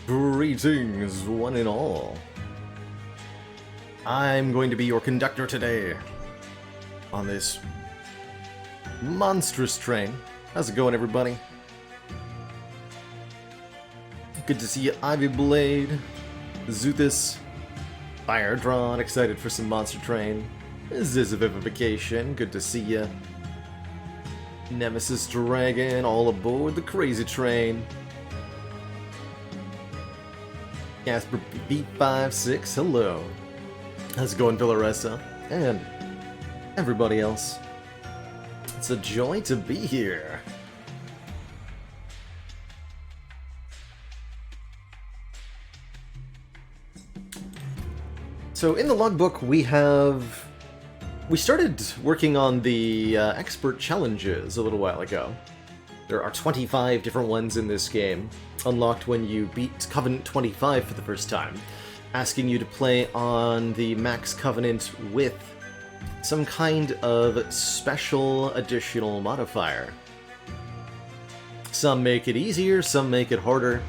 Greetings, one and all. I'm going to be your conductor today on this monstrous train. How's it going, everybody? Good to see you, Ivy Blade, Zuthus, Fire Drawn, excited for some Monster Train. Zizivivification, good to see you. Nemesis Dragon, all aboard the crazy train. Casper B56, hello. How's it going, Villaressa? And everybody else. It's a joy to be here. So in the logbook we started working on the expert challenges a little while ago. There are 25 different ones in this game, unlocked when you beat Covenant 25 for the first time, asking you to play on the Max Covenant with some kind of special additional modifier. Some make it easier, some make it harder.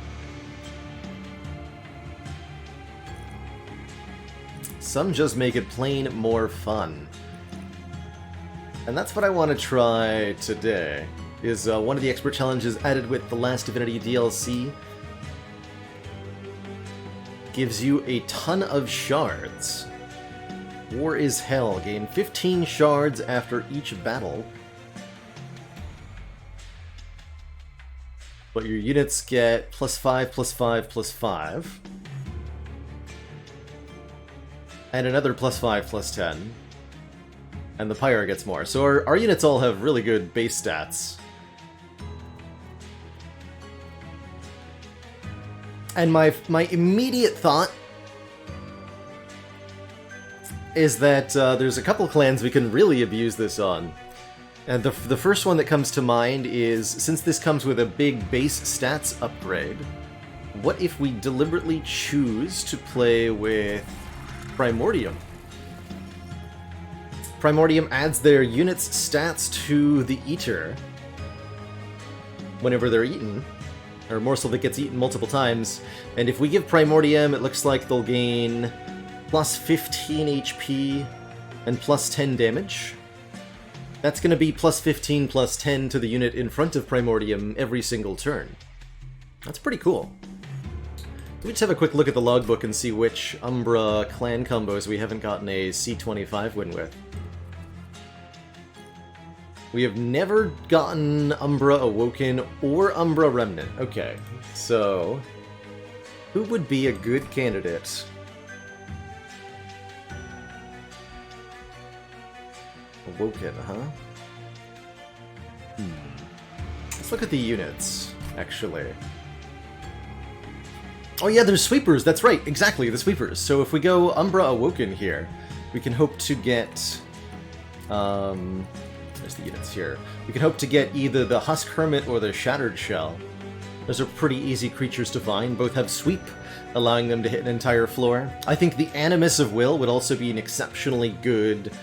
Some just make it plain more fun. And that's what I want to try today. Is one of the expert challenges added with the Last Divinity DLC gives you a ton of shards. War is hell. Gain 15 shards after each battle. But your units get +5, +5, +5. And another +5, +10. And the Pyre gets more. So our units all have really good base stats. And my immediate thought is that there's a couple clans we can really abuse this on. And the first one that comes to mind is, since this comes with a big base stats upgrade, what if we deliberately choose to play with Primordium? Primordium adds their unit's stats to the Eater whenever they're eaten, or a morsel that gets eaten multiple times, and if we give Primordium, it looks like they'll gain +15 HP and +10 damage. That's going to be +15, +10 to the unit in front of Primordium every single turn. That's pretty cool. Let me just have a quick look at the logbook and see which Umbra clan combos we haven't gotten a C25 win with. We have never gotten Umbra Awoken or Umbra Remnant. Okay, so who would be a good candidate? Awoken, huh? Let's look at the units, actually. Oh yeah, there's sweepers, that's right, exactly, the sweepers. So if we go Umbra Awoken here, we can hope to get... there's the units here. We can hope to get either the Husk Hermit or the Shattered Shell. Those are pretty easy creatures to find. Both have sweep, allowing them to hit an entire floor. I think the Animus of Will would also be an exceptionally good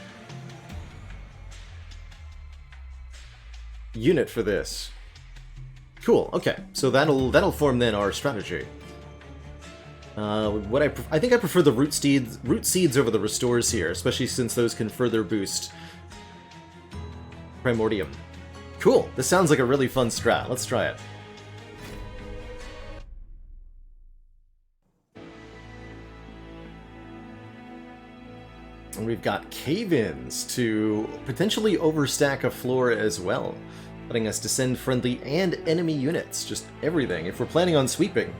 unit for this. Cool, okay. So that'll form then our strategy. I think I prefer the root seeds over the restores here, especially since those can further boost Primordium. Cool, this sounds like a really fun strat. Let's try it. And we've got cave-ins to potentially overstack a floor as well, letting us descend friendly and enemy units, just everything, if we're planning on sweeping.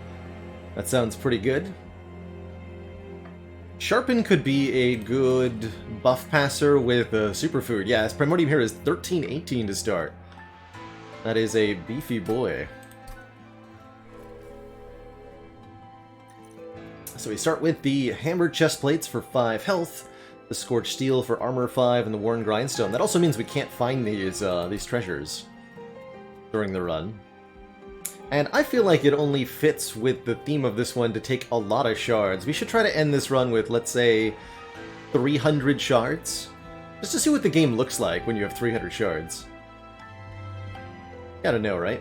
That sounds pretty good. Sharpen could be a good buff passer with Superfood. Yeah, his Primordium here is 1318 to start. That is a beefy boy. So we start with the Hammered Chestplates for 5 health, the Scorched Steel for armor 5, and the Worn Grindstone. That also means we can't find these treasures during the run. And I feel like it only fits with the theme of this one to take a lot of shards. We should try to end this run with, let's say, 300 shards. Just to see what the game looks like when you have 300 shards. Gotta know, right?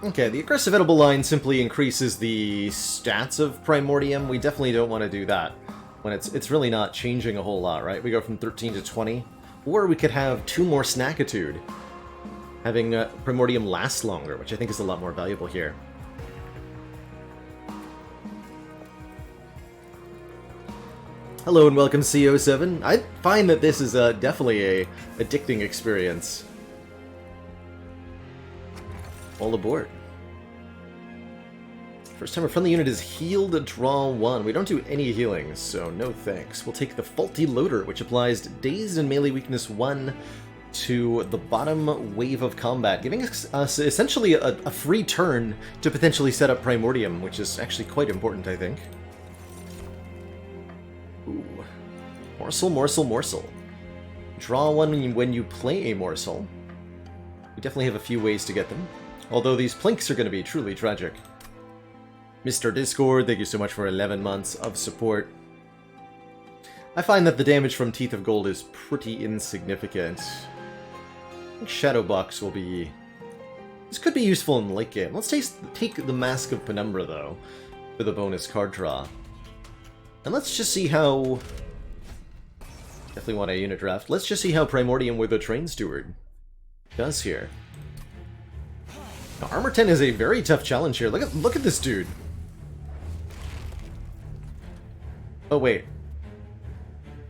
Okay, the aggressive edible line simply increases the stats of Primordium. We definitely don't want to do that when it's really not changing a whole lot, right? We go from 13 to 20. Or we could have 2 more Snackitude, having Primordium last longer, which I think is a lot more valuable here. Hello and welcome, CO7. I find that this is definitely a addicting experience. All aboard. First time a friendly unit is healed, draw 1. We don't do any healing, so no thanks. We'll take the Faulty Loader, which applies Dazed and Melee Weakness 1 to the bottom wave of combat, giving us essentially a free turn to potentially set up Primordium, which is actually quite important, I think. Ooh. Morsel, morsel, morsel. Draw 1 when you play a morsel. We definitely have a few ways to get them, although these plinks are going to be truly tragic. Mr. Discord, thank you so much for 11 months of support. I find that the damage from Teeth of Gold is pretty insignificant. I think Shadow Box will be... This could be useful in late game. Let's take the Mask of Penumbra, though, for the bonus card draw. And let's just see how... Definitely want a unit draft. Let's just see how Primordium with a Train Steward does here. Now, Armor 10 is a very tough challenge here. Look at this dude. Oh, wait.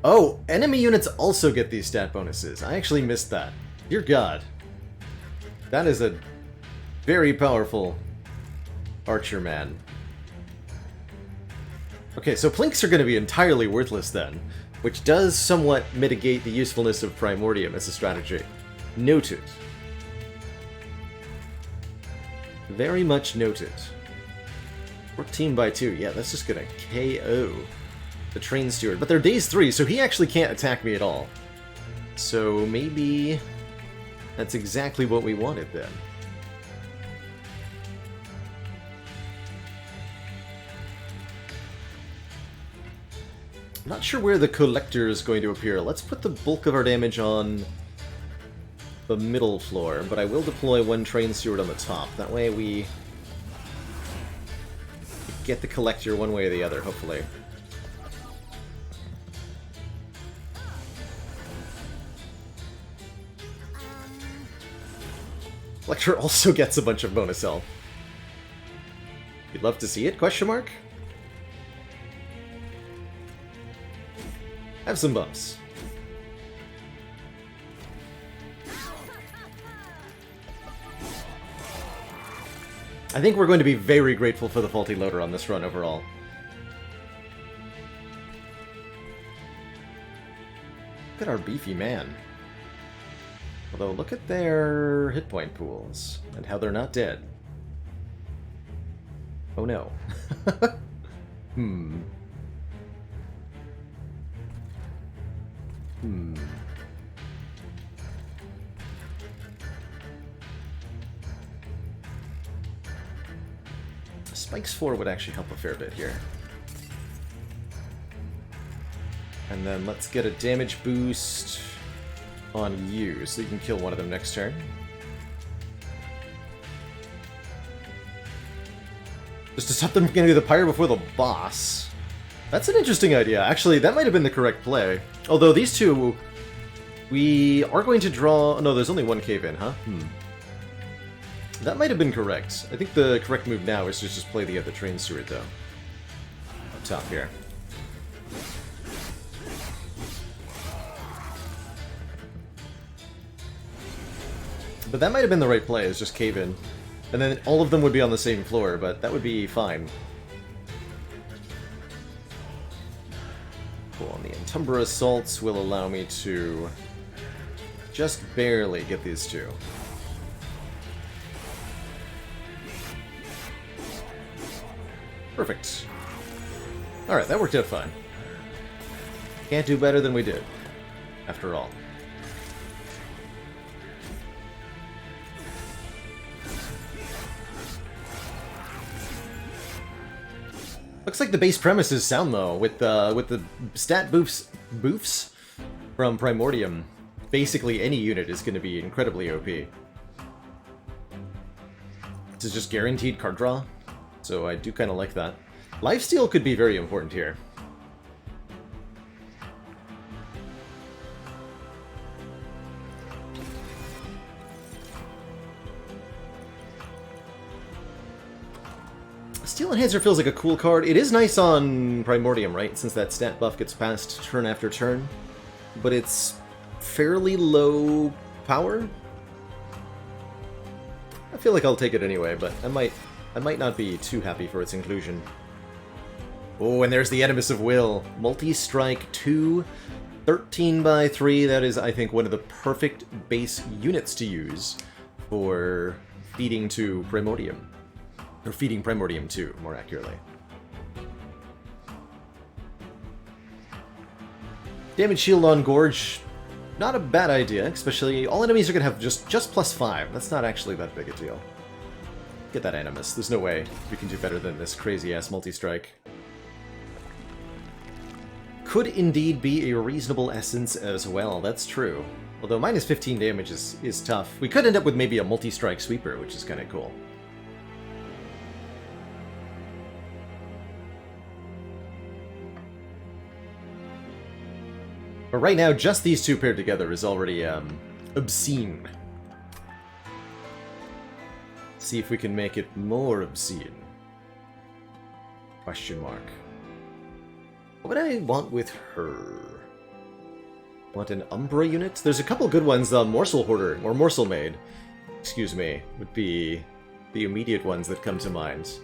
Oh, enemy units also get these stat bonuses. I actually missed that. Dear God. That is a very powerful archer man. Okay, so plinks are going to be entirely worthless then, which does somewhat mitigate the usefulness of Primordium as a strategy. Noted. Very much noted. 14 by 2. Yeah, that's just going to KO the Train Steward. But they're days 3, so he actually can't attack me at all. So maybe that's exactly what we wanted then. I'm not sure where the Collector is going to appear. Let's put the bulk of our damage on the middle floor, but I will deploy 1 Train Steward on the top. That way we get the Collector one way or the other, hopefully. Collector also gets a bunch of bonus health. You'd love to see it? Question mark? Have some bumps. I think we're going to be very grateful for the Faulty Loader on this run overall. Look at our beefy man. Although, look at their hit point pools, and how they're not dead. Oh no. Spikes 4 would actually help a fair bit here. And then let's get a damage boost on you, so you can kill one of them next turn. Just to stop them from getting to the pyre before the boss. That's an interesting idea. Actually, that might have been the correct play. Although these two, we are going to draw... No, there's only 1 cave-in, huh? That might have been correct. I think the correct move now is to just play the other Train Steward, though. Up top here. But that might have been the right play, is just cave in. And then all of them would be on the same floor, but that would be fine. Cool, and the Entumbra Assaults will allow me to just barely get these two. Perfect. Alright, that worked out fine. Can't do better than we did, after all. Looks like the base premise is sound though, with the stat boofs from Primordium. Basically any unit is going to be incredibly OP. This is just guaranteed card draw, so I do kind of like that. Lifesteal could be very important here. Steel Enhancer feels like a cool card. It is nice on Primordium, right? Since that stat buff gets passed turn after turn. But it's fairly low power. I feel like I'll take it anyway, but I might not be too happy for its inclusion. Oh, and there's the Animus of Will. Multi-strike 2, 13/3. That is, I think, one of the perfect base units to use for feeding to Primordium. Or feeding Primordium 2, more accurately. Damage shield on Gorge, not a bad idea, especially all enemies are going to have just +5. That's not actually that big a deal. Get that Animus. There's no way we can do better than this crazy-ass multi-strike. Could indeed be a reasonable essence as well, that's true. Although minus 15 damage is tough. We could end up with maybe a multi-strike sweeper, which is kind of cool. But right now, just these two paired together is already obscene. See if we can make it more obscene. Question mark. What would I want with her? Want an Umbra unit? There's a couple good ones. Morsel Hoarder, or Morsel Maid, excuse me, would be the immediate ones that come to mind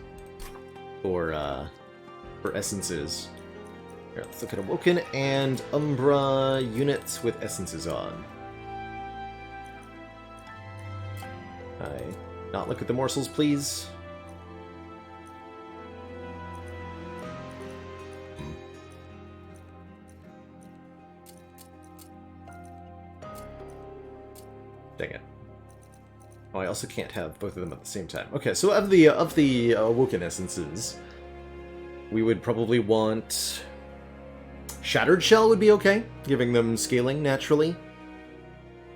for essences. Here, let's look at Awoken and Umbra units with essences on. Not look at the morsels, please. Dang it. Oh, I also can't have both of them at the same time. Okay, so of the Awoken essences, we would probably want... Shattered Shell would be okay, giving them scaling naturally.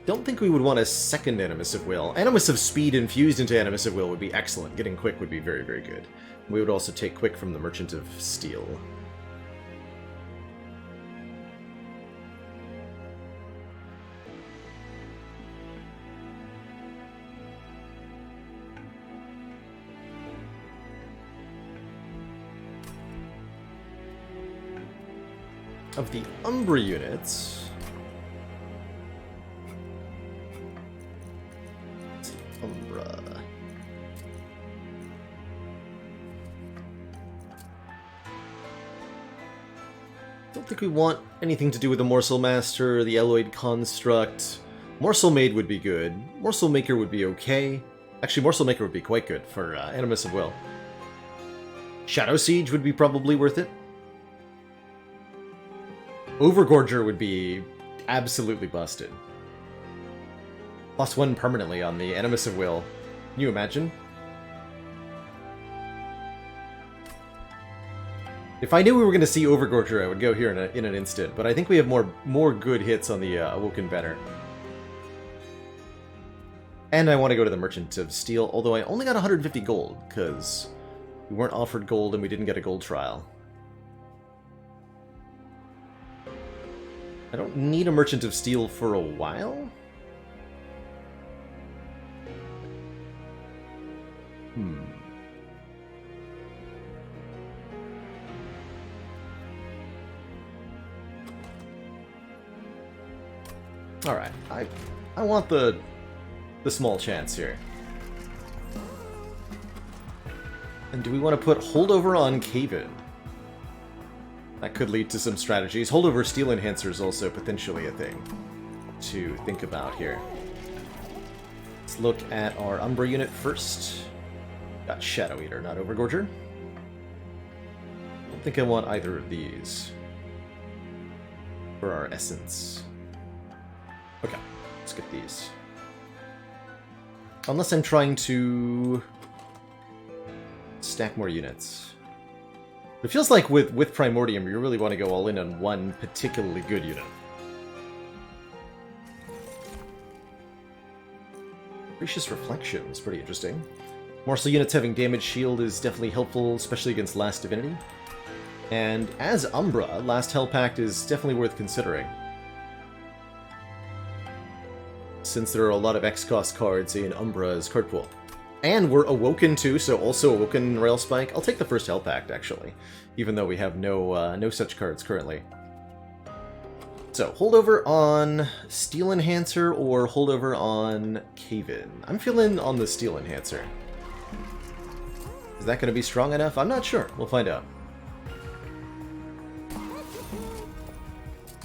Don't think we would want a second Animus of Will. Animus of Speed infused into Animus of Will would be excellent. Getting Quick would be very, very good. We would also take Quick from the Merchant of Steel. Of the Umbra units... Umbra... Don't think we want anything to do with the Morsel Master, the Alloyed Construct. Morsel Maid would be good. Morsel Maker would be okay. Actually, Morsel Maker would be quite good for Animus of Will. Shadow Siege would be probably worth it. Overgorger would be absolutely busted. +1 permanently on the Animus of Will. Can you imagine? If I knew we were going to see Overgorger, I would go here in an instant, but I think we have more good hits on the Awoken Banner. And I want to go to the Merchant of Steel, although I only got 150 gold, because we weren't offered gold and we didn't get a gold trial. I don't need a Merchant of Steel for a while. Alright, I want the small chance here. And do we want to put Holdover on Cave-In? That could lead to some strategies. Holdover Steel Enhancer is also potentially a thing to think about here. Let's look at our Umbra unit first. Got Shadow Eater, not Overgorger. I don't think I want either of these for our Essence. Okay, let's get these. Unless I'm trying to stack more units. It feels like with Primordium, you really want to go all in on one particularly good unit. Gracious Reflection is pretty interesting. Morsel units having damage shield is definitely helpful, especially against Last Divinity. And as Umbra, Last Hell Pact is definitely worth considering, since there are a lot of X-cost cards in Umbra's card pool. And we're Awoken too, so also Awoken Rail Spike. I'll take the first Hell Pact, actually, even though we have no such cards currently. So, holdover on Steel Enhancer or holdover on Cave-In? I'm feeling on the Steel Enhancer. Is that going to be strong enough? I'm not sure. We'll find out.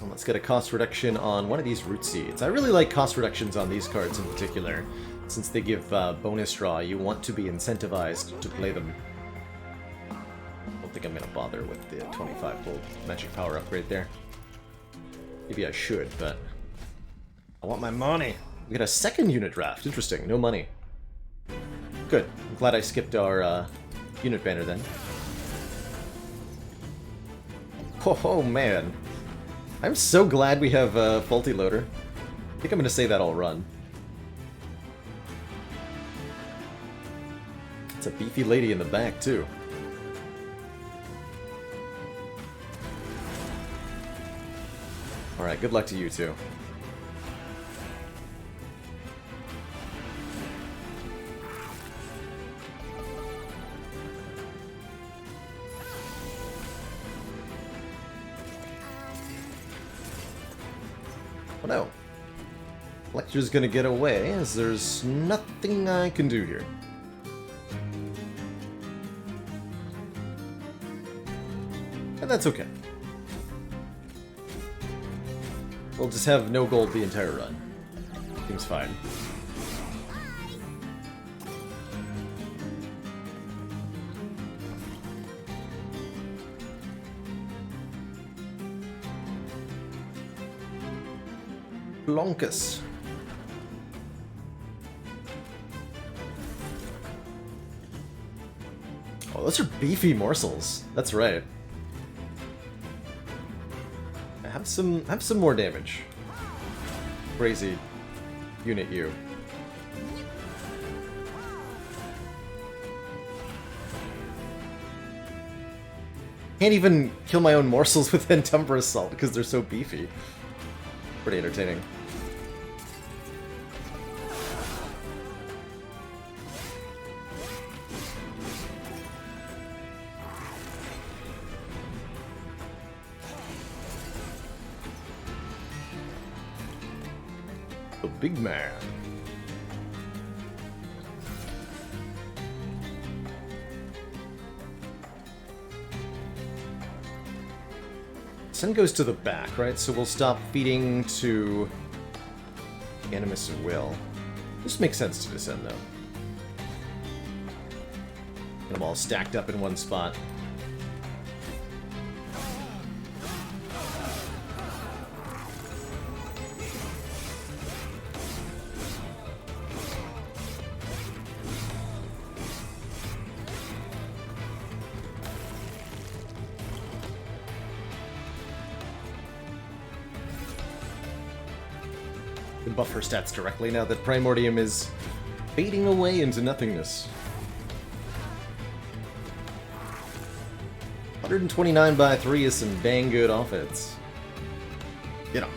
Well, let's get a cost reduction on one of these Root Seeds. I really like cost reductions on these cards in particular. Since they give bonus draw, you want to be incentivized to play them. I don't think I'm going to bother with the 25 gold magic power upgrade there. Maybe I should, but I want my money. We got a second unit draft. Interesting. No money. Good. I'm glad I skipped our unit banner then. Oh, man. I'm so glad we have a Faulty Loader. I think I'm going to say that all run. It's a beefy lady in the back, too. Alright, good luck to you two. Oh no. Lecture's gonna get away, as there's nothing I can do here. And that's okay. We'll just have no gold the entire run. Seems fine. Blonkus. Oh, those are beefy morsels. That's right. Have some more damage. Crazy unit you. Can't even kill my own morsels with Entumber Assault because they're so beefy. Pretty entertaining. The big man. Send goes to the back, right? So we'll stop feeding to Animus of Will. This makes sense to descend, though. Get them all stacked up in one spot. Buff her stats directly now that Primordium is fading away into nothingness. 129 by 3 is some dang good offense. Get 'em.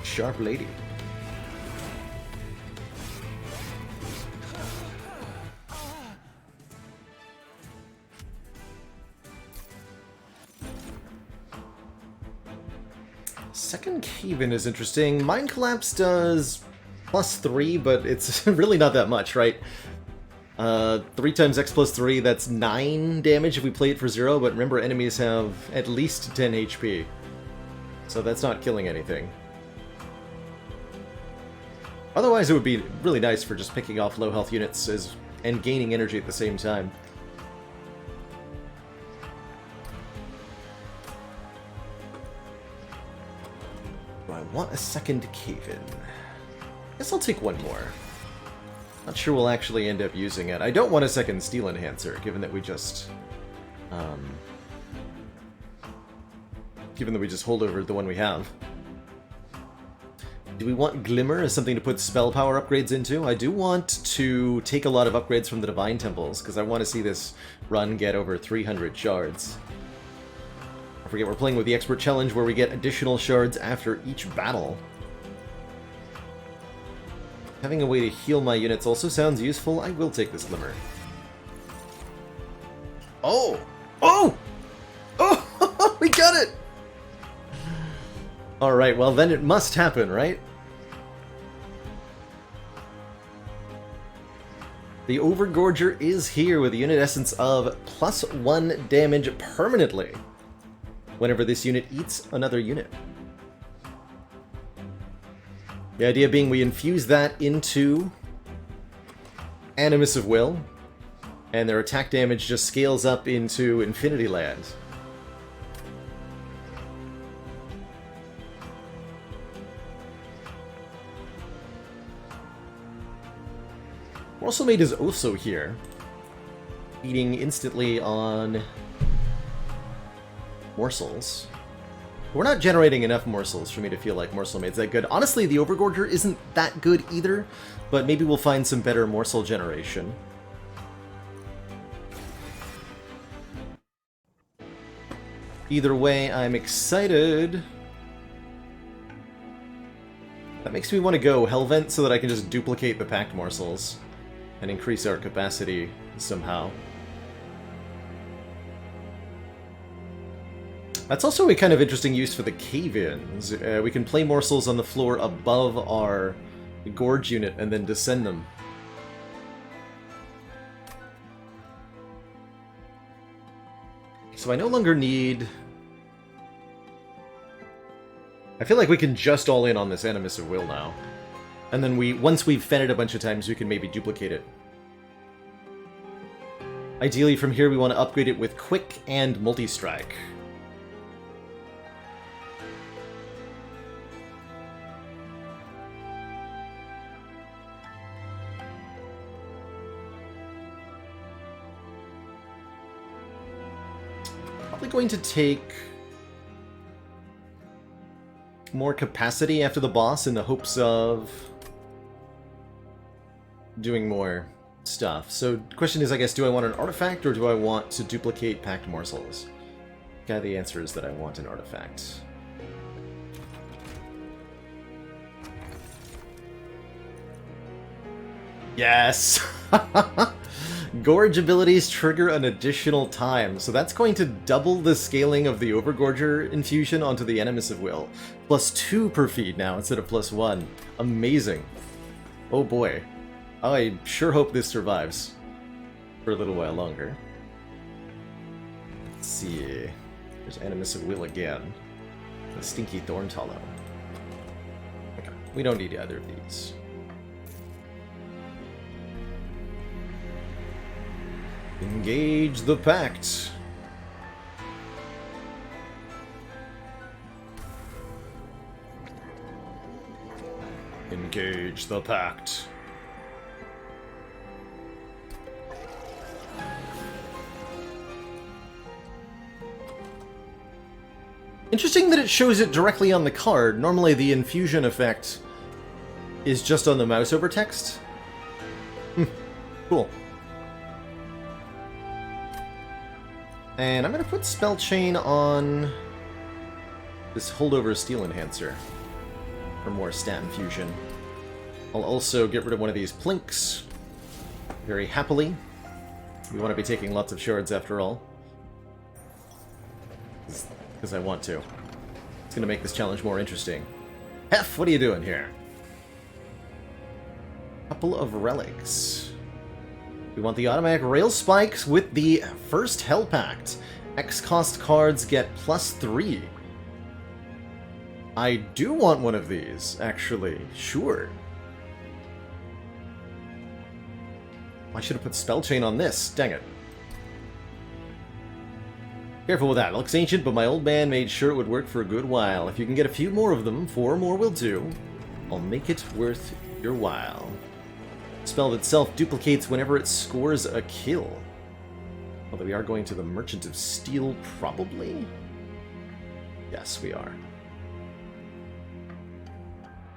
Sharp lady. Second Cave-In is interesting. Mind Collapse does +3, but it's really not that much, right? 3 times X plus 3, that's 9 damage if we play it for 0, but remember enemies have at least 10 HP. So that's not killing anything. Otherwise it would be really nice for just picking off low health units and gaining energy at the same time. I want a second Cave-In. Guess I'll take one more. Not sure we'll actually end up using it. I don't want a second Steel Enhancer, given that we just hold over the one we have. Do we want Glimmer as something to put spell power upgrades into? I do want to take a lot of upgrades from the Divine Temples, because I want to see this run get over 300 shards. I forget we're playing with the Expert Challenge, where we get additional shards after each battle. Having a way to heal my units also sounds useful. I will take this Glimmer. Oh! Oh! Oh! We got it! Alright, well then it must happen, right? The Overgorger is here with a unit essence of +1 damage permanently whenever this unit eats another unit. The idea being we infuse that into Animus of Will, and their attack damage just scales up into Infinity Land. Morsel Maid is also here, feeding instantly on morsels. We're not generating enough morsels for me to feel like Morsel Maid's that good. Honestly, the Overgorger isn't that good either, but maybe we'll find some better morsel generation. Either way, I'm excited. That makes me want to go Hellvent so that I can just duplicate the packed morsels and increase our capacity somehow. That's also a kind of interesting use for the cave-ins. We can play morsels on the floor above our gorge unit and then descend them. So I no longer need... I feel like we can just all in on this Animus of Will now. And then once we've fed it a bunch of times, we can maybe duplicate it. Ideally, from here, we want to upgrade it with Quick and Multi-Strike. Probably going to take more capacity after the boss in the hopes of doing more stuff. So the question is, I guess, do I want an artifact or do I want to duplicate packed morsels? Okay, the answer is that I want an artifact. Yes! Gorge abilities trigger an additional time, so that's going to double the scaling of the Overgorger infusion onto the Animus of Will. +2 per feed now instead of +1. Amazing. Oh boy. I sure hope this survives for a little while longer. Let's see. There's Animus of Will again. The Stinky Thorn Tallow. Okay, we don't need either of these. Engage the Pact. Engage the Pact. Interesting that it shows it directly on the card. Normally the infusion effect is just on the mouse over text. Cool. And I'm going to put Spell Chain on this Holdover Steel Enhancer for more stat infusion. I'll also get rid of one of these Plinks very happily. We want to be taking lots of shards after all. Because I want to. It's going to make this challenge more interesting. Hef, what are you doing here? Couple of relics. We want the automatic rail spikes with the first Hell Pact. X-cost cards get +3. I do want one of these, actually. Sure. I should have put Spell Chain on this. Dang it. Careful with that. It looks ancient, but my old man made sure it would work for a good while. If you can get a few more of them, 4 more will do. I'll make it worth your while. Spell itself duplicates whenever it scores a kill. Although we are going to the Merchant of Steel, probably? Yes, we are.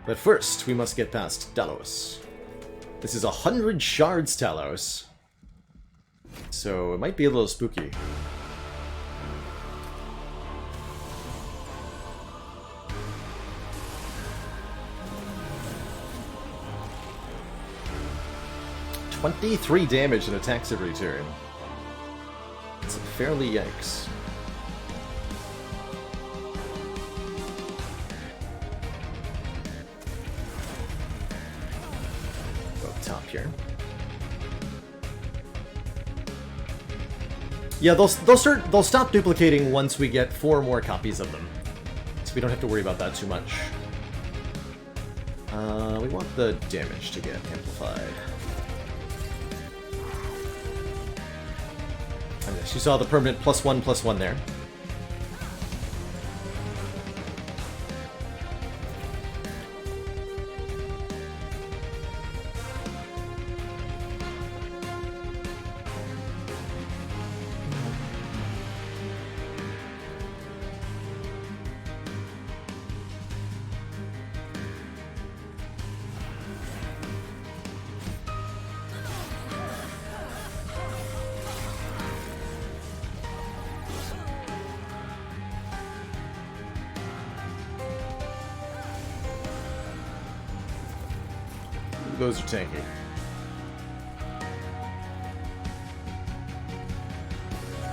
But first, we must get past Talos. This is 100 shards Talos. So it might be a little spooky. $23 damage and attacks every turn. It's fairly yikes. Go up top here. Yeah, they'll stop duplicating once we get 4 more copies of them, so we don't have to worry about that too much. We want the damage to get amplified. And yes, you saw the permanent +1/+1 there. Those are tanky.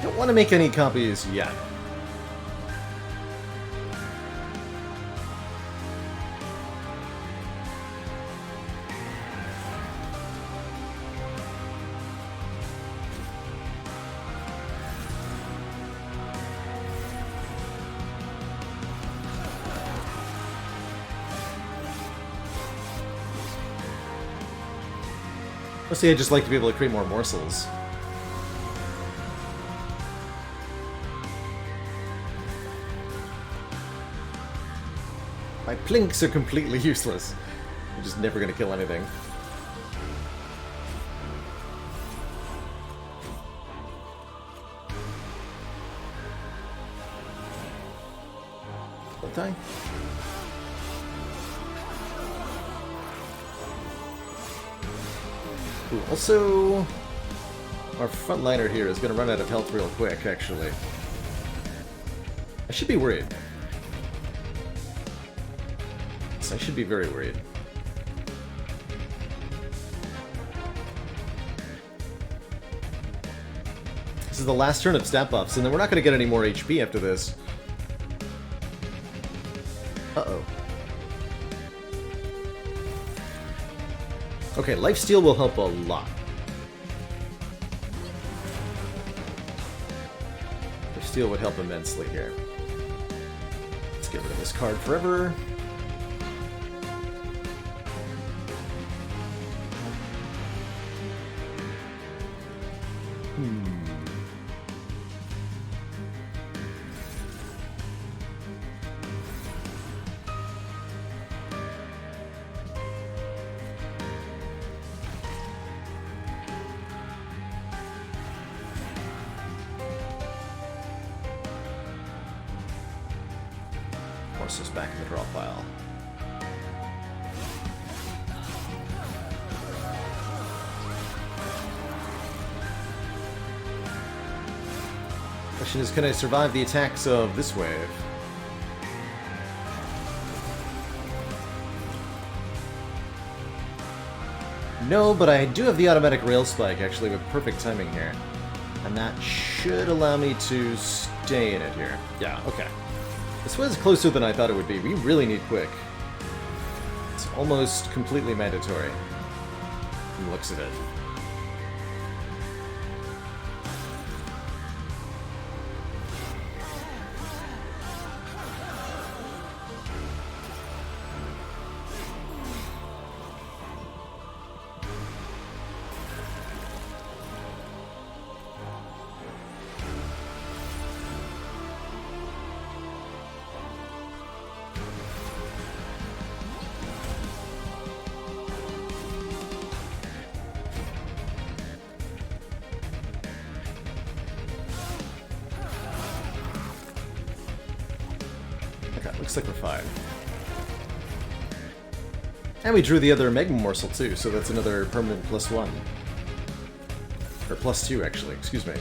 Don't want to make any copies yet. Mostly I just like to be able to create more morsels. My plinks are completely useless. I'm just never gonna kill anything. What time? Ooh, also, our frontliner here is going to run out of health real quick, actually. I should be worried. Yes, I should be very worried. This is the last turn of stat buffs, and then we're not going to get any more HP after this. Uh-oh. Okay, lifesteal will help a lot. Lifesteal would help immensely here. Let's get rid of this card forever. Horses back in the draw pile. Question is, can I survive the attacks of this wave? No, but I do have the automatic rail spike actually with perfect timing here. And that should allow me to stay in it here. Yeah, okay. This was closer than I thought it would be. We really need quick. It's almost completely mandatory from the looks of it. Okay, looks like we're fine. And we drew the other Magma Morsel too, so that's another permanent +1. Or +2, actually, excuse me.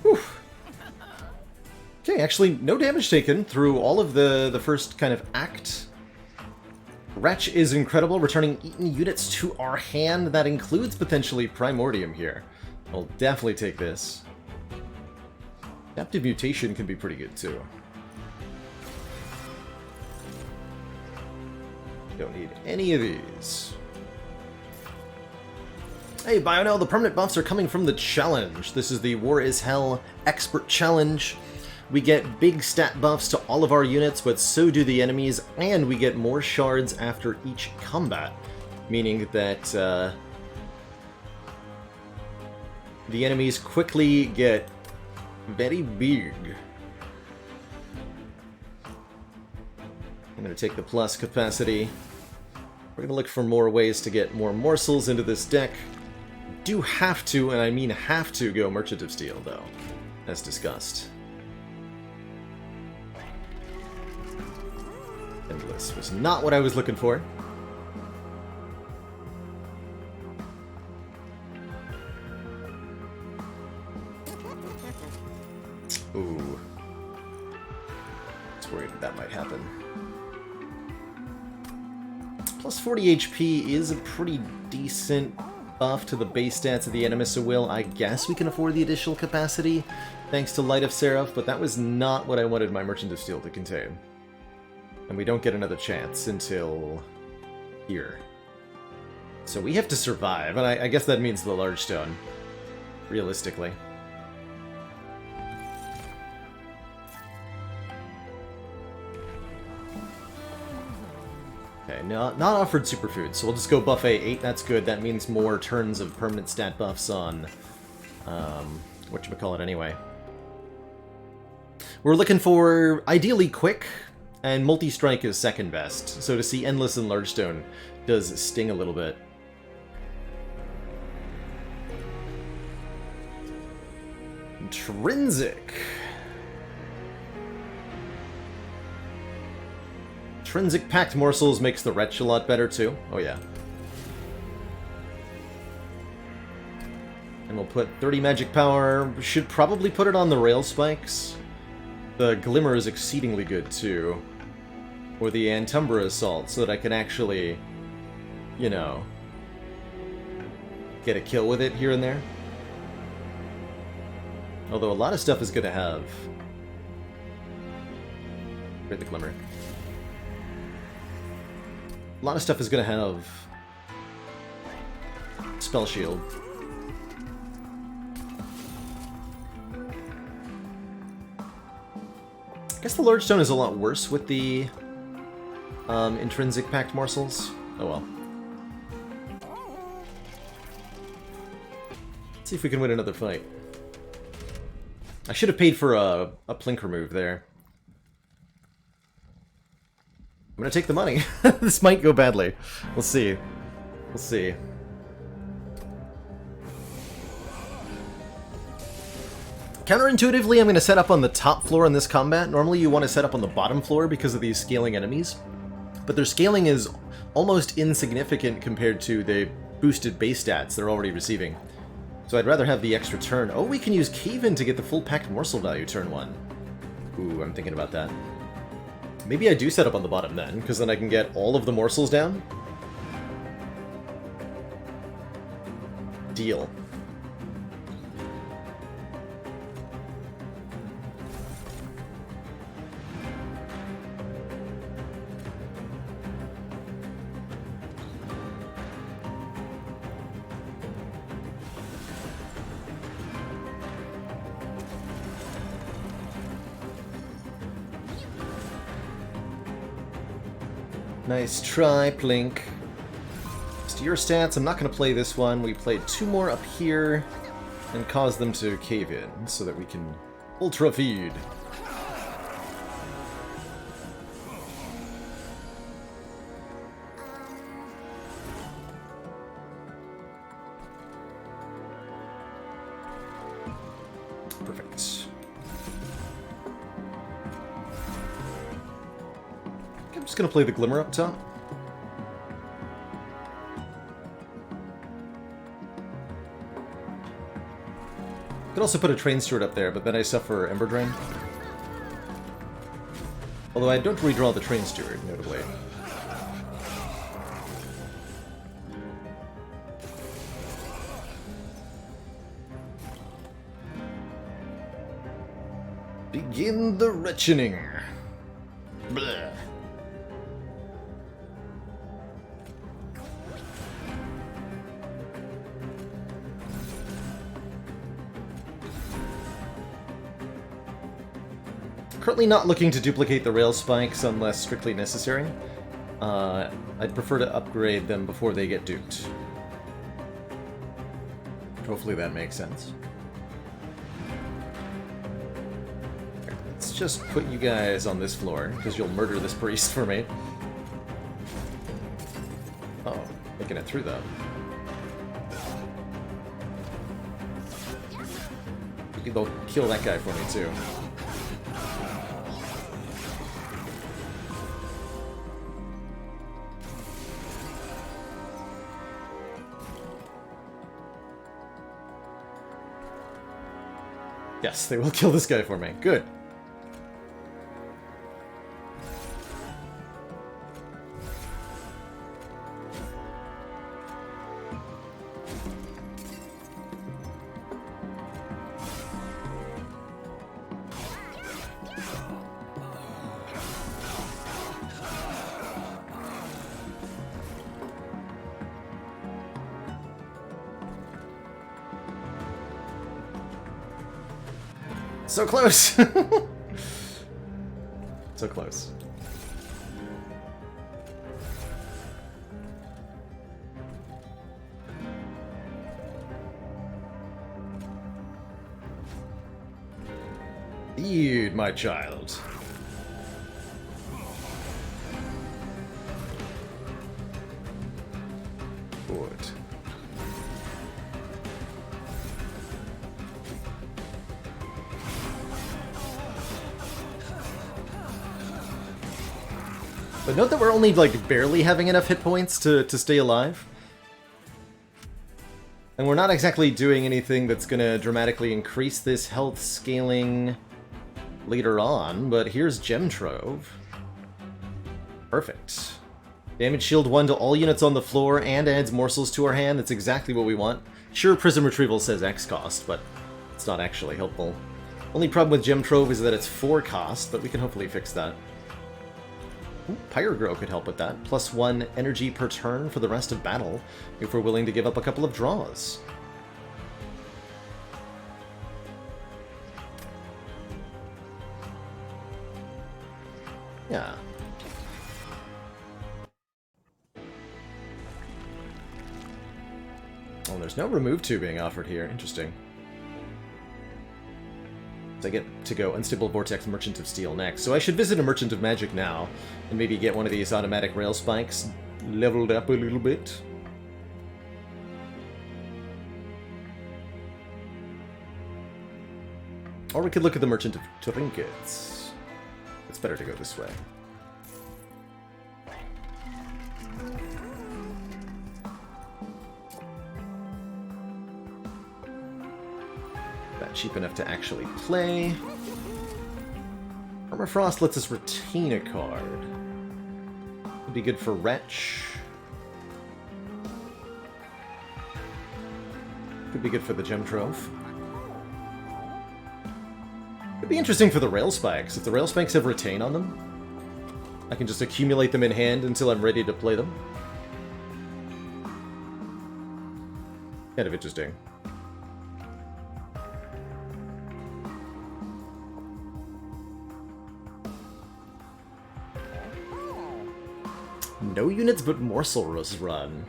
Whew. Okay, actually, no damage taken through all of the first kind of act. Wretch is incredible, returning eaten units to our hand. That includes potentially Primordium here. I'll definitely take this. Adaptive Mutation can be pretty good too. Don't need any of these. Hey, Bionel, the permanent buffs are coming from the challenge. This is the War is Hell Expert Challenge. We get big stat buffs to all of our units, but so do the enemies, and we get more shards after each combat. Meaning that the enemies quickly get very big. I'm going to take the plus capacity. We're going to look for more ways to get more morsels into this deck. Do have to, and I mean have to, go Merchant of Steel, though, as discussed. Endless was not what I was looking for. Ooh. I was worried that might happen. Plus 40 HP is a pretty decent buff to the base stats of the Animus of Will. I guess we can afford the additional capacity thanks to Light of Seraph, but that was not what I wanted my Merchant of Steel to contain. And we don't get another chance until here. So we have to survive, and I guess that means the large stone, realistically. Okay, not offered superfood, so we'll just go buffet 8, that's good. That means more turns of permanent stat buffs on, whatchamacallit anyway. We're looking for, ideally, quick, and multi-strike is second best, so to see Endless and Large Stone does sting a little bit. Intrinsic. Intrinsic Packed Morsels makes the Wretch a lot better too. Oh yeah. And we'll put 30 magic power. Should probably put it on the rail spikes. The Glimmer is exceedingly good too. Or the Antumbra Assault, so that I can actually, you know, get a kill with it here and there. Although a lot of stuff is going to have... Right, the Glimmer. A lot of stuff is going to have... Spell Shield. I guess the Large Stone is a lot worse with the Intrinsic Packed Morsels. Oh well. Let's see if we can win another fight. I should have paid for a Plinker move there. I'm gonna take the money. This might go badly. We'll see. We'll see. Counterintuitively, I'm going to set up on the top floor in this combat. Normally you want to set up on the bottom floor because of these scaling enemies. But their scaling is almost insignificant compared to the boosted base stats they're already receiving. So I'd rather have the extra turn. Oh, we can use Cave-In to get the full packed morsel value turn 1. Ooh, I'm thinking about that. Maybe I do set up on the bottom then, because then I can get all of the morsels down. Deal. Nice try, Plink. To your stats, I'm not going to play this one. We played 2 more up here and cause them to cave in so that we can ultra feed. Just gonna play the Glimmer up top. Could also put a Train Steward up there, but then I suffer Ember Drain. Although I don't redraw the Train Steward, notably. Begin the retchening. Bleh. Currently not looking to duplicate the rail spikes unless strictly necessary. I'd prefer to upgrade them before they get duped. Hopefully that makes sense. Let's just put you guys on this floor, because you'll murder this priest for me. Oh, making it through though. They'll kill that guy for me too. Yes, they will kill this guy for me. Good. So close! So close. Dude, my child. Good. But note that we're only, like, barely having enough hit points to stay alive. And we're not exactly doing anything that's gonna dramatically increase this health scaling later on, but here's Gem Trove. Perfect. Damage shield 1 to all units on the floor and adds morsels to our hand. That's exactly what we want. Sure, Prism Retrieval says X cost, but it's not actually helpful. Only problem with Gem Trove is that it's 4 cost, but we can hopefully fix that. Ooh, Pyrogrow could help with that. +1 energy per turn for the rest of battle, if we're willing to give up a couple of draws. Yeah. Oh, there's no remove 2 being offered here. Interesting. So I get to go Unstable Vortex, Merchant of Steel next. So I should visit a Merchant of Magic now, and maybe get one of these automatic rail spikes leveled up a little bit. Or we could look at the Merchant of Trinkets. It's better to go this way. Not cheap enough to actually play. Armor Frost lets us retain a card. Would be good for Wretch. Could be good for the Gem Trove. Could be interesting for the Rail Spikes. If the Rail Spikes have Retain on them, I can just accumulate them in hand until I'm ready to play them. Kind of interesting. No units but Morsel's run.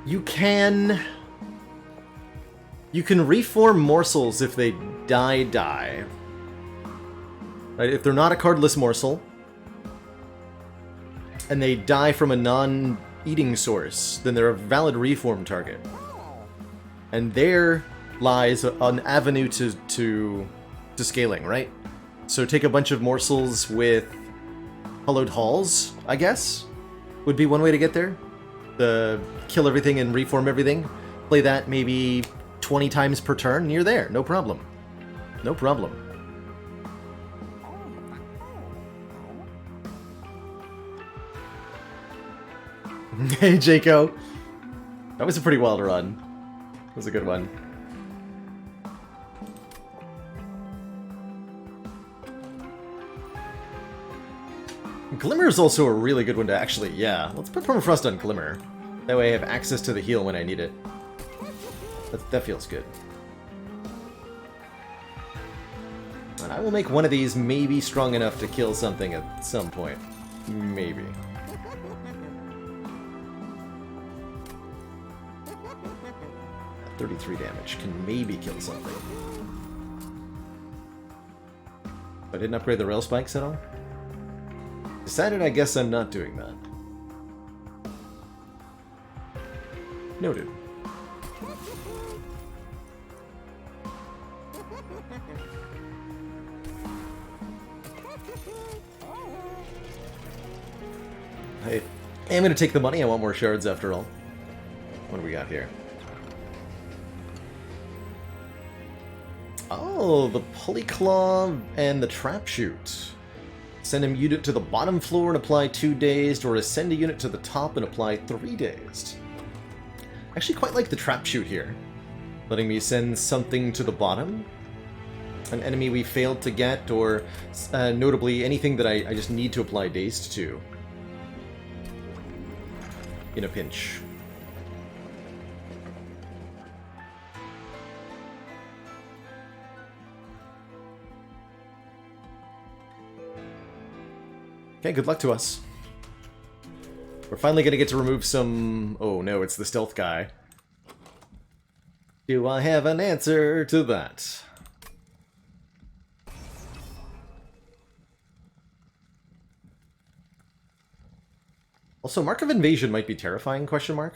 You can reform Morsels if they die. Right? If they're not a cardless Morsel, and they die from a non-eating source, then they're a valid reform target. And there lies an avenue to scaling, right? So take a bunch of Morsels with Hollowed Halls, I guess, would be one way to get there. The kill everything and reform everything. Play that maybe 20 times per turn, and you're there. No problem. No problem. Hey, Jaco. That was a pretty wild run. That was a good one. Glimmer is also a really good one to actually... Yeah, let's put Permafrost on Glimmer. That way I have access to the heal when I need it. That feels good. And I will make one of these maybe strong enough to kill something at some point. Maybe. At 33 damage can maybe kill something. I didn't upgrade the rail spikes at all? Decided I guess I'm not doing that. Noted. I am going to take the money. I want more shards after all. What do we got here? Oh, the Pulley Claw and the Trap Shoot. Send a unit to the bottom floor and apply 2 dazed, or ascend a unit to the top and apply 3 dazed. I actually quite like the Trap Shoot here. Letting me send something to the bottom. An enemy we failed to get, or notably anything that I just need to apply dazed to. In a pinch. Okay, good luck to us. We're finally gonna get to remove some... Oh no, it's the stealth guy. Do I have an answer to that? Also, Mark of Invasion might be terrifying, question mark?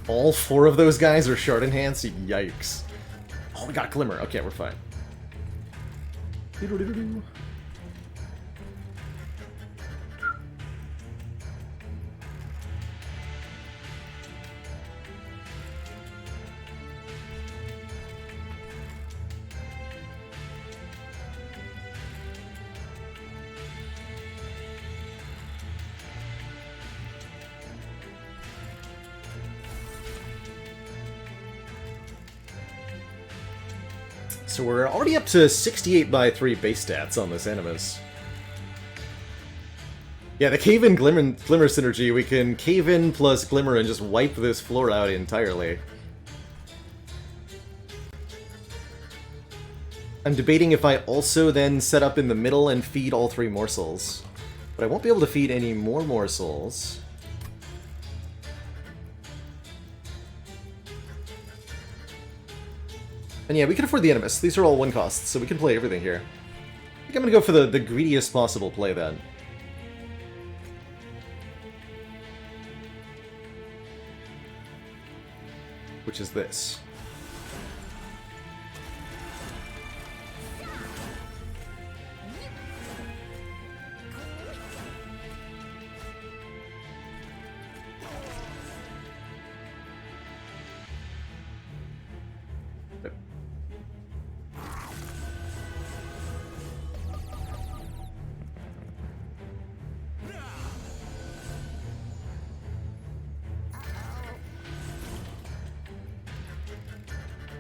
All 4 of those guys are shard enhanced? Yikes. Oh, we got Glimmer. Okay, we're fine. Doo-doo-doo-doo-doo. So we're already up to 68 by 3 base stats on this Animus. Yeah, the Cave-In Glimmer synergy, we can Cave-In plus Glimmer and just wipe this floor out entirely. I'm debating if I also then set up in the middle and feed all 3 morsels. But I won't be able to feed any more morsels. And yeah, we can afford the Animus. These are all 1 costs, so we can play everything here. I think I'm gonna go for the greediest possible play then. Which is this.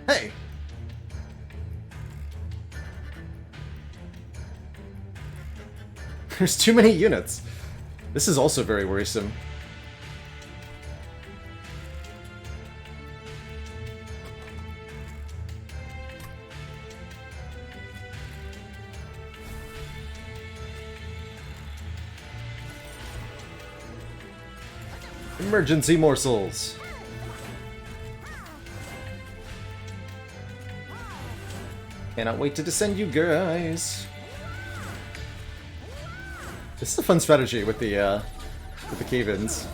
Hey! There's too many units. This is also very worrisome. Emergency morsels. Cannot wait to descend you guys. This is a fun strategy with the cave-ins.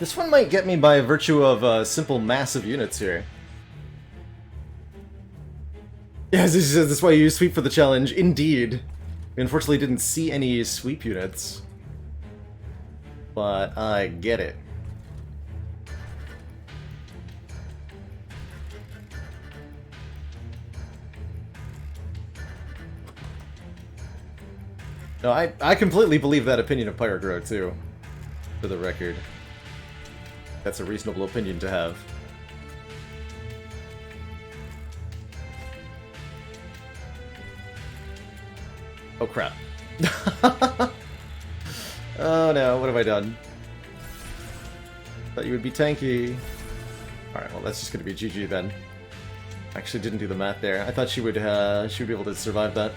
This one might get me by virtue of simple massive units here. Yes, that's why you use sweep for the challenge. Indeed. We unfortunately didn't see any sweep units. But I get it. No, I completely believe that opinion of Pyrogro too, for the record. That's a reasonable opinion to have. Oh crap. Oh no, what have I done? Thought you would be tanky. Alright, well that's just gonna be GG then. Actually didn't do the math there. I thought she would be able to survive that.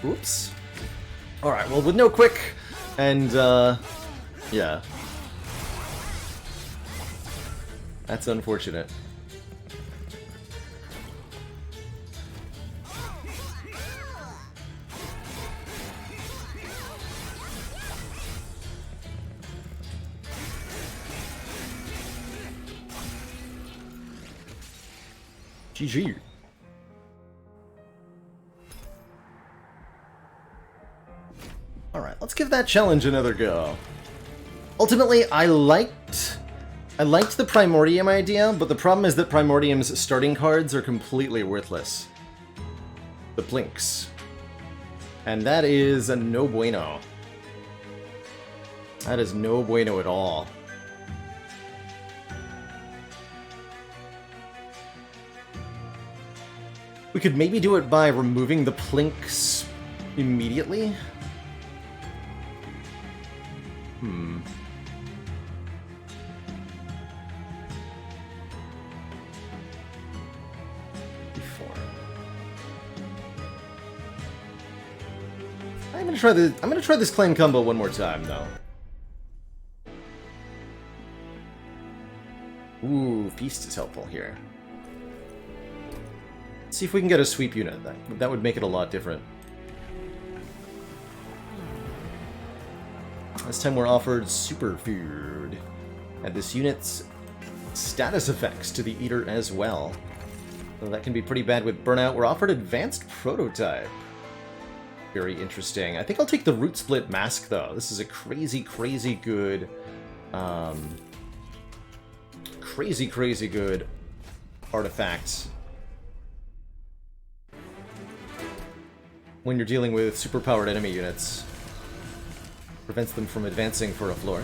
Oops. Alright, well with no quick and yeah. That's unfortunate. GG. Alright, let's give that challenge another go. Ultimately, I liked the Primordium idea, but the problem is that Primordium's starting cards are completely worthless. The Blinks. And that is a no bueno. That is no bueno at all. We could maybe do it by removing the Plinks immediately. I'm gonna try this clan combo one more time, though. Ooh, Feast is helpful here. Let's see if we can get a sweep unit. That would make it a lot different. This time we're offered Superfood. And this unit's status effects to the Eater as well. So that can be pretty bad with Burnout. We're offered Advanced Prototype. Very interesting. I think I'll take the Root Split Mask, though. This is a crazy, crazy good... crazy good artifact. When you're dealing with superpowered enemy units. Prevents them from advancing for a floor.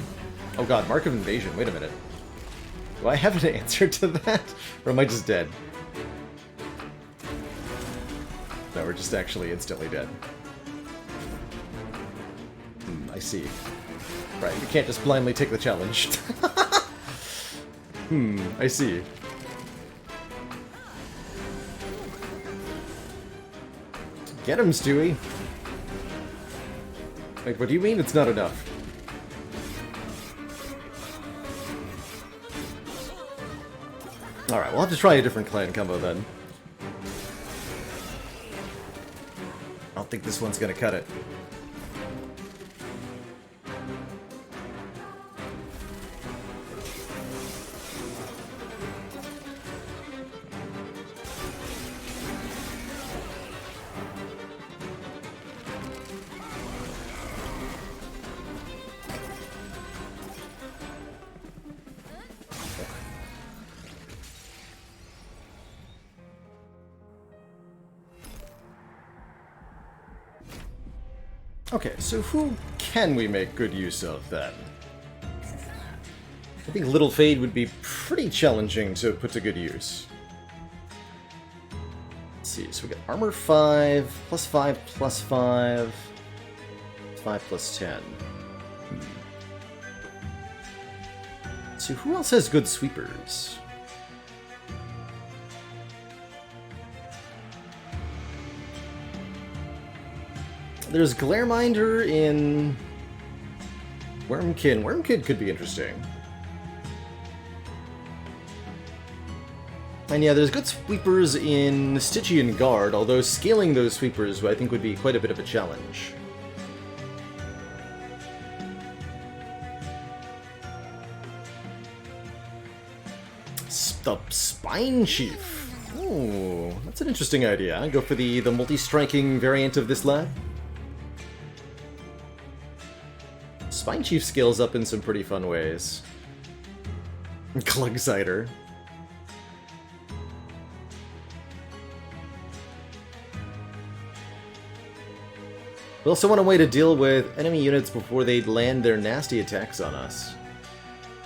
Oh god, Mark of Invasion. Wait a minute. Do I have an answer to that? Or am I just dead? No, we're just actually instantly dead. I see. Right, you can't just blindly take the challenge. I see. Get him, Stewie! Wait, what do you mean it's not enough? Alright, we'll have to try a different clan combo then. I don't think this one's gonna cut it. Okay, so who can we make good use of, then? I think Little Fade would be pretty challenging to put to good use. Let's see, so we got Armor 5, +5, +5, 5 plus 10. So who else has good sweepers? There's Glareminder in Wormkin. Wormkin could be interesting. And yeah, there's good sweepers in Stygian Guard, although scaling those sweepers I think would be quite a bit of a challenge. The Spine Chief. Oh, that's an interesting idea. Go for the multi-striking variant of this lad. Spine Chief scales up in some pretty fun ways. Clugsider. We also want a way to deal with enemy units before they land their nasty attacks on us.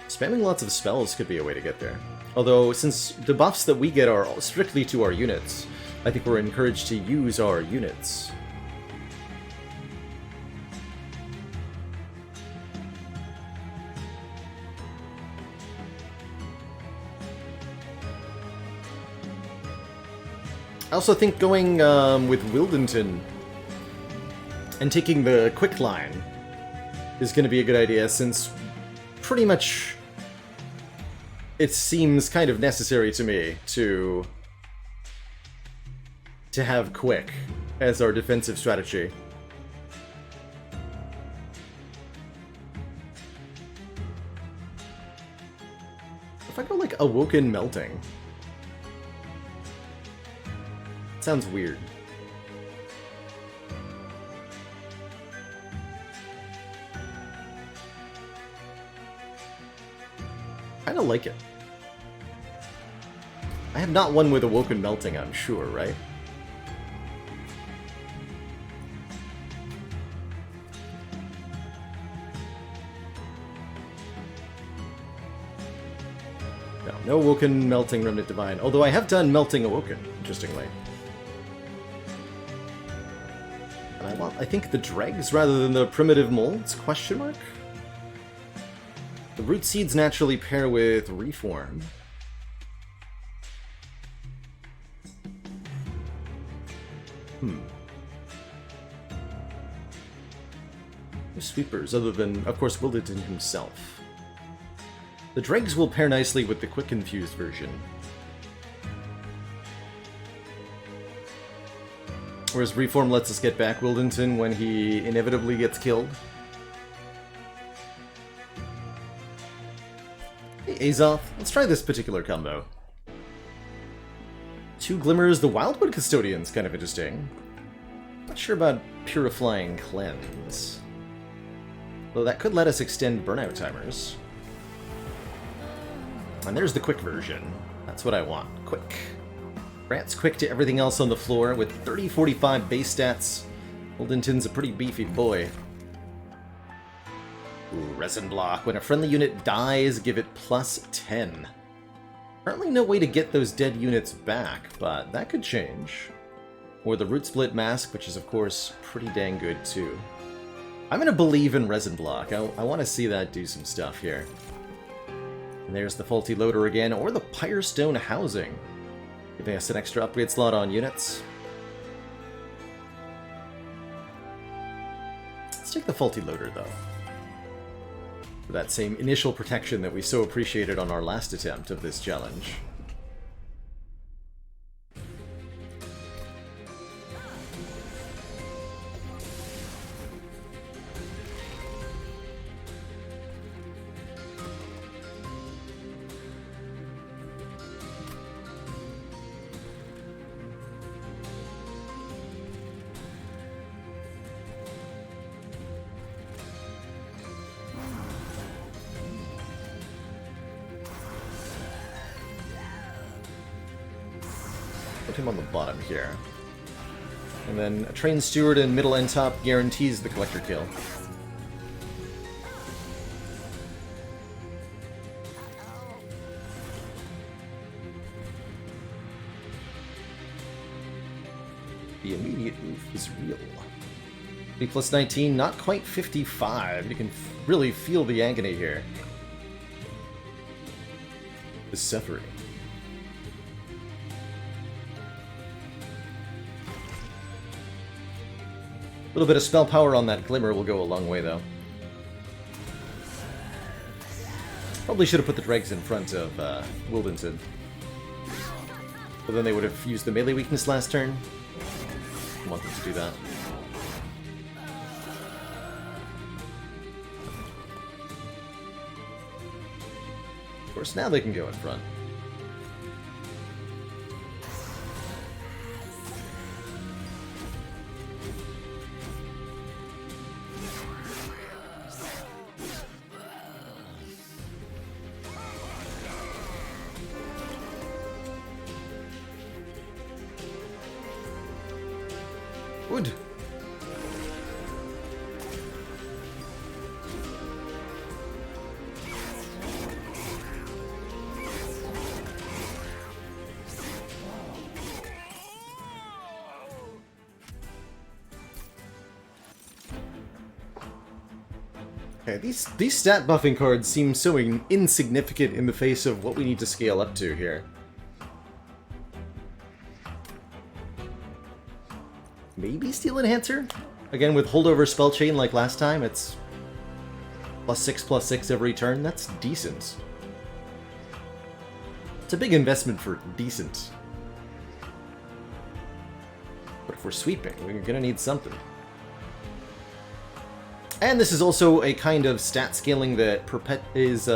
Spamming lots of spells could be a way to get there. Although, since the buffs that we get are strictly to our units, I think we're encouraged to use our units. I also think going with Wildington and taking the quick line is going to be a good idea, since pretty much it seems kind of necessary to me to have quick as our defensive strategy. If I go like Awoken Melting, sounds weird. Kinda like it. I have not won with Awoken Melting, I'm sure, right? No Awoken Melting Remnant Divine, although I have done Melting Awoken, interestingly. And I want, I think, the dregs rather than the primitive molds, question mark? The root seeds naturally pair with Reform. No sweepers, other than, of course, Wildington himself. The dregs will pair nicely with the quick infused version. Whereas Reform lets us get back Wildington when he inevitably gets killed. Hey Azoth, let's try this particular combo. 2 Glimmers, the Wildwood Custodian's kind of interesting. Not sure about Purifying Cleanse. Though that could let us extend burnout timers. And there's the quick version. That's what I want. Quick. Grants quick to everything else on the floor with 30-45 base stats. Wildington's a pretty beefy boy. Ooh, Resin Block. When a friendly unit dies, give it +10. Currently no way to get those dead units back, but that could change. Or the Root Split Mask, which is of course pretty dang good too. I'm gonna believe in Resin Block. I want to see that do some stuff here. And there's the Faulty Loader again, or the Pyrestone Housing, giving us an extra upgrade slot on units. Let's take the Faulty Loader though, for that same initial protection that we so appreciated on our last attempt of this challenge. Put him on the bottom here. And then a Train Steward and middle end top guarantees the Collector kill. The immediate move is real. B plus 19, not quite 55. You can really feel the agony here. The suffering. A little bit of spell power on that Glimmer will go a long way, though. Probably should have put the dregs in front of Wildenton. But then they would have used the melee weakness last turn. I want them to do that. Of course, now they can go in front. Wood. Okay, these stat buffing cards seem so insignificant in the face of what we need to scale up to here. Maybe Steel Enhancer? Again, with holdover spell chain like last time, it's +6/+6 every turn. That's decent. It's a big investment for decent. But if we're sweeping, we're gonna need something. And this is also a kind of stat scaling that is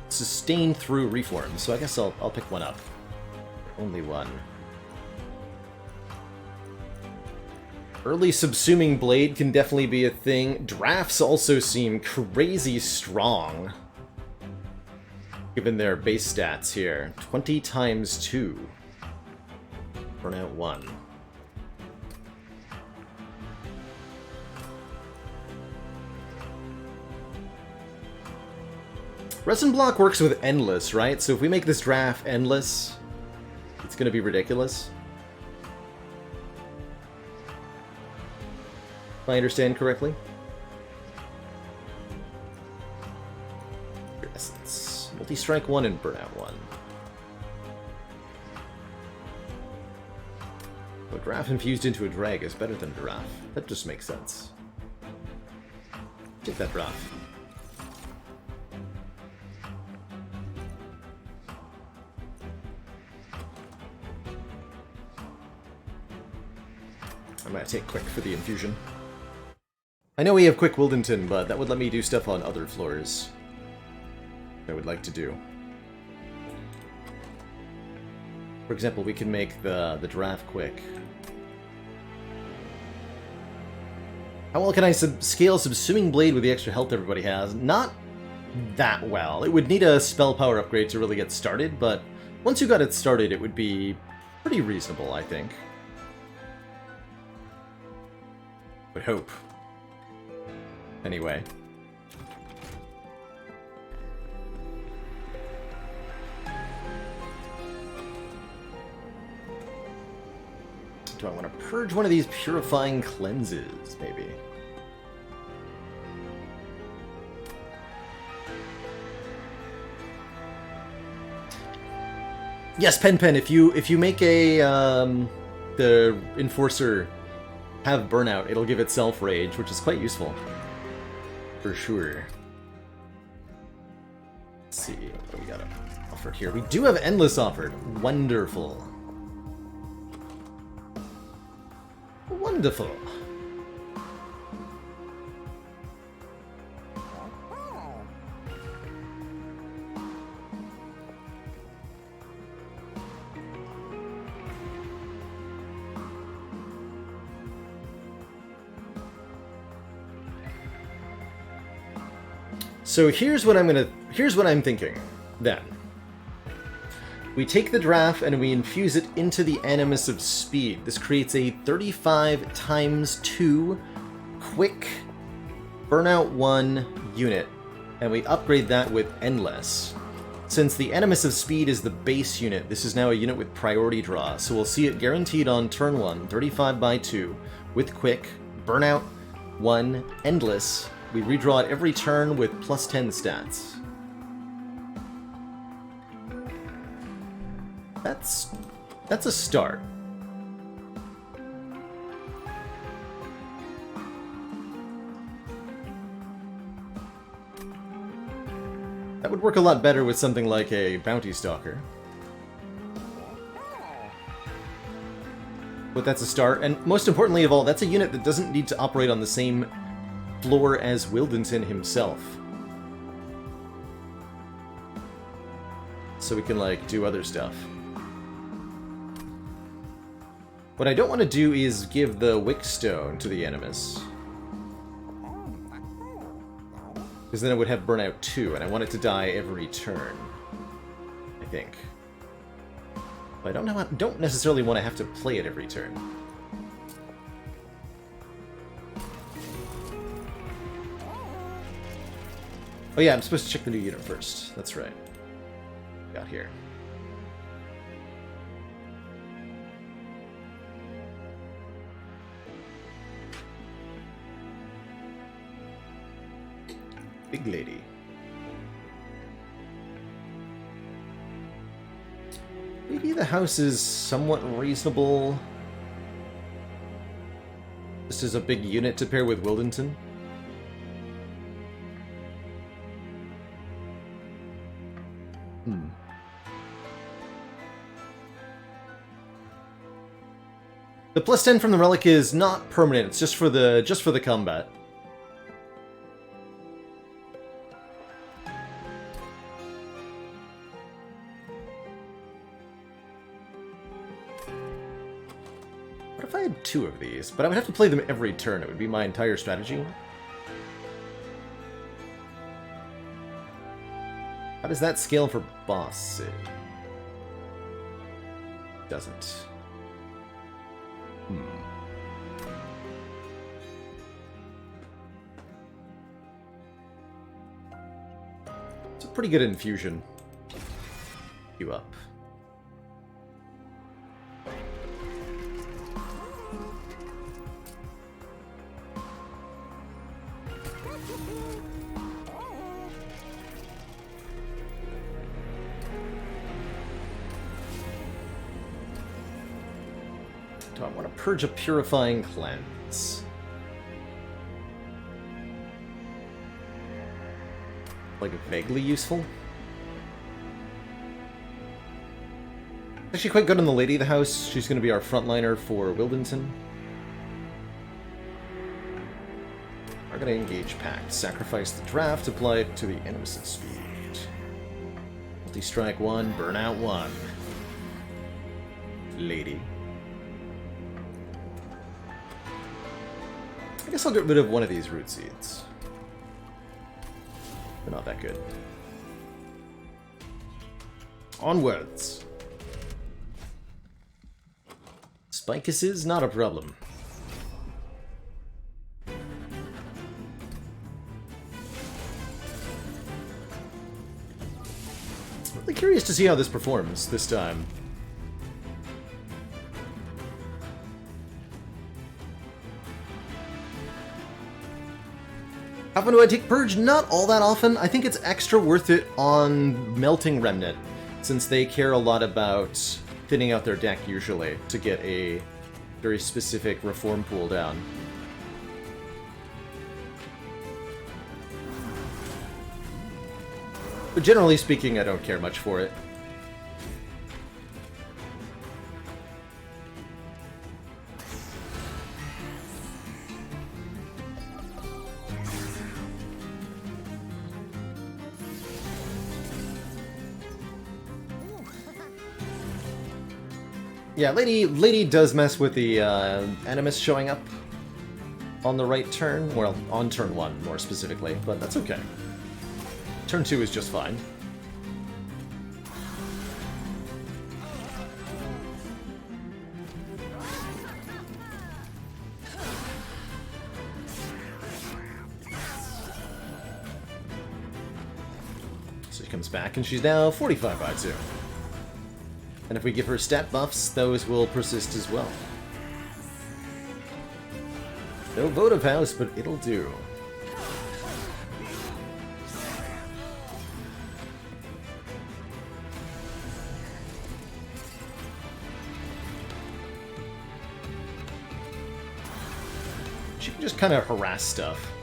sustained through reforms, so I guess I'll pick one up. Only one. Early Subsuming Blade can definitely be a thing. Drafts also seem crazy strong, given their base stats here. 20 times 2. Burnout 1. Resin Block works with Endless, right? So if we make this draft Endless, it's going to be ridiculous. If I understand correctly. Essence. Multi-Strike 1 and Burnout 1. A draft infused into a drag is better than draft. That just makes sense. Take that draft. I might take Quick for the infusion. I know we have Quick Wildenton, but that would let me do stuff on other floors I would like to do. For example, we can make the draft quick. How well can I scale Subsuming Blade with the extra health everybody has? Not that well. It would need a spell power upgrade to really get started, but once you got it started, it would be pretty reasonable, I think. Would hope. Anyway. Do I want to purge one of these purifying cleanses, maybe? Yes, Pen, if you make a the Enforcer have Burnout, it'll give itself Rage, which is quite useful. For sure. Let's see what we got offered here. We do have Endless offered. Wonderful. Wonderful. So here's what I'm thinking then. We take the draft and we infuse it into the Animus of Speed. This creates a 35 times 2 quick Burnout 1 unit, and we upgrade that with Endless. Since the Animus of Speed is the base unit, this is now a unit with priority draw, so we'll see it guaranteed on turn 1, 35 by 2, with quick, Burnout 1, Endless. We redraw it every turn with plus 10 stats. That's a start. That would work a lot better with something like a Bounty Stalker. But that's a start, and most importantly of all, that's a unit that doesn't need to operate on the same floor as Wildenton himself. So we can, like, do other stuff. What I don't want to do is give the Wickstone to the Animus. Because then it would have Burnout 2, and I want it to die every turn. I think. But I don't necessarily want to have to play it every turn. Oh yeah, I'm supposed to check the new unit first. That's right. Got here. Big lady. Maybe the house is somewhat reasonable. This is a big unit to pair with Wildenton. The plus 10 from the relic is not permanent, it's just for the combat. What if I had 2 of these? But I would have to play them every turn. It would be my entire strategy. How does that scale for boss? It doesn't. It's a pretty good infusion. You up. Do I want to purge a purifying cleanse? Like, vaguely useful? Actually quite good on the Lady of the House. She's going to be our frontliner for Wildenton. We're going to engage Pact. Sacrifice the draft, apply it to the Animus of Speed. Multi-strike 1, burnout 1. Lady. I guess I'll get rid of one of these root seeds. They're not that good. Onwards. Spicus is not a problem. Really curious to see how this performs this time. How often do I take Purge? Not all that often. I think it's extra worth it on Melting Remnant, since they care a lot about thinning out their deck usually to get a very specific reform pool down. But generally speaking, I don't care much for it. Yeah, Lady does mess with the Animus showing up on the right turn. Well, on turn 1, more specifically, but that's okay. Turn 2 is just fine. So she comes back, and she's now 45 I2. And if we give her stat buffs, those will persist as well. No votive house, but it'll do. She can just kind of harass stuff.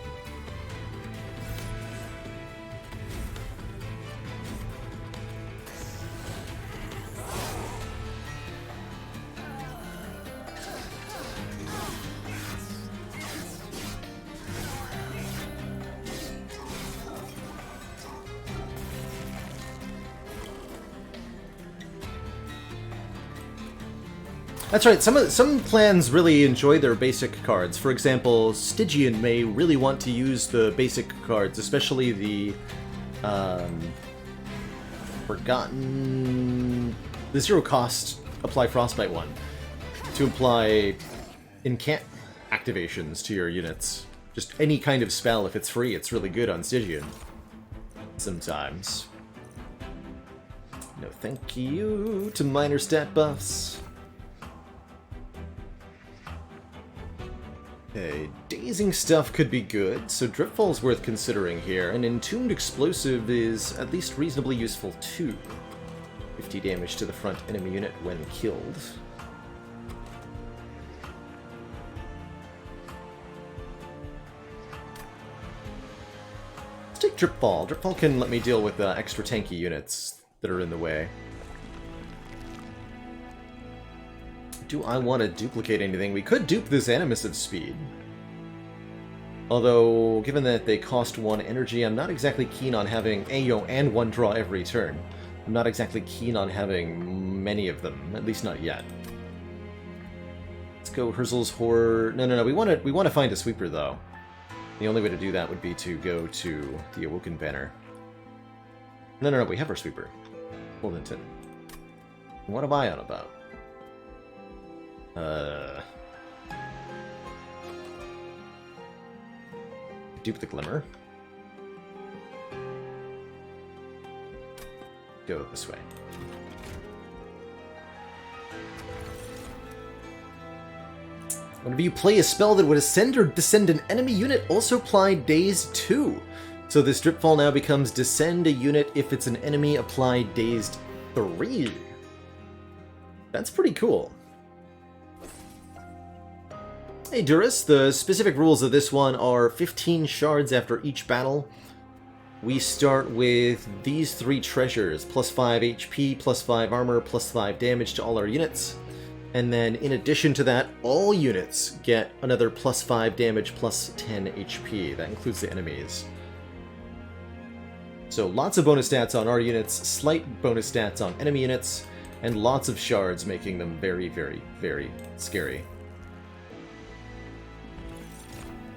That's right, some clans really enjoy their basic cards. For example, Stygian may really want to use the basic cards, especially the the zero cost apply frostbite one, to apply incant activations to your units. Just any kind of spell, if it's free, it's really good on Stygian. Sometimes. No thank you to minor stat buffs. Okay, dazing stuff could be good, so Dripfall's worth considering here. An Entombed Explosive is at least reasonably useful too. 50 damage to the front enemy unit when killed. Let's take Dripfall. Dripfall can let me deal with extra tanky units that are in the way. Do I want to duplicate anything? We could dupe this Animus of Speed. Although, given that they cost 1 energy, I'm not exactly keen on having Ayo and 1 draw every turn. I'm not exactly keen on having many of them, at least not yet. Let's go Herzl's Horror. No, we want to find a sweeper though. The only way to do that would be to go to the Awoken banner. No, we have our sweeper. Holdington. What am I on about? Dupe the Glimmer. Go this way. Whenever you play a spell that would ascend or descend an enemy unit, also apply Dazed 2. So this Dripfall now becomes descend a unit if it's an enemy, apply Dazed 3. That's pretty cool. Hey Duras, the specific rules of this one are 15 shards after each battle. We start with these 3 treasures, plus 5 HP, plus 5 armor, plus 5 damage to all our units. And then in addition to that, all units get another plus 5 damage, plus 10 HP. That includes the enemies. So lots of bonus stats on our units, slight bonus stats on enemy units, and lots of shards making them very, very, very scary.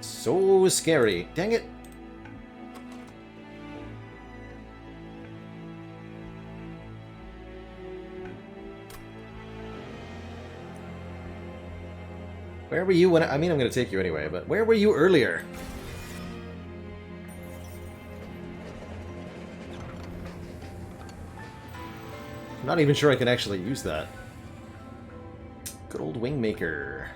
So scary. Dang it. Where were you when I mean, I'm going to take you anyway, but where were you earlier? I'm not even sure I can actually use that. Good old Wingmaker.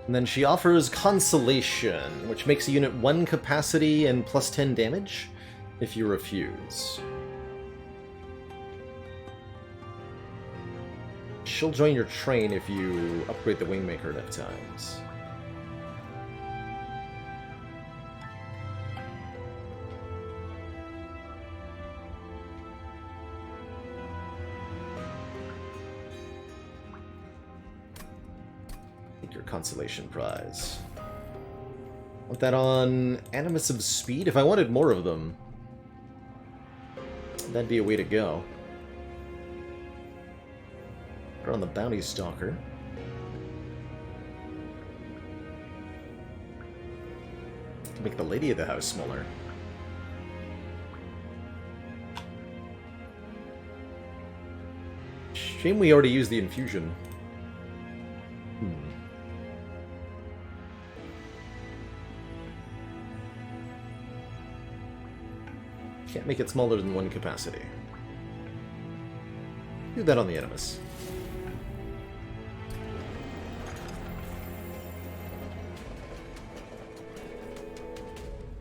And then she offers Consolation, which makes a unit 1 capacity and plus 10 damage if you refuse. She'll join your train if you upgrade the Wingmaker enough times. Consolation prize. Want that on Animus of Speed? If I wanted more of them, that'd be a way to go. Or on the Bounty Stalker. To make the Lady of the House smaller. Shame we already used the infusion. Can't make it smaller than 1 capacity. Do that on the Animus.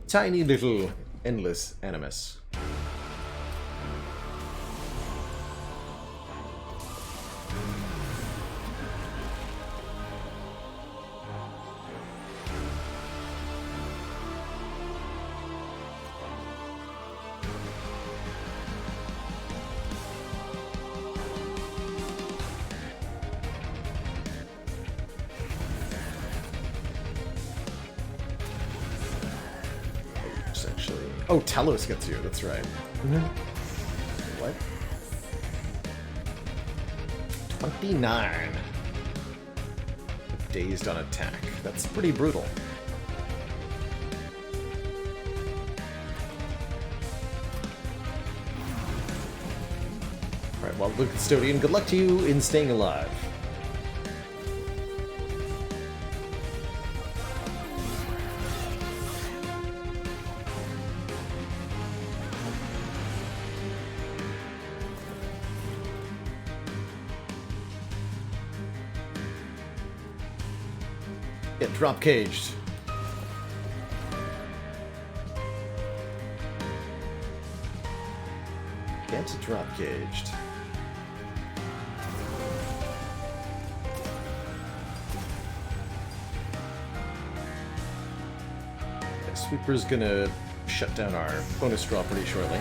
Tiny little endless Animus. Oh, Talos gets you, that's right. What? 29. Dazed on attack. That's pretty brutal. Alright, well, Luke Custodian, good luck to you in staying alive. Get drop caged. Get drop caged. Yeah, Sweeper's gonna shut down our bonus draw pretty shortly.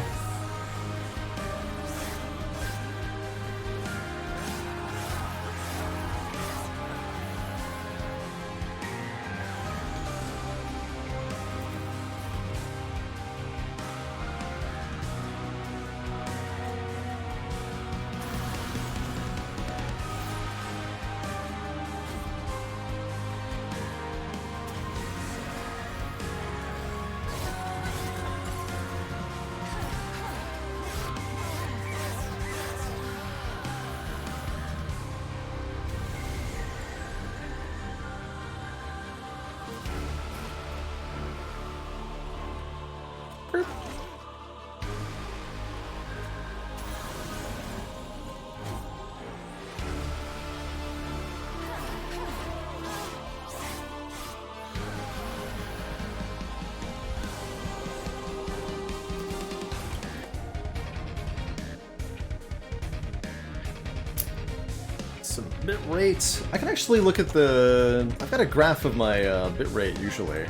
Bit rate. I can actually look at the... I've got a graph of my bit rate usually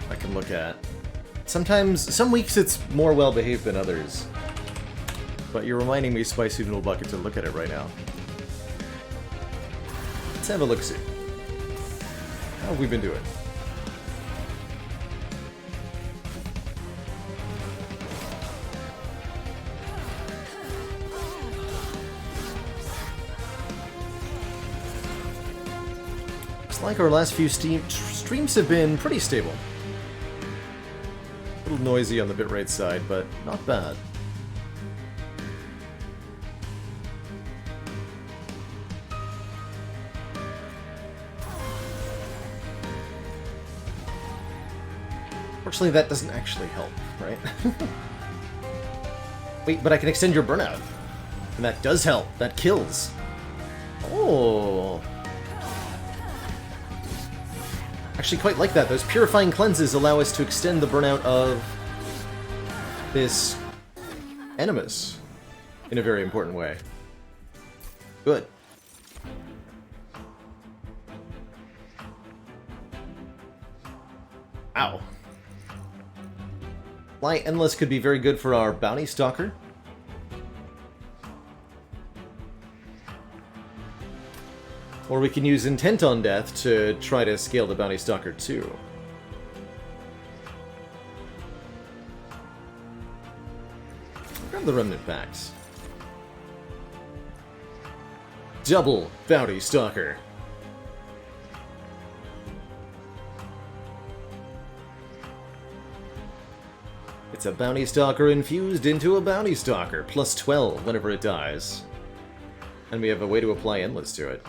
I can look at. Sometimes, some weeks it's more well behaved than others. But you're reminding me, Spicy Noodle Bucket, to look at it right now. Let's have a look-see. How have we been doing? Like our last few streams have been pretty stable. A little noisy on the bitrate side, but not bad. Fortunately, that doesn't actually help, right? Wait, but I can extend your burnout. And that does help. That kills. Oh... Actually quite like that. Those purifying cleanses allow us to extend the burnout of this Animus in a very important way. Good. Ow. Fly Endless could be very good for our Bounty Stalker. Or we can use Intent on Death to try to scale the Bounty Stalker too. Grab the Remnant packs. Double Bounty Stalker. It's a Bounty Stalker infused into a Bounty Stalker, plus 12 whenever it dies. And we have a way to apply Endless to it.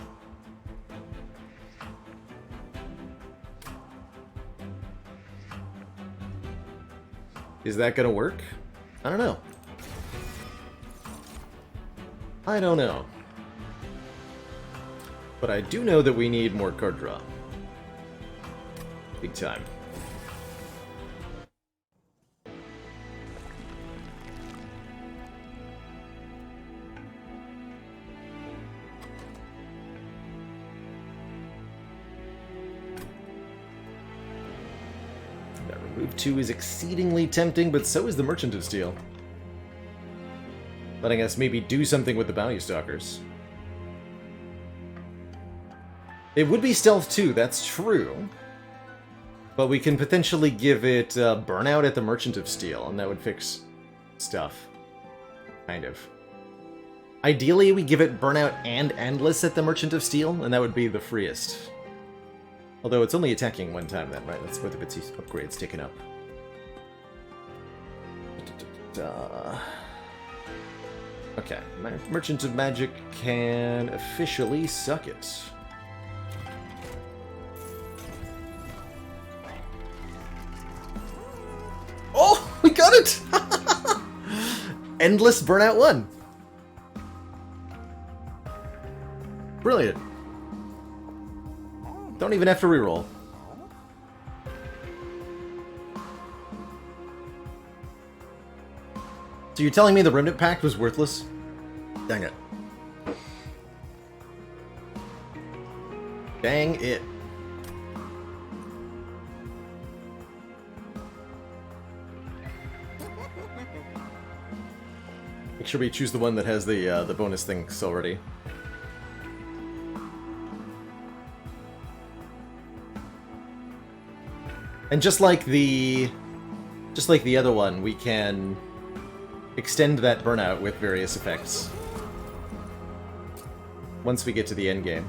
Is that gonna work? I don't know. I don't know. But I do know that we need more card draw. Big time. That remove 2 is exceedingly tempting, but so is the Merchant of Steel. Letting us maybe do something with the Bounty Stalkers. It would be stealth too, that's true. But we can potentially give it burnout at the Merchant of Steel, and that would fix stuff. Kind of. Ideally, we give it burnout and endless at the Merchant of Steel, and that would be the freest. Although it's only attacking one time then, right? That's where the Bitsy upgrade's taken up. Okay, Merchant of Magic can officially suck it. Oh, we got it! Endless Burnout 1. Brilliant. Don't even have to reroll. So you're telling me the Remnant Pact was worthless? Dang it. Dang it. Make sure we choose the one that has the bonus things already. And just like the other one, we can extend that burnout with various effects once we get to the end game.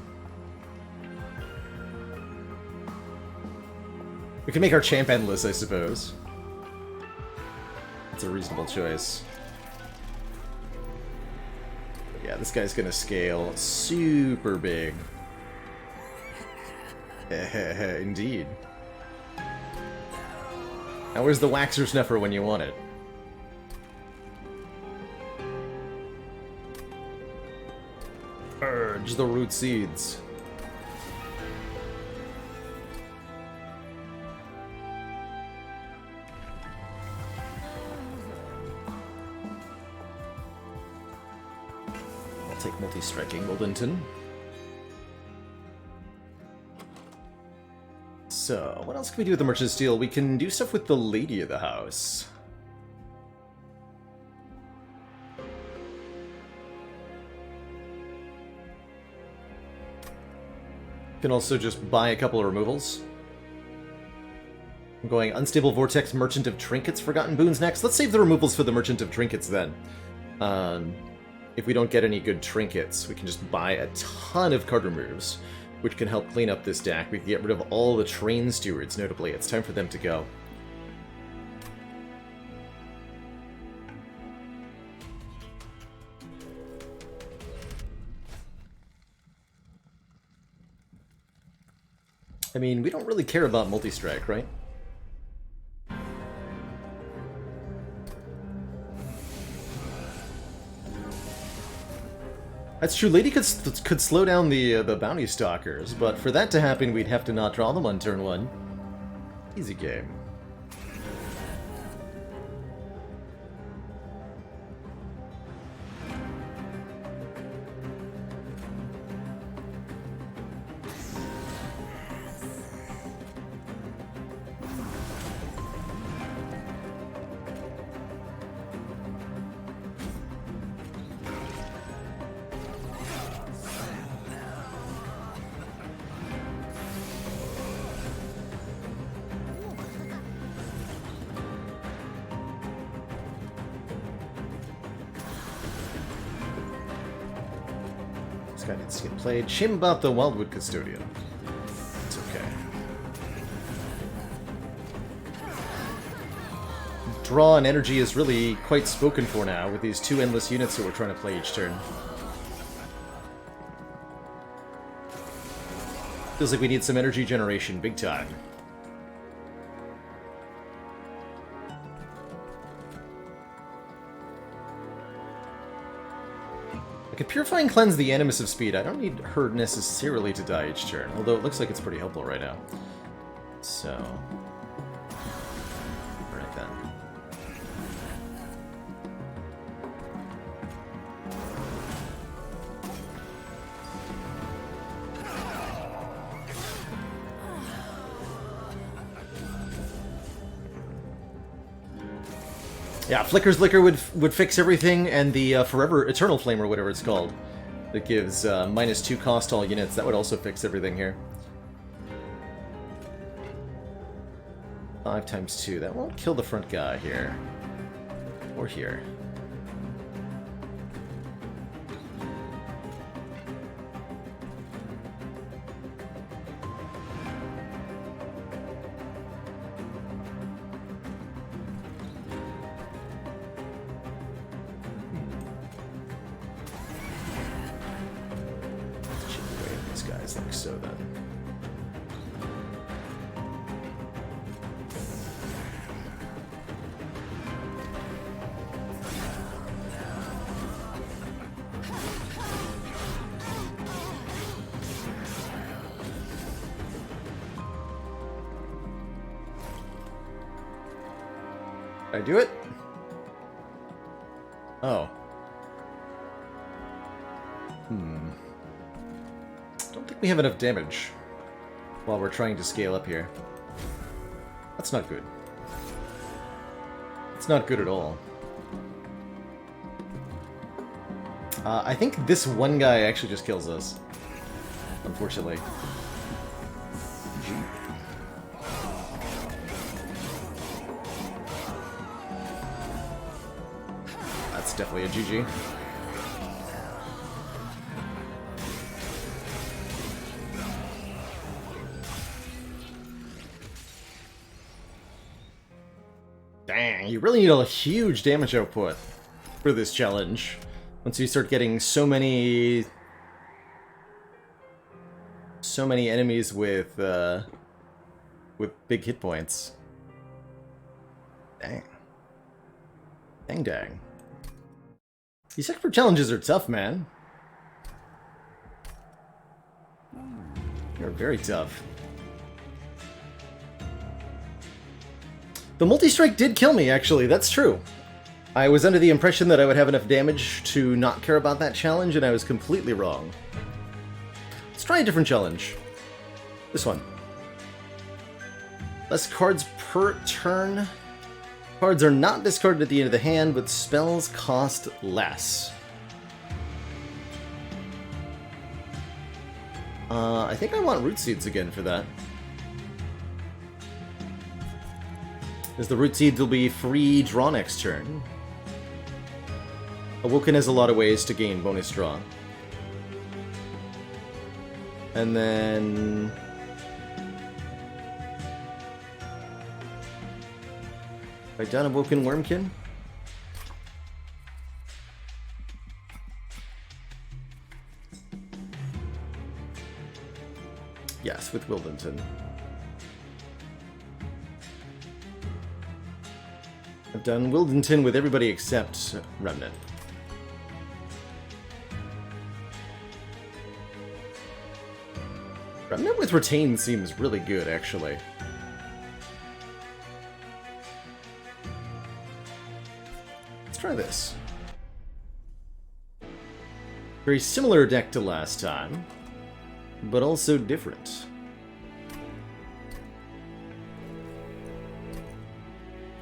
We can make our champ endless, I suppose. It's a reasonable choice. But yeah, this guy's gonna scale super big. Indeed. Now where's the Waxer Snuffer when you want it? Urge the root seeds. I'll take multi-striking Goldenton. So, what else can we do with the Merchant of Steel? We can do stuff with the Lady of the House. Can also just buy a couple of removals. I'm going Unstable Vortex, Merchant of Trinkets, Forgotten Boons next. Let's save the removals for the Merchant of Trinkets then. If we don't get any good trinkets, we can just buy a ton of card removes, which can help clean up this deck. We can get rid of all the Train Stewards, notably. It's time for them to go. I mean, we don't really care about multi-strike, right? That's true, Lady could slow down the Bounty Stalkers, but for that to happen, we'd have to not draw them on turn 1. Easy game. This guy needs to get played. Shame about the Wildwood Custodian. It's okay. Draw and energy is really quite spoken for now with these 2 endless units that we're trying to play each turn. Feels like we need some energy generation, big time. I could Purifying Cleanse the Animus of Speed. I don't need her necessarily to die each turn, although it looks like it's pretty helpful right now. So... right then. Yeah, Flicker's Liquor would fix everything, and the Forever Eternal Flame, or whatever it's called, that gives -2 cost to all units, that would also fix everything here. 5 times 2, that won't kill the front guy here. Or here. Like so then. Did I do it? Oh. Don't think we have enough damage while we're trying to scale up here. That's not good. It's not good at all. I think this one guy actually just kills us, unfortunately. That's definitely a GG. Dang, you really need a huge damage output for this challenge. Once you start getting so many enemies with big hit points. Dang. Dang. These expert challenges are tough, man. They're very tough. The multi-strike did kill me, actually. That's true. I was under the impression that I would have enough damage to not care about that challenge, and I was completely wrong. Let's try a different challenge. This one. Less cards per turn. Cards are not discarded at the end of the hand, but spells cost less. I think I want Root Seeds again for that. Because the Root Seeds will be free draw next turn. Awoken has a lot of ways to gain bonus draw. And then... have I done Awoken Wormkin? Yes, with Wildington. I've done Wildington with everybody except Remnant. Remnant with Retain seems really good, actually. Let's try this. Very similar deck to last time, but also different.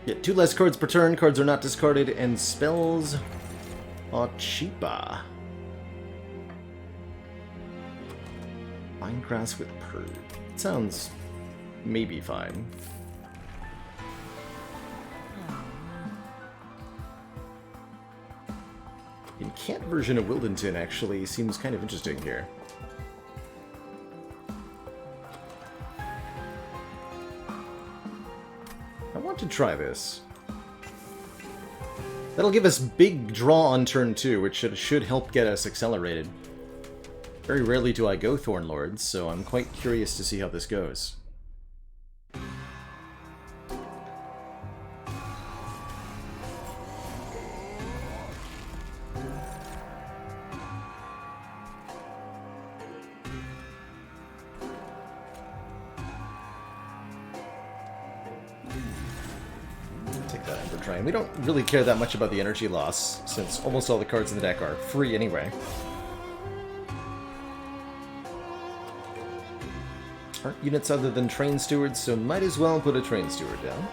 Yeah, 2 less cards per turn, cards are not discarded, and spells are cheaper. Vinegrass with Purge. Sounds maybe fine. Incant version of Wildington actually seems kind of interesting here. I want to try this. That'll give us big draw on turn 2, which should help get us accelerated. Very rarely do I go Thorn Lords, so I'm quite curious to see how this goes. Drain. We don't really care that much about the energy loss, since almost all the cards in the deck are free anyway. Aren't units other than Train Stewards, so might as well put a Train Steward down.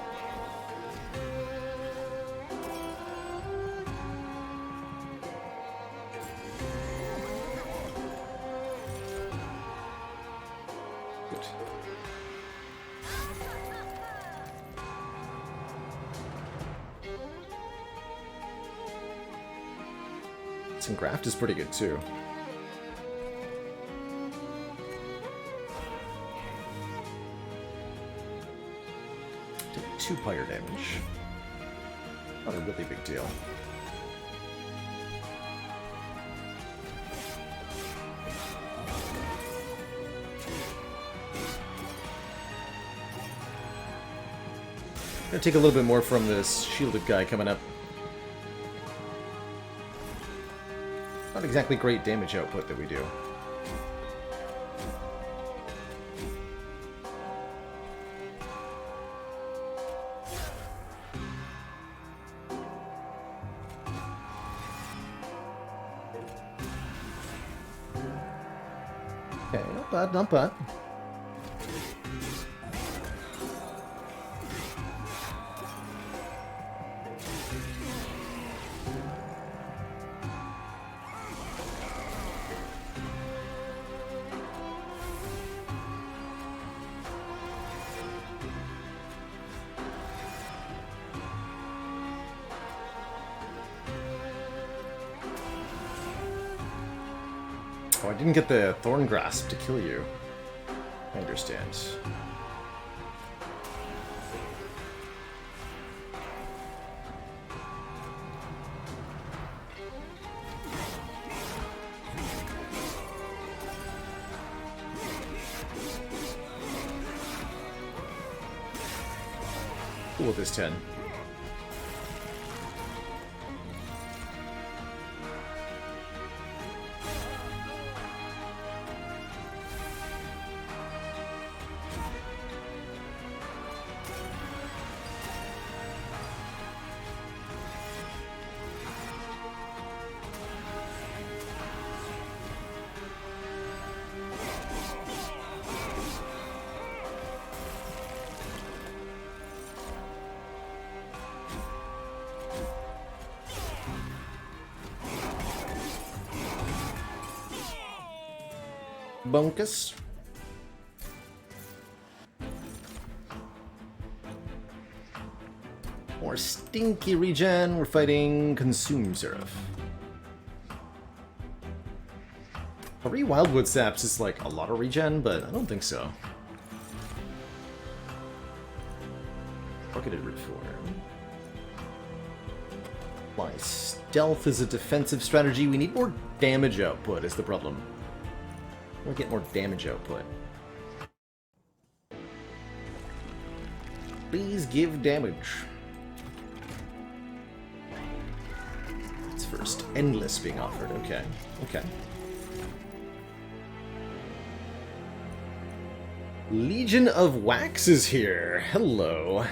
Good. Some Graft is pretty good too. Did 2 fire damage. Not a really big deal. Gonna take a little bit more from this shielded guy coming up. Not exactly great damage output that we do. Okay, not bad, not bad. Oh, I didn't get the Thorn Grasp to kill you. I understand. Cool with this 10. Bunkus. More stinky regen. We're fighting Consume Seraph. 3 Wildwood Saps is like a lot of regen, but I don't think so. Targeted Reform. Why stealth is a defensive strategy. We need more damage output is the problem. We'll get more damage output. Please give damage. It's first. Endless being offered. Okay. Okay. Legion of Wax is here. Hello.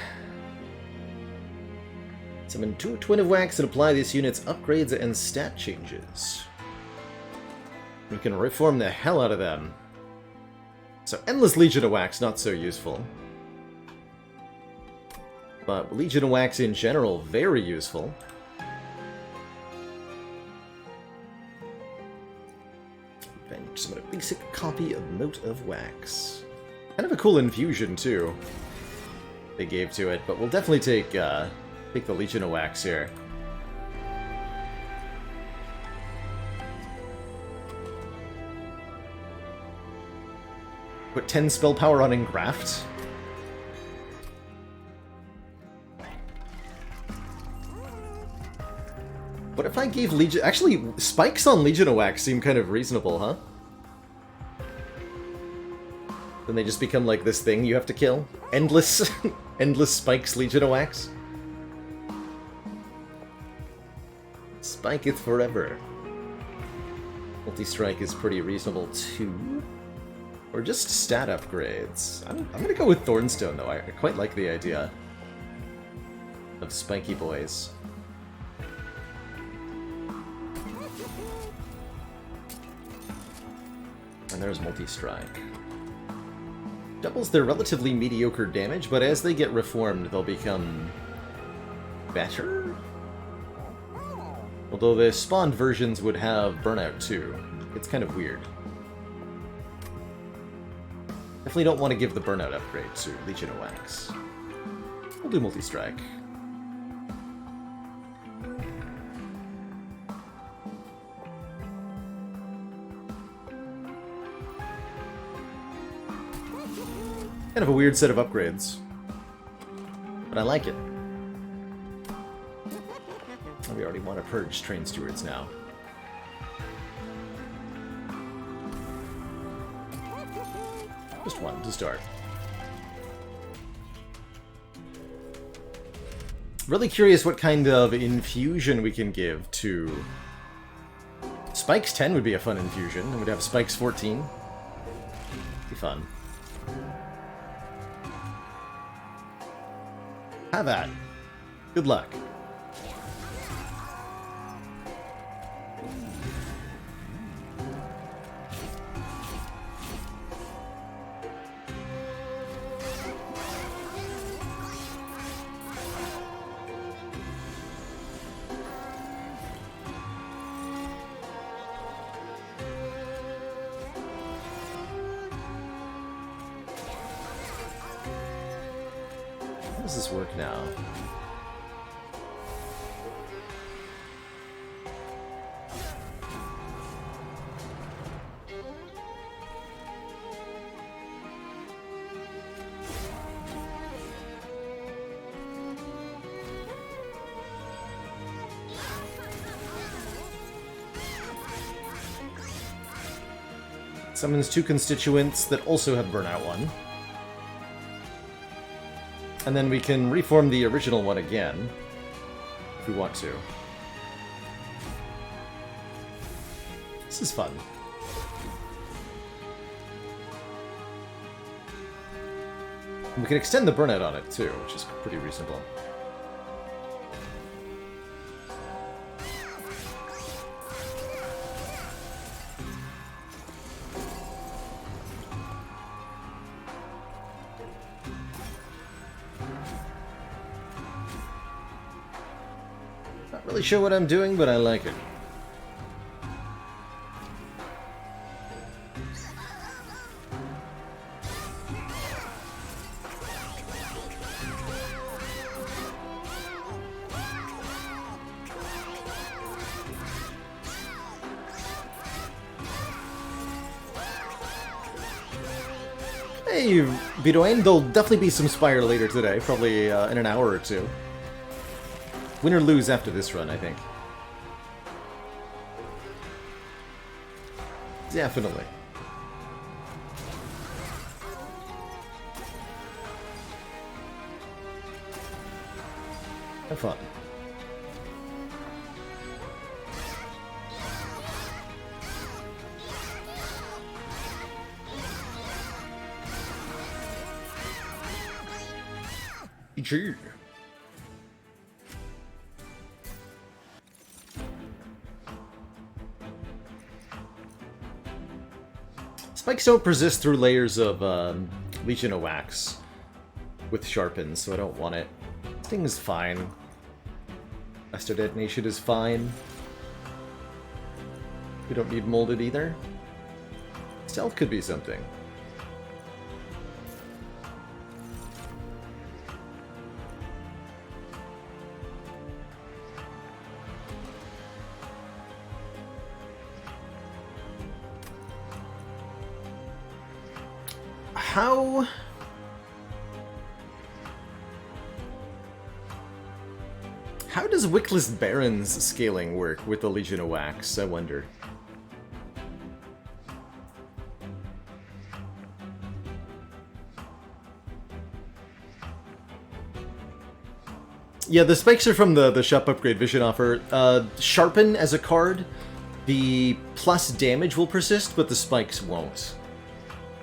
Summon 2 Twin of Wax and apply this unit's upgrades and stat changes. We can reform the hell out of them. So Endless Legion of Wax, not so useful. But Legion of Wax in general, very useful. And summon a basic copy of Mote of Wax. Kind of a cool infusion, too, they gave to it, but we'll definitely take the Legion of Wax here. Put 10 spell power on Engraft. What if I gave Legion... Actually, spikes on Legion of Wax seem kind of reasonable, huh? Then they just become like this thing you have to kill? Endless... endless spikes Legion of Wax? Spike it forever. Multi-strike is pretty reasonable, too. Or just stat upgrades. I'm gonna go with Thornstone, though. I quite like the idea. of spiky boys. And there's multi-strike. Doubles their relatively mediocre damage, but as they get reformed, they'll become better? Although the spawned versions would have burnout too. It's kind of weird. Definitely don't want to give the burnout upgrade to Legion of Wax. We'll do multi-strike. Kind of a weird set of upgrades, but I like it. We already want to purge train stewards now. Just one to start. Really curious what kind of infusion we can give to... Spikes 10 would be a fun infusion, and we'd have Spikes 14. Be fun. Have at. Good luck. How does this work now? Summons 2 constituents that also have Burnout 1. And then we can reform the original one again, if we want to. This is fun. And we can extend the burnout on it too, which is pretty reasonable. Not really sure what I'm doing, but I like it. Hey, Bidoin, there'll definitely be some Spire later today, probably in an hour or two. Win or lose after this run, I think. Definitely. Have fun. EG. Spikes don't persist through layers of Legion of Wax with Sharpens, so I don't want it. Sting is fine. Astro Detonation is fine. We don't need Molded either. Stealth could be something. How does Wickless Baron's scaling work with the Legion of Wax, I wonder? Yeah, the spikes are from the shop upgrade vision offer. Sharpen as a card, the plus damage will persist, but the spikes won't.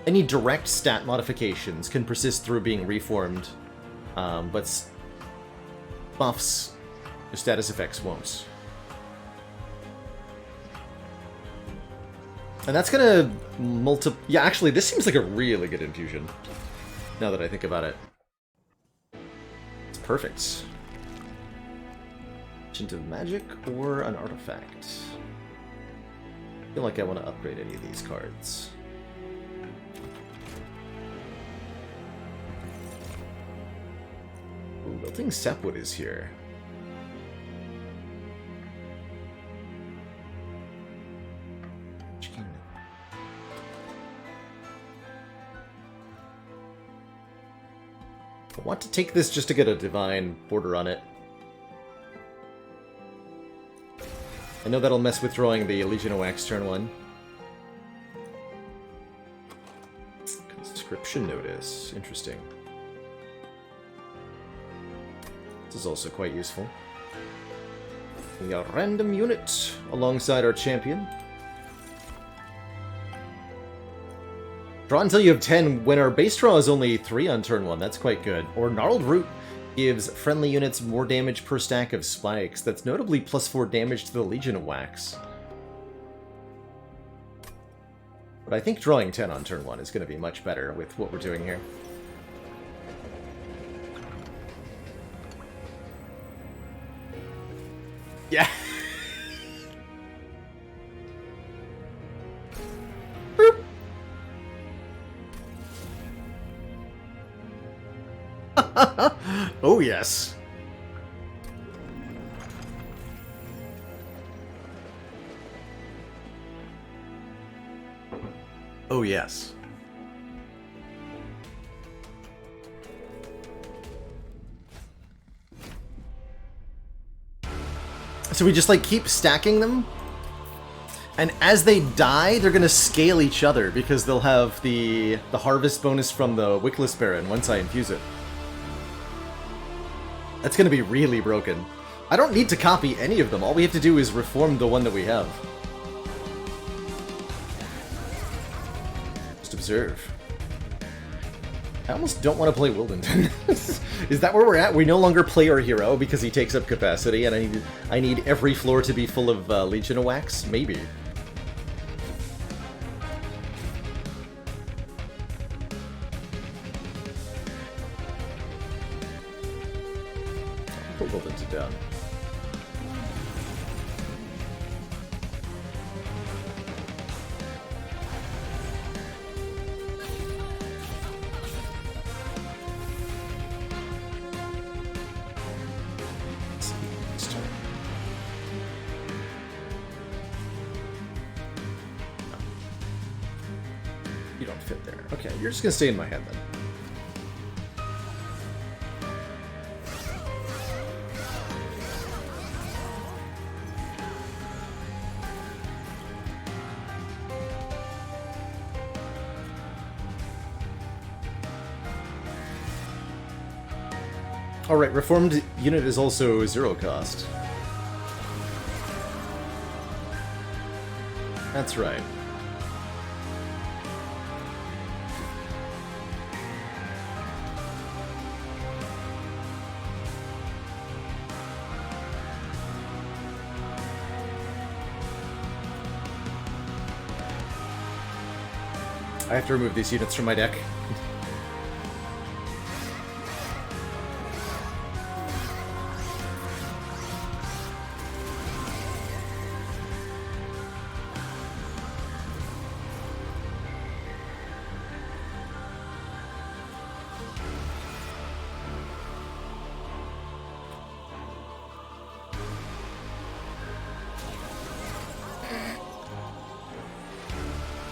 Any direct stat modifications can persist through being reformed, but buffs, your status effects won't. And that's gonna yeah, actually, this seems like a really good infusion, now that I think about it. It's perfect. Agent of Magic or an artifact? I feel like I want to upgrade any of these cards. Ooh, Wilting Sapwood is here. I want to take this just to get a divine border on it. I know that'll mess with drawing the Legion of Wax turn 1. Conscription Notice. Interesting. This is also quite useful. We got a random unit alongside our champion. Draw until you have 10 when our base draw is only 3 on turn 1. That's quite good. Or Gnarled Root gives friendly units more damage per stack of spikes. That's notably +4 damage to the Legion of Wax. But I think drawing 10 on turn 1 is going to be much better with what we're doing here. Yeah. Oh, yes. Oh, yes. So we just, like, keep stacking them? And as they die, they're gonna scale each other because they'll have the harvest bonus from the Wickless Baron once I infuse it. That's gonna be really broken. I don't need to copy any of them. All we have to do is reform the one that we have. Just observe. I almost don't want to play Wildington. Is that where we're at? We no longer play our hero because he takes up capacity, and I need every floor to be full of Legion of Wax? Maybe. Put Wildington down. You don't fit there. Okay, you're just gonna stay in my head then. Alright, reformed unit is also 0 cost. That's right. I have to remove these units from my deck.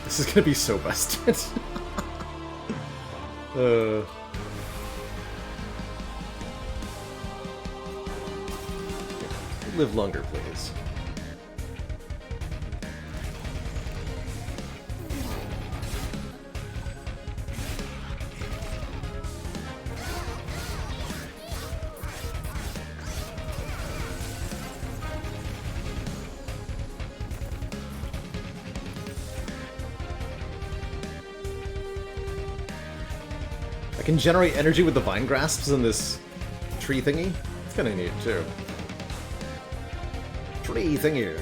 This is gonna be so busted. Live longer, please. I can generate energy with the vine grasps in this tree thingy. It's kind of neat, too. Tree thingy.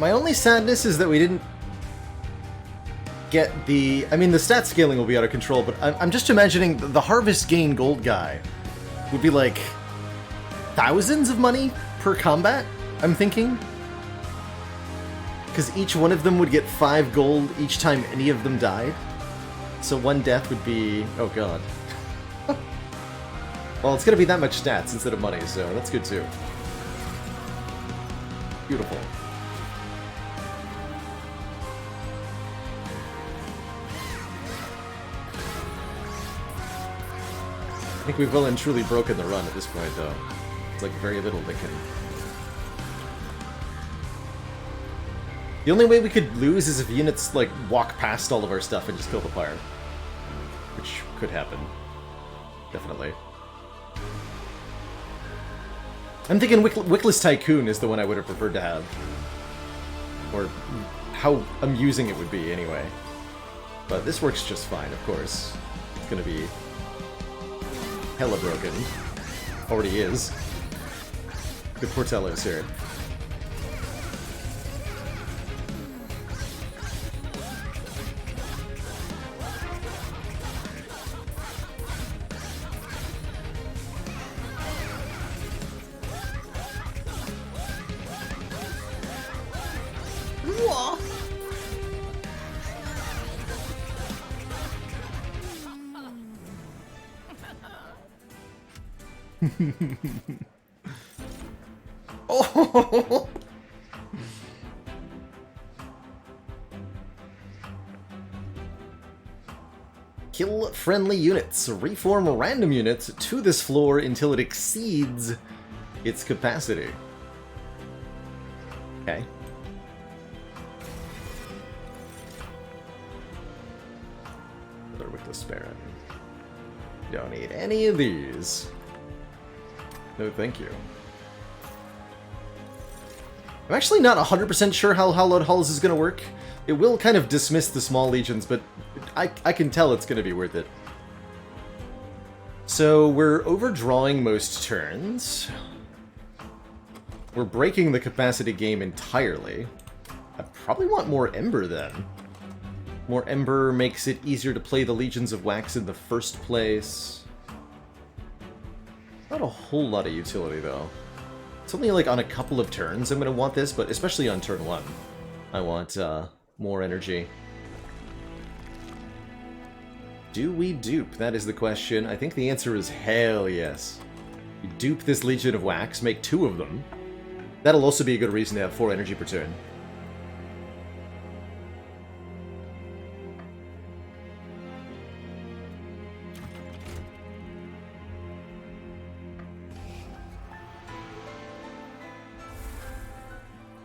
My only sadness is that we didn't get the... I mean, the stat scaling will be out of control, but I'm just imagining the harvest gain gold guy would be like thousands of money per combat, I'm thinking. Because each one of them would get 5 gold each time any of them died. So one death would be... oh god. Well, it's going to be that much stats instead of money, so that's good too. Beautiful. I think we've well and truly broken the run at this point, though. It's like very little that can... The only way we could lose is if units, like, walk past all of our stuff and just kill the pyre. Which could happen. Definitely. I'm thinking Wickless Tycoon is the one I would have preferred to have. Or how amusing it would be, anyway. But this works just fine, of course. It's gonna be... hella broken. Already is. Good Portellos here. Oh! Kill friendly units. Reform random units to this floor until it exceeds its capacity. Okay. Another Wickless Spire. Don't need any of these. No, thank you. I'm actually not 100% sure how Hallowed Halls is going to work. It will kind of dismiss the small legions, but I can tell it's going to be worth it. So we're overdrawing most turns. We're breaking the capacity game entirely. I probably want more Ember then. More Ember makes it easier to play the Legions of Wax in the first place. Not a whole lot of utility, though. It's only like on a couple of turns I'm going to want this, but especially on turn 1. I want more energy. Do we dupe? That is the question. I think the answer is hell yes. You dupe this Legion of Wax, make 2 of them. That'll also be a good reason to have 4 energy per turn.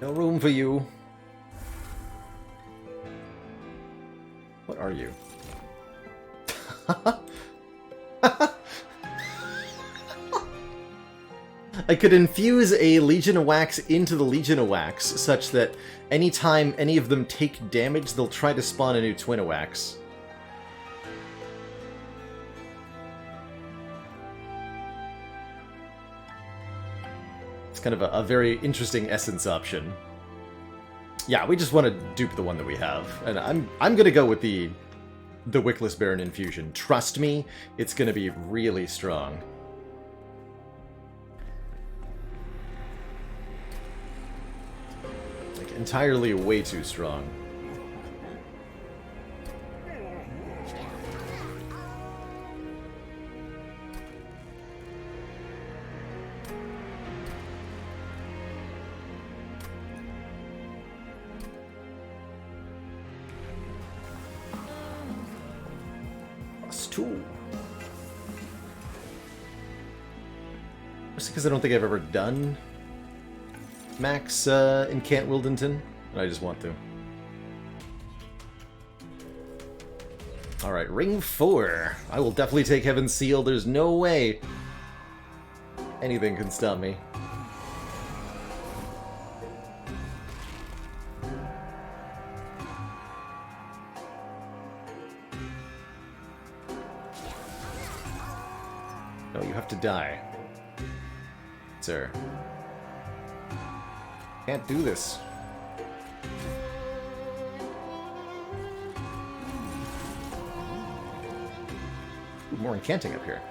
No room for you. What are you? I could infuse a Legion of Wax into the Legion of Wax, such that anytime any of them take damage, they'll try to spawn a new Twin of Wax. It's kind of a very interesting essence option. Yeah, we just want to dupe the one that we have, and I'm gonna go with the Wickless Baron infusion. Trust me, it's gonna be really strong. Like entirely way too strong. Just because I don't think I've ever done max Incant Wildenton, but I just want to. Alright, Ring 4. I will definitely take Heaven's Seal. There's no way anything can stop me. No, you have to die, sir. Can't do this. Ooh, more incanting up here.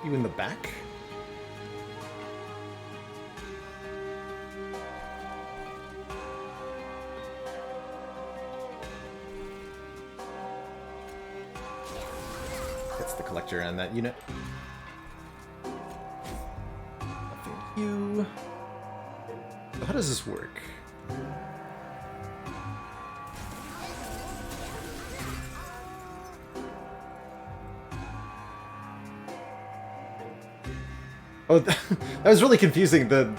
You in the back? That's the collector on that unit. Nothing you. So how does this work? Oh, that was really confusing. The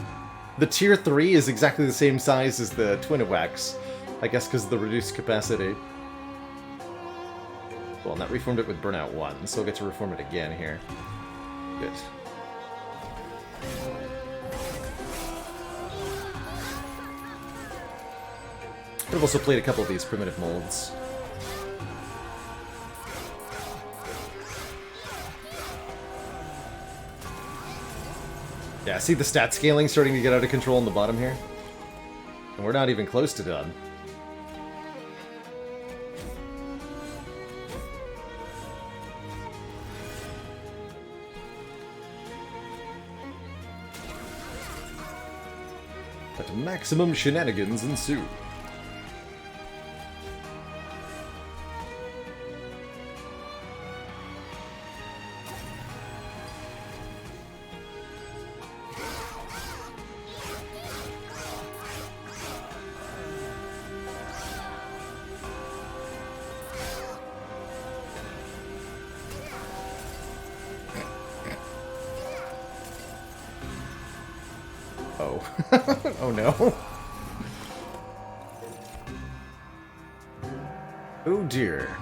tier 3 is exactly the same size as the Twin Wax. I guess because of the reduced capacity. Well, and that reformed it with Burnout 1, so we'll get to reform it again here. Good. I've also played a couple of these primitive molds. Yeah, see the stat scaling starting to get out of control in the bottom here? And we're not even close to done. But maximum shenanigans ensue. Oh no. Oh dear.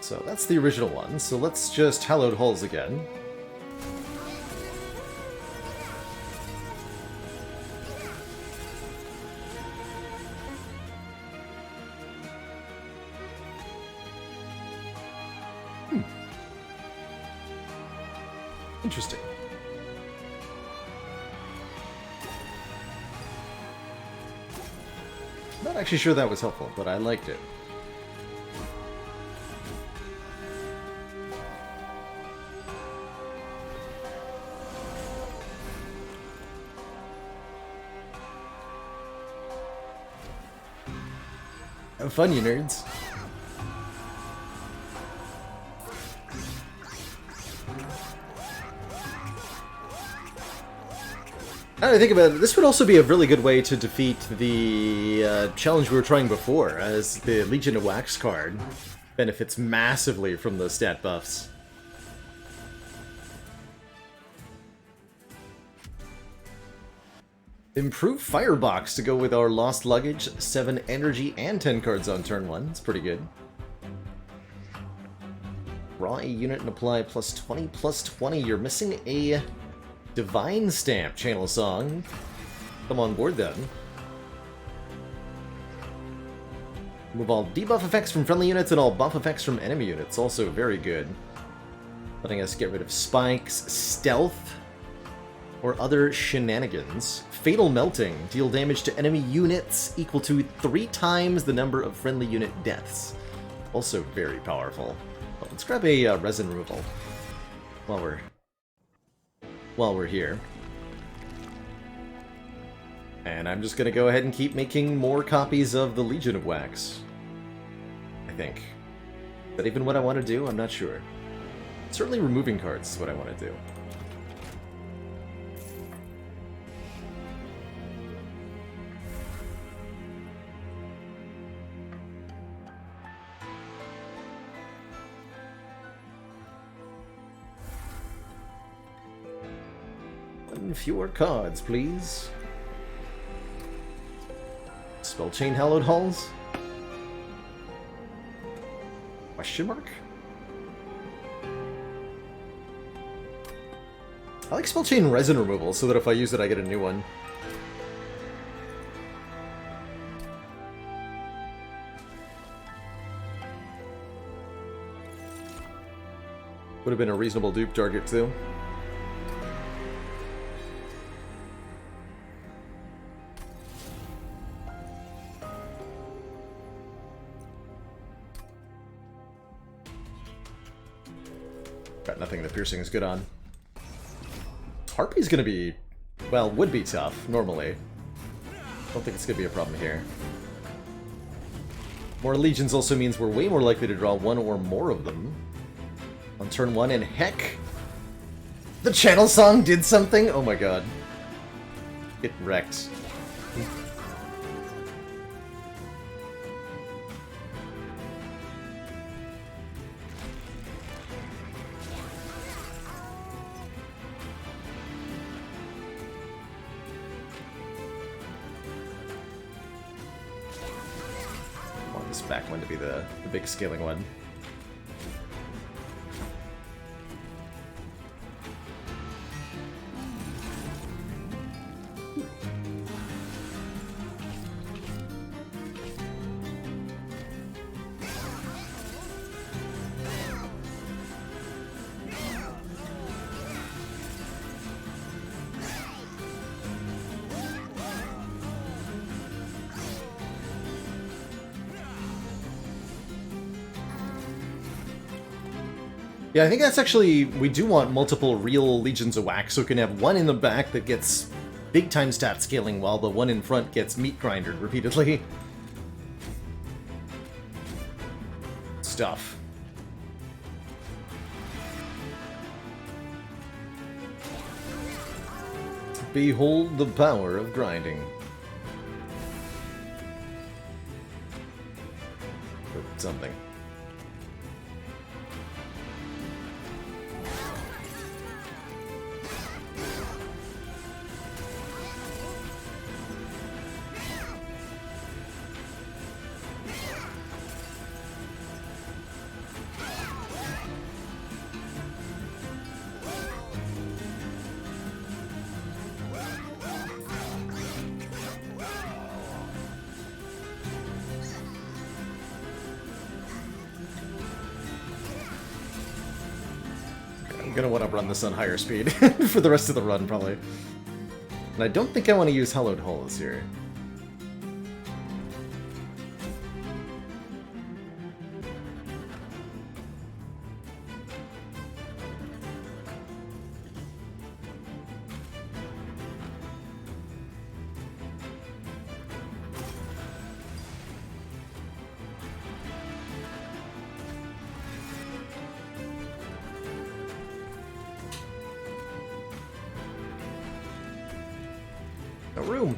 So that's the original one, so let's just Hallowed Halls again. Interesting. Not actually sure that was helpful, but I liked it. Have fun, you nerds. Now that I think about it, this would also be a really good way to defeat the challenge we were trying before, as the Legion of Wax card benefits massively from the stat buffs. Improve Firebox to go with our Lost Luggage, 7 energy and 10 cards on turn 1. It's pretty good. Draw a unit and apply +20/+20. You're missing a Divine Stamp channel song. Come on board then. Remove all debuff effects from friendly units and all buff effects from enemy units. Also very good. Letting us get rid of spikes, stealth, or other shenanigans. Fatal Melting. Deal damage to enemy units equal to 3 times the number of friendly unit deaths. Also very powerful. Well, let's grab a resin removal while we're here. And I'm just gonna go ahead and keep making more copies of the Legion of Wax. I think. Is that even what I want to do? I'm not sure. Certainly removing cards is what I want to do. Fewer cards, please. Spell Chain Hallowed Halls? Question mark? I like Spell Chain Resin Removal so that if I use it I get a new one. Would have been a reasonable dupe target too. Got nothing that piercing is good on. Harpy's gonna be, well, would be tough, normally. Don't think it's gonna be a problem here. More legions also means we're way more likely to draw one or more of them on turn 1, and heck! The channel song did something? Oh my god. It wrecked. Back one to be the big scaling one. Yeah, I think that's actually, we do want multiple real Legions of Wax, so we can have one in the back that gets big time stat scaling while the one in front gets meat grindered repeatedly. Stuff. Behold the power of grinding. Or something. I'm gonna want to run this on higher speed for the rest of the run, probably. And I don't think I want to use Hallowed Halls here. No room.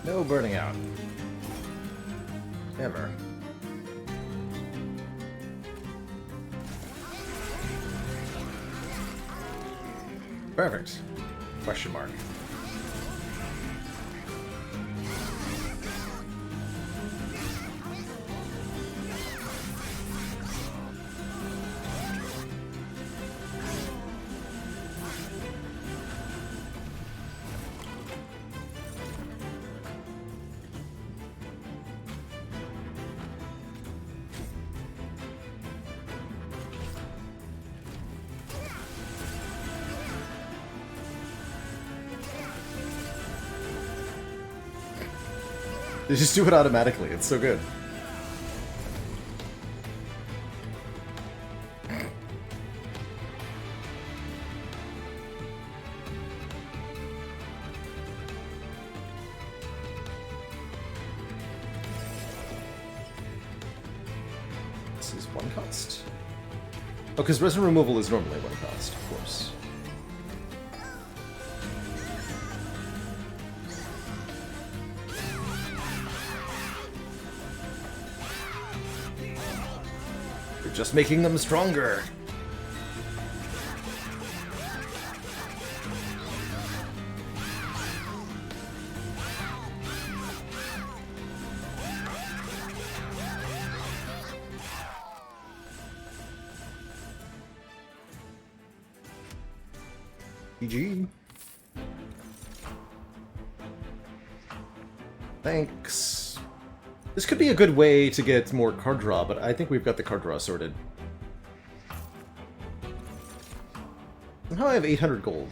No burning out. Ever. Perfect. Question mark. They just do it automatically. It's so good. This is one cost. Oh, because resin removal is normally one cost, of course. Just making them stronger. GG. Thanks. This could be a good way to get more card draw, but I think we've got the card draw sorted. Somehow I have 800 gold.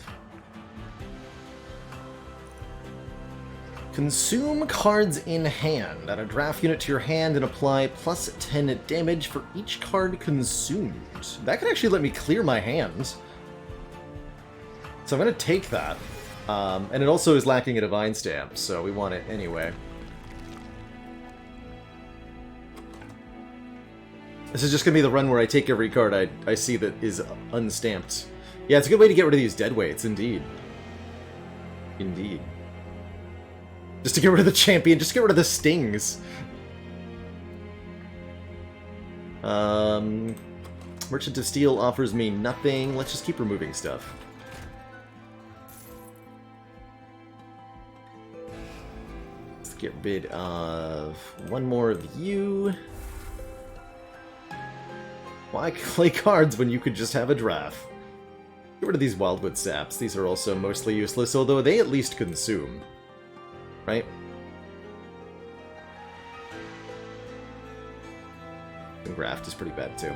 Consume cards in hand. Add a draft unit to your hand and apply plus 10 damage for each card consumed. That could actually let me clear my hand. So I'm going to take that. And it also is lacking a Divine Stamp, so we want it anyway. This is just going to be the run where I take every card I see that is unstamped. Yeah, it's a good way to get rid of these deadweights, indeed. Indeed. Just to get rid of the champion, just to get rid of the stings. Merchant of Steel offers me nothing. Let's just keep removing stuff. Let's get rid of one more of you. Why play cards when you could just have a draft? Get rid of these Wildwood Saps. These are also mostly useless, although they at least consume. Right? And Graft is pretty bad, too.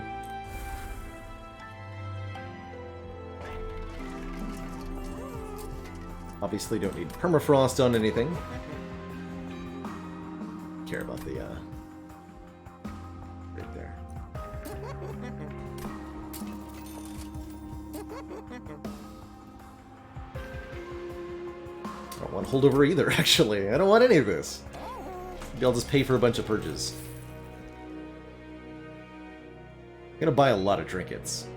Obviously don't need Permafrost on anything. Care about the, right there. I don't want holdover either, actually. I don't want any of this. Maybe I'll just pay for a bunch of purges. I'm gonna buy a lot of trinkets.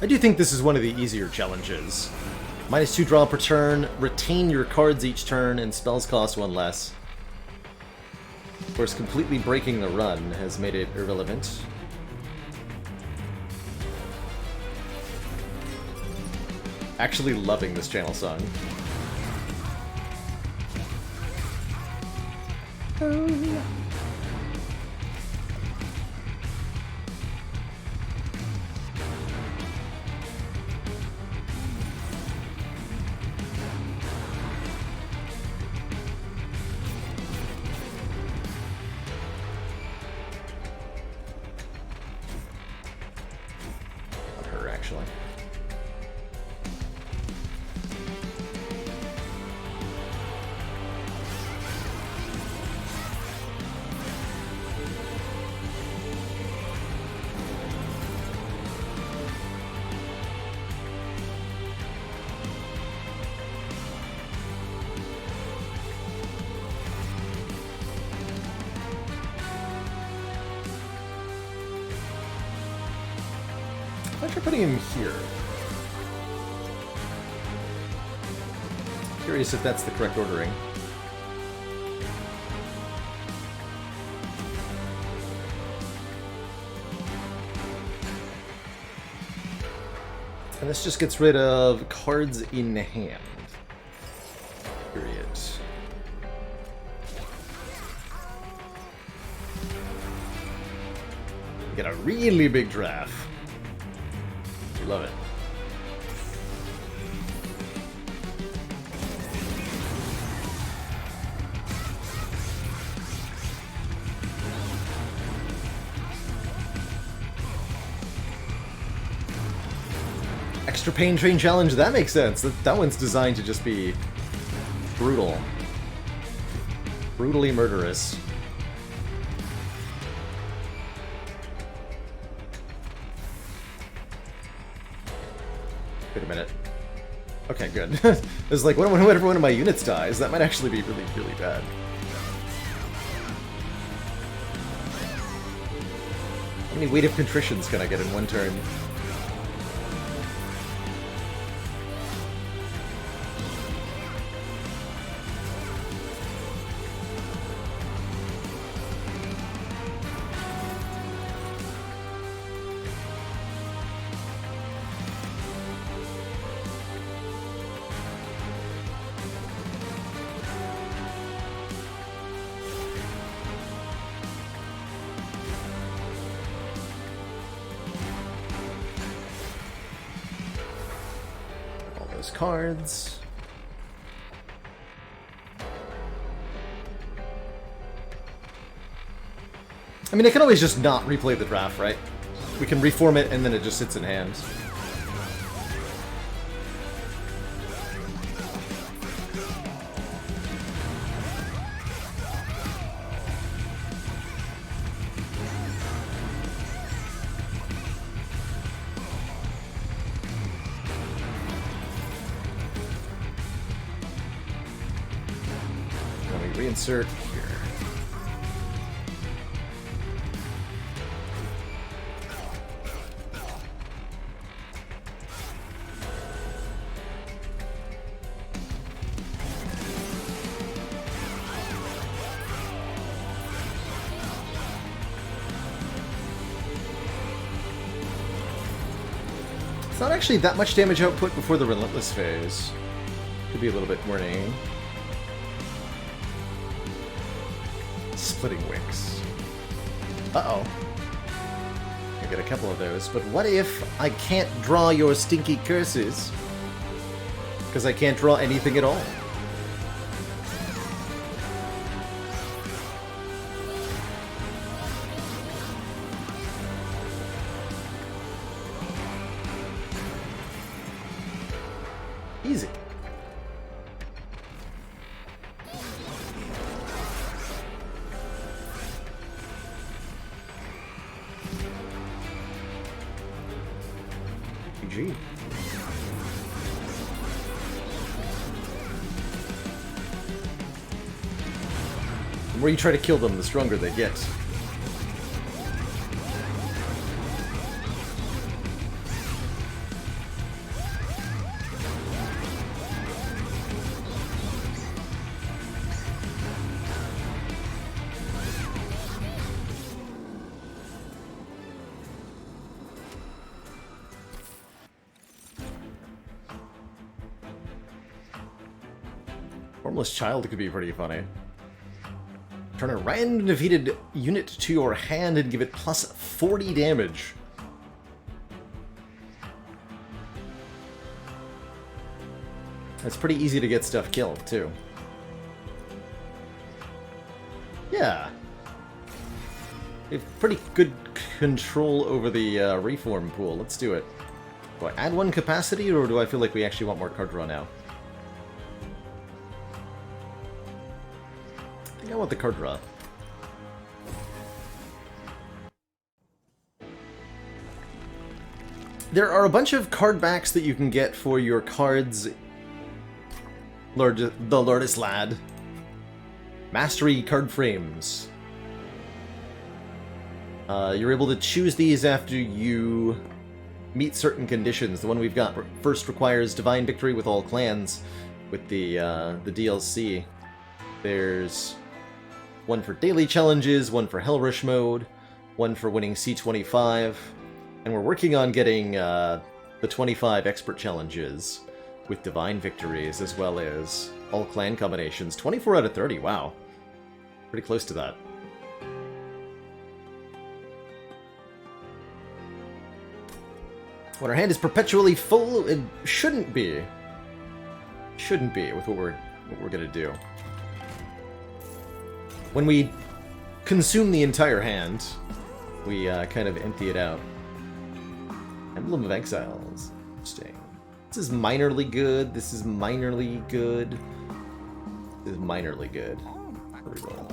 I do think this is one of the easier challenges. -2 draw per turn, retain your cards each turn, and spells cost 1 less. Of course, completely breaking the run has made it irrelevant. Actually loving this channel song. Oh. Her, actually. I'll try putting him here. Curious if that's the correct ordering. And this just gets rid of cards in hand. Period. Get a really big draft. Love it. Extra Pain Train Challenge, that makes sense. That one's designed to just be brutal. Brutally murderous. Wait a minute. Okay, good. It's like, whenever one of my units dies, that might actually be really, really bad. How many Weight of Contritions can I get in one turn? Cards. I mean, I can always just not replay the draft, right? We can reform it and then it just sits in hand. Reinsert here. It's not actually that much damage output before the Relentless phase. Could be a little bit warning. Splitting Wicks. Uh-oh. I get a couple of those, but what if I can't draw your stinky curses? Because I can't draw anything at all. Easy. GG. The more you try to kill them, the stronger they get. Formless Child could be pretty funny. Turn a random defeated unit to your hand and give it plus 40 damage. It's pretty easy to get stuff killed, too. Yeah. We have pretty good control over the reform pool. Let's do it. Do I add one capacity, or do I feel like we actually want more card draw now? I think I want the card draw. There are a bunch of card backs that you can get for your cards. The Lourdes Lad. Mastery card frames. You're able to choose these after you meet certain conditions. The one we've got first requires Divine Victory with all clans with the DLC. There's one for daily challenges, one for Hell Rush mode, one for winning C25, and we're working on getting the 25 expert challenges with Divine Victories, as well as all clan combinations. 24 out of 30, wow. Pretty close to that. When our hand is perpetually full, it shouldn't be. Shouldn't be with what we're gonna do. When we consume the entire hand, we kind of empty it out. Emblem of Exiles. Interesting. This is minorly good. This is minorly good. This is minorly good. Reroll.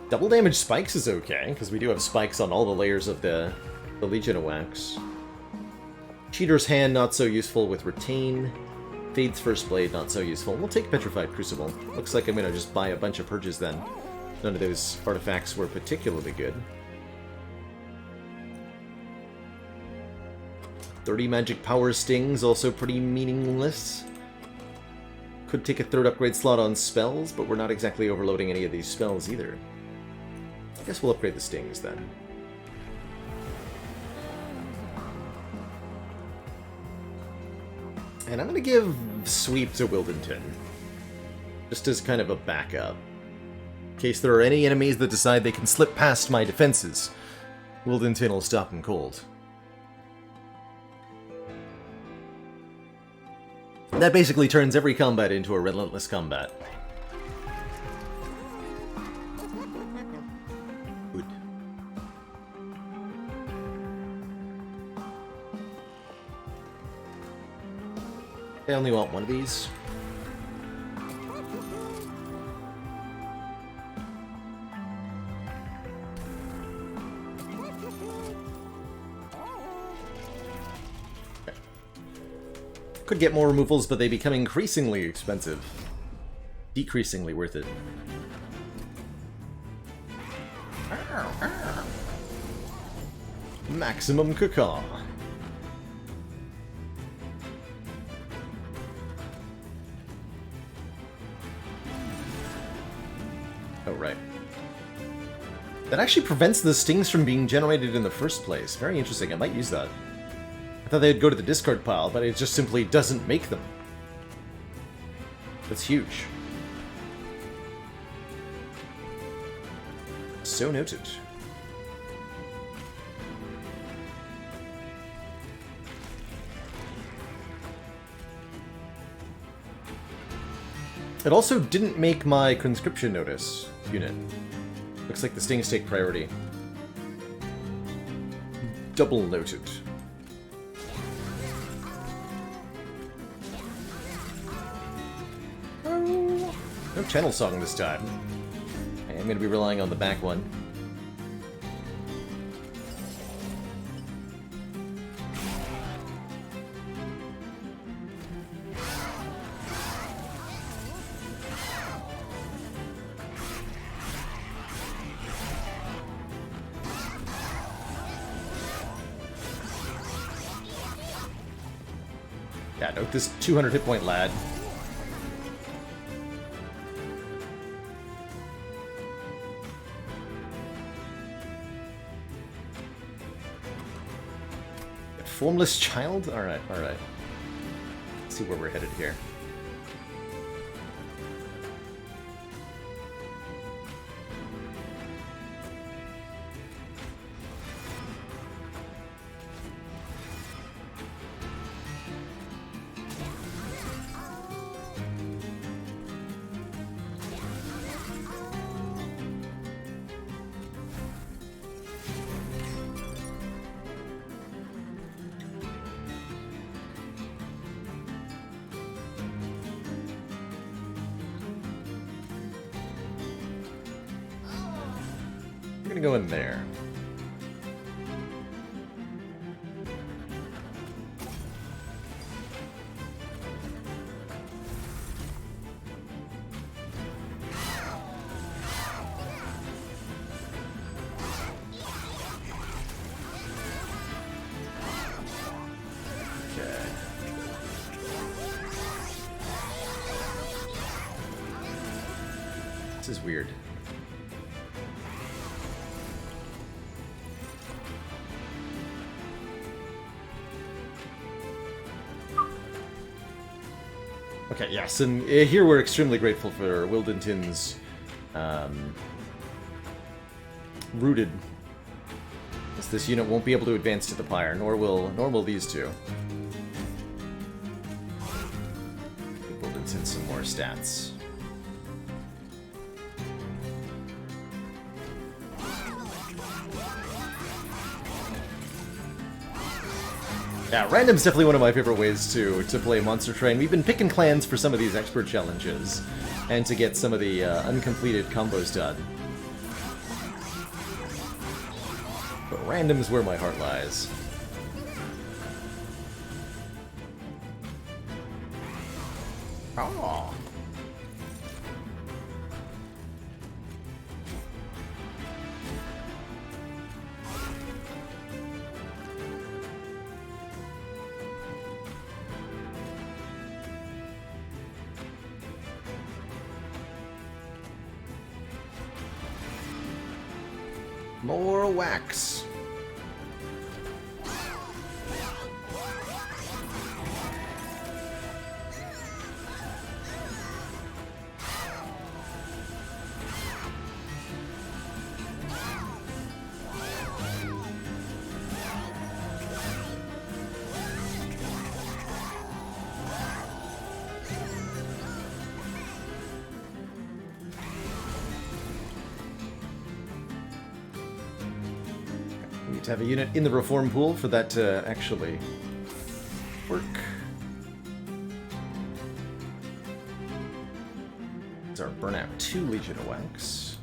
Double damage spikes is okay, because we do have spikes on all the layers of the Legion of Wax. Cheater's Hand, not so useful with Retain. Fade's First Blade, not so useful. We'll take Petrified Crucible. Looks like I'm going to just buy a bunch of Purges then. None of those artifacts were particularly good. 30 magic power stings, also pretty meaningless. Could take a third upgrade slot on spells, but we're not exactly overloading any of these spells either. I guess we'll upgrade the stings then. And I'm going to give Sweep to Wildington, just as kind of a backup. In case there are any enemies that decide they can slip past my defenses, Wildington will stop them cold. That basically turns every combat into a relentless combat. Good. I only want one of these. Could get more removals, but they become increasingly expensive. Decreasingly worth it. Maximum caca. Oh, right. That actually prevents the stings from being generated in the first place. Very interesting. I might use that. I thought they'd go to the discard pile, but it just simply doesn't make them. That's huge. So noted. It also didn't make my conscription notice unit. Looks like the stings take priority. Double noted. No channel song this time. I'm going to be relying on the back one. Yeah, note this 200 hit point lad. Formless Child? Alright, alright. Let's see where we're headed here. We're gonna go in there. This is weird. Okay, yes, and here we're extremely grateful for Wildenton's rooted. As this unit won't be able to advance to the pyre, nor will these two. Give Wildenton some more stats. Yeah, random's definitely one of my favorite ways to play Monster Train. We've been picking clans for some of these expert challenges, and to get some of the uncompleted combos done. But random's where my heart lies. Oh. More wax. To have a unit in the reform pool for that to actually work. It's our burnout 2 Legion of Wax.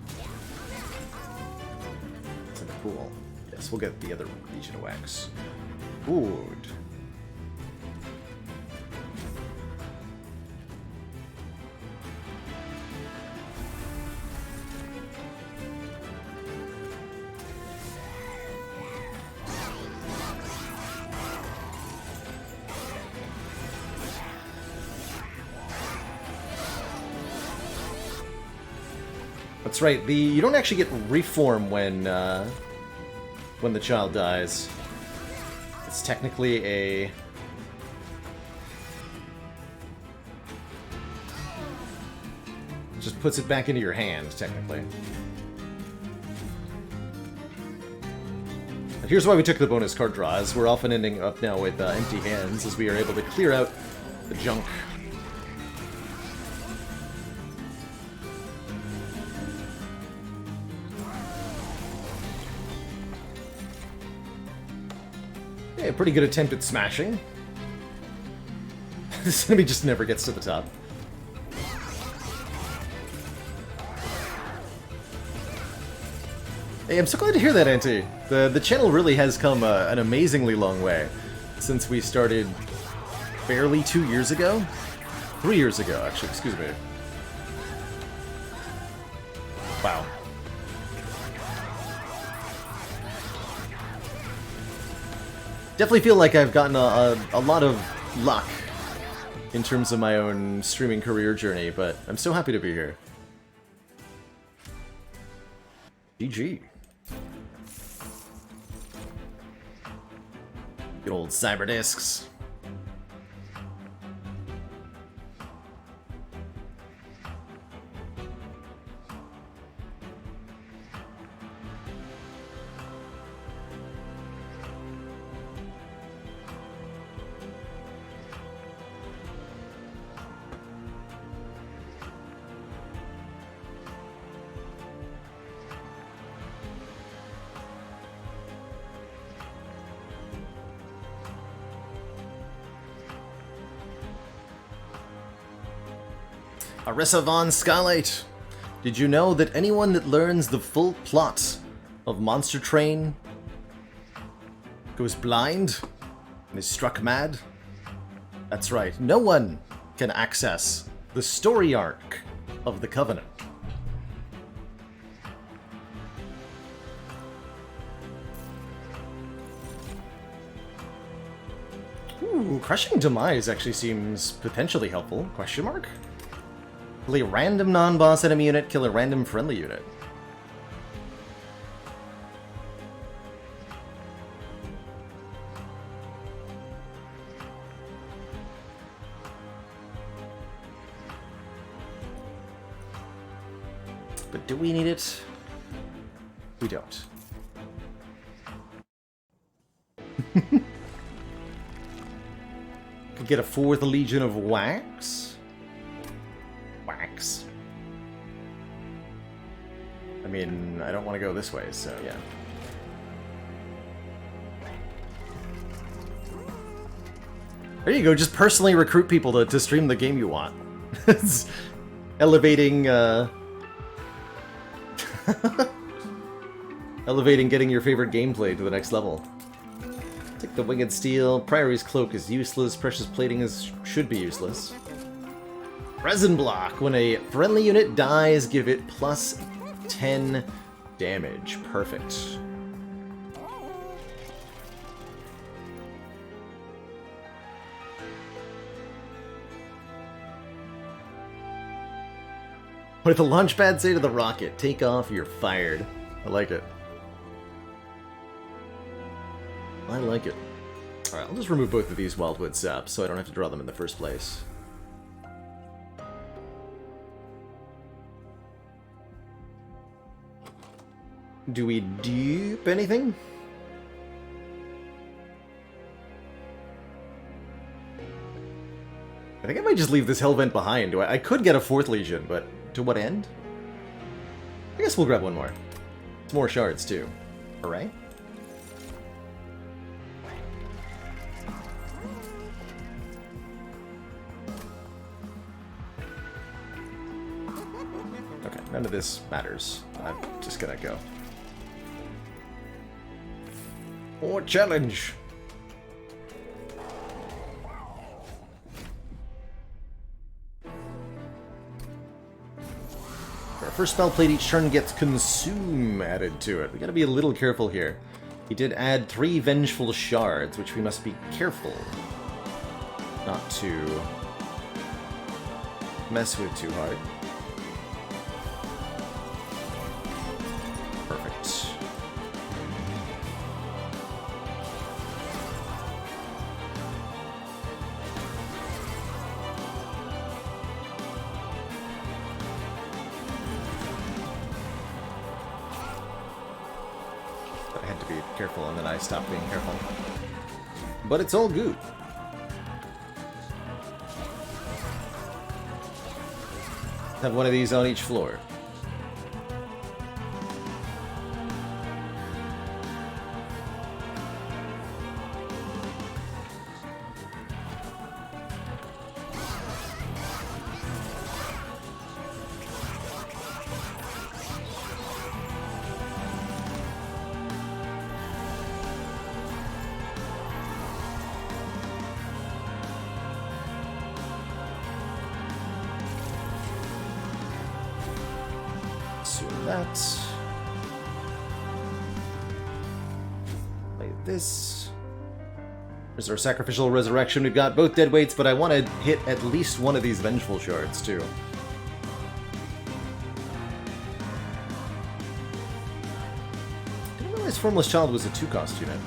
It's in the pool. Yes, we'll get the other Legion of Wax. Good. That's right. You don't actually get reform when the child dies. It's technically a just puts it back into your hand, technically. And here's why we took the bonus card draw, as we're often ending up now with empty hands, as we are able to clear out the junk. A pretty good attempt at smashing. This enemy just never gets to the top. Hey, I'm so glad to hear that, Auntie. The channel really has come an amazingly long way since we started barely 2 years ago? 3 years ago, actually, excuse me. Wow. Definitely feel like I've gotten a lot of luck in terms of my own streaming career journey, but I'm so happy to be here. GG. Good old cyber discs. Arissa von Skylight, did you know that anyone that learns the full plot of Monster Train goes blind and is struck mad? That's right, no one can access the story arc of the Covenant. Ooh, Crushing Demise actually seems potentially helpful. Question mark? Play random non-boss enemy unit, kill a random friendly unit. But do we need it? We don't. Could get a 4th Legion of Wax. Wax. I mean, I don't want to go this way, so yeah. There you go, just personally recruit people to stream the game you want. It's elevating, elevating getting your favorite gameplay to the next level. Take the Winged Steel. Priory's Cloak is useless. Precious Plating should be useless. Resin Block. When a friendly unit dies, give it plus 10 damage. Perfect. What did the launch pad say to the rocket? Take off, you're fired. I like it. I like it. Alright, I'll just remove both of these Wildwood Saps so I don't have to draw them in the first place. Do we dupe anything? I think I might just leave this Hellvent behind. I could get a 4th Legion, but to what end? I guess we'll grab one more. It's more shards, too. Hooray. Okay, none of this matters. I'm just gonna go. More challenge! Our first spell played each turn gets Consume added to it. We gotta be a little careful here. He did add 3 Vengeful Shards, which we must be careful not to mess with too hard. Perfect. I had to be careful and then I stopped being careful. But it's all good. Have one of these on each floor. This. There's our Sacrificial Resurrection. We've got both dead weights, but I want to hit at least one of these Vengeful Shards, too. I didn't realize Formless Child was a 2-cost unit.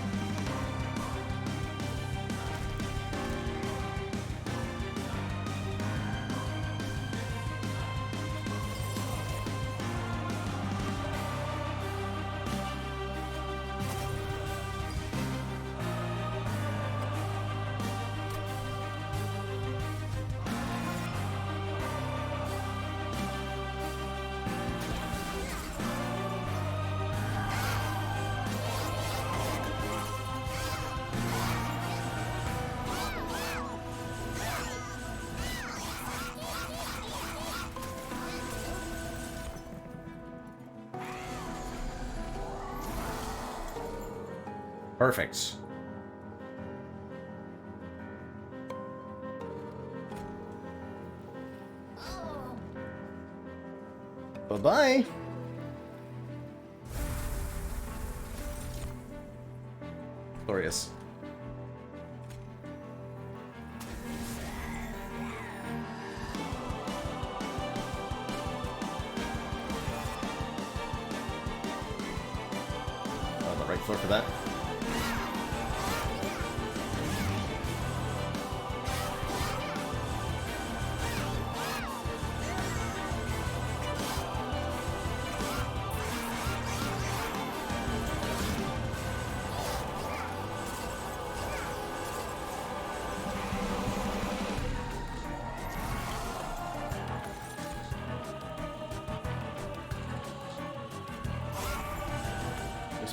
Perfect. Bye-bye. Glorious. floor for that.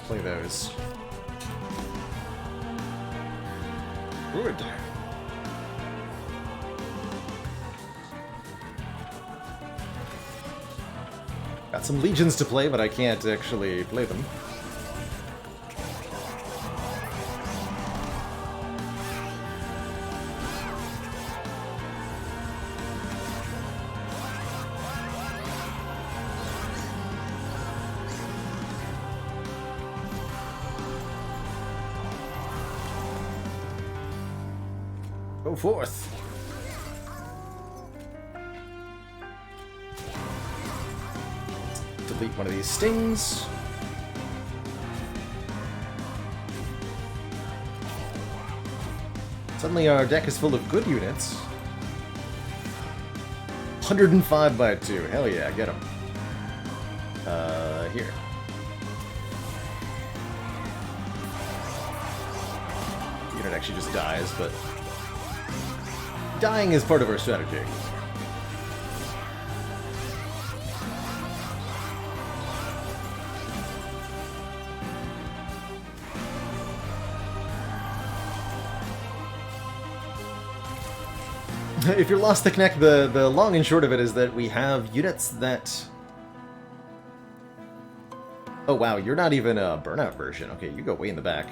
Play those. Good. Got some legions to play, but I can't actually play them. Go forth. Delete one of these stings. Suddenly our deck is full of good units. 105 by 2. Hell yeah, get them. Here. Unit actually just dies, but dying is part of our strategy. If you're lost to connect, the long and short of it is that we have units that... Oh wow, you're not even a burnout version. Okay, you go way in the back.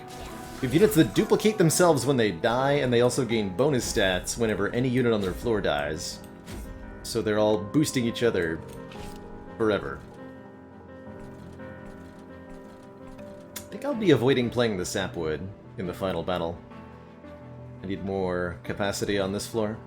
We have units that duplicate themselves when they die, and they also gain bonus stats whenever any unit on their floor dies. So they're all boosting each other forever. I think I'll be avoiding playing the Sapwood in the final battle. I need more capacity on this floor.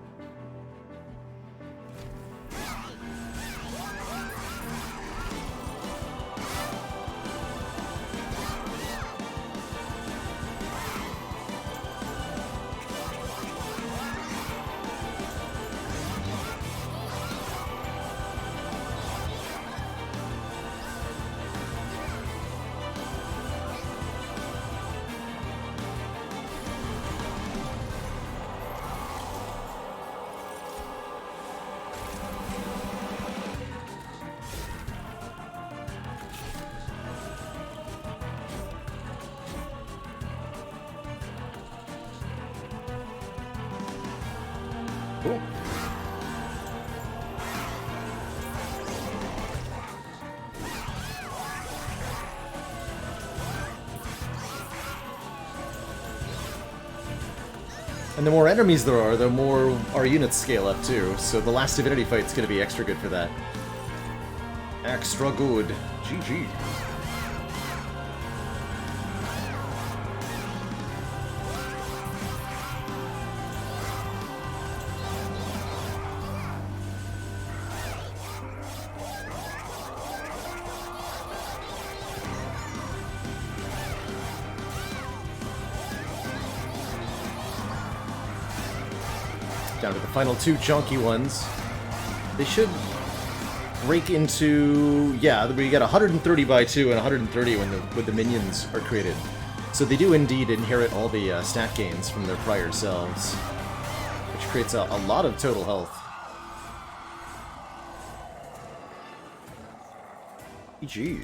Cool. And the more enemies there are, the more our units scale up too, so the last Divinity fight's gonna be extra good for that. Extra good. GG. Down to the final two chunky ones. They should break into... yeah, we get 130 by 2 and 130 when the minions are created. So they do indeed inherit all the stat gains from their prior selves, which creates a lot of total health. GG.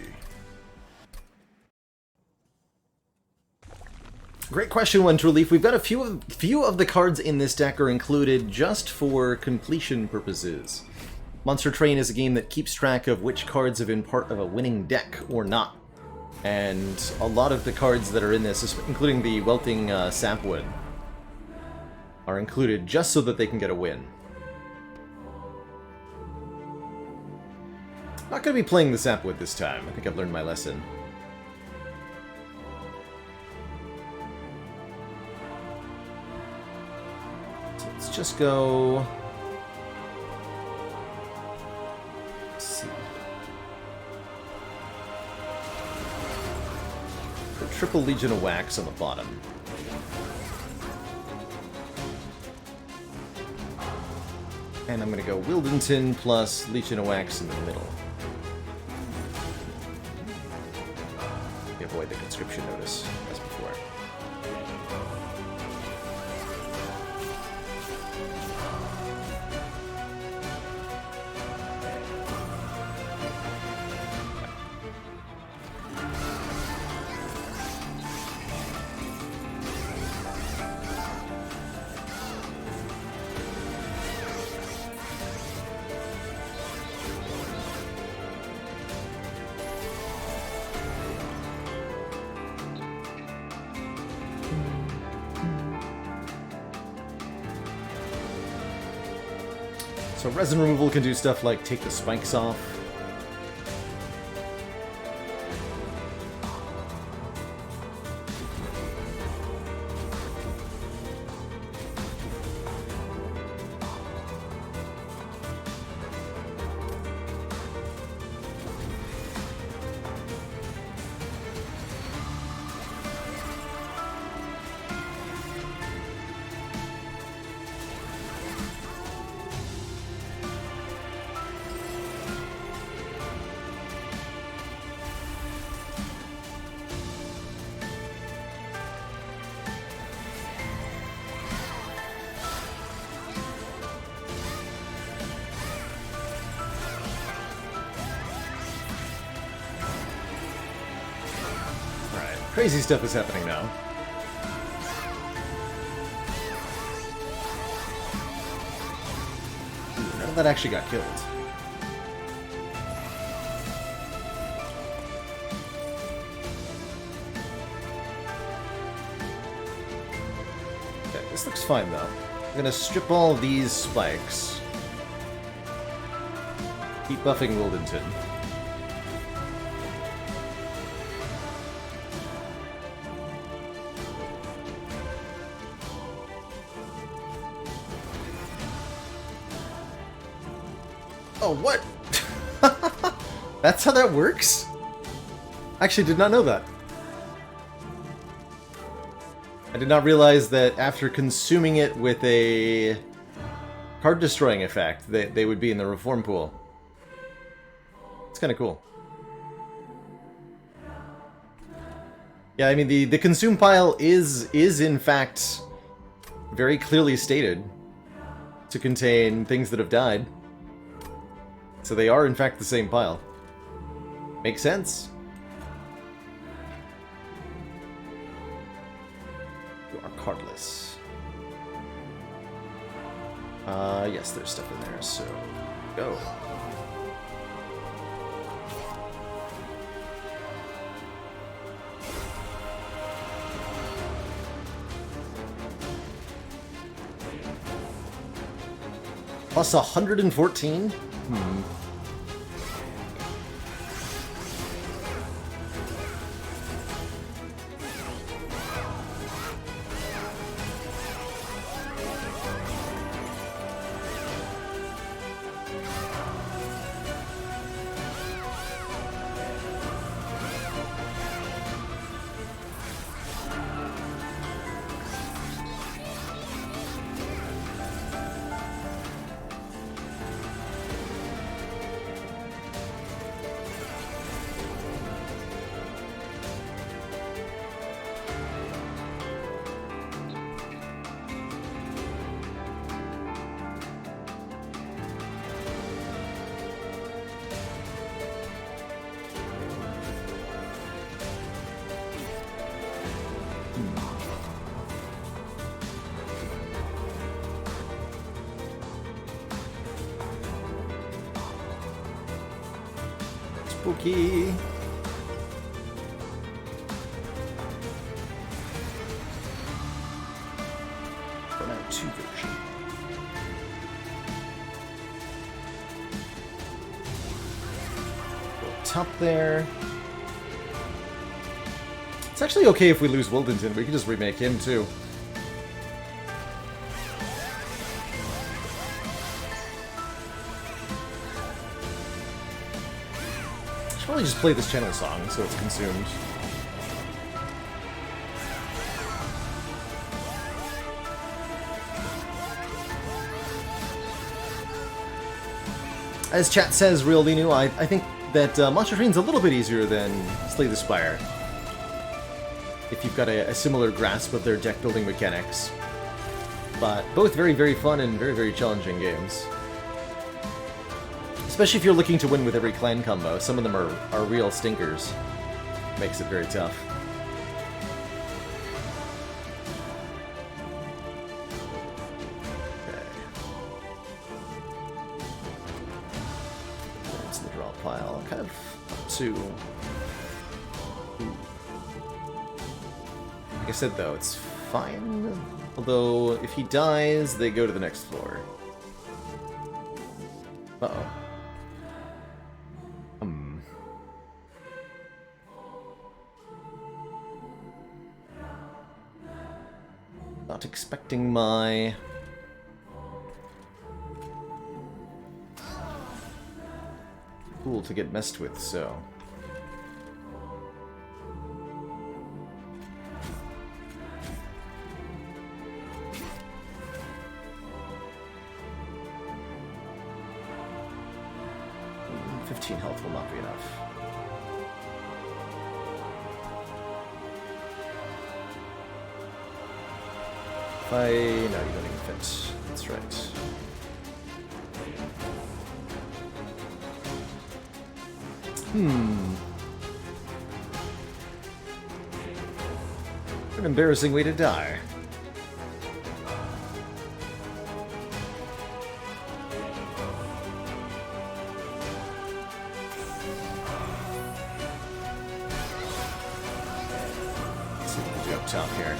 Great question, One True Leaf. We've got a few of the cards in this deck are included just for completion purposes. Monster Train is a game that keeps track of which cards have been part of a winning deck or not. And a lot of the cards that are in this, including the Welting Sapwood, are included just so that they can get a win. Not going to be playing the Sapwood this time. I think I've learned my lesson. Let's just go... let's see. triple Legion of Wax on the bottom. And I'm going to go Wildenton plus Legion of Wax in the middle. Avoid the conscription notice, as before. So resin removal can do stuff like take the spikes off. Crazy stuff is happening now. Ooh, none of that actually got killed. Okay, this looks fine though. I'm gonna strip all of these spikes. Keep buffing Wildenton. Oh, what? That's how that works? I actually did not know that. I did not realize that after consuming it with a card destroying effect, they would be in the reform pool. It's kind of cool. Yeah, I mean, the consume pile is in fact very clearly stated to contain things that have died. So they are, in fact, the same pile. Makes sense. You are cardless. Yes, there's stuff in there, so go. Plus 114? Spooky. Juggernaut 2 version. Go top there. It's actually okay if we lose Wildenton. We can just remake him too. Probably just play this channel song so it's consumed. As chat says, Real Linu, I think that Monster Train's a little bit easier than Slay the Spire, if you've got a similar grasp of their deck-building mechanics. But both very, very fun and very, very challenging games. Especially if you're looking to win with every clan combo. Some of them are real stinkers. Makes it very tough. Okay. Into the draw pile. Kind of up to... Like I said, though, it's fine. Although, if he dies, they go to the next floor. Uh-oh. Not expecting my... pool to get messed with, so... health will not be enough. No, you don't even fit. That's right. An embarrassing way to die. Top here.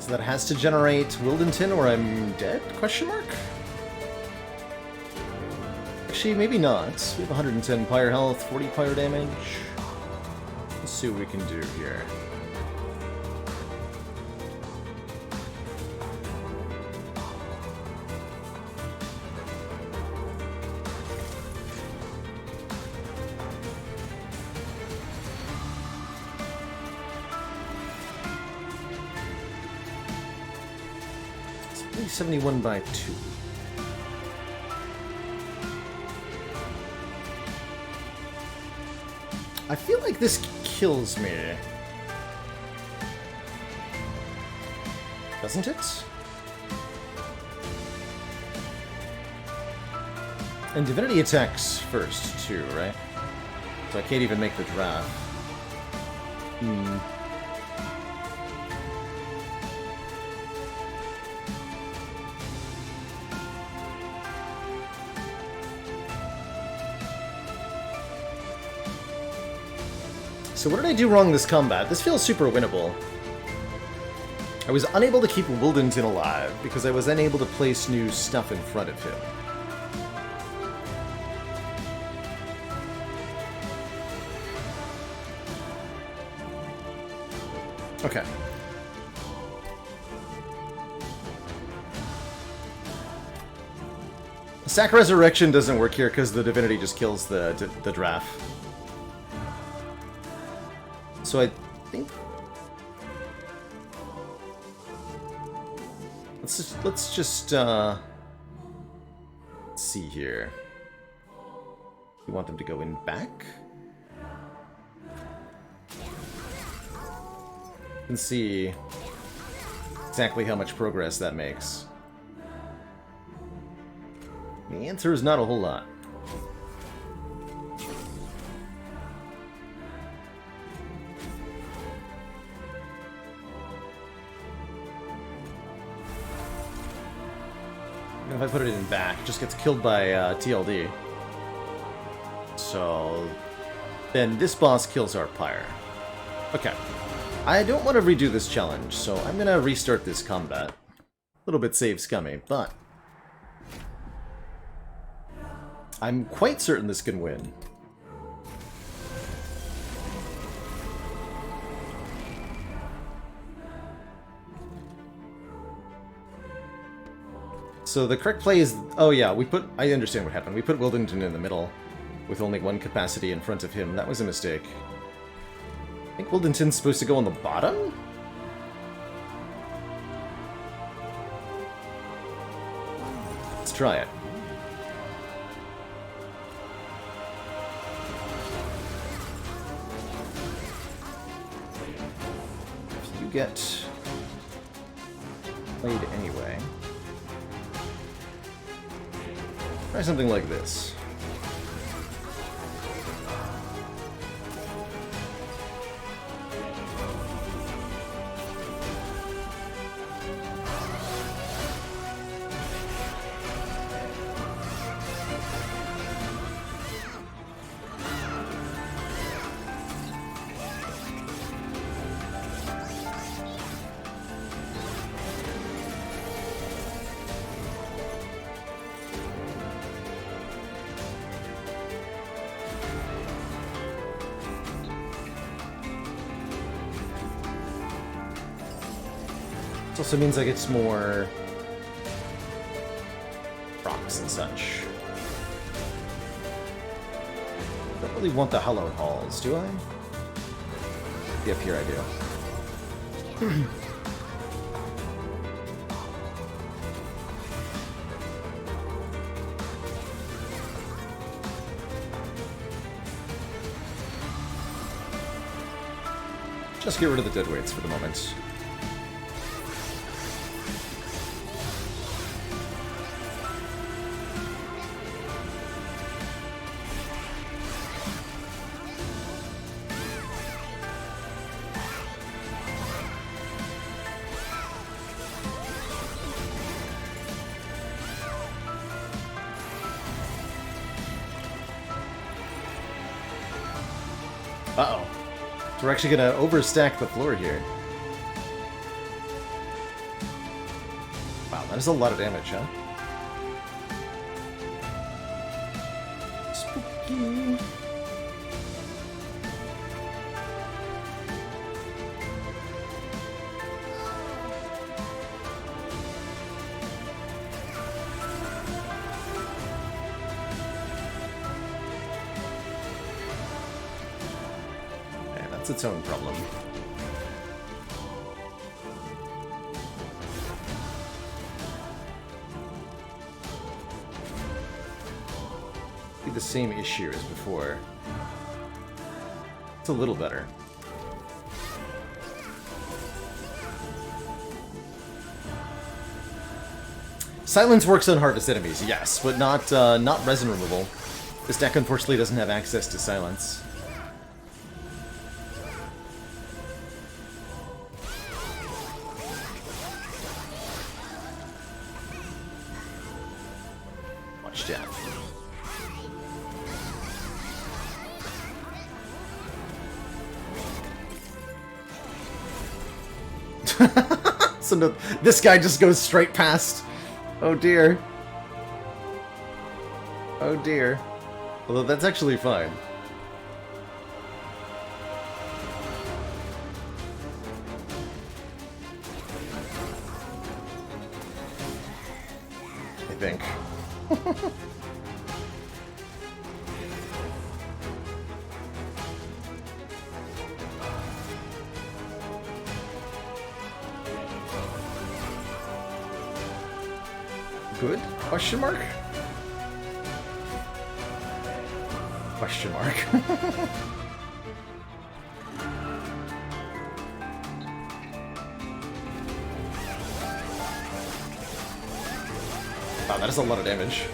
So that has to generate Wildenton or I'm dead? Question mark? Actually, maybe not. We have 110 pyre health, 40 pyre damage. Let's see what we can do here. It's 71 by 2. I feel like this kills me. Doesn't it? And Divinity attacks first, too, right? So I can't even make the draft. So what did I do wrong this combat? This feels super winnable. I was unable to keep Wildenton alive because I was unable to place new stuff in front of him. Okay. Sack Resurrection doesn't work here because the Divinity just kills the draft. So I think let's just let's see here. You want them to go in back? You can see exactly how much progress that makes. The answer is not a whole lot. If I put it in back, it just gets killed by TLD. So then this boss kills our pyre. Okay. I don't want to redo this challenge, so I'm gonna restart this combat. A little bit save scummy, but I'm quite certain this can win. So the correct play is... Oh yeah, I understand what happened. We put Wildington in the middle with only one capacity in front of him. That was a mistake. I think Wildington's supposed to go on the bottom? Let's try it. If you get played anyway... Try something like this. It also means I get more rocks and such. Don't really want the Hallowed Halls, do I? Yep, here I do. Just get rid of the deadweights for the moment. Uh-oh. So we're actually gonna overstack the floor here. Wow, that is a lot of damage, huh? Spooky. It's its own problem. Be the same issue as before. It's a little better. Silence works on harvest enemies, yes, but not resin removal. This deck unfortunately doesn't have access to silence. So no, this guy just goes straight past. Oh dear. Oh dear. Although that's actually fine. I think. Good? Question mark? Question mark. Wow, that is a lot of damage.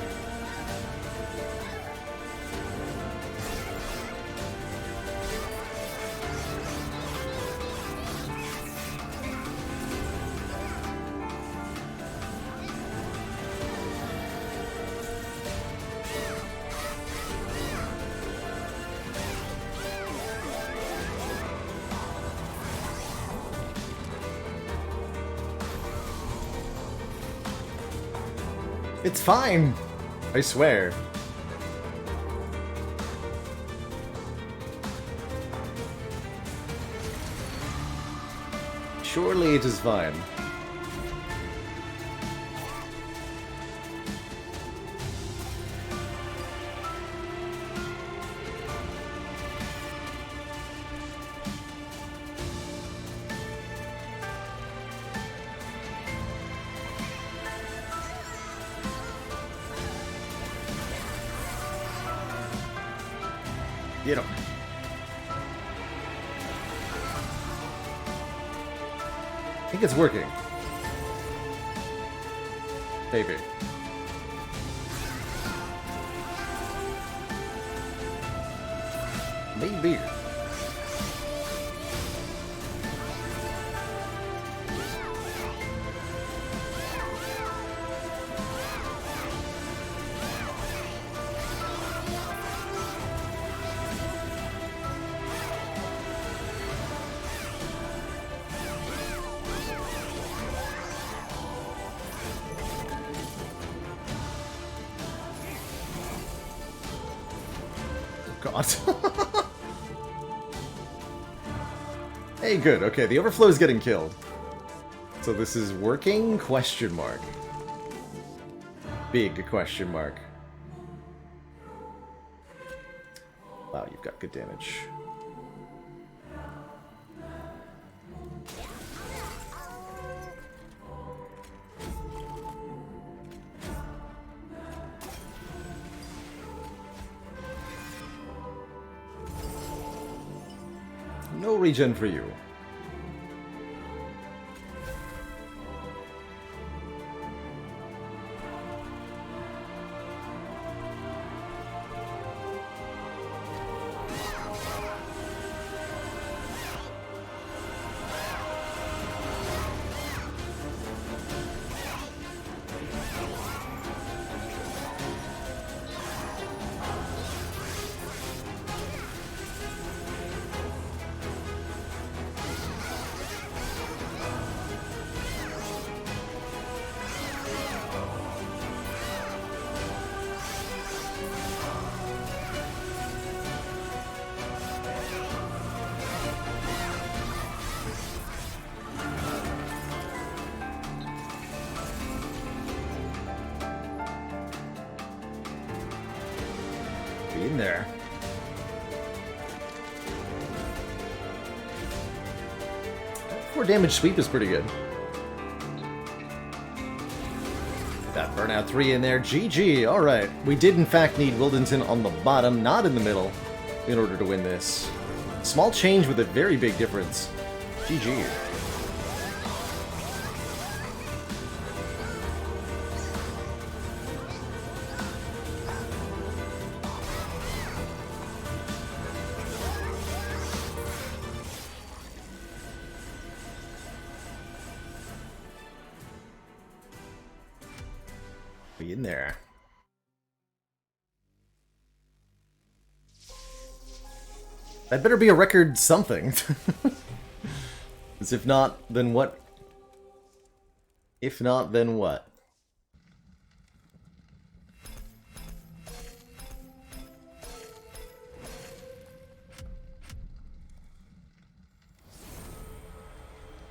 It's fine! I swear. Surely it is fine. Get him. I think it's working. Maybe. Maybe. God. Hey, good. Okay, the overflow is getting killed. So this is working? Question mark. Big question mark. Wow, you've got good damage. No regen for you. Be in there. That 4 damage sweep is pretty good. That burnout 3 in there. GG. Alright. We did in fact need Wildington on the bottom, not in the middle, in order to win this. Small change with a very big difference. GG. Be in there. That better be a record something. Because if not, then what? If not, then what?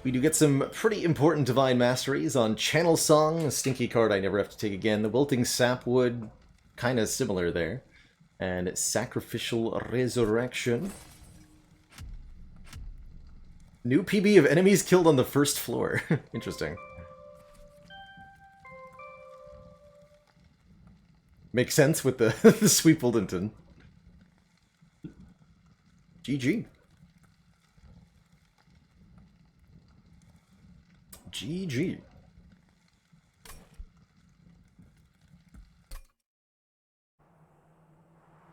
We do get some pretty important Divine Masteries on Channel Song, a stinky card I never have to take again. The Wilting Sapwood, kind of similar there. And Sacrificial Resurrection. New PB of enemies killed on the first floor. Interesting. Makes sense with the, the Sweep Wildington. GG. GG.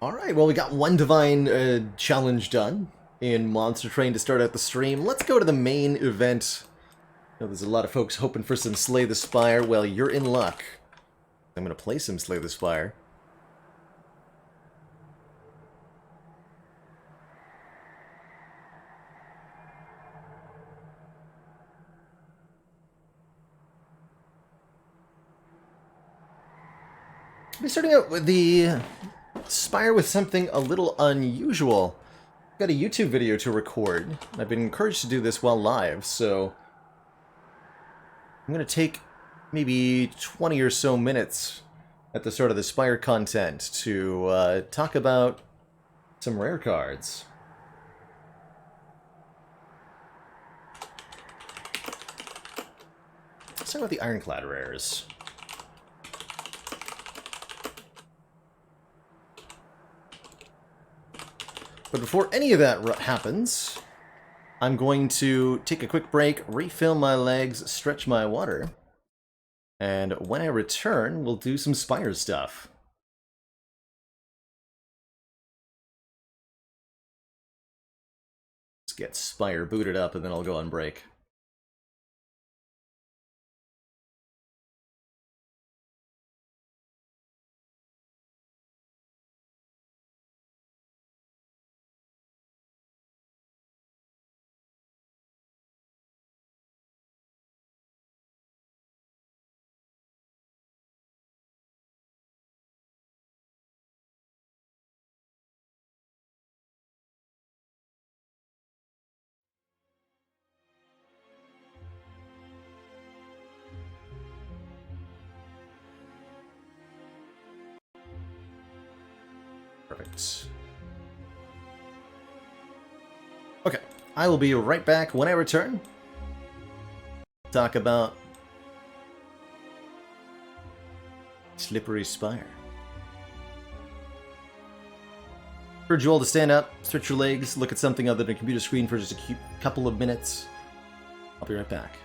Alright, well we got one Divine challenge done in Monster Train to start out the stream. Let's go to the main event. I know there's a lot of folks hoping for some Slay the Spire. Well, you're in luck. I'm going to play some Slay the Spire. I'll be starting out with the Spire with something a little unusual. I've got a YouTube video to record. I've been encouraged to do this while live, so I'm going to take maybe 20 or so minutes at the start of the Spire content to talk about some rare cards. Let's start with the Ironclad rares. But before any of that happens, I'm going to take a quick break, refill my legs, stretch my water, and when I return, we'll do some Spire stuff. Let's get Spire booted up, and then I'll go on break. Perfect. Okay, I will be right back when I return. Talk about Slippery Spire. Urge you all to stand up, stretch your legs, look at something other than a computer screen for just a couple of minutes. I'll be right back.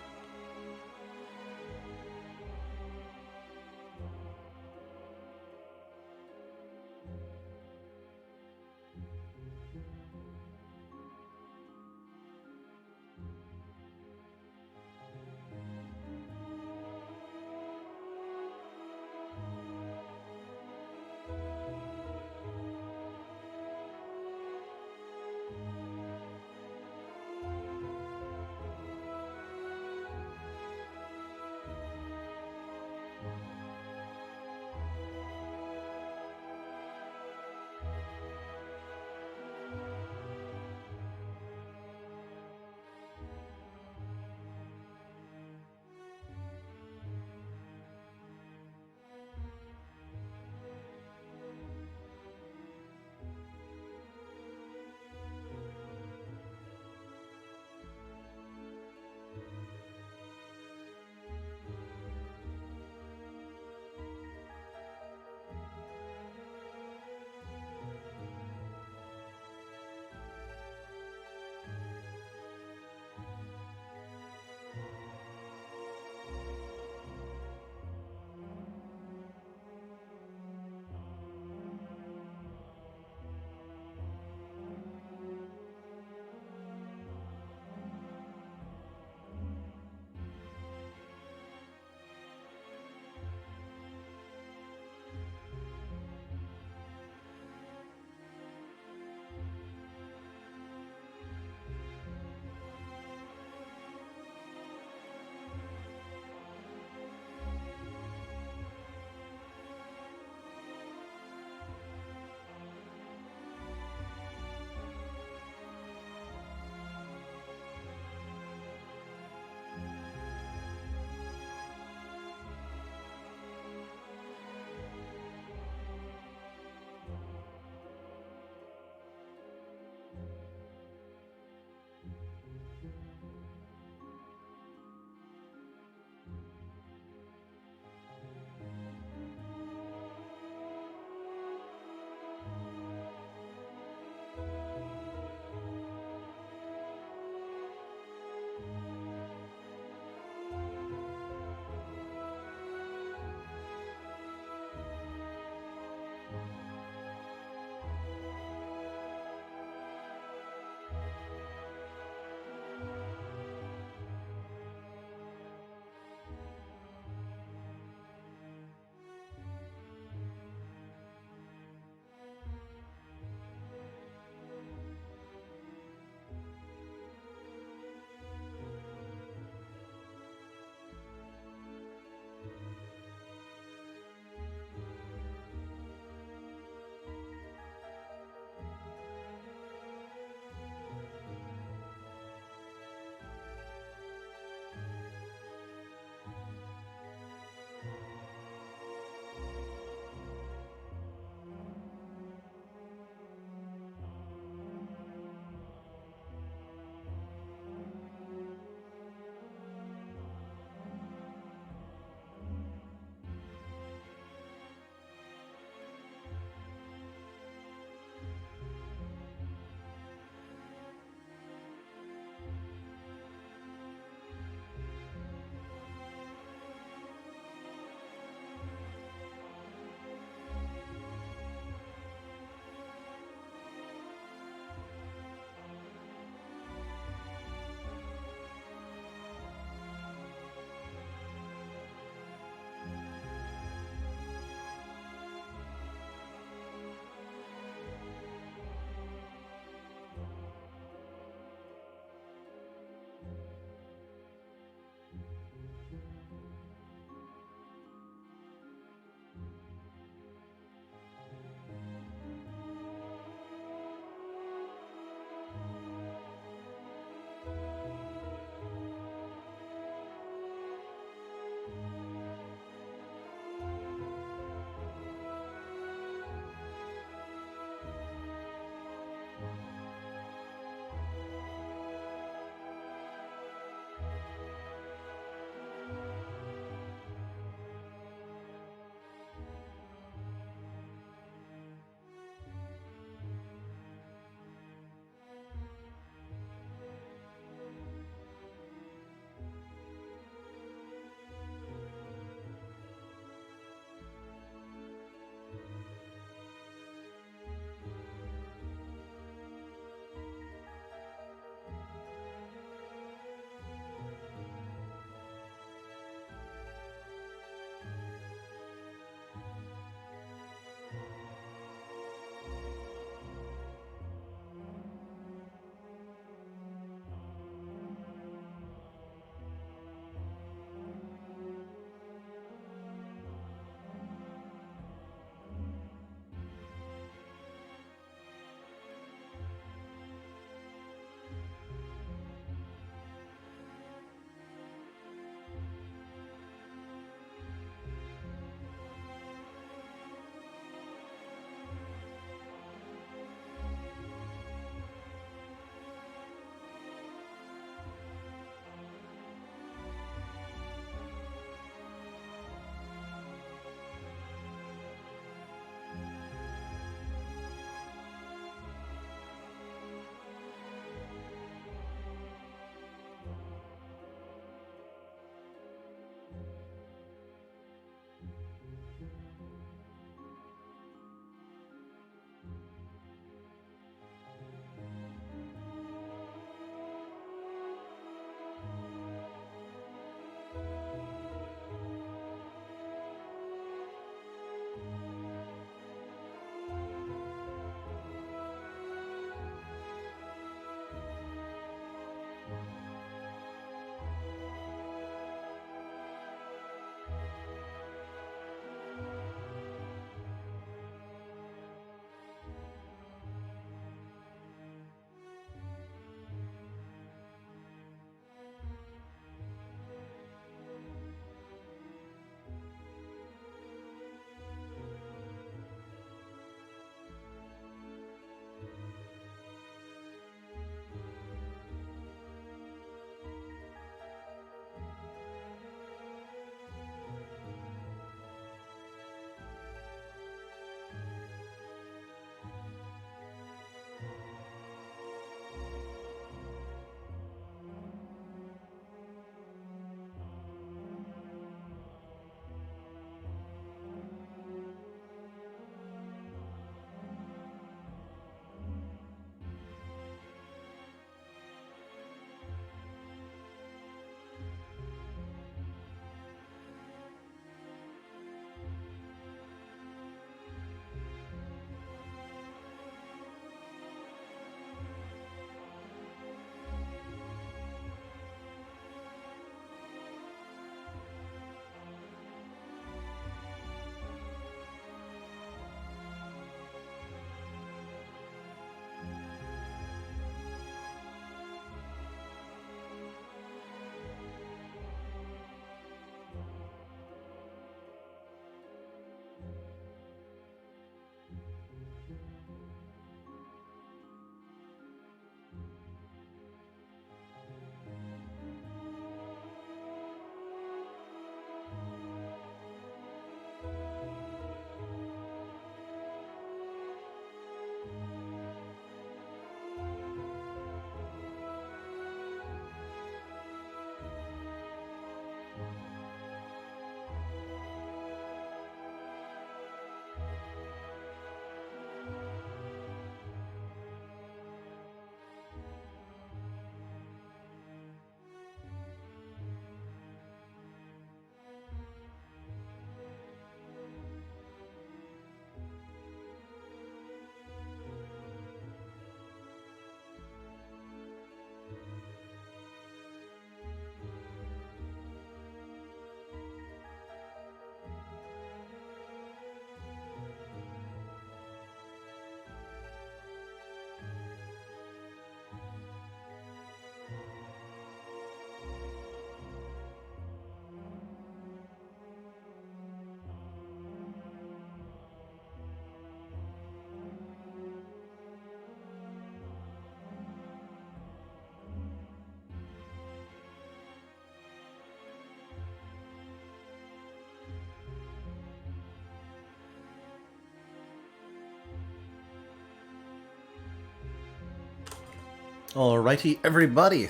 Alrighty, everybody.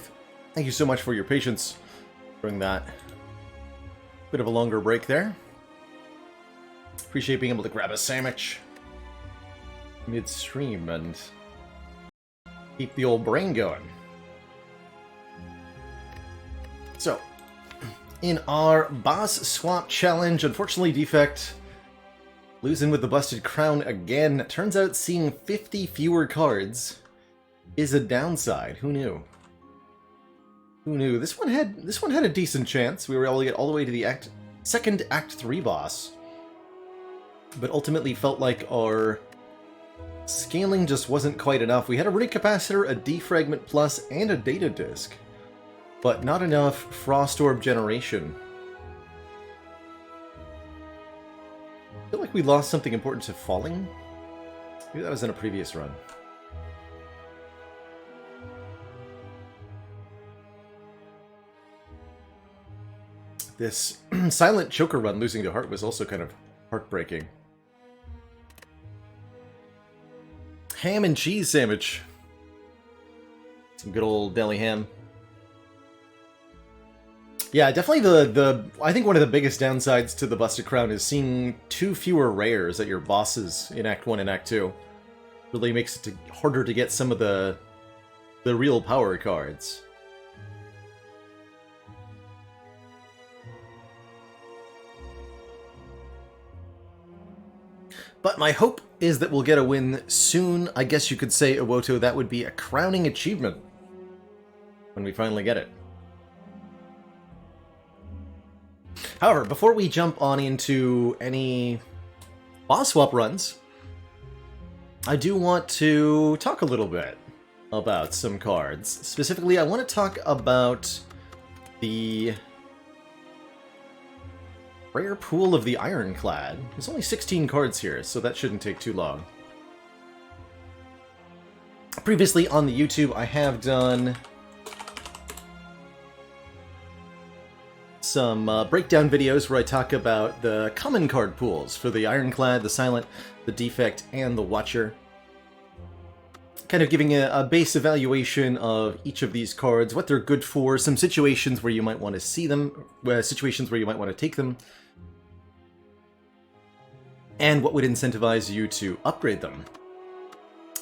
Thank you so much for your patience during that bit of a longer break there. Appreciate being able to grab a sandwich midstream and keep the old brain going. So, in our boss swap challenge, unfortunately Defect losing with the busted crown again. Turns out seeing 50 fewer cards is a downside. Who knew? Who knew? This one had a decent chance. We were able to get all the way to the second Act 3 boss. But ultimately felt like our scaling just wasn't quite enough. We had a Ring Capacitor, a Defragment Plus, and a Data Disk. But not enough Frost Orb generation. I feel like we lost something important to falling. Maybe that was in a previous run. This silent choker run losing to Heart was also kind of heartbreaking. Ham and cheese sandwich. Some good old deli ham. Yeah, definitely I think one of the biggest downsides to the Busted Crown is seeing 2 fewer rares at your bosses in Act 1 and Act 2. Really makes it harder to get some of the real power cards. But my hope is that we'll get a win soon. I guess you could say, Iwoto, that would be a crowning achievement when we finally get it. However, before we jump on into any boss swap runs, I do want to talk a little bit about some cards. Specifically, I want to talk about the rare pool of the Ironclad. There's only 16 cards here, so that shouldn't take too long. Previously on the YouTube, I have done some breakdown videos where I talk about the common card pools for the Ironclad, the Silent, the Defect, and the Watcher. Kind of giving a base evaluation of each of these cards, what they're good for, some situations where you might want to see them, situations where you might want to take them, and what would incentivize you to upgrade them.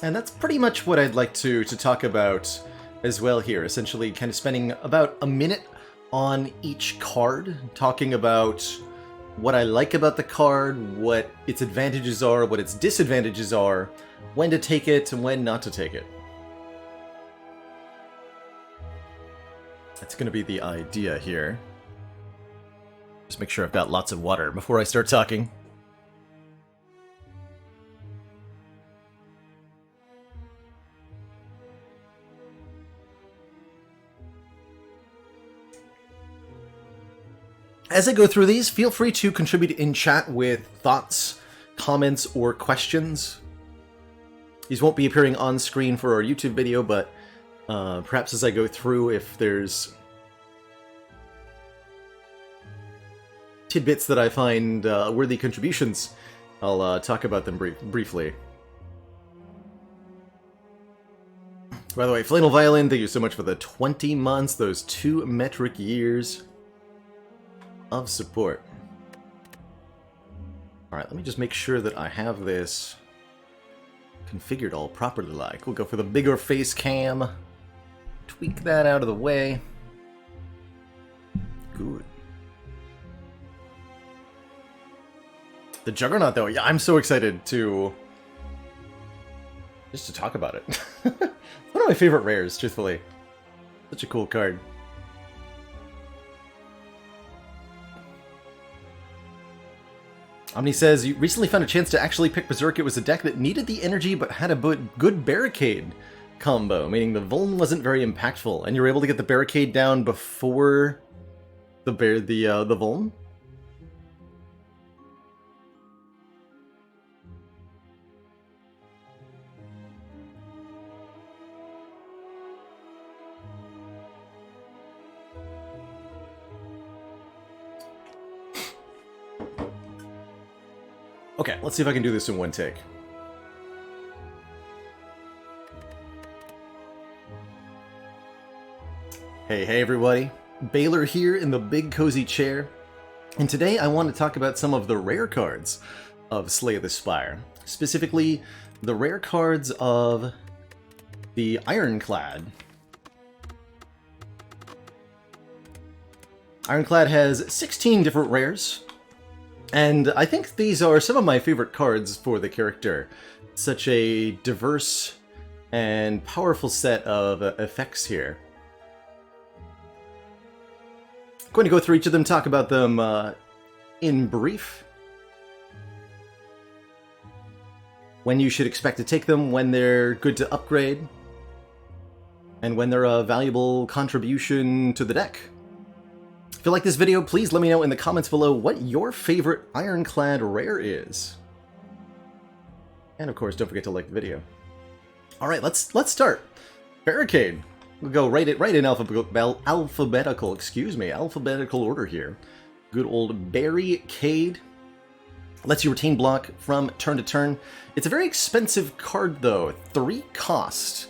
And that's pretty much what I'd like to talk about as well here, essentially kind of spending about a minute on each card, talking about what I like about the card, what its advantages are, what its disadvantages are, when to take it and when not to take it. That's going to be the idea here. Just make sure I've got lots of water before I start talking. As I go through these, feel free to contribute in chat with thoughts, comments, or questions. These won't be appearing on screen for our YouTube video, but perhaps as I go through, if there's tidbits that I find worthy contributions, I'll talk about them briefly. By the way, Flannel Violin, thank you so much for the 20 months, those 2 metric years of support. Alright, let me just make sure that I have this configured all properly like. We'll go for the bigger face cam. Tweak that out of the way. Good. The Juggernaut, though, yeah, I'm so excited to just to talk about it. One of my favorite rares, truthfully. Such a cool card. Omni says, you recently found a chance to actually pick Berserk. It was a deck that needed the energy but had a good barricade combo, meaning the Vuln wasn't very impactful, and you were able to get the barricade down before the Vuln? Okay, let's see if I can do this in one take. Hey everybody, Baylor here in the big cozy chair, and today I want to talk about some of the rare cards of Slay the Spire. Specifically, the rare cards of the Ironclad. Ironclad has 16 different rares, and I think these are some of my favorite cards for the character. Such a diverse and powerful set of effects here. Going to go through each of them, talk about them in brief. When you should expect to take them, when they're good to upgrade, and when they're a valuable contribution to the deck. If you like this video, please let me know in the comments below what your favorite Ironclad rare is. And of course, don't forget to like the video. Alright, let's start. Barricade. We'll go right in alphabetical order here. Good old Barricade. Lets you retain block from turn to turn. It's a very expensive card though. 3 cost.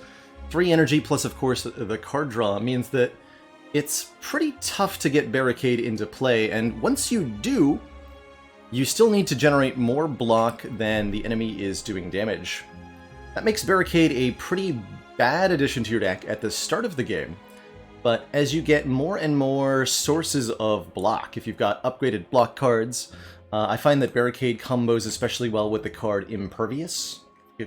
3 energy plus of course the card draw means that it's pretty tough to get Barricade into play, and once you do, you still need to generate more block than the enemy is doing damage. That makes Barricade a pretty bad addition to your deck at the start of the game, but as you get more and more sources of block, if you've got upgraded block cards, I find that Barricade combos especially well with the card Impervious,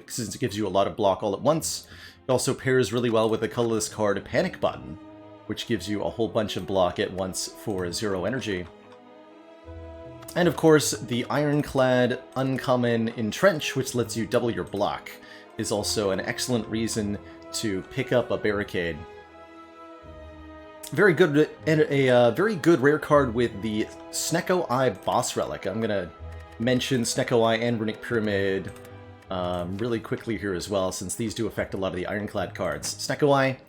since it gives you a lot of block all at once. It also pairs really well with the colorless card Panic Button, which gives you a whole bunch of block at once for 0 energy. And of course, the Ironclad Uncommon Entrench, which lets you double your block, is also an excellent reason to pick up a Barricade. Very good, and a very good rare card with the Snecko Eye Boss Relic. I'm gonna mention Snecko Eye and Runic Pyramid really quickly here as well, since these do affect a lot of the Ironclad cards. Snecko Eye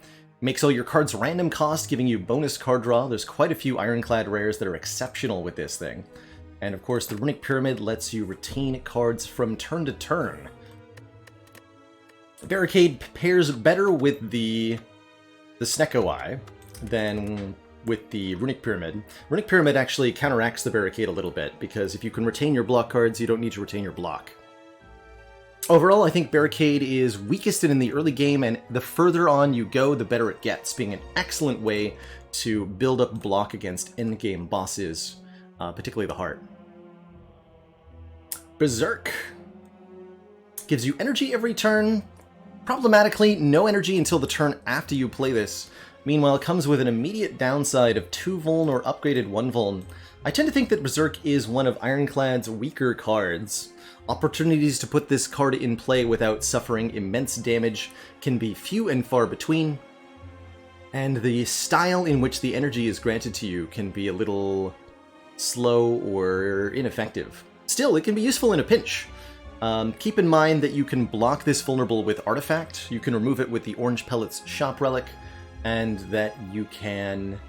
makes all your cards random cost, giving you bonus card draw. There's quite a few Ironclad rares that are exceptional with this thing. And of course, the Runic Pyramid lets you retain cards from turn to turn. Barricade pairs better with the Snecko Eye than with the Runic Pyramid. Runic Pyramid actually counteracts the Barricade a little bit, because if you can retain your block cards, you don't need to retain your block. Overall, I think Barricade is weakest in the early game, and the further on you go, the better it gets, being an excellent way to build up block against endgame bosses, particularly the Heart. Berserk gives you energy every turn. Problematically, no energy until the turn after you play this. Meanwhile, it comes with an immediate downside of 2 vuln or upgraded 1 vuln. I tend to think that Berserk is one of Ironclad's weaker cards. Opportunities to put this card in play without suffering immense damage can be few and far between, and the style in which the energy is granted to you can be a little slow or ineffective. Still, it can be useful in a pinch. Keep in mind that you can block this vulnerable with Artifact, you can remove it with the Orange Pellets Shop Relic, and that you can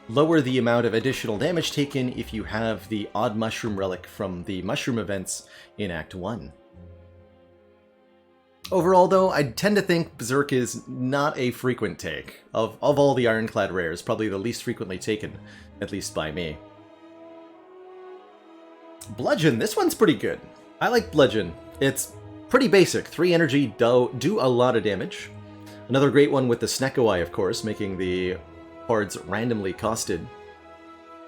lower the amount of additional damage taken if you have the Odd Mushroom Relic from the Mushroom events in Act 1. Overall though, I tend to think Berserk is not a frequent take. Of all the Ironclad rares, probably the least frequently taken, at least by me. Bludgeon, this one's pretty good. I like Bludgeon. It's pretty basic. 3 energy, do a lot of damage. Another great one with the Snecko Eye, of course, making the cards randomly costed.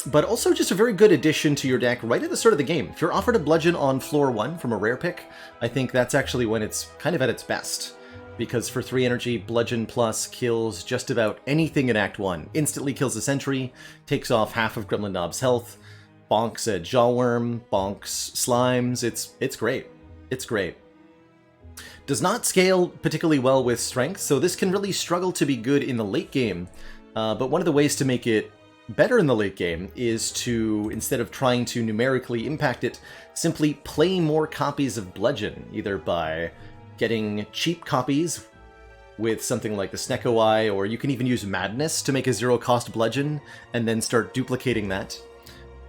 But also just a very good addition to your deck right at the start of the game. If you're offered a Bludgeon on floor 1 from a rare pick, I think that's actually when it's kind of at its best. Because for 3 energy, Bludgeon Plus kills just about anything in Act 1. Instantly kills a sentry, takes off half of Gremlin Knob's health, bonks a Jawworm, bonks slimes. It's great. It's great. Does not scale particularly well with strength, so this can really struggle to be good in the late game. But one of the ways to make it better in the late game is to, instead of trying to numerically impact it, simply play more copies of Bludgeon, either by getting cheap copies with something like the Snecko Eye, or you can even use Madness to make a 0-cost Bludgeon, and then start duplicating that.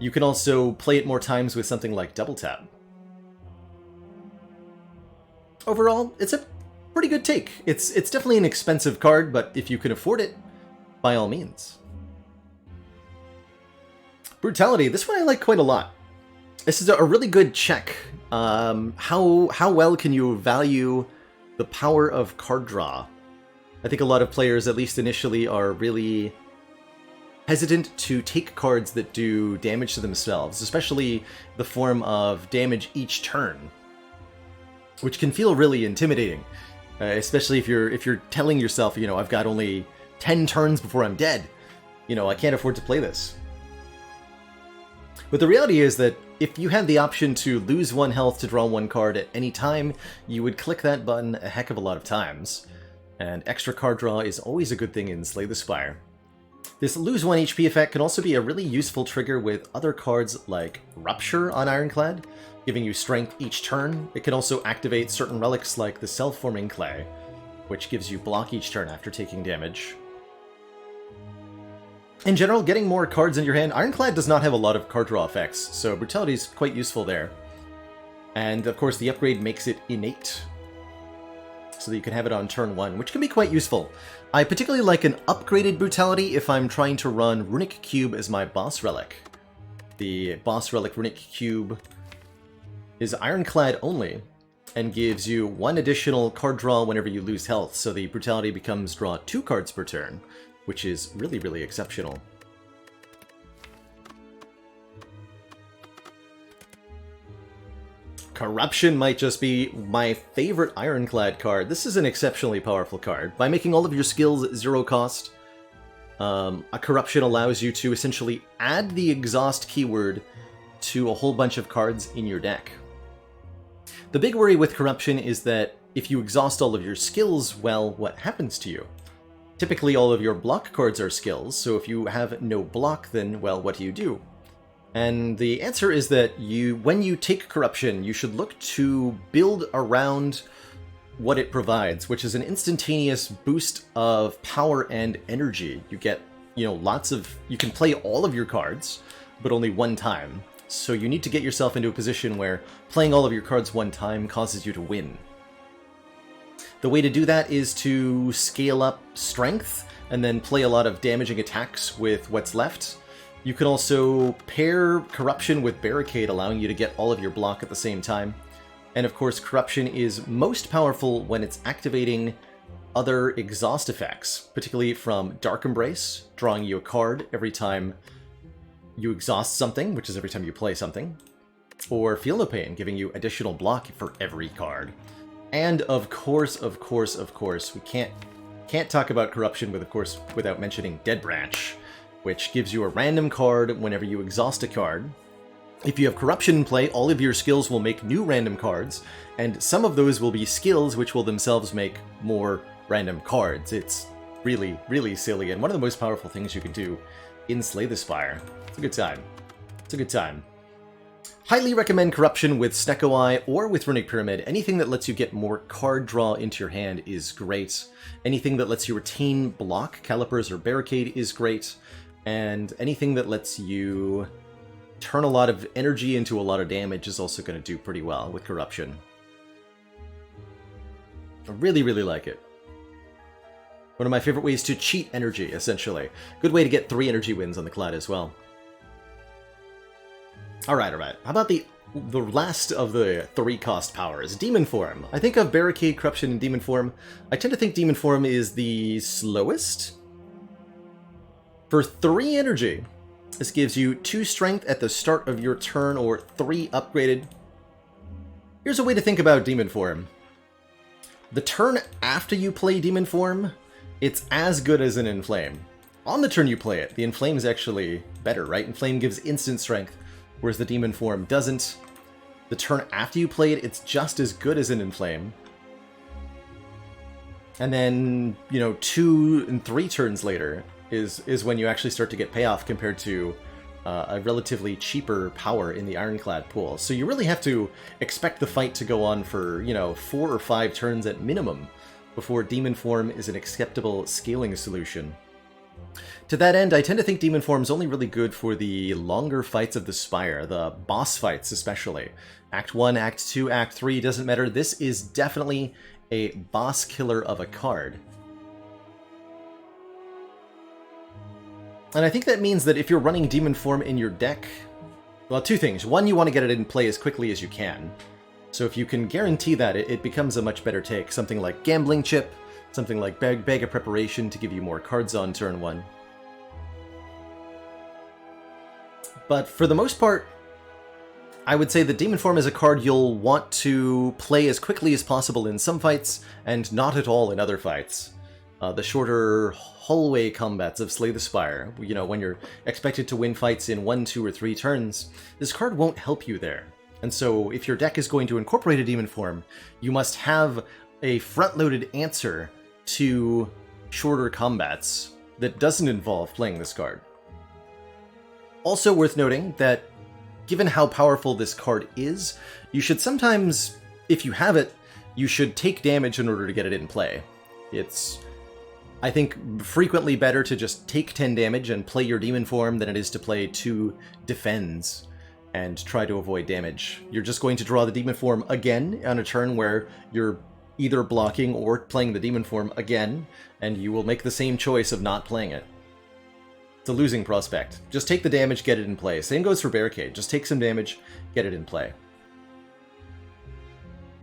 You can also play it more times with something like Double Tap. Overall, it's a pretty good take. It's definitely an expensive card, but if you can afford it, by all means. Brutality, this one I like quite a lot. This is a really good check. How well can you value the power of card draw? I think a lot of players, at least initially, are really hesitant to take cards that do damage to themselves, especially the form of damage each turn, which can feel really intimidating, especially if you're telling yourself, I've got only 10 turns before I'm dead. I can't afford to play this. But the reality is that if you had the option to lose 1 health to draw 1 card at any time, you would click that button a heck of a lot of times. And extra card draw is always a good thing in Slay the Spire. This lose 1 HP effect can also be a really useful trigger with other cards like Rupture on Ironclad, giving you strength each turn. It can also activate certain relics like the Self-Forming Clay, which gives you block each turn after taking damage. In general, getting more cards in your hand, Ironclad does not have a lot of card draw effects, so Brutality is quite useful there. And of course the upgrade makes it innate, so that you can have it on turn 1, which can be quite useful. I particularly like an upgraded Brutality if I'm trying to run Runic Cube as my boss relic. The boss relic Runic Cube is Ironclad only, and gives you 1 additional card draw whenever you lose health, so the Brutality becomes draw 2 cards per turn, which is really, really exceptional. Corruption might just be my favorite Ironclad card. This is an exceptionally powerful card. By making all of your skills 0 cost, a Corruption allows you to essentially add the exhaust keyword to a whole bunch of cards in your deck. The big worry with Corruption is that if you exhaust all of your skills, well, what happens to you? Typically all of your block cards are skills, so if you have no block, then, well, what do? And the answer is that when you take Corruption, you should look to build around what it provides, which is an instantaneous boost of power and energy. You get, you can play all of your cards, but only 1 time. So you need to get yourself into a position where playing all of your cards 1 time causes you to win. The way to do that is to scale up strength and then play a lot of damaging attacks with what's left. You can also pair Corruption with Barricade, allowing you to get all of your block at the same time. And of course, Corruption is most powerful when it's activating other exhaust effects, particularly from Dark Embrace, drawing you a card every time you exhaust something, which is every time you play something, or Feel No Pain, giving you additional block for every card. And of course, we can't talk about Corruption without mentioning Dead Branch, which gives you a random card whenever you exhaust a card. If you have Corruption in play, all of your skills will make new random cards, and some of those will be skills which will themselves make more random cards. It's really, really silly, and one of the most powerful things you can do in Slay the Spire. It's a good time. It's a good time. Highly recommend Corruption with Snecko Eye or with Runic Pyramid. Anything that lets you get more card draw into your hand is great. Anything that lets you retain block, Calipers, or Barricade is great. And anything that lets you turn a lot of energy into a lot of damage is also going to do pretty well with Corruption. I really, really like it. One of my favorite ways to cheat energy, essentially. Good way to get 3 energy wins on the Clad as well. Alright. How about the last of the 3-cost powers? Demon Form. I think of Barricade, Corruption, and Demon Form. I tend to think Demon Form is the slowest. For 3 energy, this gives you 2 strength at the start of your turn, or 3 upgraded. Here's a way to think about Demon Form. The turn after you play Demon Form, it's as good as an Inflame. On the turn you play it, the Inflame is actually better, right? Inflame gives instant strength, whereas the Demon Form doesn't. The turn after you play it, it's just as good as an Inflame. And then, 2 and 3 turns later is when you actually start to get payoff compared to a relatively cheaper power in the Ironclad pool. So you really have to expect the fight to go on for, 4 or 5 turns at minimum before Demon Form is an acceptable scaling solution. To that end, I tend to think Demon Form is only really good for the longer fights of the Spire, the boss fights especially. Act 1, Act 2, Act 3, doesn't matter. This is definitely a boss killer of a card. And I think that means that if you're running Demon Form in your deck, well, two things. One, you want to get it in play as quickly as you can. So if you can guarantee that, it becomes a much better take. Something like Gambling Chip, something like Bag of Preparation to give you more cards on turn 1. But for the most part, I would say that Demon Form is a card you'll want to play as quickly as possible in some fights, and not at all in other fights. The shorter hallway combats of Slay the Spire, you know, when you're expected to win fights in 1, 2, or 3 turns, this card won't help you there. And so if your deck is going to incorporate a Demon Form, you must have a front-loaded answer to shorter combats that doesn't involve playing this card. Also worth noting that given how powerful this card is, you should sometimes, if you have it, you should take damage in order to get it in play. It's, I think, frequently better to just take 10 damage and play your Demon Form than it is to play 2 Defends and try to avoid damage. You're just going to draw the Demon Form again on a turn where you're either blocking or playing the Demon Form again, and you will make the same choice of not playing it. It's a losing prospect. Just take the damage, get it in play. Same goes for Barricade. Just take some damage, get it in play.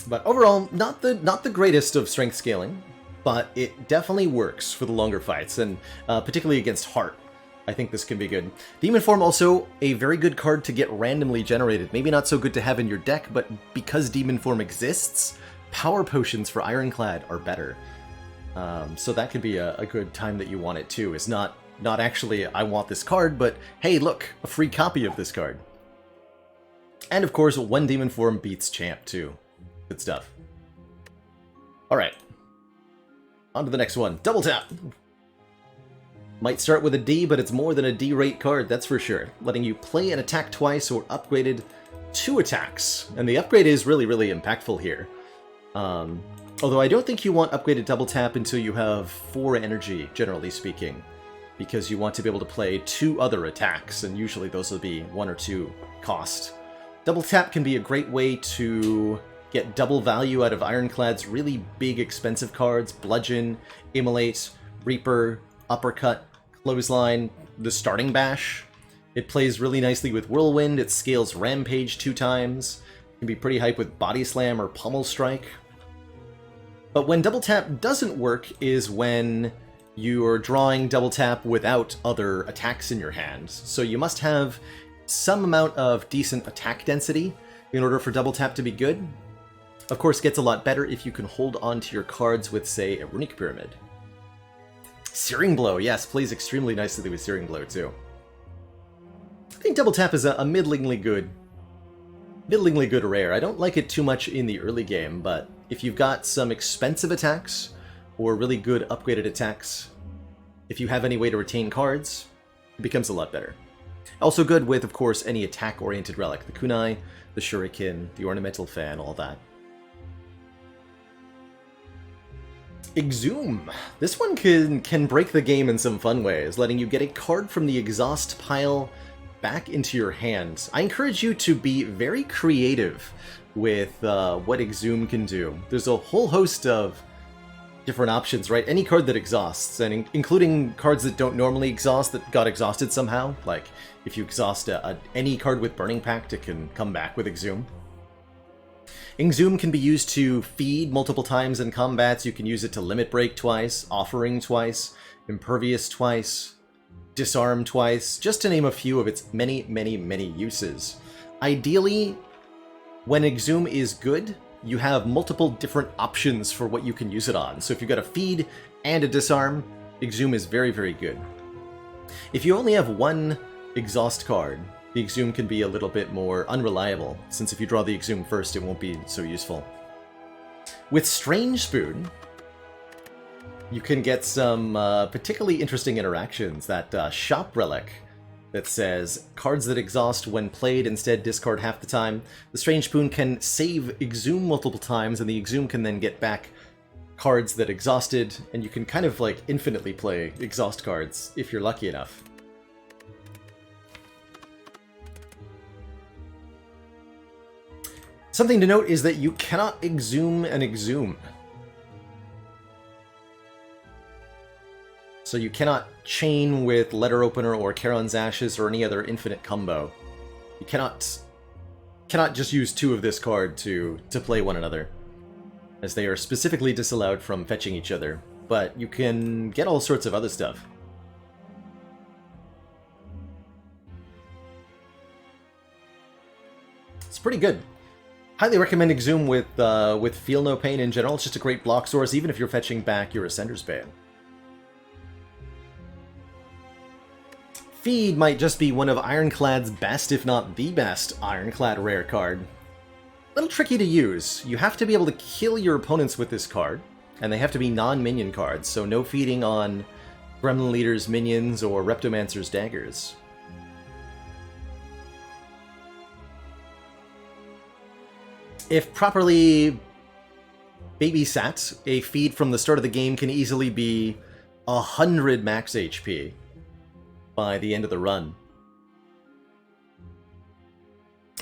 But overall, not the greatest of strength scaling, but it definitely works for the longer fights, and particularly against Heart. I think this can be good. Demon Form also a very good card to get randomly generated. Maybe not so good to have in your deck, but because Demon Form exists, Power Potions for Ironclad are better. So that could be a good time that you want it too. It's not actually, I want this card, but hey, look, a free copy of this card. And of course, one Demon Form beats Champ too. Good stuff. Alright. On to the next one. Double Tap! Might start with a D, but it's more than a D-rate card, that's for sure. Letting you play an attack twice or upgraded 2 attacks. And the upgrade is really, really impactful here. Although I don't think you want upgraded Double Tap until you have 4 energy, generally speaking. Because you want to be able to play 2 other attacks, and usually those will be 1 or 2 cost. Double Tap can be a great way to get double value out of Ironclad's really big expensive cards: Bludgeon, Immolate, Reaper, Uppercut, Clothesline, the Starting Bash. It plays really nicely with Whirlwind, it scales Rampage 2 times, it can be pretty hype with Body Slam or Pummel Strike. But when Double Tap doesn't work is when you're drawing Double Tap without other attacks in your hand. So you must have some amount of decent attack density in order for Double Tap to be good. Of course, it gets a lot better if you can hold on to your cards with, say, a Runic Pyramid. Searing Blow, yes, plays extremely nicely with Searing Blow, too. I think Double Tap is a middlingly good rare. I don't like it too much in the early game, but if you've got some expensive attacks, or really good upgraded attacks, if you have any way to retain cards, it becomes a lot better. Also good with, of course, any attack-oriented relic. The Kunai, the Shuriken, the Ornamental Fan, all that. Exhume. This one can break the game in some fun ways, letting you get a card from the exhaust pile back into your hand. I encourage you to be very creative with what Exhume can do. There's a whole host of different options, right? Any card that exhausts, and including cards that don't normally exhaust, that got exhausted somehow. Like, if you exhaust any card with Burning Pact, it can come back with Exhume. Exhume can be used to feed multiple times in combats. You can use it to Limit Break twice, Offering twice, Impervious twice, Disarm twice, just to name a few of its many, many, many uses. Ideally, when Exhume is good, you have multiple different options for what you can use it on. So if you've got a feed and a disarm, Exhume is very, very good. If you only have one exhaust card, the Exhume can be a little bit more unreliable, since if you draw the Exhume first, it won't be so useful. With Strange Spoon, you can get some particularly interesting interactions. That Shop Relic that says, cards that exhaust when played instead discard half the time. The Strange Spoon can save Exhume multiple times, and the Exhume can then get back cards that exhausted, and you can kind of like infinitely play exhaust cards if you're lucky enough. Something to note is that you cannot exhume an Exhume. So you cannot chain with Letter Opener or Charon's Ashes or any other infinite combo. You cannot just use 2 of this card to play one another, as they are specifically disallowed from fetching each other. But you can get all sorts of other stuff. It's pretty good. Highly recommend Exhume with Feel No Pain in general. It's just a great block source, even if you're fetching back your Ascender's Bane. Feed might just be one of Ironclad's best, if not the best, Ironclad rare card. A little tricky to use. You have to be able to kill your opponents with this card, and they have to be non-minion cards, so no feeding on Gremlin Leader's minions or Reptomancer's daggers. If properly babysat, a feed from the start of the game can easily be 100 max HP by the end of the run.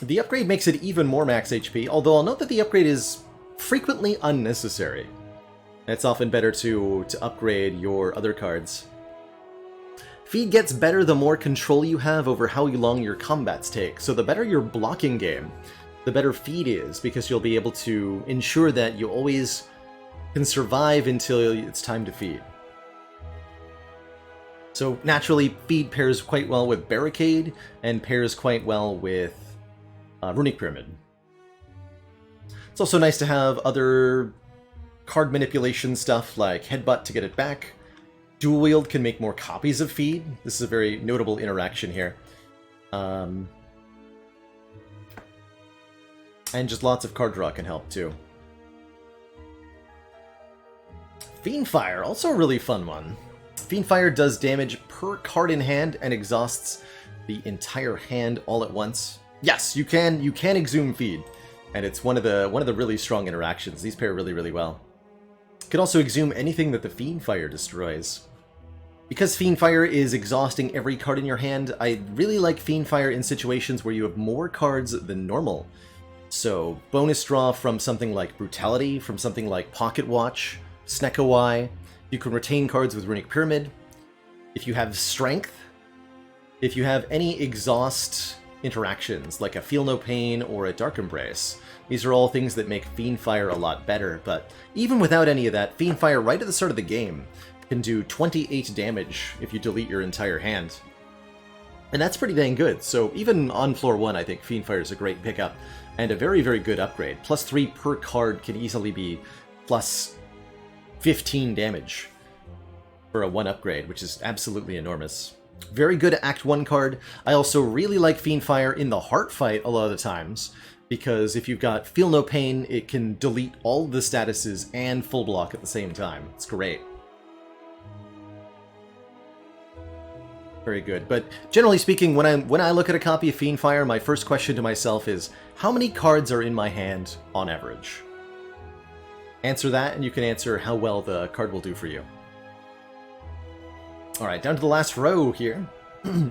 The upgrade makes it even more max HP, although I'll note that the upgrade is frequently unnecessary. It's often better to upgrade your other cards. Feed gets better the more control you have over how long your combats take, so the better your blocking game, the better feed is, because you'll be able to ensure that you always can survive until it's time to feed. So naturally, feed pairs quite well with Barricade, and pairs quite well with Runic Pyramid. It's also nice to have other card manipulation stuff like Headbutt to get it back. Dual Wield can make more copies of feed. This is a very notable interaction here. And just lots of card draw can help too. Fiendfire, also a really fun one. Fiendfire does damage per card in hand and exhausts the entire hand all at once. Yes, you can exhume feed, and it's one of the really strong interactions. These pair really, really well. You can also exhume anything that the Fiendfire destroys. Because Fiendfire is exhausting every card in your hand, I really like Fiendfire in situations where you have more cards than normal. So bonus draw from something like Brutality, from something like Pocket Watch, Snekawai. You can retain cards with Runic Pyramid. If you have Strength, if you have any exhaust interactions, like a Feel No Pain or a Dark Embrace, these are all things that make Fiendfire a lot better, but even without any of that, Fiendfire right at the start of the game can do 28 damage if you delete your entire hand. And that's pretty dang good, so even on floor 1 I think Fiendfire is a great pickup, and a very, very good upgrade. +3 per card can easily be plus 15 damage for a 1 upgrade, which is absolutely enormous. Very good Act 1 card. I also really like Fiendfire in the Heart Fight a lot of the times, because if you've got Feel No Pain, it can delete all the statuses and full block at the same time. It's great. Very good. But generally speaking, when I look at a copy of Fiendfire, my first question to myself is, how many cards are in my hand on average? Answer that, and you can answer how well the card will do for you. Alright, down to the last row here.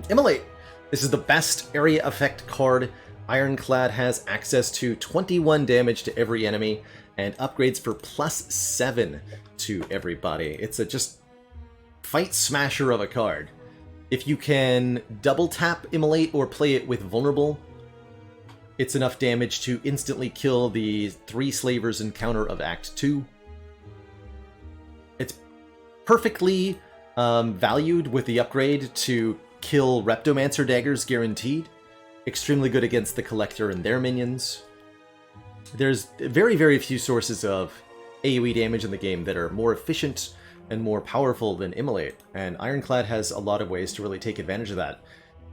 Immolate! This is the best area effect card. Ironclad has access to 21 damage to every enemy, and upgrades for +7 to everybody. It's a just fight smasher of a card. If you can double tap Immolate or play it with Vulnerable, it's enough damage to instantly kill the 3 slavers encounter of Act 2. It's perfectly valued with the upgrade to kill Reptomancer daggers guaranteed. Extremely good against the Collector and their minions. There's very, very few sources of AoE damage in the game that are more efficient and more powerful than Immolate, and Ironclad has a lot of ways to really take advantage of that.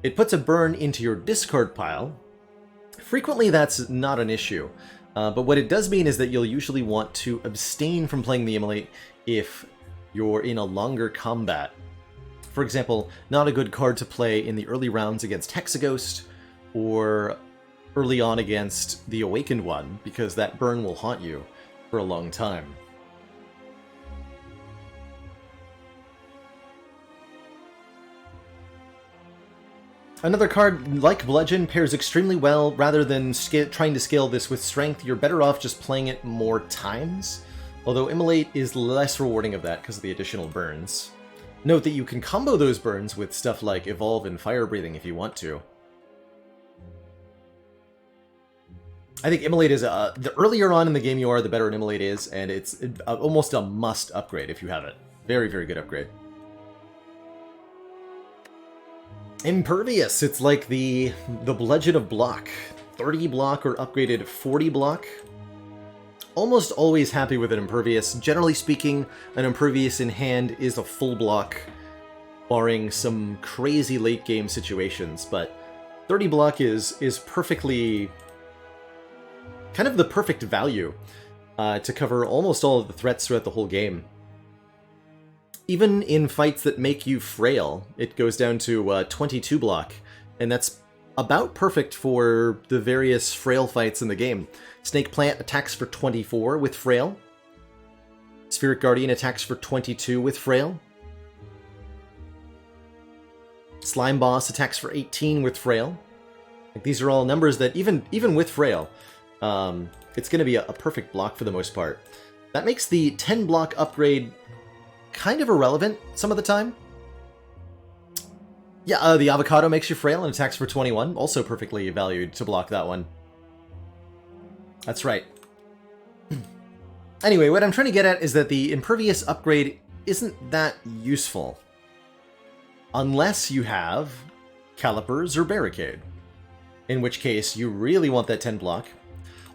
It puts a burn into your discard pile. Frequently that's not an issue, but what it does mean is that you'll usually want to abstain from playing the Immolate if you're in a longer combat. For example, not a good card to play in the early rounds against Hexaghost, or early on against the Awakened one, because that burn will haunt you for a long time. Another card, like Bludgeon, pairs extremely well. Rather than trying to scale this with Strength, you're better off just playing it more times. Although Immolate is less rewarding of that because of the additional burns. Note that you can combo those burns with stuff like Evolve and Fire Breathing if you want to. I think Immolate is the earlier on in the game you are, the better an Immolate is, and it's almost a must upgrade if you have it. Very, very good upgrade. Impervious, it's like the Bludgeon of Block. 30 block or upgraded 40 block. Almost always happy with an Impervious. Generally speaking, an Impervious in hand is a full block, barring some crazy late game situations, but 30 block is perfectly... kind of the perfect value to cover almost all of the threats throughout the whole game. Even in fights that make you frail, it goes down to 22 block, and that's about perfect for the various frail fights in the game. Snake Plant attacks for 24 with frail. Spheric Guardian attacks for 22 with frail. Slime Boss attacks for 18 with frail. Like, these are all numbers that even with frail, it's going to be a perfect block for the most part. That makes the 10 block upgrade kind of irrelevant some of the time. Yeah, the Avocado makes you frail and attacks for 21. Also perfectly valued to block that one. That's right. Anyway, what I'm trying to get at is that the Impervious upgrade isn't that useful. Unless you have Calipers or Barricade. In which case, you really want that 10 block.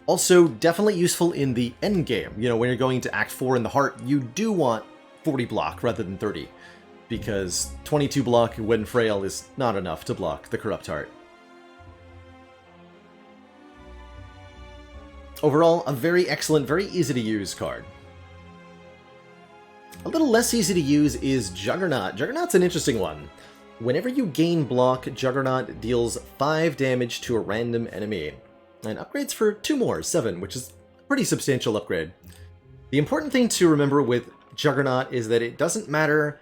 Also, definitely useful in the end game. You know, when you're going to Act 4 in the heart, you do want 40 block rather than 30. Because 22 block when frail is not enough to block the Corrupt Heart. Overall, a very excellent, very easy to use card. A little less easy to use is Juggernaut. Juggernaut's an interesting one. Whenever you gain block, Juggernaut deals 5 damage to a random enemy. And upgrades for 2 more, 7, which is a pretty substantial upgrade. The important thing to remember with Juggernaut is that it doesn't matter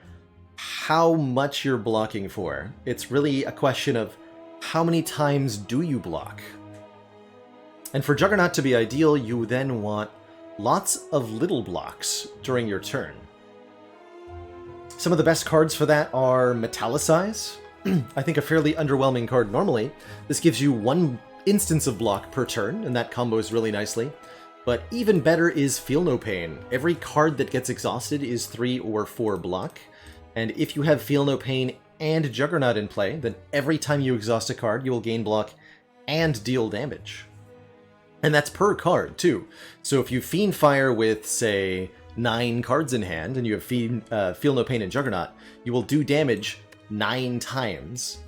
how much you're blocking for. It's really a question of how many times do you block. And for Juggernaut to be ideal, you then want lots of little blocks during your turn. Some of the best cards for that are Metallicize. I think a fairly underwhelming card normally. This gives you 1 instance of block per turn, and that combos really nicely. But even better is Feel No Pain. Every card that gets exhausted is 3 or 4 block, and if you have Feel No Pain and Juggernaut in play, then every time you exhaust a card, you will gain block and deal damage. And that's per card, too. So if you Fiend Fire with, say, 9 cards in hand, and you have Feel No Pain and Juggernaut, you will do damage 9 times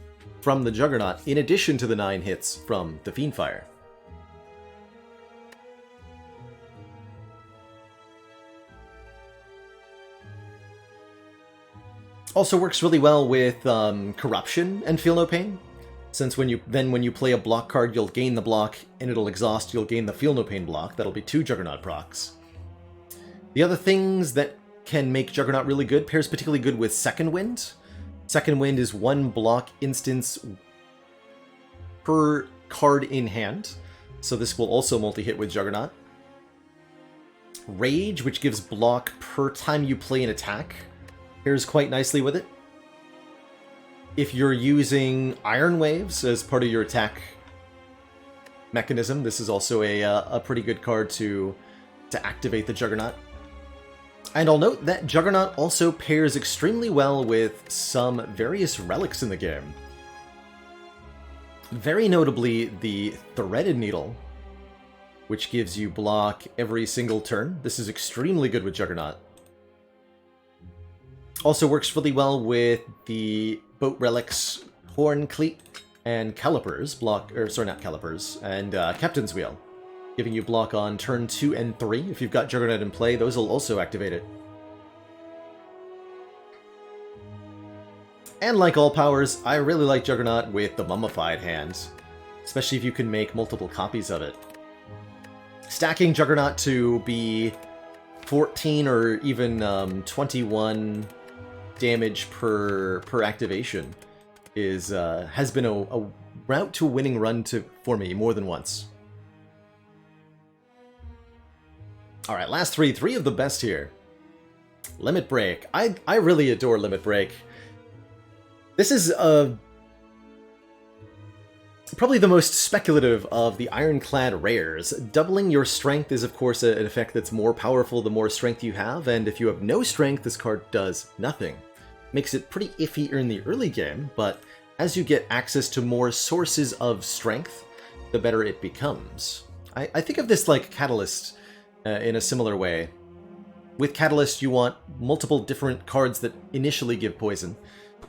from the Juggernaut, in addition to the 9 hits from the Fiend Fire. Also works really well with Corruption and Feel No Pain, since when you play a block card, you'll gain the block, and it'll exhaust, you'll gain the Feel No Pain block. That'll be 2 Juggernaut procs. The other things that can make Juggernaut really good, pairs particularly good with Second Wind. Second Wind is 1 block instance per card in hand, so this will also multi-hit with Juggernaut. Rage, which gives block per time you play an attack, pairs quite nicely with it. If you're using Iron Waves as part of your attack mechanism, this is also a pretty good card to activate the Juggernaut. And I'll note that Juggernaut also pairs extremely well with some various relics in the game. Very notably, the Threaded Needle, which gives you block every single turn. This is extremely good with Juggernaut. Also works really well with the Boat Relics, Horn Cleat, and Calipers, not Calipers, and Captain's Wheel, giving you block on turn 2 and 3. If you've got Juggernaut in play, those will also activate it. And like all powers, I really like Juggernaut with the Mummified hand, especially if you can make multiple copies of it. Stacking Juggernaut to be 14 or even 21 damage per activation has been a route to a winning run for me more than once. Alright, last three of the best here. Limit Break. I really adore Limit Break. This is probably the most speculative of the Ironclad rares. Doubling your strength is, of course, an effect that's more powerful the more strength you have, and if you have no strength, this card does nothing. Makes it pretty iffy in the early game, but as you get access to more sources of strength, the better it becomes. I think of this like Catalyst in a similar way. With Catalyst, you want multiple different cards that initially give poison,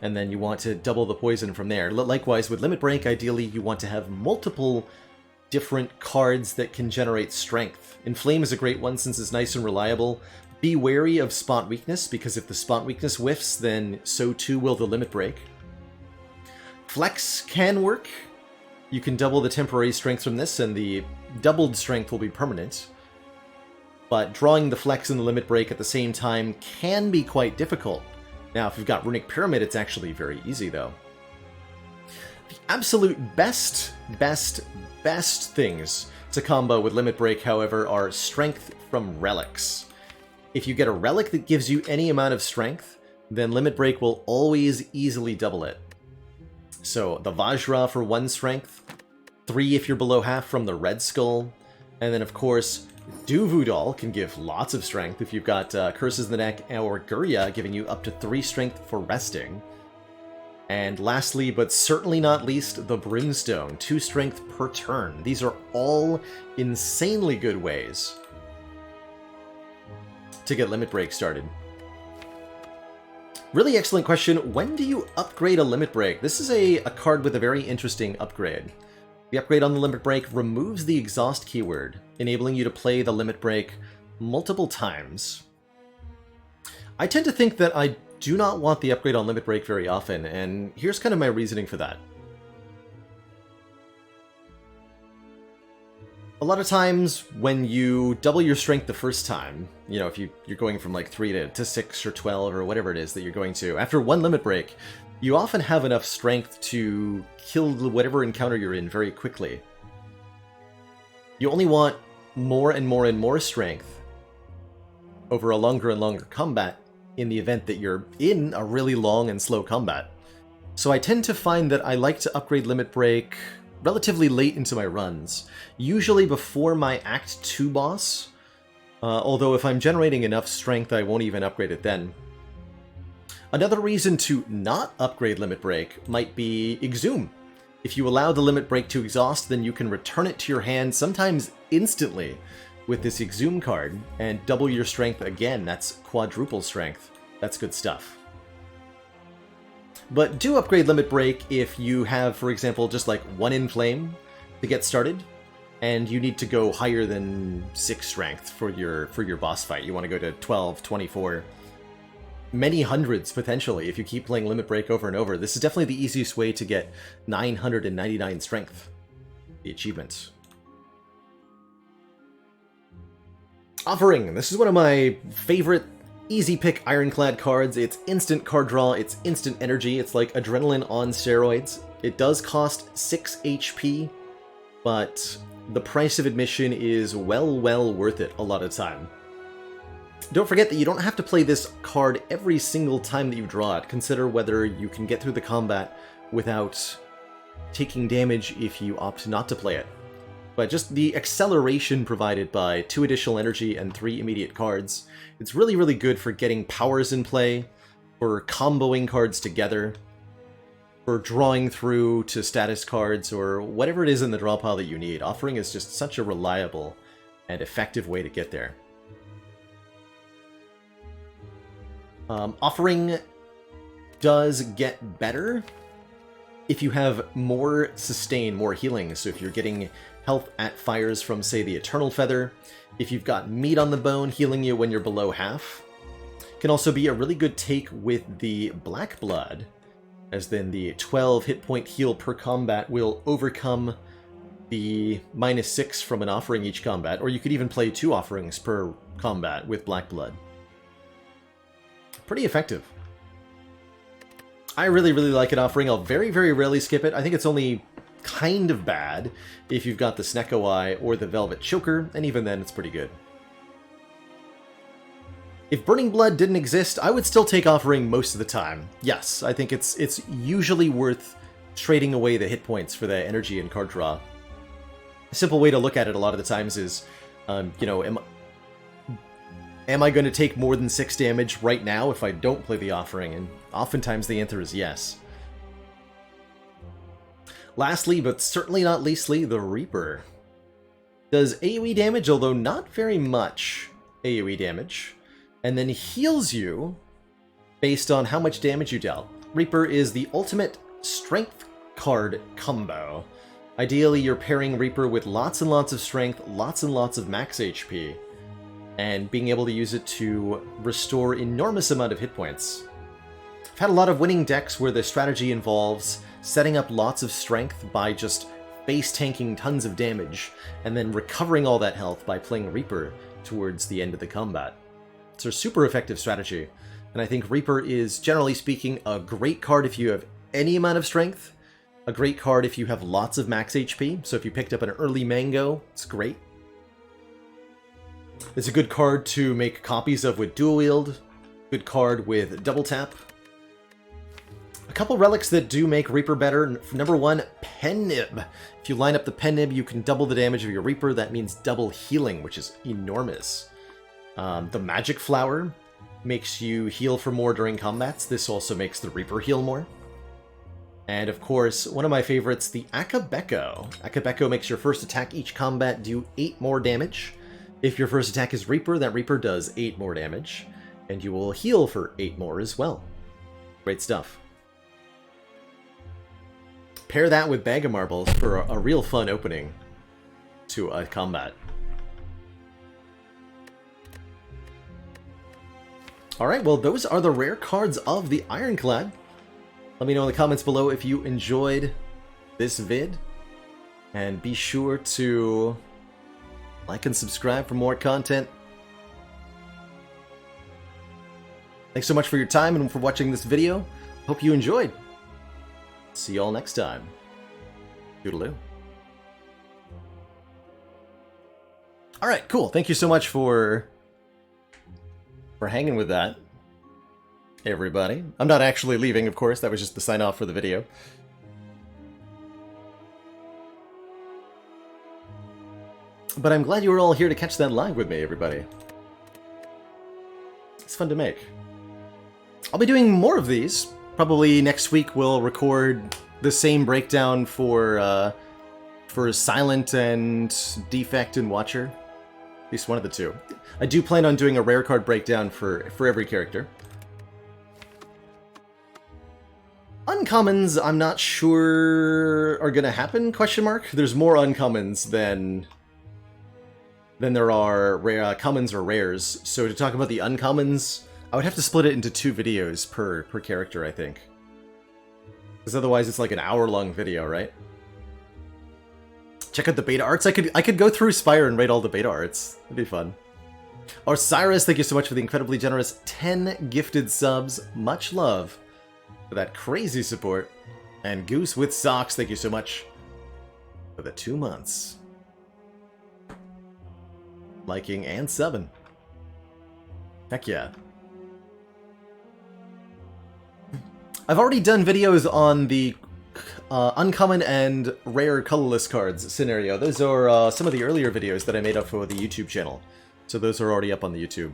and then you want to double the poison from there. Likewise, with Limit Break, ideally you want to have multiple different cards that can generate strength. Inflame is a great one since it's nice and reliable. Be wary of Spot Weakness, because if the Spot Weakness whiffs, then so too will the Limit Break. Flex can work. You can double the temporary strength from this, and the doubled strength will be permanent. But drawing the Flex and the Limit Break at the same time can be quite difficult. Now, if you've got Runic Pyramid, it's actually very easy, though. The absolute best things to combo with Limit Break, however, are Strength from Relics. If you get a relic that gives you any amount of strength, then Limit Break will always easily double it. So, the Vajra for 1 strength, 3 if you're below half from the Red Skull, and then, of course, Duvudal can give lots of strength if you've got Curses in the Neck, or Gurya giving you up to 3 strength for resting. And lastly, but certainly not least, the Brimstone, 2 strength per turn. These are all insanely good ways to get Limit Break started. Really excellent question. When do you upgrade a Limit Break? This is a card with a very interesting upgrade. The upgrade on the Limit Break removes the exhaust keyword, enabling you to play the Limit Break multiple times. I tend to think that I do not want the upgrade on Limit Break very often, and here's kind of my reasoning for that. A lot of times, when you double your strength the first time, you know, if you're going from like 3 to 6 or 12 or whatever it is that you're going to, after 1 Limit Break, you often have enough strength to kill whatever encounter you're in very quickly. You only want more and more and more strength over a longer and longer combat in the event that you're in a really long and slow combat. So I tend to find that I like to upgrade Limit Break relatively late into my runs, usually before my Act 2 boss, although if I'm generating enough strength I won't even upgrade it then. Another reason to not upgrade Limit Break might be Exhume. If you allow the Limit Break to exhaust, then you can return it to your hand, sometimes instantly, with this Exhume card, and double your strength again. That's quadruple strength. That's good stuff. But do upgrade Limit Break if you have, for example, just like 1 Inflame to get started, and you need to go higher than 6 strength for your boss fight. You want to go to 12, 24... many hundreds, potentially, if you keep playing Limit Break over and over. This is definitely the easiest way to get 999 strength, the achievement. Offering. This is one of my favorite easy pick Ironclad cards. It's instant card draw, it's instant energy, it's like Adrenaline on steroids. It does cost 6 HP, but the price of admission is well worth it a lot of time. Don't forget that you don't have to play this card every single time that you draw it. Consider whether you can get through the combat without taking damage if you opt not to play it. But just the acceleration provided by 2 additional energy and 3 immediate cards, it's really good for getting powers in play, for comboing cards together, for drawing through to status cards, or whatever it is in the draw pile that you need. Offering is just such a reliable and effective way to get there. Offering does get better if you have more sustain, more healing. So if you're getting health at fires from, say, the Eternal Feather, if you've got meat on the bone healing you when you're below half, can also be a really good take with the Black Blood, as then the 12 hit point heal per combat will overcome the -6 from an offering each combat, or you could even play 2 offerings per combat with Black Blood. Pretty effective. I really like an offering. I'll very rarely skip it. I think it's only kind of bad if you've got the Snecko Eye or the Velvet Choker, and even then it's pretty good. If Burning Blood didn't exist, I would still take Offering most of the time. Yes, I think it's usually worth trading away the hit points for the energy and card draw. A simple way to look at it a lot of the times is, you know, am I going to take more than 6 damage right now if I don't play the Offering? And oftentimes the answer is yes. Lastly, but certainly not leastly, the Reaper. Does AoE damage, although not very much AoE damage, and then heals you based on how much damage you dealt. Reaper is the ultimate strength card combo. Ideally, you're pairing Reaper with lots and lots of strength, lots and lots of max HP, and being able to use it to restore enormous amount of hit points. I've had a lot of winning decks where the strategy involves setting up lots of strength by just base tanking tons of damage, and then recovering all that health by playing Reaper towards the end of the combat. It's a super effective strategy, and I think Reaper is, generally speaking, a great card if you have any amount of strength, a great card if you have lots of max HP, so if you picked up an early Mango, it's great. It's a good card to make copies of with dual wield, good card with double tap. A couple relics that do make Reaper better. Number 1, Pen Nib. If you line up the Pen Nib, you can double the damage of your Reaper. That means double healing, which is enormous. The Magic Flower makes you heal for more during combats. This also makes the Reaper heal more. And of course, one of my favorites, the Akabeko. Akabeko makes your first attack each combat do 8 more damage. If your first attack is Reaper, that Reaper does 8 more damage. And you will heal for 8 more as well. Great stuff. Pair that with Bag of Marbles for a real fun opening to a combat. Alright, well those are the rare cards of the Ironclad. Let me know in the comments below if you enjoyed this vid. And be sure to like and subscribe for more content. Thanks so much for your time and for watching this video. Hope you enjoyed. See y'all next time. Toodaloo. Alright, cool. Thank you so much for hanging with that, everybody. I'm not actually leaving, of course. That was just the sign-off for the video. But I'm glad you were all here to catch that live with me, everybody. It's fun to make. I'll be doing more of these. Probably next week we'll record the same breakdown for Silent and Defect and Watcher. At least one of the two. I do plan on doing a rare card breakdown for every character. Uncommons, I'm not sure are gonna happen, question mark? There's more uncommons than there are rare, commons or rares. So to talk about the uncommons, I would have to split it into 2 videos per character, I think. Because otherwise it's like an hour-long video, right? Check out the beta arts. I could go through Spire and rate all the beta arts. That'd be fun. Osiris, thank you so much for the incredibly generous 10 gifted subs. Much love for that crazy support. And Goose with Socks, thank you so much for the 2 months. Liking and subbing. Heck yeah. I've already done videos on the uncommon and rare colorless cards scenario. Those are some of the earlier videos that I made up for the YouTube channel. So those are already up on the YouTube.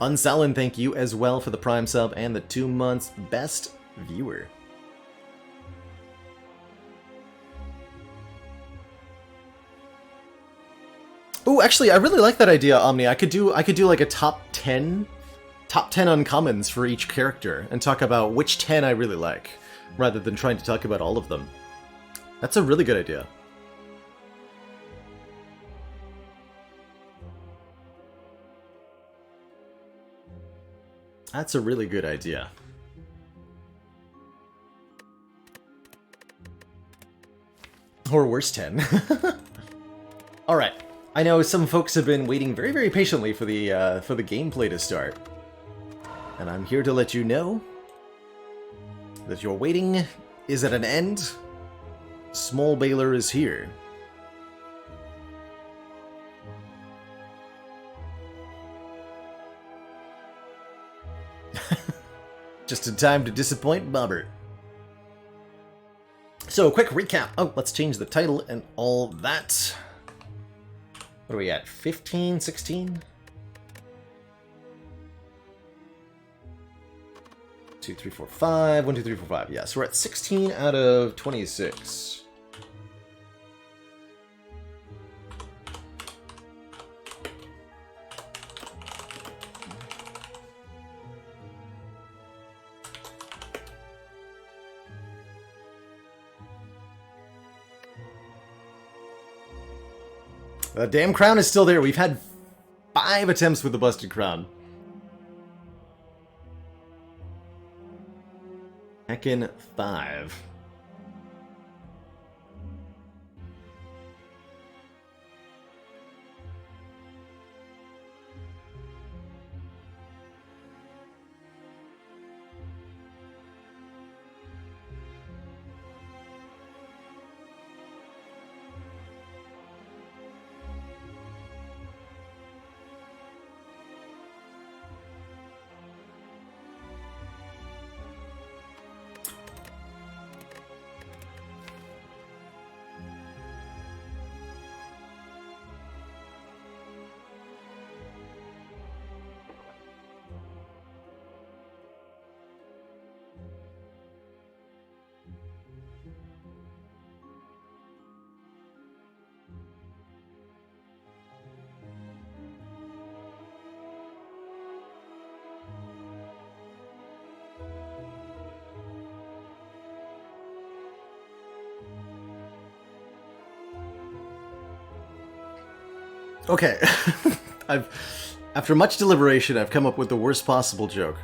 Unsalin, thank you as well for the Prime sub and the 2 months best viewer. Oh, actually, I really like that idea, Omni. I could do like a top 10 uncommons for each character and talk about which 10 I really like, rather than trying to talk about all of them. That's a really good idea. That's a really good idea. Or worse 10. Alright. I know some folks have been waiting very, very patiently for the gameplay to start. And I'm here to let you know that your waiting is at an end. Small Baylor is here. Just in time to disappoint Bobber. So, quick recap. Oh, let's change the title and all that. What are we at? 15, 16? 2, 3, 4, 5. 1, 2, 3, 4, 5. Yes, we're at 16 out of 26. The damn crown is still there. We've had 5 attempts with the busted crown. Heckin' 5. Okay, after much deliberation, I've come up with the worst possible joke.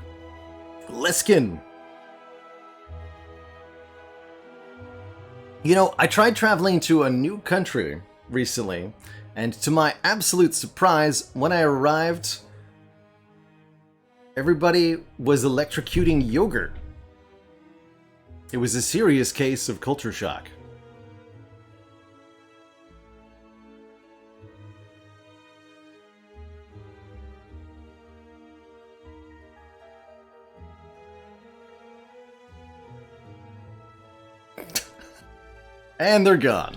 Liskin! You know, I tried traveling to a new country recently, and to my absolute surprise, when I arrived, everybody was electrocuting yogurt. It was a serious case of culture shock. And they're gone.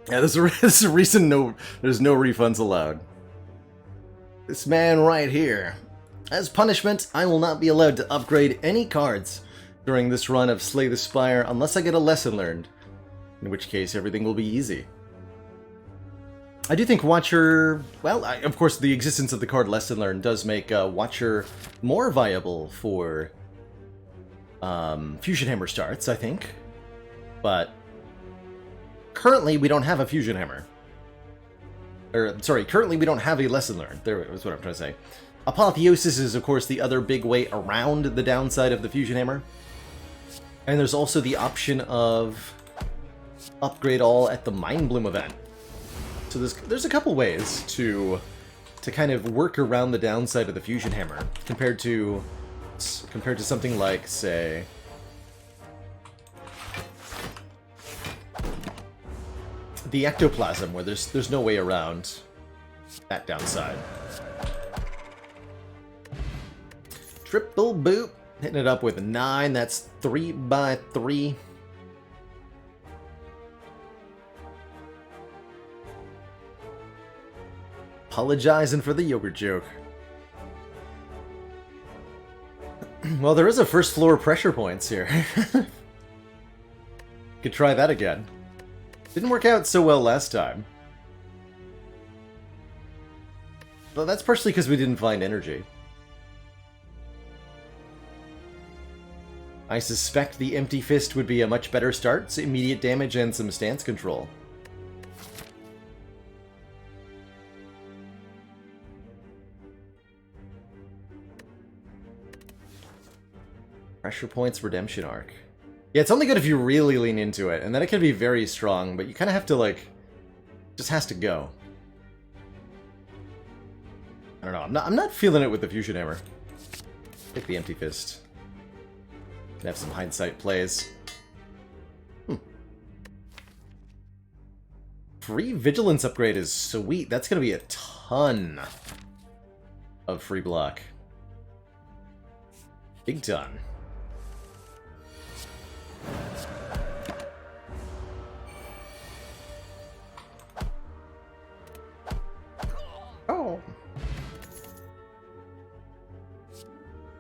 Yeah, there's a reason there's no refunds allowed. This man right here. As punishment, I will not be allowed to upgrade any cards during this run of Slay the Spire unless I get a lesson learned, in which case everything will be easy. I do think Watcher, well, of course the existence of the card Lesson Learned does make Watcher more viable for Fusion Hammer starts, I think. But currently we don't have a Fusion Hammer. Currently we don't have a Lesson Learned. There was what I'm trying to say. Apotheosis is, of course, the other big way around the downside of the Fusion Hammer. And there's also the option of upgrade all at the Mind Bloom event. So there's a couple ways to kind of work around the downside of the Fusion Hammer compared to something like, say, the Ectoplasm, where there's no way around that downside. Triple boop, hitting it up with a 9. That's 3 by 3. Apologizing for the yogurt joke. Well, there is a first floor pressure points here. Could try that again. Didn't work out so well last time. Well, that's partially because we didn't find energy. I suspect the Empty Fist would be a much better start, so immediate damage and some stance control. Pressure Points Redemption Arc. Yeah, it's only good if you really lean into it, and then it can be very strong, but you kind of have to, like, just has to go. I don't know. I'm not feeling it with the Fusion Hammer. Take the Empty Fist. Can have some hindsight plays. Free Vigilance upgrade is sweet. That's going to be a ton of free block. Big ton. Oh.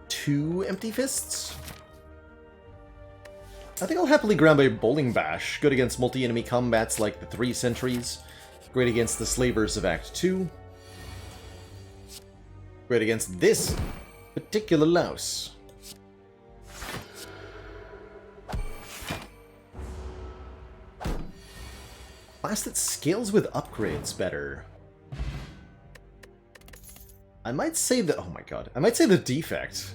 2 Empty Fists? I think I'll happily grab a Bowling Bash. Good against multi-enemy combats like the 3 Sentries. Great against the Slavers of Act 2. Great against this particular louse. Class that scales with upgrades better. I might say the... oh my god. I might say the Defect.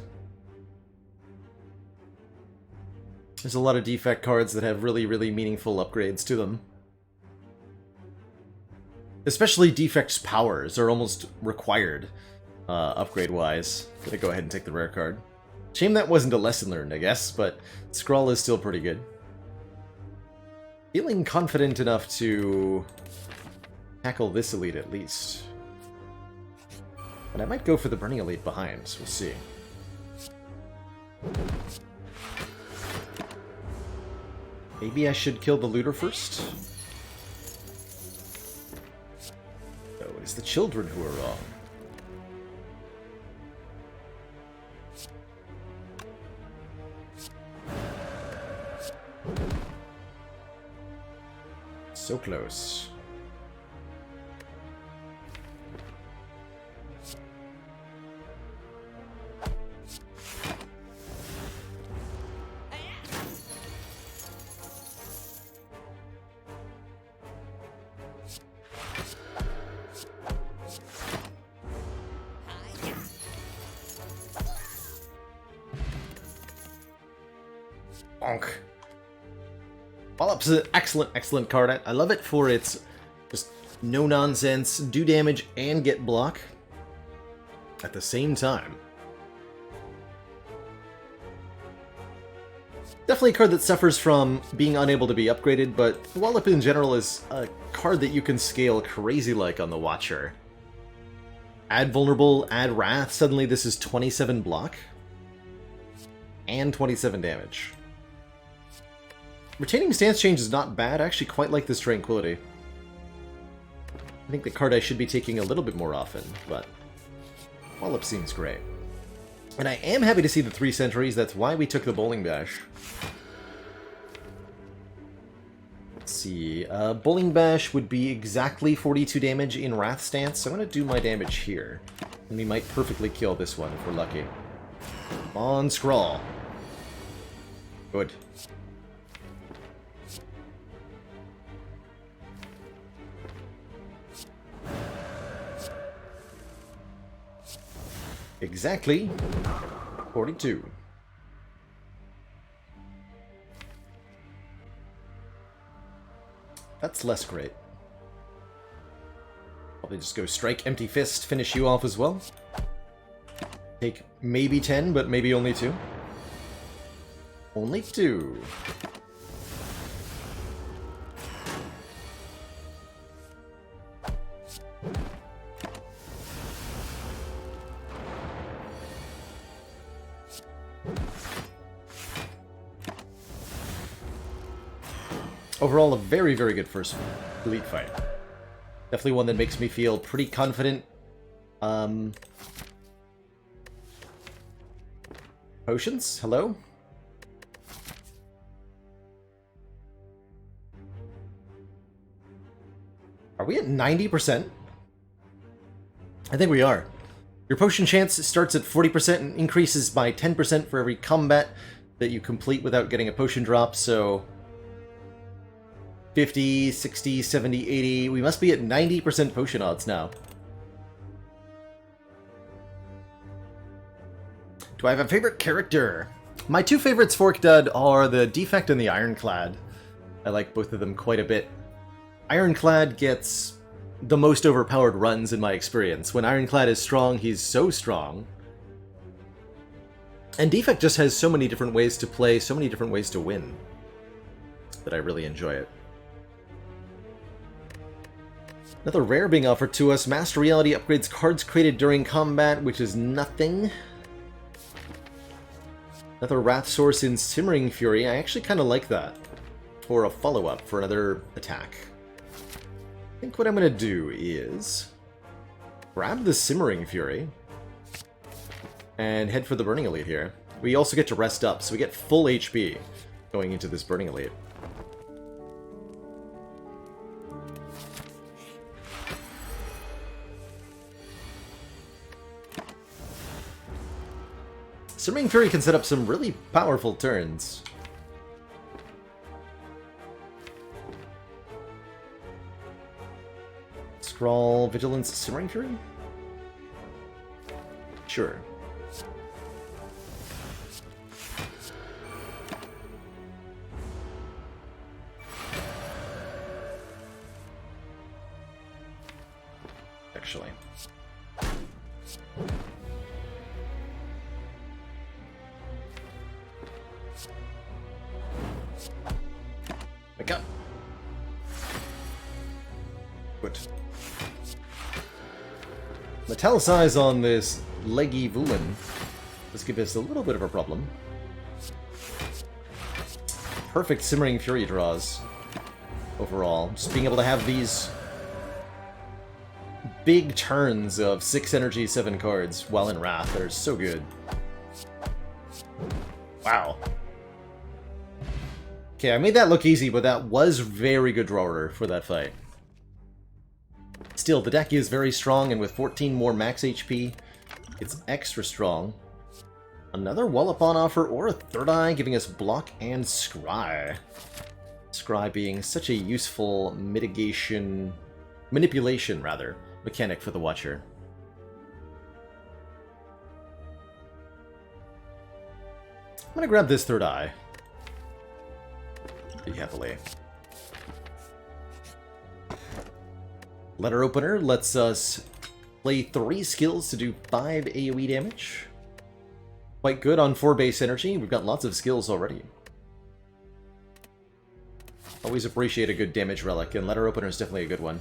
There's a lot of Defect cards that have really, really meaningful upgrades to them. Especially Defect's powers are almost required, upgrade-wise. Gonna go ahead and take the rare card. Shame that wasn't a lesson learned, I guess, but Scrawl is still pretty good. Feeling confident enough to tackle this elite at least. But I might go for the Burning Elite behind, so we'll see. Maybe I should kill the looter first? No, it is the children who are wrong. So close. Bonk. Wallop's an excellent, excellent card. I love it for its just no-nonsense, do damage and get block at the same time. Definitely a card that suffers from being unable to be upgraded, but Wallop in general is a card that you can scale crazy-like on the Watcher. Add Vulnerable, add Wrath, suddenly this is 27 block and 27 damage. Retaining Stance Change is not bad. I actually quite like this Tranquility. I think the card I should be taking a little bit more often, but Wallop seems great. And I am happy to see the 3 Sentries. That's why we took the Bowling Bash. Let's see. Bowling Bash would be exactly 42 damage in Wrath Stance, so I'm going to do my damage here. And we might perfectly kill this one if we're lucky. Come on, Scrawl. Good. Exactly 42. That's less great. Probably just go Strike, Empty Fist, finish you off as well. Take maybe 10, but maybe only 2. Only 2. Overall, a very, very good first elite fight. Definitely one that makes me feel pretty confident. Potions? Hello? Are we at 90%? I think we are. Your potion chance starts at 40% and increases by 10% for every combat that you complete without getting a potion drop, so 50, 60, 70, 80. We must be at 90% potion odds now. Do I have a favorite character? My 2 favorites, Fork Dud, are the Defect and the Ironclad. I like both of them quite a bit. Ironclad gets the most overpowered runs in my experience. When Ironclad is strong, he's so strong. And Defect just has so many different ways to play, so many different ways to win, that I really enjoy it. Another rare being offered to us. Master Reality upgrades cards created during combat, which is nothing. Another Wrath Source in Simmering Fury. I actually kind of like that. For a follow-up for another attack. I think what I'm going to do is grab the Simmering Fury and head for the Burning Elite here. We also get to rest up, so we get full HP going into this Burning Elite. Simmering Fury can set up some really powerful turns. Scrawl, Vigilance, Simmering Fury? Sure. Actually. Wake up. Good. Metallicize on this leggy Voolen. Let's give us a little bit of a problem. Perfect Simmering Fury draws overall. Just being able to have these big turns of 6 energy, 7 cards while in Wrath that are so good. Wow. Okay, I made that look easy, but that was very good draw order for that fight. Still, the deck is very strong, and with 14 more max HP, it's extra strong. Another Wallop on offer, or a Third Eye, giving us Block and Scry. Scry being such a useful manipulation, mechanic for the Watcher. I'm gonna grab this Third Eye. Pretty heavily. Letter Opener lets us play 3 skills to do 5 AoE damage. Quite good on 4 base energy. We've got lots of skills already. Always appreciate a good damage relic, and Letter Opener is definitely a good one.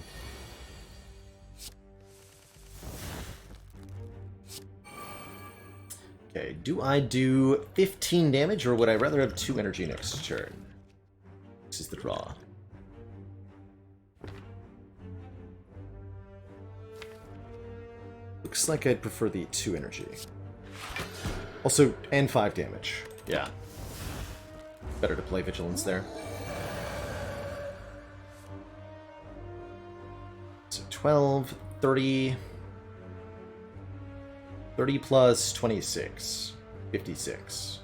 Okay, do I do 15 damage, or would I rather have 2 energy next turn? This is the draw. Looks like I'd prefer the 2 energy. Also, and 5 damage. Yeah. Better to play Vigilance there. So 12, 30... 30 plus 26. 56.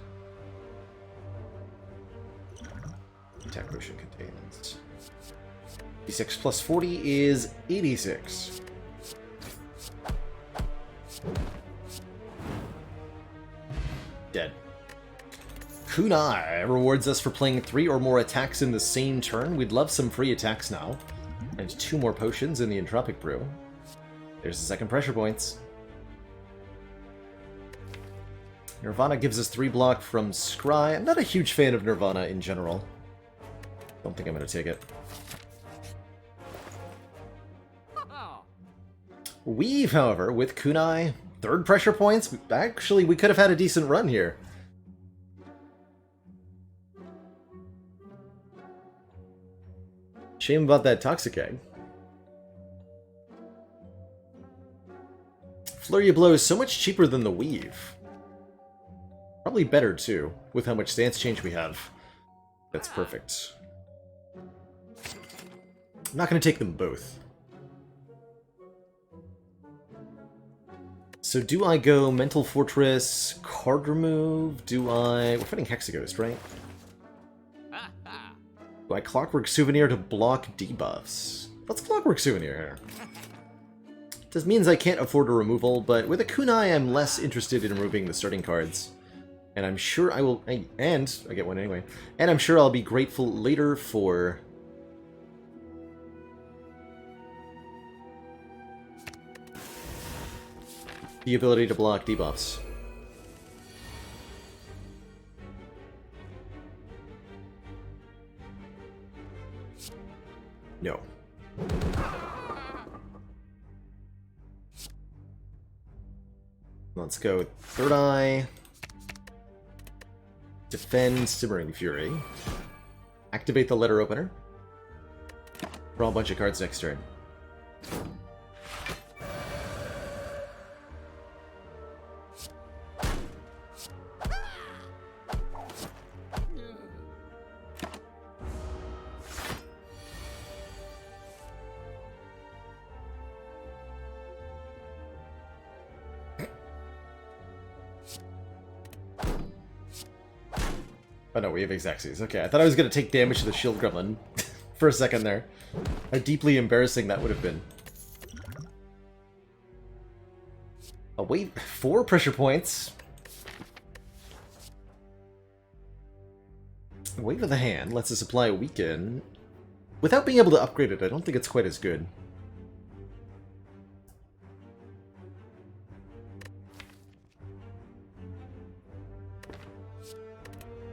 Attack potion contains. 56 plus 40 is 86. Dead. Kunai rewards us for playing 3 or more attacks in the same turn. We'd love some free attacks now. And 2 more potions in the Entropic Brew. There's the second pressure points. Nirvana gives us 3 block from Scry. I'm not a huge fan of Nirvana in general. Don't think I'm going to take it. Weave, however, with Kunai, 3rd pressure points. Actually, we could have had a decent run here. Shame about that Toxic Egg. Flurry of Blow is so much cheaper than the Weave. Probably better, too, with how much stance change we have. That's perfect. I'm not going to take them both. So do I go Mental Fortress, card remove? Do I... We're fighting Hexaghost, right? Do I Clockwork Souvenir to block debuffs? Let's Clockwork Souvenir here. This means I can't afford a removal, but with a Kunai I'm less interested in removing the starting cards. And I'm sure I will... And I get one anyway. And I'm sure I'll be grateful later for... the ability to block debuffs. No. Let's go Third Eye. Defend Simmering Fury. Activate the letter opener. Draw a bunch of cards next turn. Oh no, we have Xaxes. Okay, I thought I was going to take damage to the Shield Gremlin for a second there. How deeply embarrassing that would have been. Oh wait, 4 pressure points. Wave of the Hand lets us apply a weaken. Without being able to upgrade it, I don't think it's quite as good.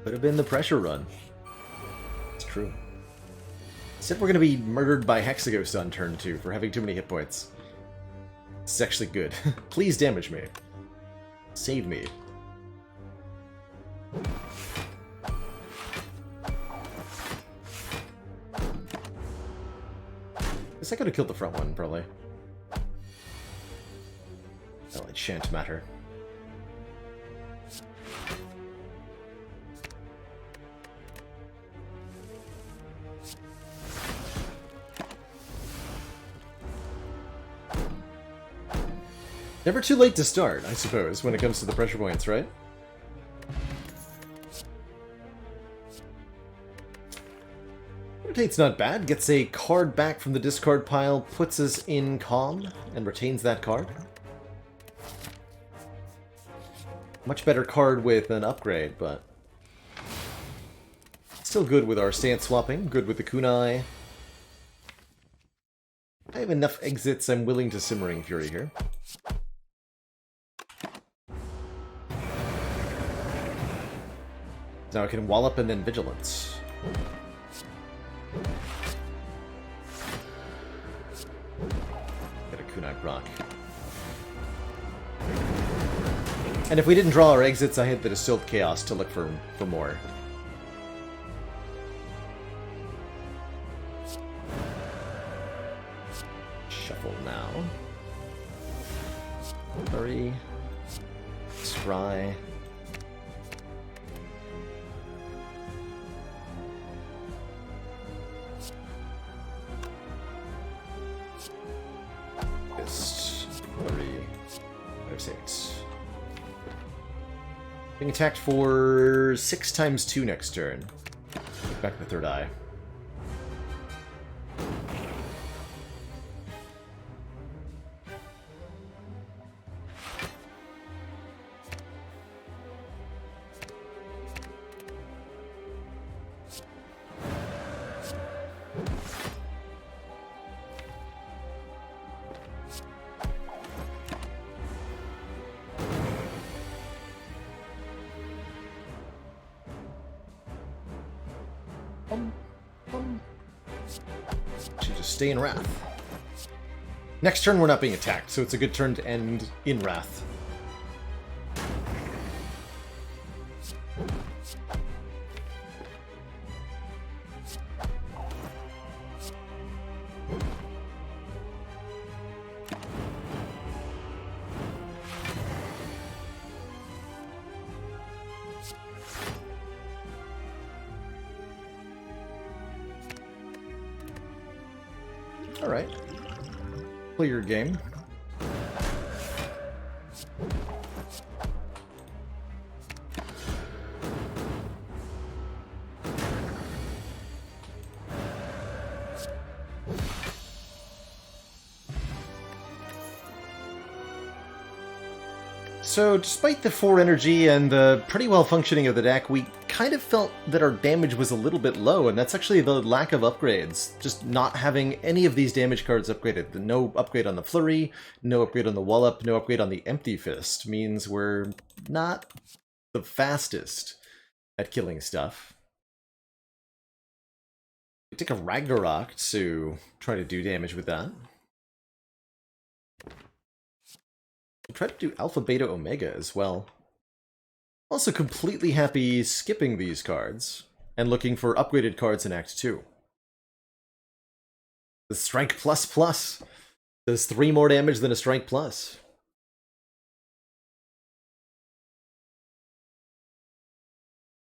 Could have been the pressure run. It's true. Except we're going to be murdered by Hexaghost on turn 2 for having too many hit points. This is actually good. Please damage me. Save me. Guess I could have killed the front one, probably. Oh, it shan't matter. Never too late to start, I suppose, when it comes to the pressure points, right? Rotate's not bad. Gets a card back from the discard pile, puts us in calm, and retains that card. Much better card with an upgrade, but still good with our stance swapping, good with the kunai. I have enough exits I'm willing to Simmering Fury here. Now I can Wallop and then Vigilance. Get a kunai proc. And if we didn't draw our exits, I had the Distilled Chaos to look for more. Shuffle now. Hurry. Scry. Being attacked for 6 times 2 next turn. Get back to the Third Eye. Should just stay in Wrath. Next turn we're not being attacked, so it's a good turn to end in Wrath. Alright. Play your game. So, despite the 4 energy and the pretty well functioning of the deck, we kind of felt that our damage was a little bit low, and that's actually the lack of upgrades. Just not having any of these damage cards upgraded. No upgrade on the Flurry, no upgrade on the Wallop, no upgrade on the Empty Fist means we're not the fastest at killing stuff. We take a Ragnarok to try to do damage with that. We'll try to do Alpha, Beta, Omega as well. Also completely happy skipping these cards and looking for upgraded cards in Act 2. The Strike Plus Plus does 3 more damage than a Strike Plus.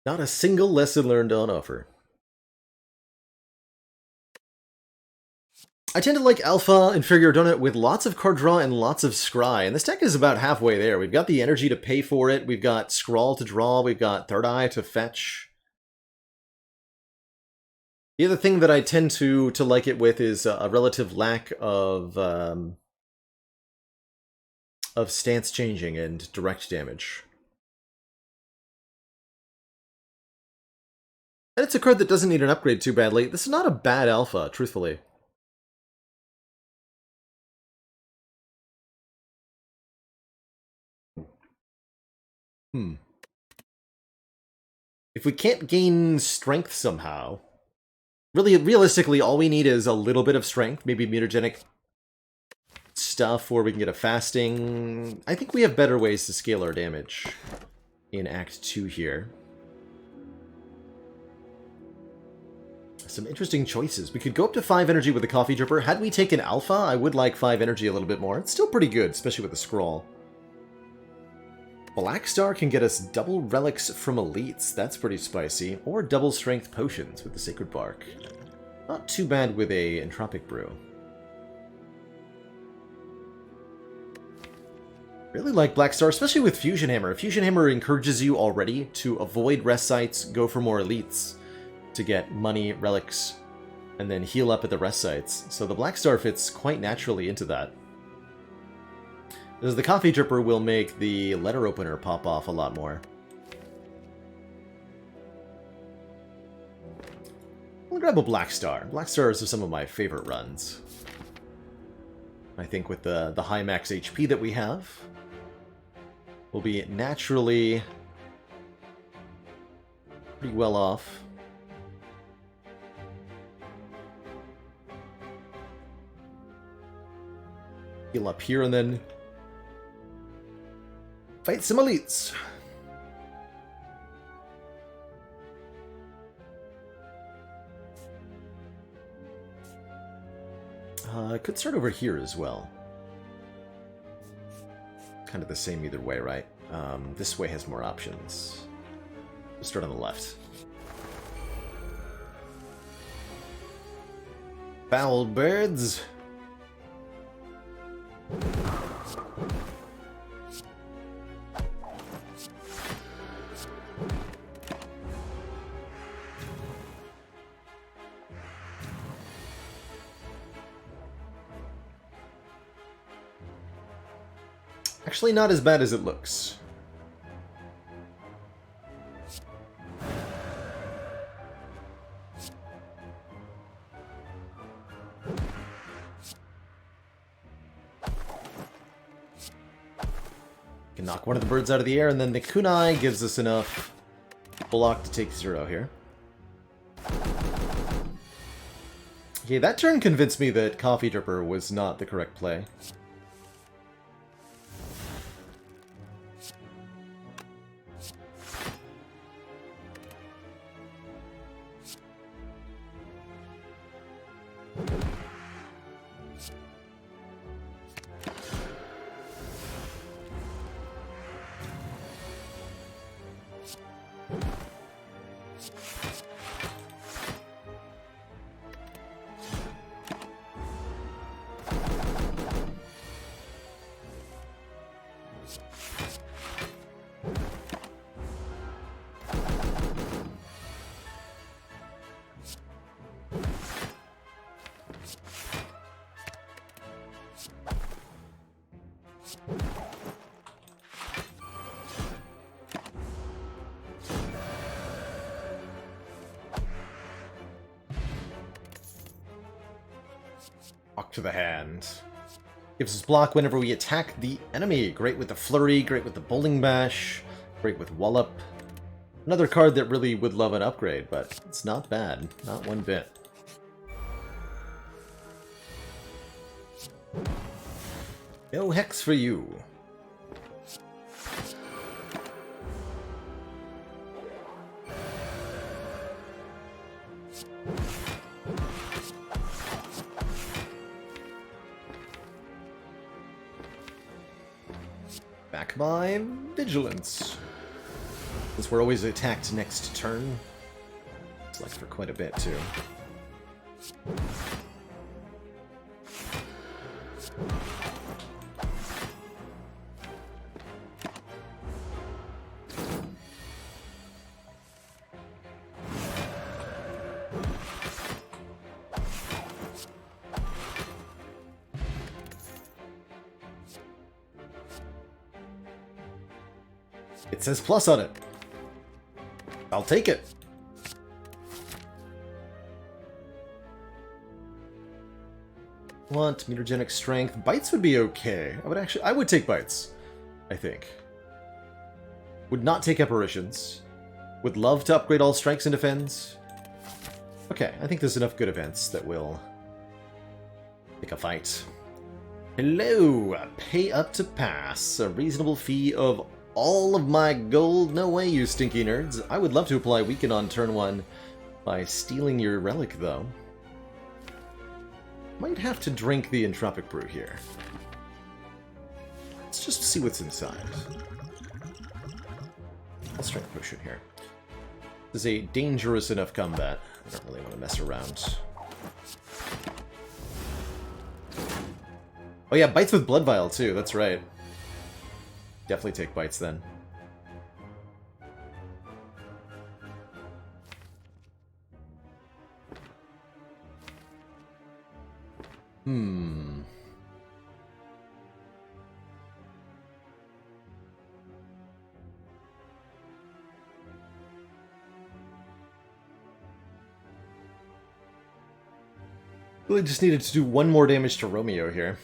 Not a single lesson learned on offer. I tend to like Alpha Inferior Donut with lots of card draw and lots of scry, and this deck is about halfway there. We've got the energy to pay for it, we've got Scrawl to draw, we've got Third Eye to fetch. The other thing that I tend to like it with is a relative lack of stance changing and direct damage. And it's a card that doesn't need an upgrade too badly. This is not a bad Alpha, truthfully. If we can't gain strength somehow, really, realistically, all we need is a little bit of strength, maybe mutagenic stuff, or we can get a fasting. I think we have better ways to scale our damage in Act 2 here. Some interesting choices. We could go up to 5 energy with the Coffee Dripper. Had we taken Alpha, I would like 5 energy a little bit more. It's still pretty good, especially with the Scroll. Black Star can get us double relics from elites. That's pretty spicy. Or double strength potions with the Sacred Bark. Not too bad with a Entropic Brew. Really like Black Star, especially with Fusion Hammer. Fusion Hammer encourages you already to avoid rest sites, go for more elites to get money, relics, and then heal up at the rest sites. So the Black Star fits quite naturally into that. Because the Coffee Dripper will make the letter opener pop off a lot more. We'll grab a Black Star. Black Stars are some of my favorite runs. I think with the high max HP that we have, we'll be naturally pretty well off. Heal up here and then fight some elites. I could start over here as well. Kind of the same either way, right? This way has more options. We'll start on the left. Foul birds. Actually, not as bad as it looks. Can knock one of the birds out of the air, and then the kunai gives us enough block to take 0 here. Okay, that turn convinced me that Coffee Dripper was not the correct play. Rock to the hand. Gives us block whenever we attack the enemy. Great with the Flurry, great with the Bowling Bash, great with Wallop. Another card that really would love an upgrade, but it's not bad. Not one bit. No Hex for you. Back by Vigilance. Since we're always attacked next turn. It's like for quite a bit, too. It says plus on it. I'll take it. Want mutagenic strength. Bites would be okay. I would take bites, I think. Would not take apparitions. Would love to upgrade all strikes and defends. Okay, I think there's enough good events that will pick a fight. Hello! Pay up to pass. A reasonable fee of all of my gold? No way, you stinky nerds. I would love to apply Weaken on turn 1 by stealing your relic, though. Might have to drink the Entropic Brew here. Let's just see what's inside. I'll strength potion here. This is a dangerous enough combat. I don't really want to mess around. Oh yeah, bites with Blood Vial too, that's right. Definitely take bites then. Really just needed to do one more damage to Romeo here.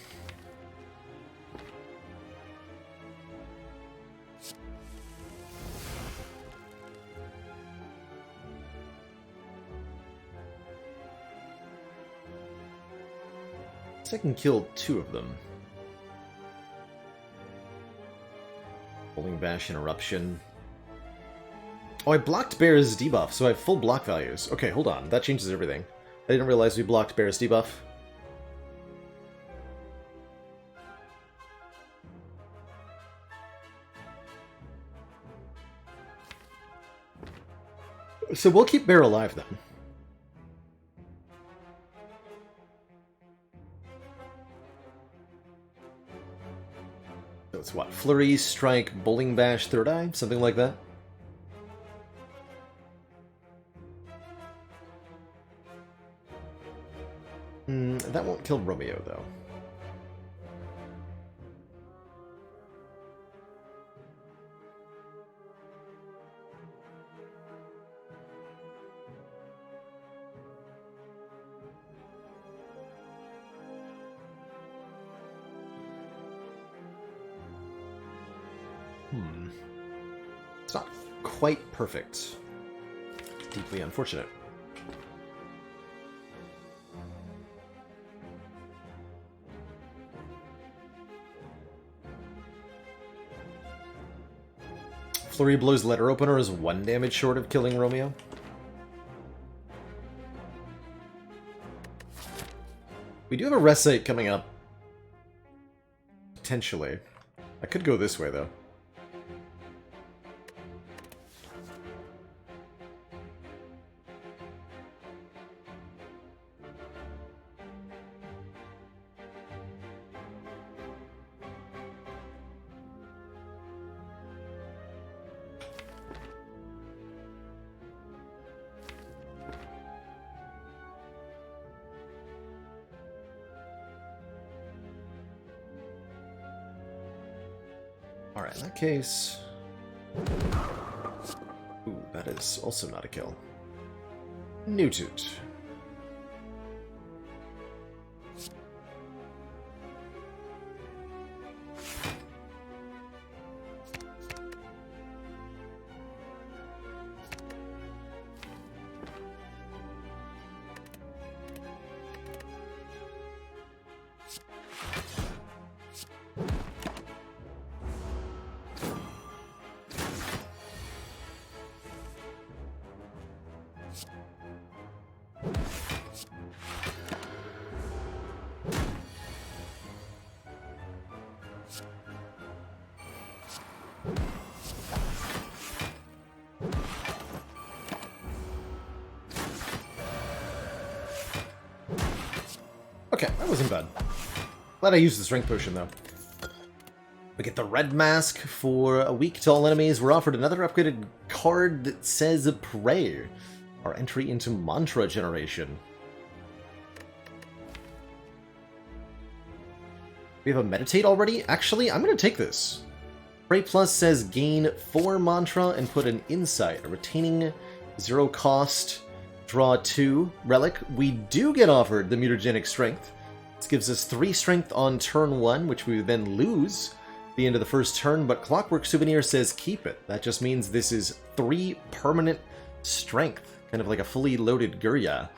I can kill 2 of them. Bowling Bash, Interruption. Oh, I blocked Bear's debuff, so I have full block values. Okay, hold on. That changes everything. I didn't realize we blocked Bear's debuff. So we'll keep Bear alive then. So it's what? Flurry, Strike, Bowling Bash, Third Eye? Something like that? That won't kill Romeo, though. It's not quite perfect. Deeply unfortunate. Flurry Blow's Letter Opener is 1 damage short of killing Romeo. We do have a Recite coming up. Potentially. I could go this way, though. Alright, in that case... Ooh, that is also not a kill. Newtoot. Okay, that wasn't bad. Glad I used the strength potion, though. We get the red mask for a week to all enemies. We're offered another upgraded card that says Pray. Our entry into mantra generation. We have a meditate already? Actually, I'm going to take this. Pray Plus says gain 4 mantra and put an insight, a retaining 0 cost, draw 2 relic. We do get offered the mutagenic strength. This gives us 3 strength on turn 1, which we then lose at the end of the first turn, but Clockwork Souvenir says keep it. That just means this is 3 permanent strength, kind of like a fully loaded Gurya.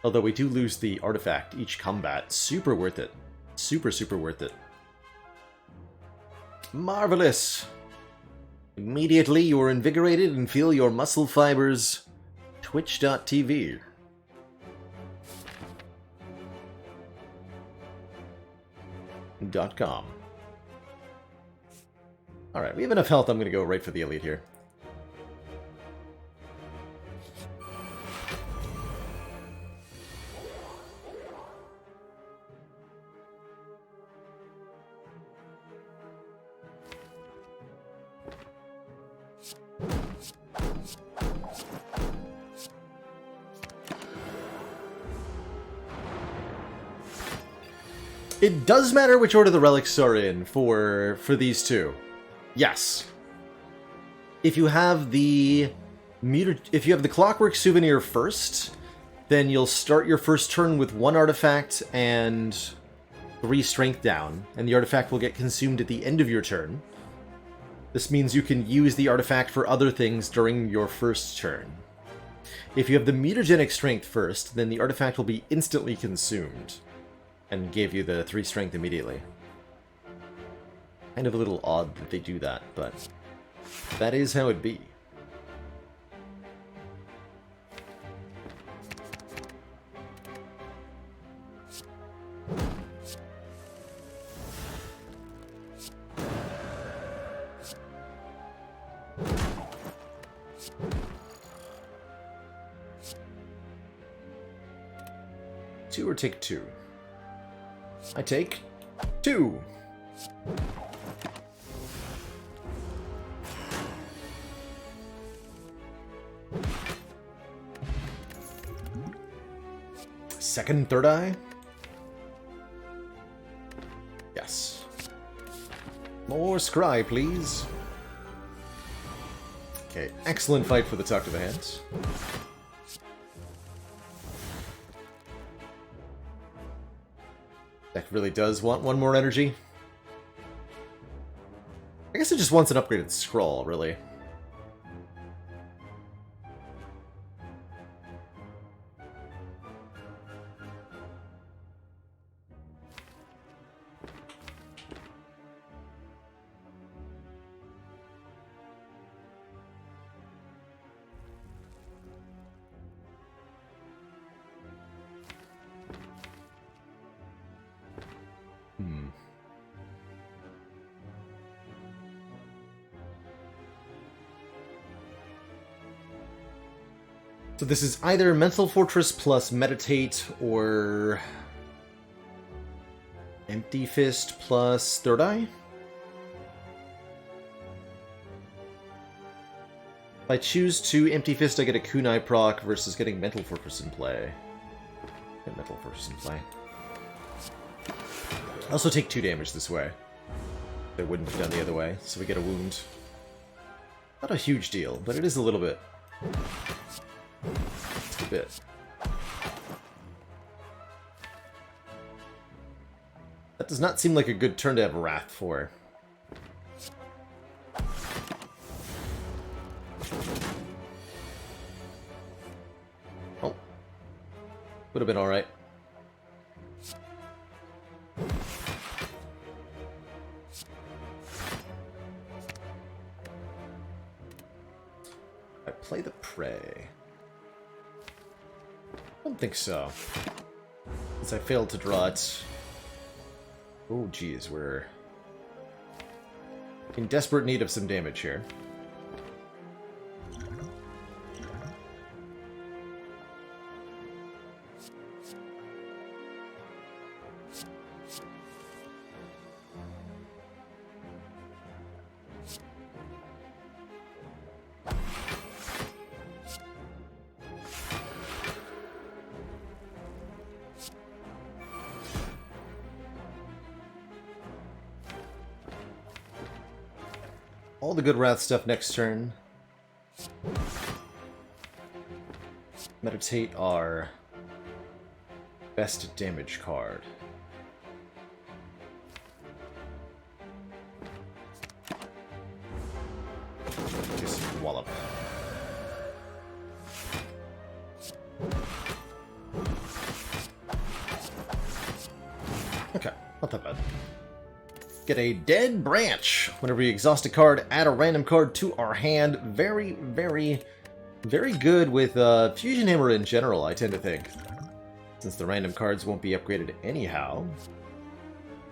Although we do lose the artifact each combat. Super worth it. Super, super worth it. Marvelous! Immediately you are invigorated and feel your muscle fibers. Twitch.tv. .com. Alright, we have enough health. I'm going to go right for the elite here. It does matter which order the relics are in for these two. Yes. If you have the Clockwork Souvenir first, then you'll start your first turn with 1 artifact and 3 strength down, and the artifact will get consumed at the end of your turn. This means you can use the artifact for other things during your first turn. If you have the mutagenic strength first, then the artifact will be instantly consumed and give you the 3 strength immediately. Kind of a little odd that they do that, but that is how it be. Two or take 2? I take 2. Second, third eye? Yes. More scry, please. Okay, excellent fight for the Talk to the Hands. Deck really does want 1 more energy. I guess it just wants an upgraded scroll, really. So this is either Mental Fortress plus Meditate or Empty Fist plus Third Eye? If I choose to Empty Fist, I get a Kunai proc versus getting Mental Fortress in play. Get Mental Fortress in play. I also take 2 damage this way. I wouldn't have done the other way, so we get a wound. Not a huge deal, but it is a little bit. Just a bit. That does not seem like a good turn to have Wrath for. Oh. Would have been alright. I play the Prey. I don't think so. Since I failed to draw it. Oh, geez, we're in desperate need of some damage here. all the good Wrath stuff next turn. Meditate our best damage card. Just wallop. Okay, not that bad. Get a Dead Branch. Whenever we exhaust a card, add a random card to our hand. Very, very, very good with Fusion Hammer in general, I tend to think. Since the random cards won't be upgraded anyhow.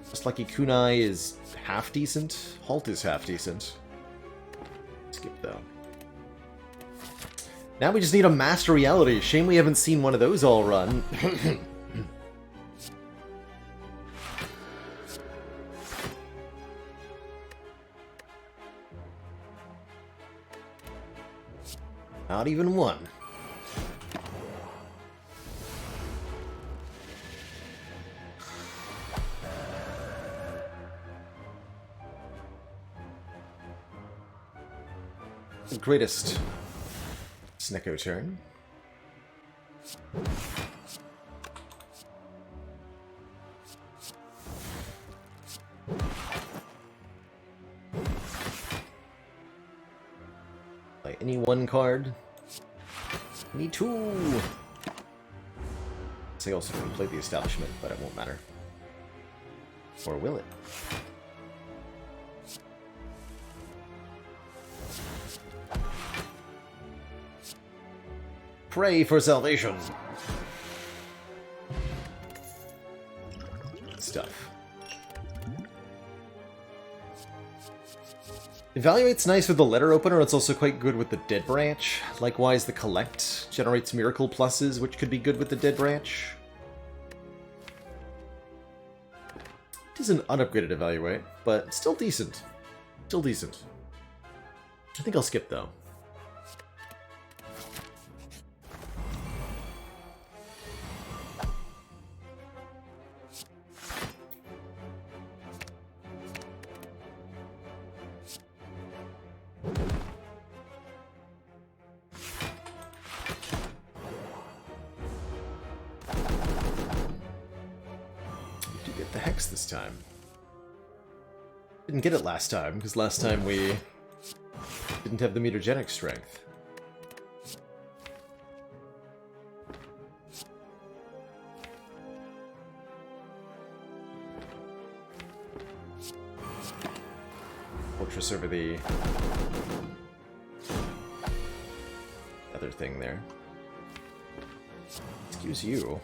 Just Lucky Kunai is half decent. Halt is half decent. Skip though. Now we just need a Master Reality. Shame we haven't seen one of those all run. Not even one. The greatest Snecko turn. Play any one card. Me too. I also can play the Establishment, but it won't matter. Or will it? Pray for salvation. Stuff. Evaluate's nice with the letter opener, it's also quite good with the Dead Branch. Likewise, the Collect generates Miracle Pluses, which could be good with the Dead Branch. It is an unupgraded Evaluate, but still decent. Still decent. I think I'll skip, though. This time. Didn't get it last time, because last time we didn't have the mutagenic strength. Fortress over the other thing there. Excuse you.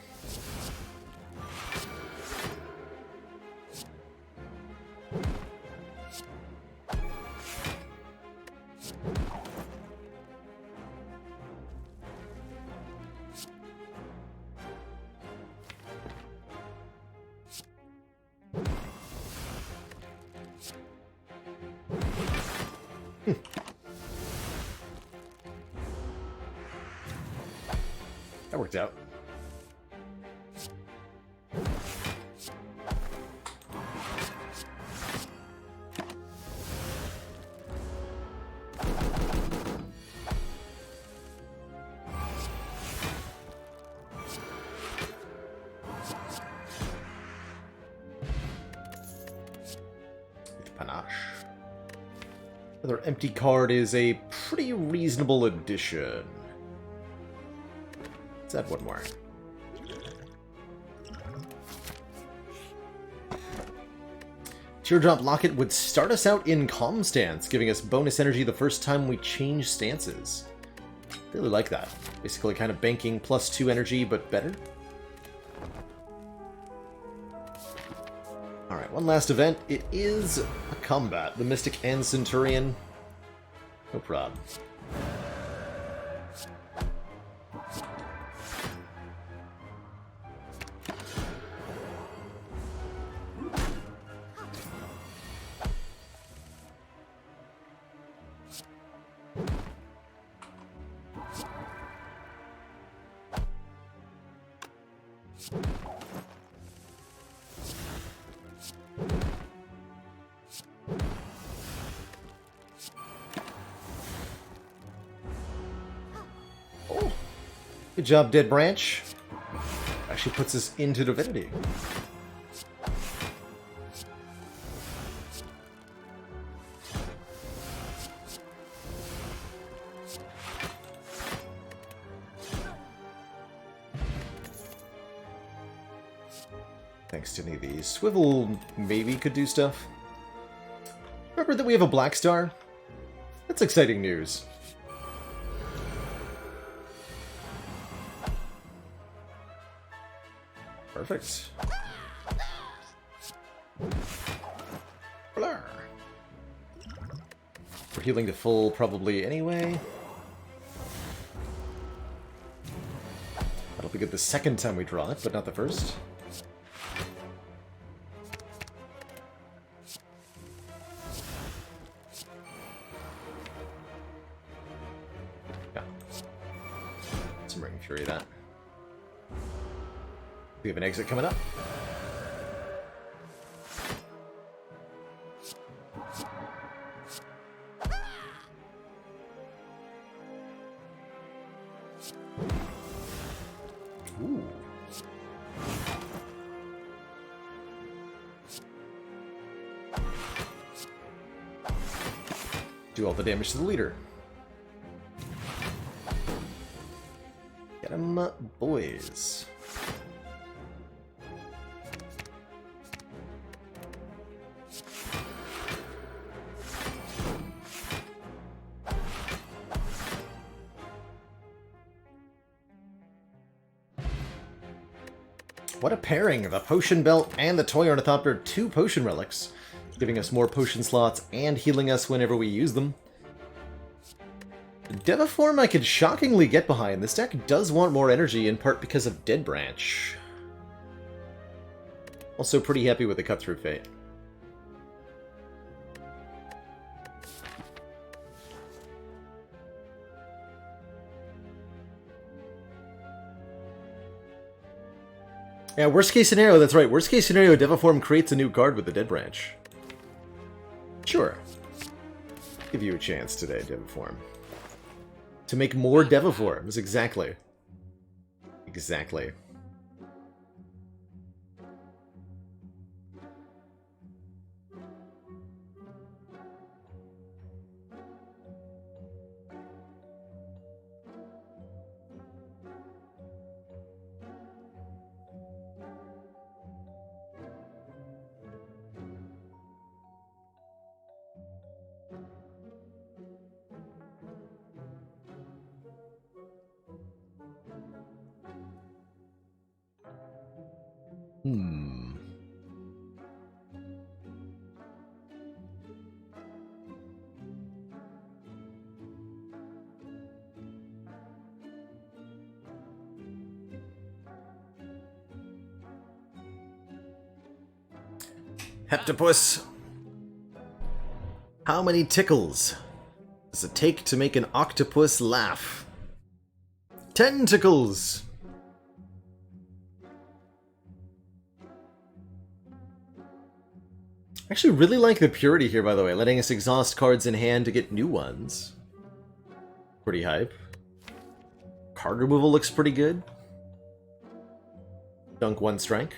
That worked out. Panache. Another empty card is a pretty reasonable addition. Let's add one more. Teardrop Locket would start us out in Calm Stance, giving us bonus energy the first time we change stances. Really like that. Basically kind of banking +2 energy, but better. Alright, one last event. It is a combat. The Mystic and Centurion. No prob. Good job, Dead Branch. Actually puts us into Divinity. Thanks to any of these. Swivel maybe could do stuff. Remember that we have a Black Star? That's exciting news. Perfect. Blur. We're healing to full probably anyway. That'll be good the second time we draw it, but not the first. Yeah. Some Ring Fury that. We have an exit coming up. Ooh. Do all the damage to the leader. Get 'em, boys. What a pairing! The Potion Belt and the Toy Ornithopter, 2 potion relics, giving us more potion slots and healing us whenever we use them. Devaform I could shockingly get behind. This deck does want more energy, in part because of Dead Branch. Also pretty happy with the Cut-Through Fate. Yeah, worst case scenario, that's right. Worst case scenario, Devaform creates a new card with the Dead Branch. Sure. Give you a chance today, Devaform. To make more Devaforms, exactly. Exactly. Heptopus. How many tickles does it take to make an octopus laugh? 10 tickles! I actually really like the purity here, by the way, letting us exhaust cards in hand to get new ones. Pretty hype. Card removal looks pretty good. Dunk 1 strike.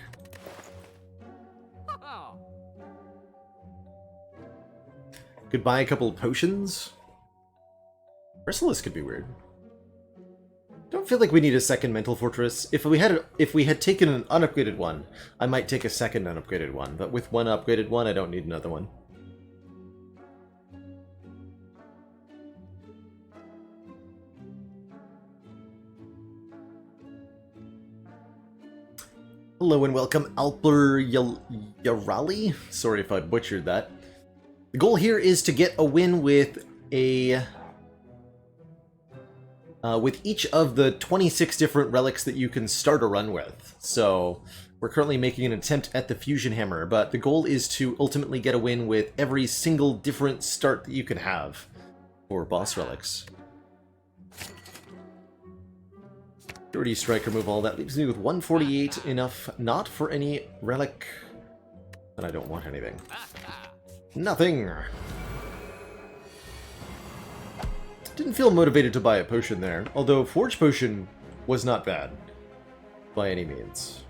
Could buy a couple of potions. Merciless could be weird. Don't feel like we need a second Mental Fortress. If we had taken an unupgraded one, I might take a second unupgraded one. But with one upgraded one, I don't need another one. Hello and welcome, Alper Yarali. Sorry if I butchered that. The goal here is to get a win with a with each of the 26 different relics that you can start a run with. So we're currently making an attempt at the Fusion Hammer, but the goal is to ultimately get a win with every single different start that you can have for boss relics. Dirty Strike, remove all that. Leaves me with 148, enough not for any relic. And I don't want anything. Nothing! Didn't feel motivated to buy a potion there, although Forge Potion was not bad, by any means.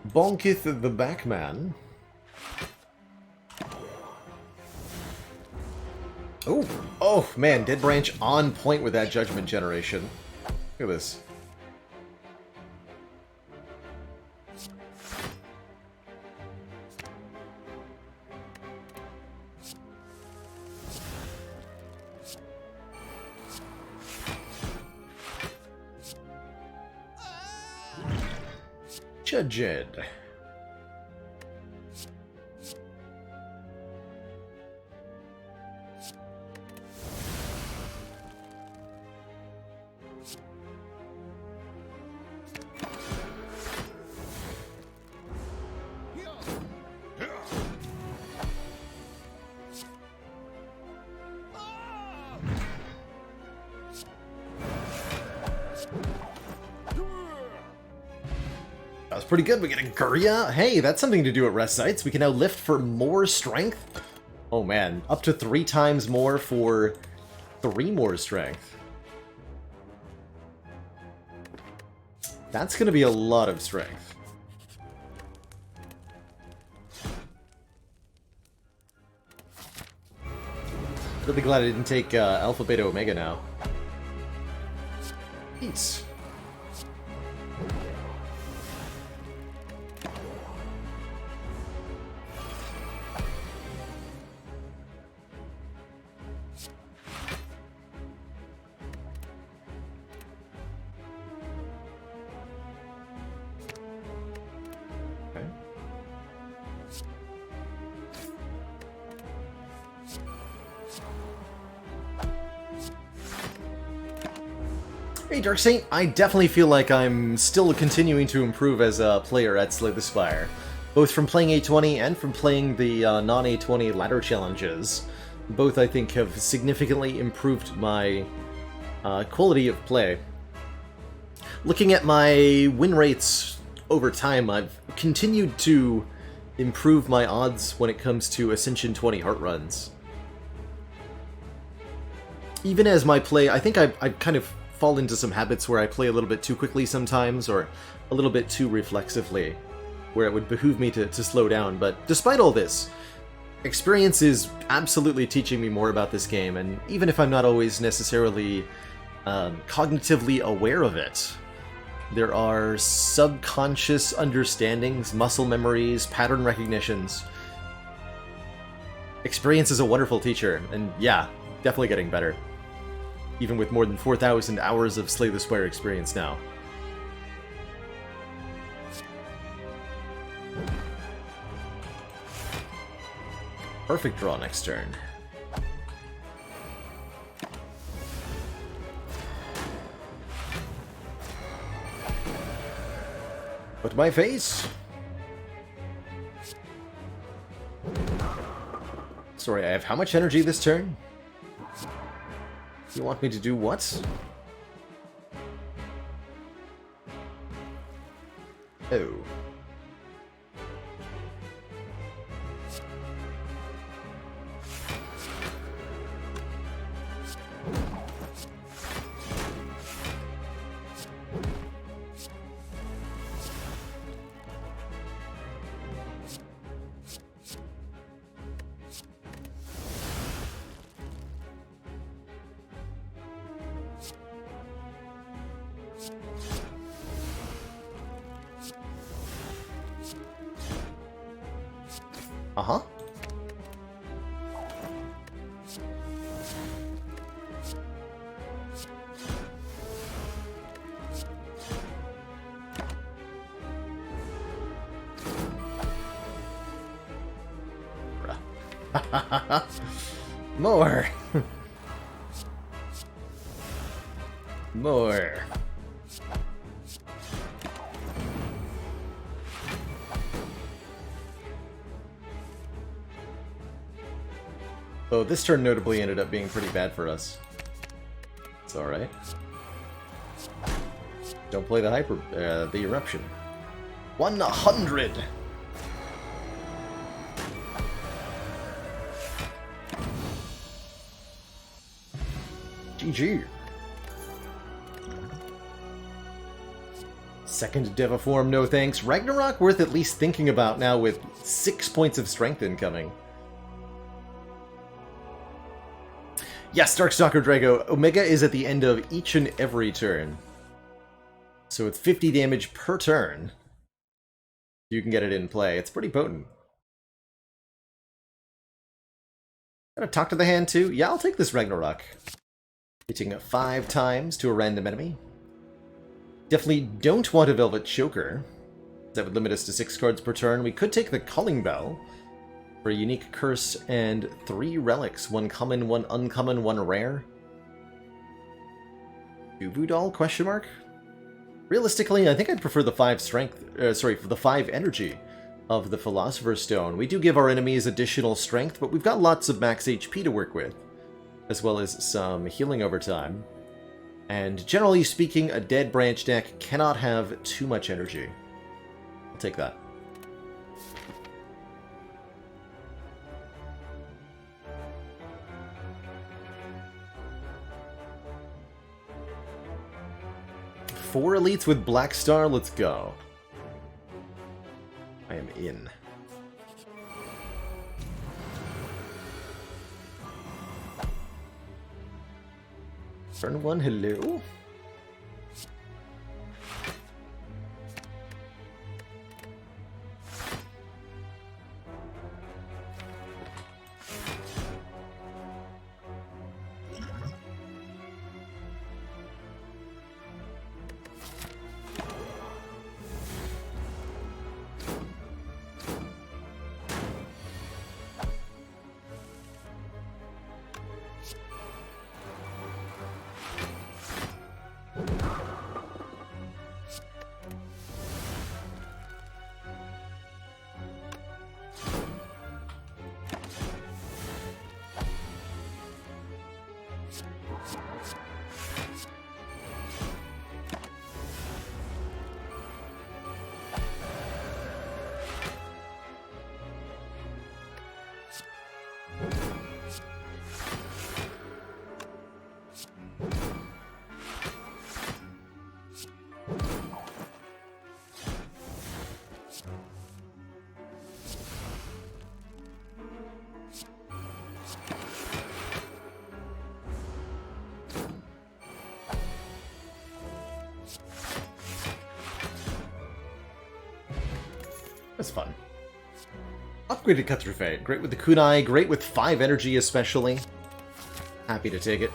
Bonketh the Backman. Oh, oh man, Dead Branch on point with that Judgment Generation. Look at this. Judged. That was pretty good. We get a Guria. Hey, that's something to do at rest sites. We can now lift for more strength. Oh man, up to 3 times more for 3 more strength. That's going to be a lot of strength. Really glad I didn't take Alpha, Beta, Omega now. Peace. Hey Dark Saint, I definitely feel like I'm still continuing to improve as a player at Slay the Spire. Both from playing A20 and from playing the non-A20 ladder challenges. Both, I think, have significantly improved my quality of play. Looking at my win rates over time, I've continued to improve my odds when it comes to Ascension 20 heart runs. Even as my play, I think I kind of fall into some habits where I play a little bit too quickly sometimes, or a little bit too reflexively, where it would behoove me to slow down. But despite all this, experience is absolutely teaching me more about this game, and even if I'm not always necessarily cognitively aware of it, there are subconscious understandings, muscle memories, pattern recognitions. Experience is a wonderful teacher, and yeah, definitely getting better. Even with more than 4,000 hours of Slay the Spire experience now. Perfect draw next turn. Put my face. Sorry, I have how much energy this turn? You want me to do what? Oh. Uh-huh. More. More. Though this turn notably ended up being pretty bad for us. It's alright. Don't play the the eruption. 100! GG. Second Deviform, no thanks. Ragnarok worth at least thinking about now with 6 points of strength incoming. Yes, Darkstalker Drago. Omega is at the end of each and every turn. So with 50 damage per turn, you can get it in play. It's pretty potent. Gotta talk to the hand too? Yeah, I'll take this Ragnarok. Hitting 5 times to a random enemy. Definitely don't want a Velvet Choker. That would limit us to 6 cards per turn. We could take the Calling Bell for a unique curse and 3 relics. 1 common, 1 uncommon, 1 rare. Uvu Doll, question mark? Realistically, I think I'd prefer the 5 strength, for the 5 energy of the Philosopher's Stone. We do give our enemies additional strength, but we've got lots of max HP to work with, as well as some healing over time. And generally speaking, a Dead Branch deck cannot have too much energy. I'll take that. Four elites with Black Star, let's go. I am in. Turn 1, hello? That's fun. Upgraded Cut Through Fate. Great with the Kunai, great with 5 energy especially. Happy to take it.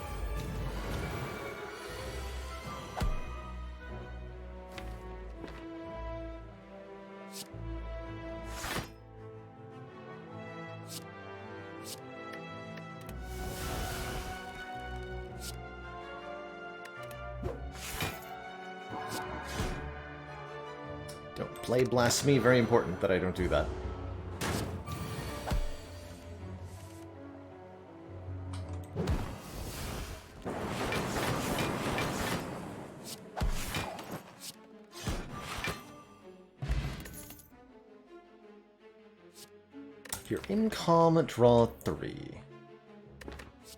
Play Blasphemy, very important that I don't do that. You're in calm, draw 3.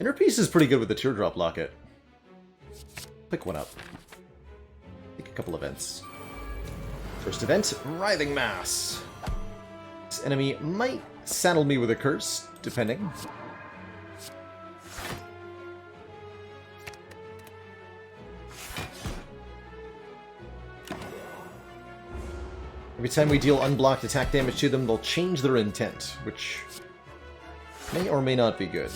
Inner Peace is pretty good with the Teardrop Locket. Pick one up. Take a couple events. First event, Writhing Mass. This enemy might saddle me with a curse, depending. Every time we deal unblocked attack damage to them, they'll change their intent, which may or may not be good.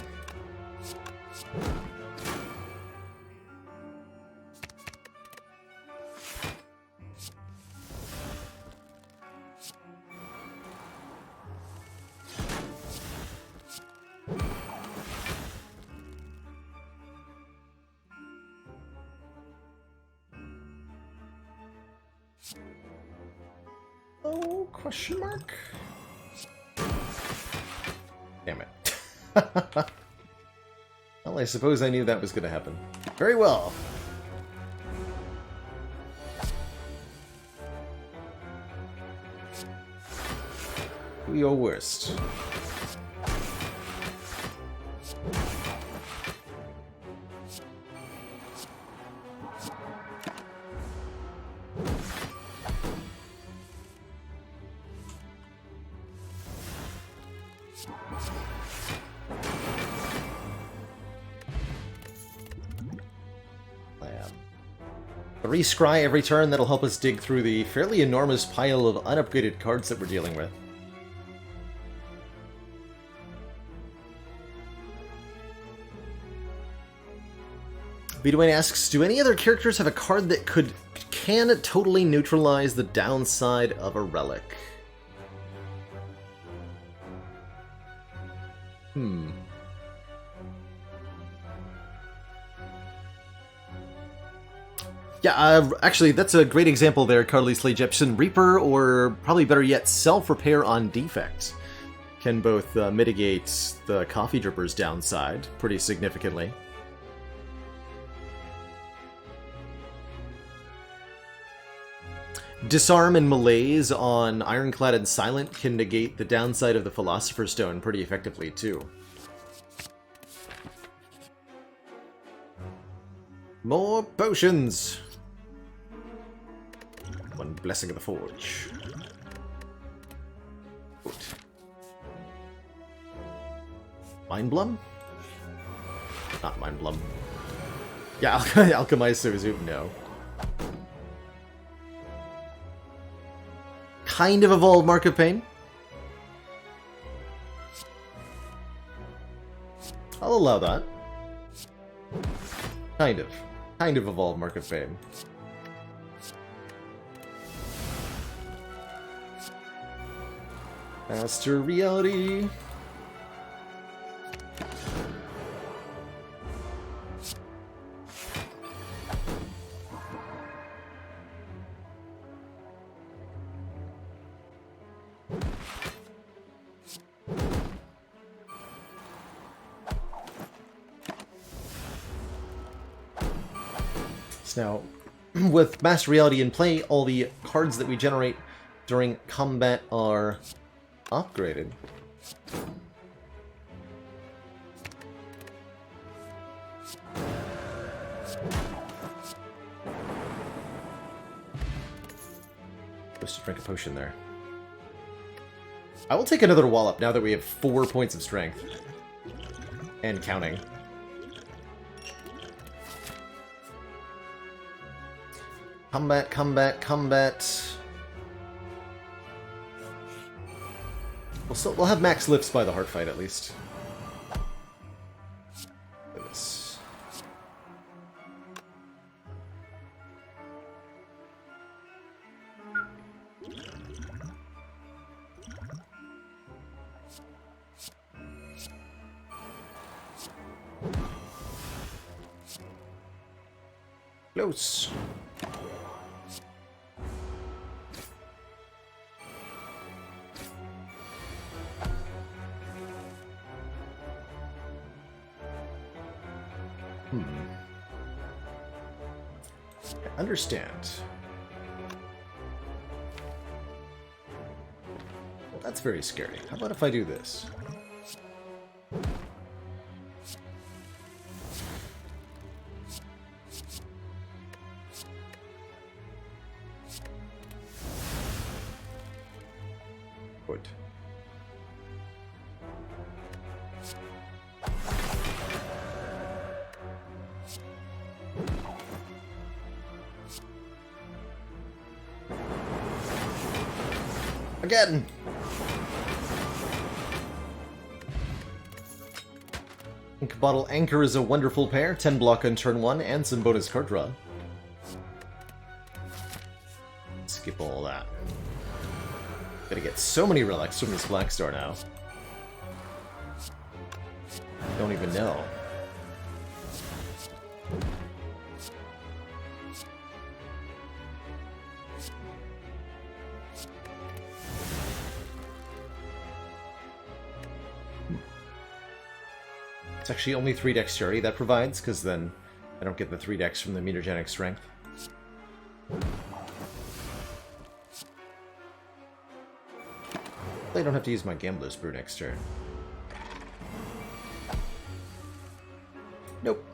Oh, question mark? Damn it. Well, I suppose I knew that was going to happen. Very well. Do your worst. 3 scry every turn, that'll help us dig through the fairly enormous pile of unupgraded cards that we're dealing with. Bedouin asks, do any other characters have a card that can totally neutralize the downside of a relic? Yeah, actually, that's a great example there, Carly Slade Jepson. Reaper, or probably better yet, Self-Repair on Defect, can both mitigate the Coffee Dripper's downside pretty significantly. Disarm and Malaise on Ironclad and Silent can negate the downside of the Philosopher's Stone pretty effectively, too. More potions! One Blessing of the Forge. Good. Mind Blum? Not Mind Blum. Yeah, Alchemize Suzu, no. Kind of evolved Mark of Pain. I'll allow that. Kind of evolved Mark of Pain. Master Reality. Now, with Master Reality in play, all the cards that we generate during combat are upgraded. Supposed to drink a potion there. I will take another wallop now that we have 4 points of strength. And counting. Combat, combat, combat. We'll have max lifts by the heart fight at least. Look at this. Close. Understand. Well, that's very scary. How about if I do this? Good. Again! Ink Bottle Anchor is a wonderful pair. 10 block on turn 1 and some bonus card draw. Skip all that. Gonna get so many relics from this Black Star now. Don't even know. It's actually only 3 dexterity that provides, because then I don't get the 3 dex from the mutagenic strength. I don't have to use my Gambler's Brew next turn. Nope.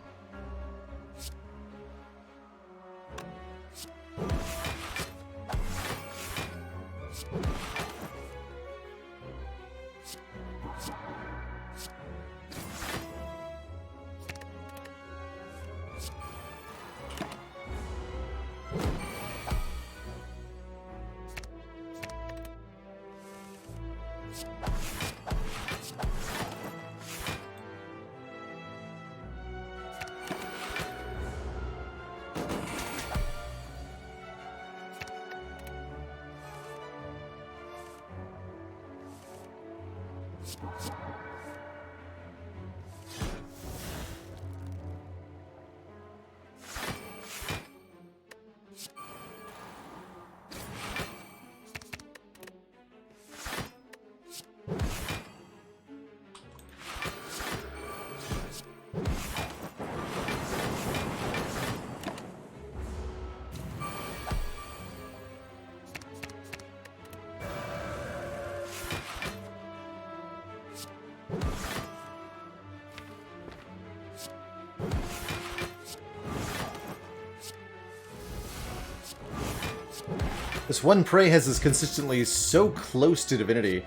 This one prey has is consistently so close to Divinity. If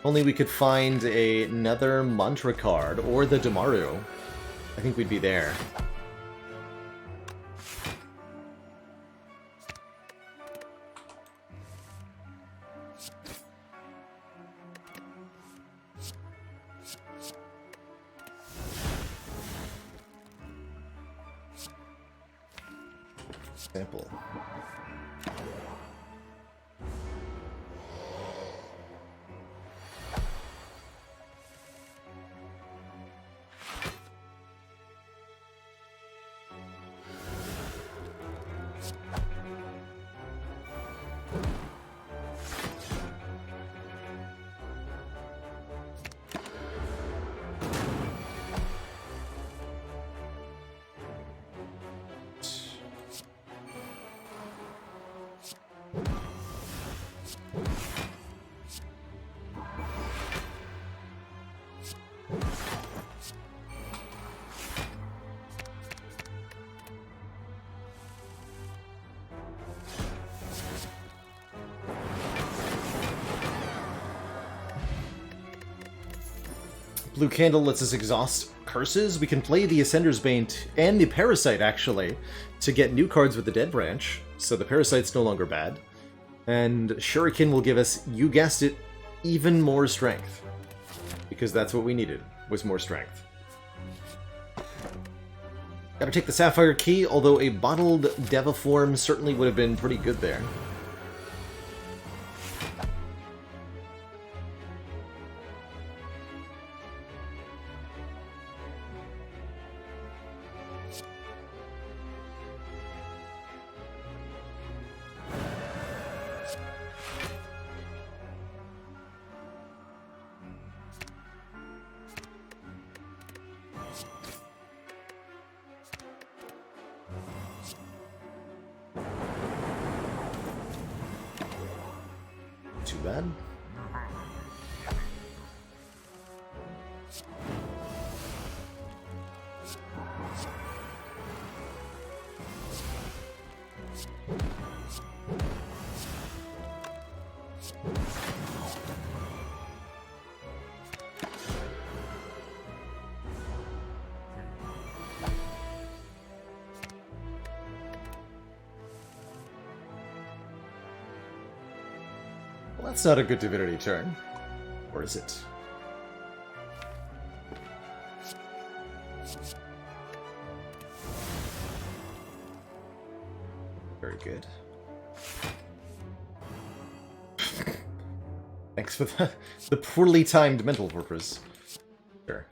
only we could find another Mantra card, or the Damaru. I think we'd be there. Sample. Blue Candle lets us exhaust curses. We can play the Ascender's Bane and the Parasite, actually, to get new cards with the Dead Branch, so the Parasite's no longer bad. And Shuriken will give us, you guessed it, even more strength. Because that's what we needed, was more strength. Gotta take the Sapphire Key, although a bottled Deva form certainly would have been pretty good there. Too bad. Well, that's not a good Divinity turn. Or is it? Very good. Thanks for the poorly timed Mental Fortress. Sure.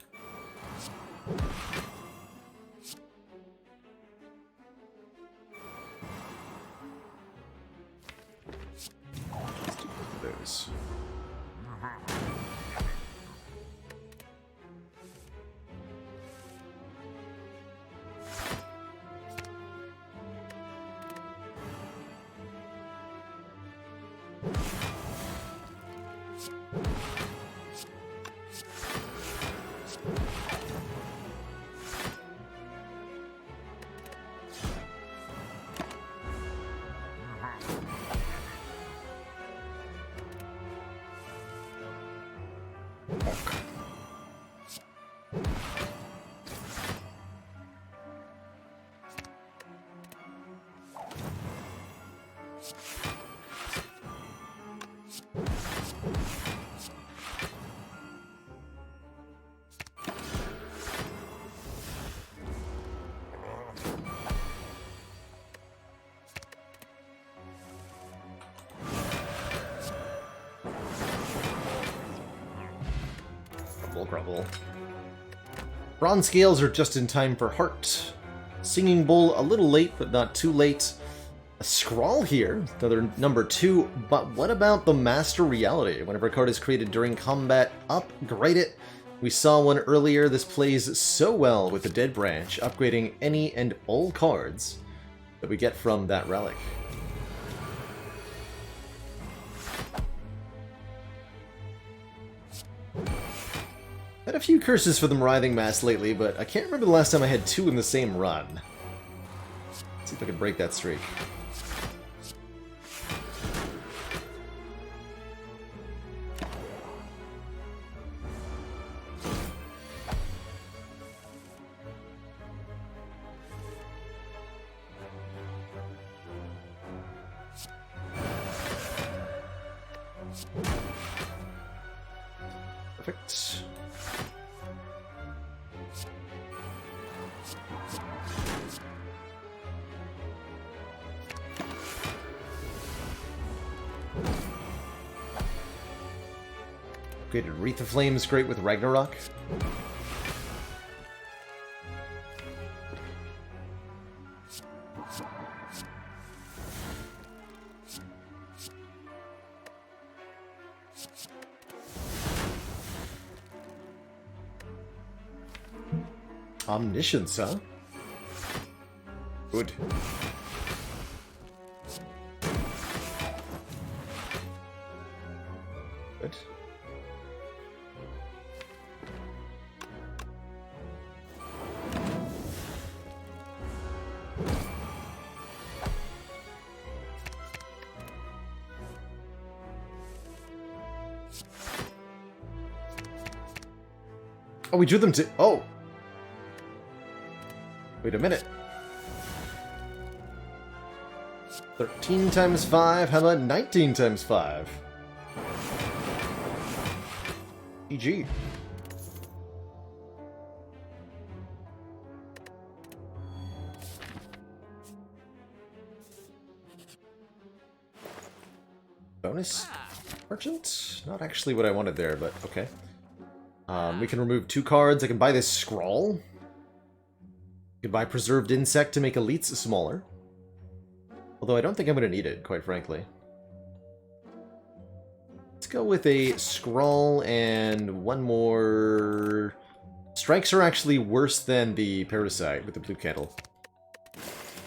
Those. grumble. Bronze scales are just in time for Heart. Singing Bowl a little late, but not too late. A Scrawl here, another number 2, but what about the Master Reality? Whenever a card is created during combat, upgrade it. We saw one earlier. This plays so well with the Dead Branch, upgrading any and all cards that we get from that relic. Had a few curses for the Writhing Mass lately, but I can't remember the last time I had 2 in the same run. Let's see if I can break that streak. Perfect. Upgraded Wreath of Flames, great with Ragnarok. Omniscience, huh? Good. Good. Oh, we drew them to... Oh! Wait a minute. 13 times 5, how about 19 times 5? GG. Bonus merchant? Not actually what I wanted there, but okay. We can remove 2 cards. I can buy this Scrawl. I can buy Preserved Insect to make elites smaller. Although I don't think I'm going to need it, quite frankly. Let's go with a Scrawl and one more... Strikes are actually worse than the Parasite with the blue candle.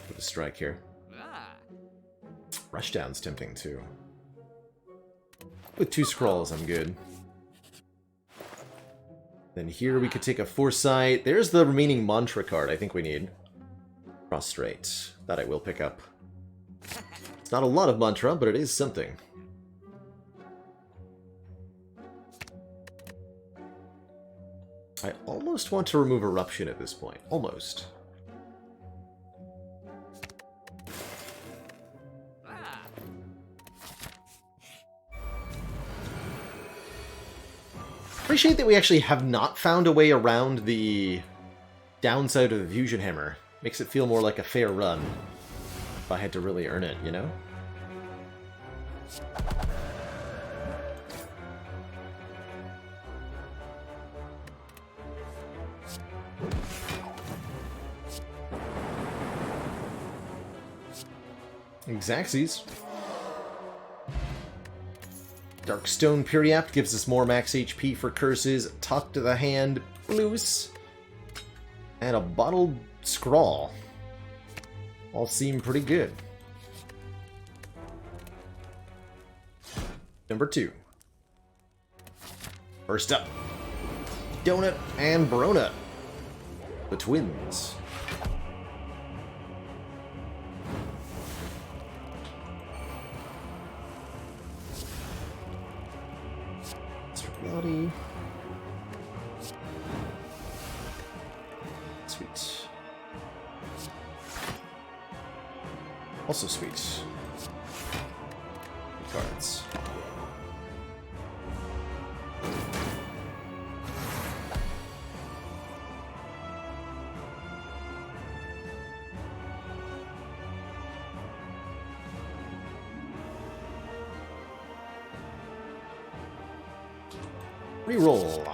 With a strike here. Rushdown's tempting too. With 2 Scrolls, I'm good. Then here we could take a Foresight. There's the remaining Mantra card I think we need. Prostrate. That I will pick up. It's not a lot of Mantra, but it is something. I almost want to remove Eruption at this point. Almost. Appreciate that we actually have not found a way around the downside of the Fusion Hammer. Makes it feel more like a fair run if I had to really earn it, you know? Xaxes. Darkstone Periapt gives us more max HP for curses. Talk to the Hand, Loose, and a Bottled Scrawl. All seem pretty good. Number 2. First up, Donut and Bronut, the twins. Reality. Sweet. Also sweet. Good cards. Reroll.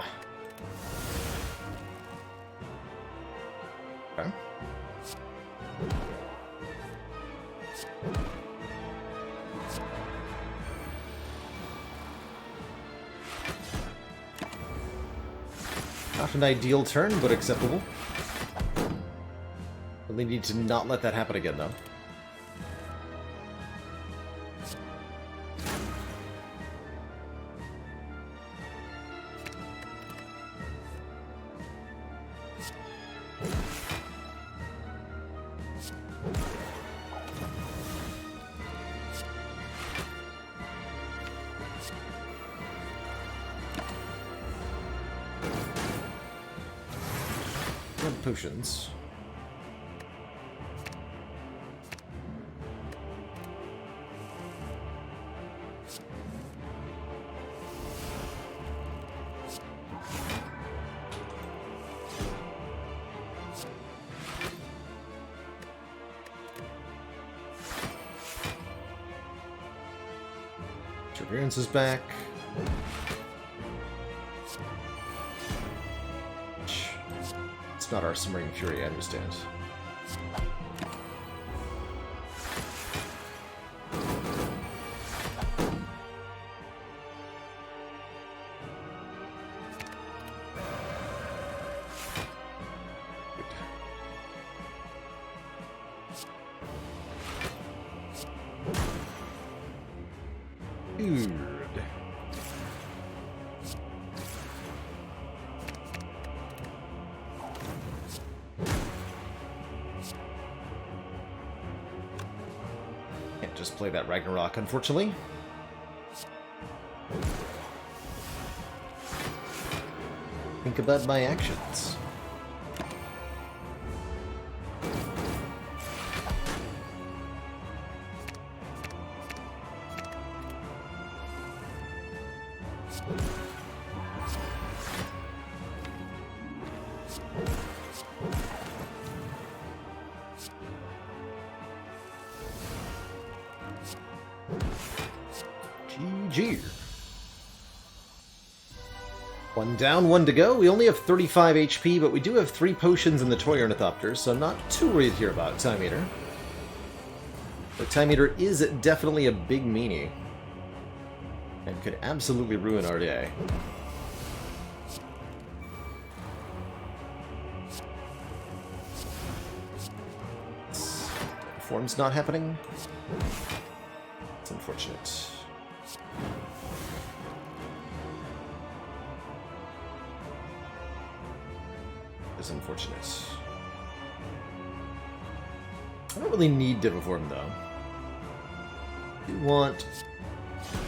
Not an ideal turn, but acceptable. Really need to not let that happen again, though. Potions. Perseverance is back. It's not our Simmering Fury, I understand. Good. Can't just play that Ragnarok, unfortunately. Think about my actions. GG. One down, one to go. We only have 35 HP, but we do have 3 potions in the Toy Ornithopter, so I'm not too worried here about Time Eater. But Time Eater is definitely a big meanie, and could absolutely ruin our day. Form's not happening. It's unfortunate. It's unfortunate. I don't really need Diviform, though. You want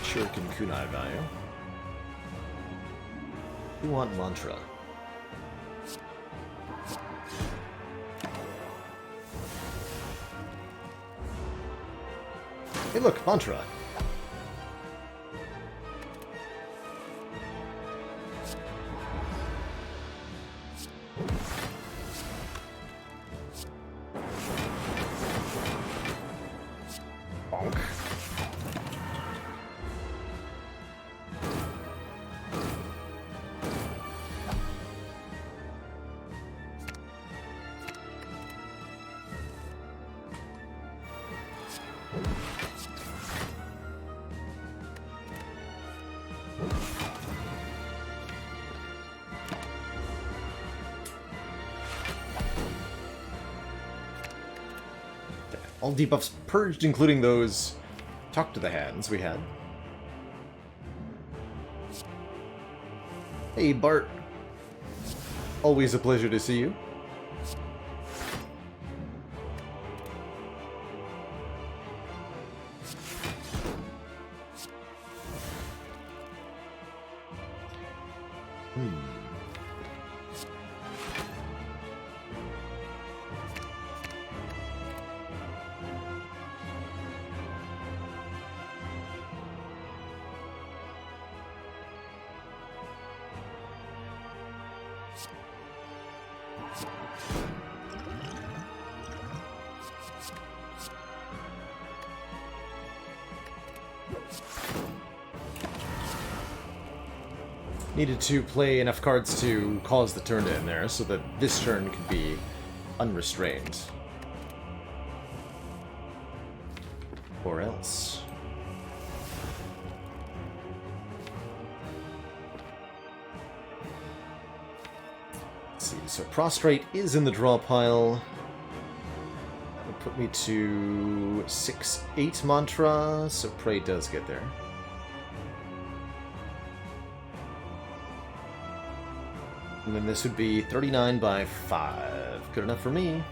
Shuriken Kunai value. You want Mantra. Hey look, Mantra. Bonk. All debuffs purged, including those Talk to the Hands we had. Hey, Bart. Always a pleasure to see you. Needed to play enough cards to cause the turn to end there, so that this turn could be unrestrained. Or else. Let's see, so Prostrate is in the draw pile. That would put me to 6-8 mantra, so Prey does get there. And then this would be 39 by 5. Good enough for me.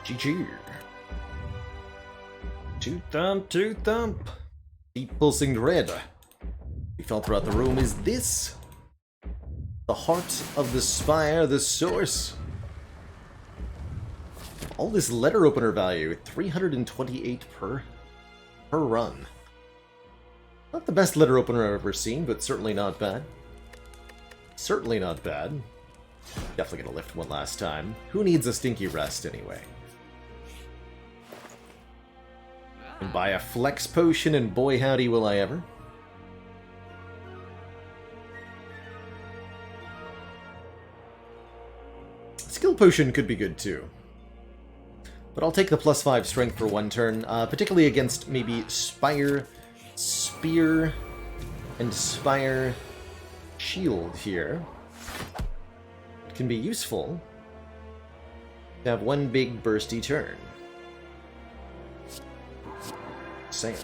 GG. Two thump. Deep pulsing red. We felt throughout the room is this. The heart of the Spire, the source. All this letter opener value, 328 per run. Not the best letter opener I've ever seen, but certainly not bad. Certainly not bad. Definitely gonna lift one last time. Who needs a stinky rest anyway? And buy a flex potion, and boy howdy will I ever. Skill potion could be good too. But I'll take the +5 strength for one turn, particularly against maybe Spire, Spear, and Spire Shield here. It can be useful to have one big bursty turn. Same.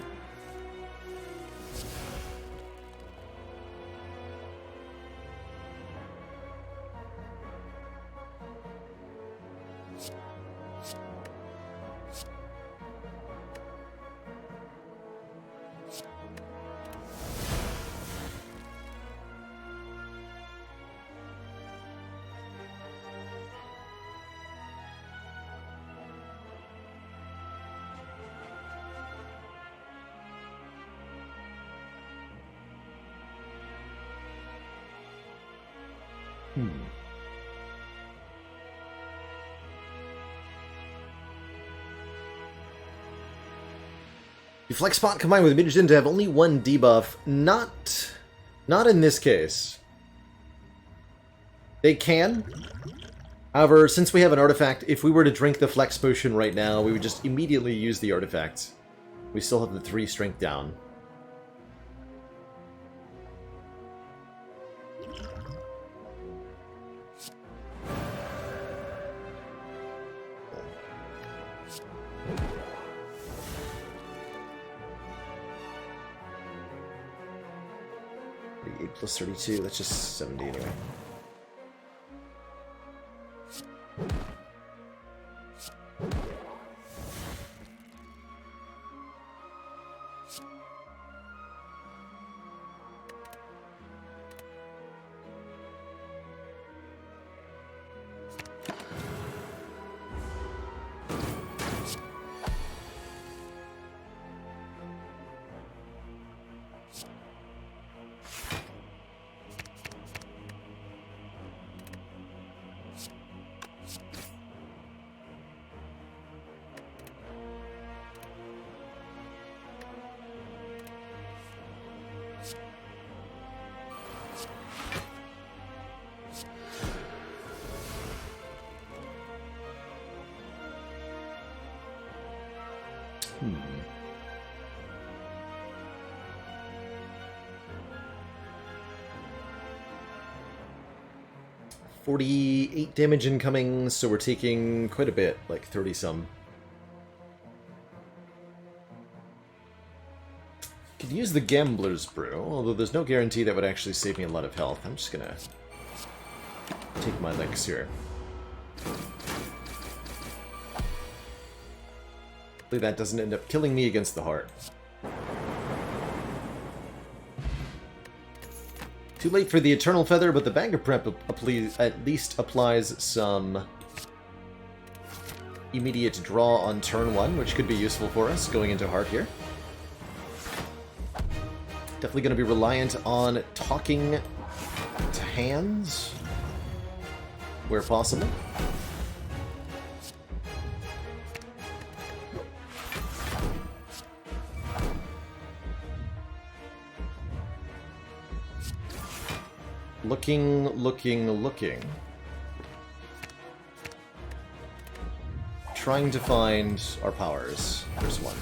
The Flex Spot combined with Midgeon to have only one debuff. Not in this case. They can. However, since we have an artifact, if we were to drink the Flex Potion right now, we would just immediately use the artifact. We still have the 3 strength down. Plus 32, that's just 70 anyway. Hmm. $48 damage incoming, so we're taking quite a bit, like 30-some. Could use the Gambler's Brew, although there's no guarantee that would actually save me a lot of health. I'm just gonna take my licks here. Hopefully that doesn't end up killing me against the heart. Too late for the Eternal Feather, but the Bag of Prep at least applies some immediate draw on turn 1, which could be useful for us going into heart here. Definitely going to be reliant on talking to hands where possible. Looking. Trying to find our powers. There's one.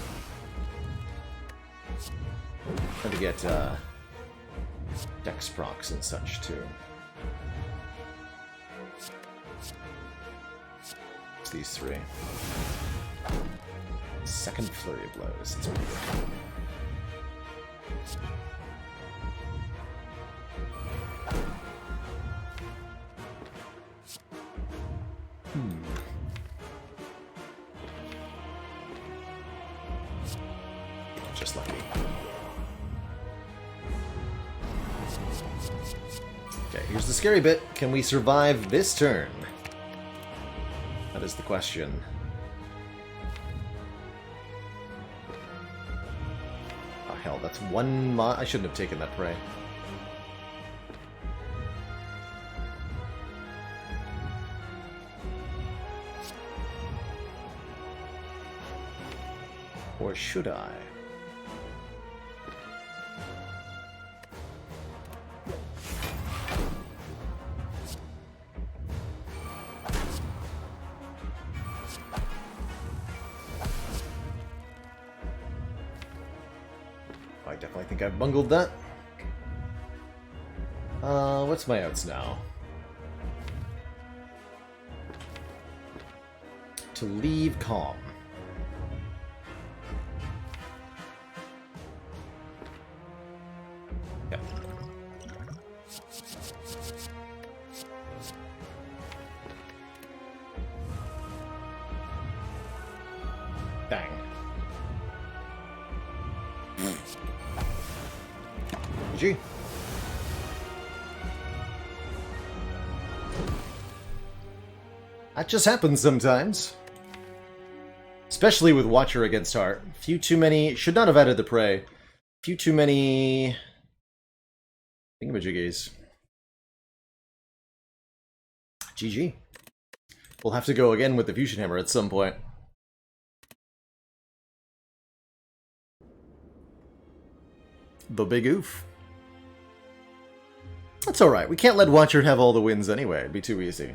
Trying to get dex procs and such too. It's these three. Second flurry of blows. That's pretty good. Just lucky. Okay, here's the scary bit. Can we survive this turn? That is the question. Oh hell, that's one I shouldn't have taken that prey. Or should I? I definitely think I've bungled that. What's my outs now? To leave calm. Yep. Bang. GG. That just happens sometimes. Especially with Watcher against Heart. Few too many... Should not have added the prey. Few too many... thingamajiggies. GG. We'll have to go again with the Fusion Hammer at some point. The big oof. That's alright. We can't let Watcher have all the wins anyway. It'd be too easy.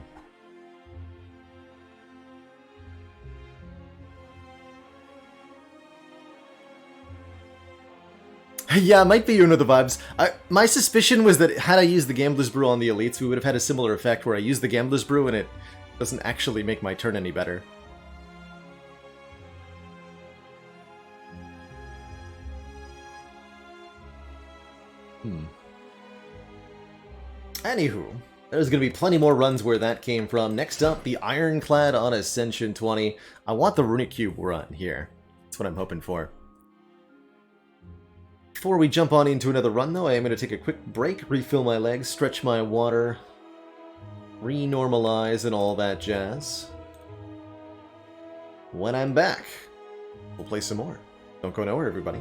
Yeah, it might be one of the vibes. My suspicion was that had I used the Gambler's Brew on the Elites, we would have had a similar effect where I use the Gambler's Brew and it doesn't actually make my turn any better. Anywho, there's going to be plenty more runs where that came from. Next up, the Ironclad on Ascension 20. I want the Runic Cube run here. That's what I'm hoping for. Before we jump on into another run, though, I am going to take a quick break, refill my legs, stretch my water, renormalize, and all that jazz. When I'm back, we'll play some more. Don't go nowhere, everybody.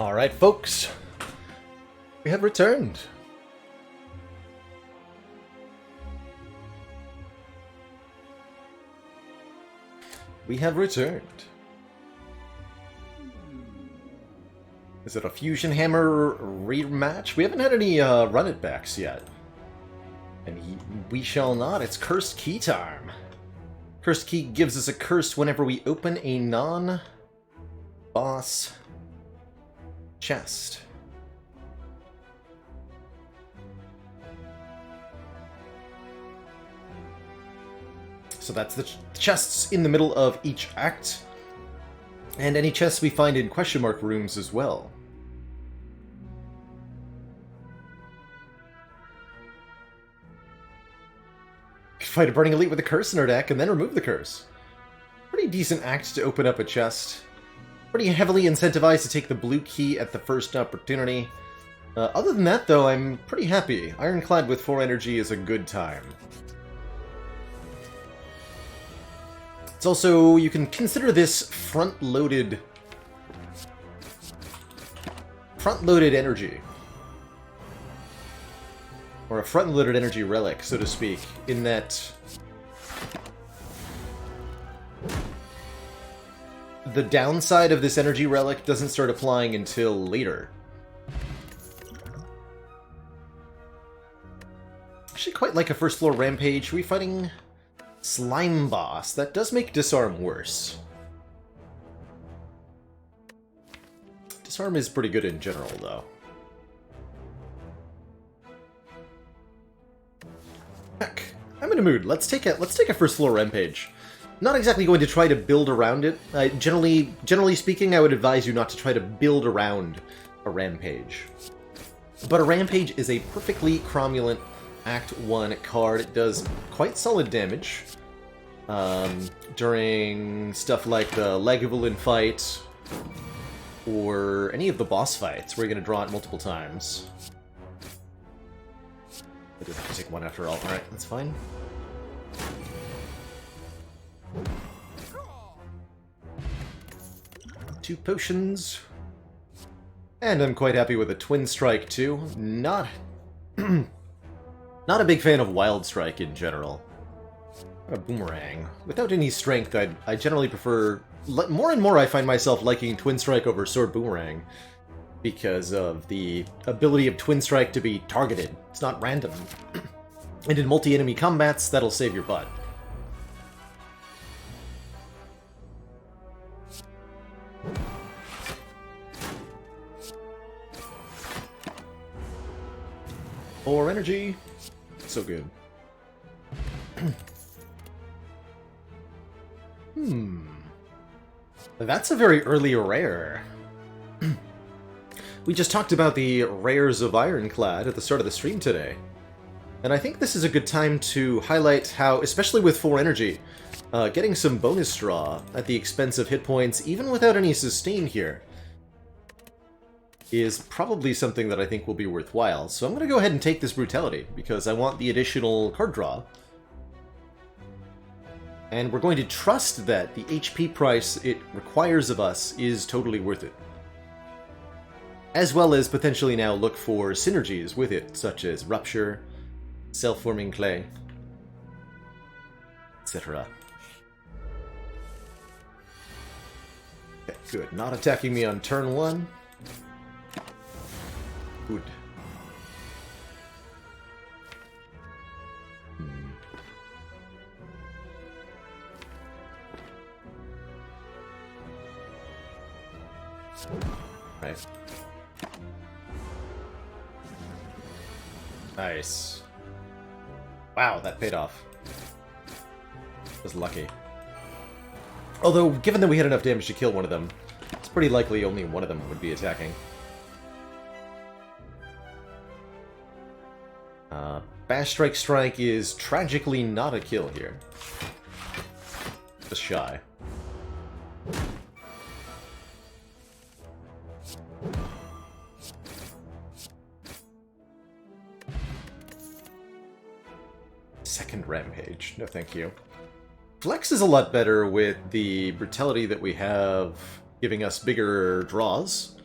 Alright, folks. We have returned. We have returned. Is it a Fusion Hammer rematch? We haven't had any run-it-backs yet. And we shall not. It's Cursed Key time. Cursed Key gives us a curse whenever we open a non-boss chest. So that's the chests in the middle of each act. And any chests we find in question mark rooms as well. Fight a Burning Elite with a curse in our deck and then remove the curse. Pretty decent act to open up a chest. Pretty heavily incentivized to take the blue key at the first opportunity. Other than that, though, I'm pretty happy. Ironclad with 4 energy is a good time. It's also, you can consider this front-loaded energy. Or a front-loaded energy relic, so to speak, in that the downside of this energy relic doesn't start applying until later. Actually quite like a first floor rampage. Are we fighting Slime Boss? That does make Disarm worse. Disarm is pretty good in general, though. Heck, I'm in a mood. Let's take a first floor rampage. Not exactly going to try to build around it. Generally speaking, I would advise you not to try to build around a rampage. But a rampage is a perfectly cromulent Act 1 card. It does quite solid damage during stuff like the Lagavulin fight or any of the boss fights where you're going to draw it multiple times. I did have to take one after all. Alright, that's fine. Two potions. And I'm quite happy with a Twin Strike, too. Not a big fan of Wild Strike in general. A Boomerang. Without any strength, I generally prefer... More and more I find myself liking Twin Strike over Sword Boomerang, because of the ability of Twin Strike to be targeted. It's not random. And in multi-enemy combats, that'll save your butt. Or energy. So good. That's a very early rare. We just talked about the rares of Ironclad at the start of the stream today. And I think this is a good time to highlight how, especially with 4 energy, getting some bonus draw at the expense of hit points, even without any sustain here, is probably something that I think will be worthwhile. So I'm going to go ahead and take this Brutality, because I want the additional card draw. And we're going to trust that the HP price it requires of us is totally worth it. As well as potentially now look for synergies with it, such as Rupture, Self-Forming Clay, etc. Okay, good. Not attacking me on turn 1. Good. Right. Nice. Wow, that paid off. Was lucky. Although, given that we had enough damage to kill one of them, it's pretty likely only one of them would be attacking. Bash Strike Strike is tragically not a kill here. Just shy. Second Rampage. No thank you. Flex is a lot better with the Brutality that we have giving us bigger draws.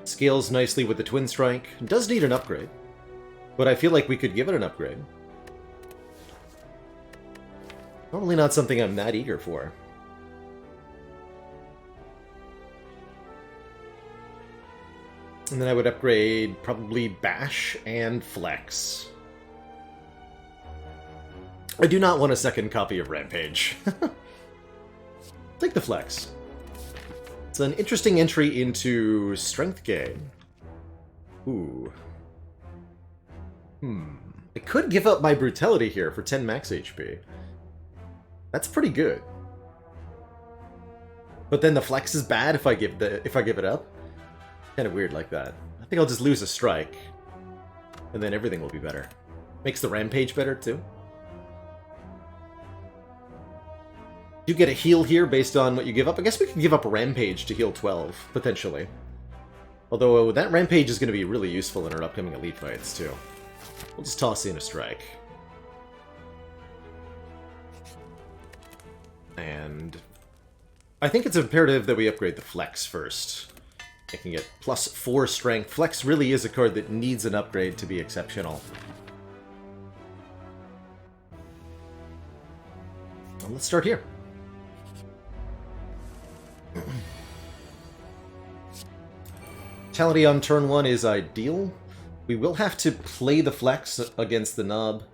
Scales nicely with the Twin Strike. It does need an upgrade, but I feel like we could give it an upgrade. Probably not something I'm that eager for. And then I would upgrade probably Bash and Flex. I do not want a second copy of Rampage. Take the Flex. It's an interesting entry into Strength gain. Ooh. I could give up my Brutality here for 10 max HP. That's pretty good. But then the Flex is bad if I give it up. Kind of weird like that. I think I'll just lose a strike, and then everything will be better. Makes the Rampage better too. You get a heal here based on what you give up. I guess we could give up a Rampage to heal 12, potentially. Although that Rampage is going to be really useful in our upcoming Elite fights, too. We'll just toss in a strike. And I think it's imperative that we upgrade the Flex first, making it +4 strength. Flex really is a card that needs an upgrade to be exceptional. Well, let's start here. Vitality on turn 1 is ideal. We will have to play the Flex against the Knob.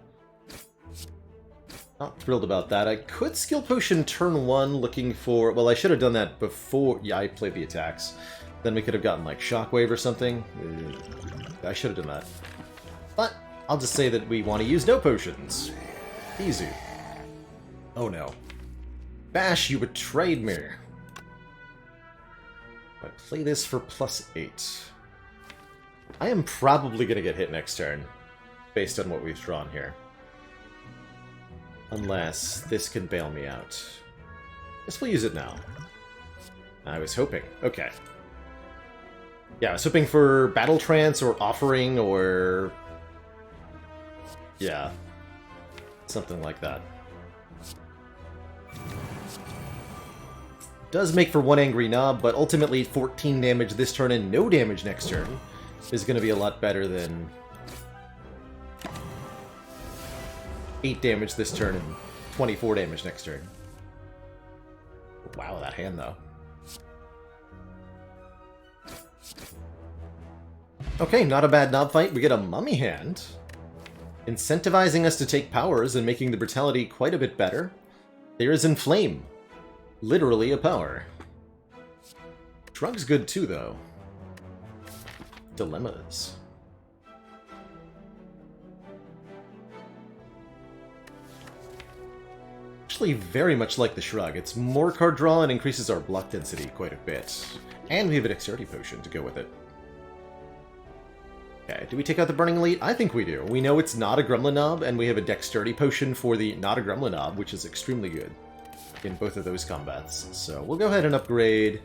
Not thrilled about that. I could Skill Potion turn 1 looking for... Well, I should have done that before... Yeah, I played the attacks. Then we could have gotten, like, Shockwave or something. I should have done that. But I'll just say that we want to use no potions. Easy. Oh, no. Bash, you betrayed me. I play this for +8. I am probably going to get hit next turn, based on what we've drawn here. Unless this can bail me out. Guess we'll use it now. I was hoping. Okay. Yeah, I was hoping for Battle Trance or Offering or... yeah. Something like that. Does make for 1 Angry Knob, but ultimately 14 damage this turn and no damage next turn is going to be a lot better than 8 damage this turn and 24 damage next turn. Wow, that hand, though. Okay, not a bad Knob fight. We get a Mummy Hand, incentivizing us to take powers and making the Brutality quite a bit better. There is Inflame. Literally a power. Shrug's good too, though. Dilemmas. Actually, very much like the Shrug. It's more card draw and increases our block density quite a bit. And we have a Dexterity Potion to go with it. Okay, do we take out the Burning Elite? I think we do. We know it's not a Gremlin Knob, and we have a Dexterity Potion for the not a Gremlin Knob, which is extremely good in both of those combats. So we'll go ahead and upgrade.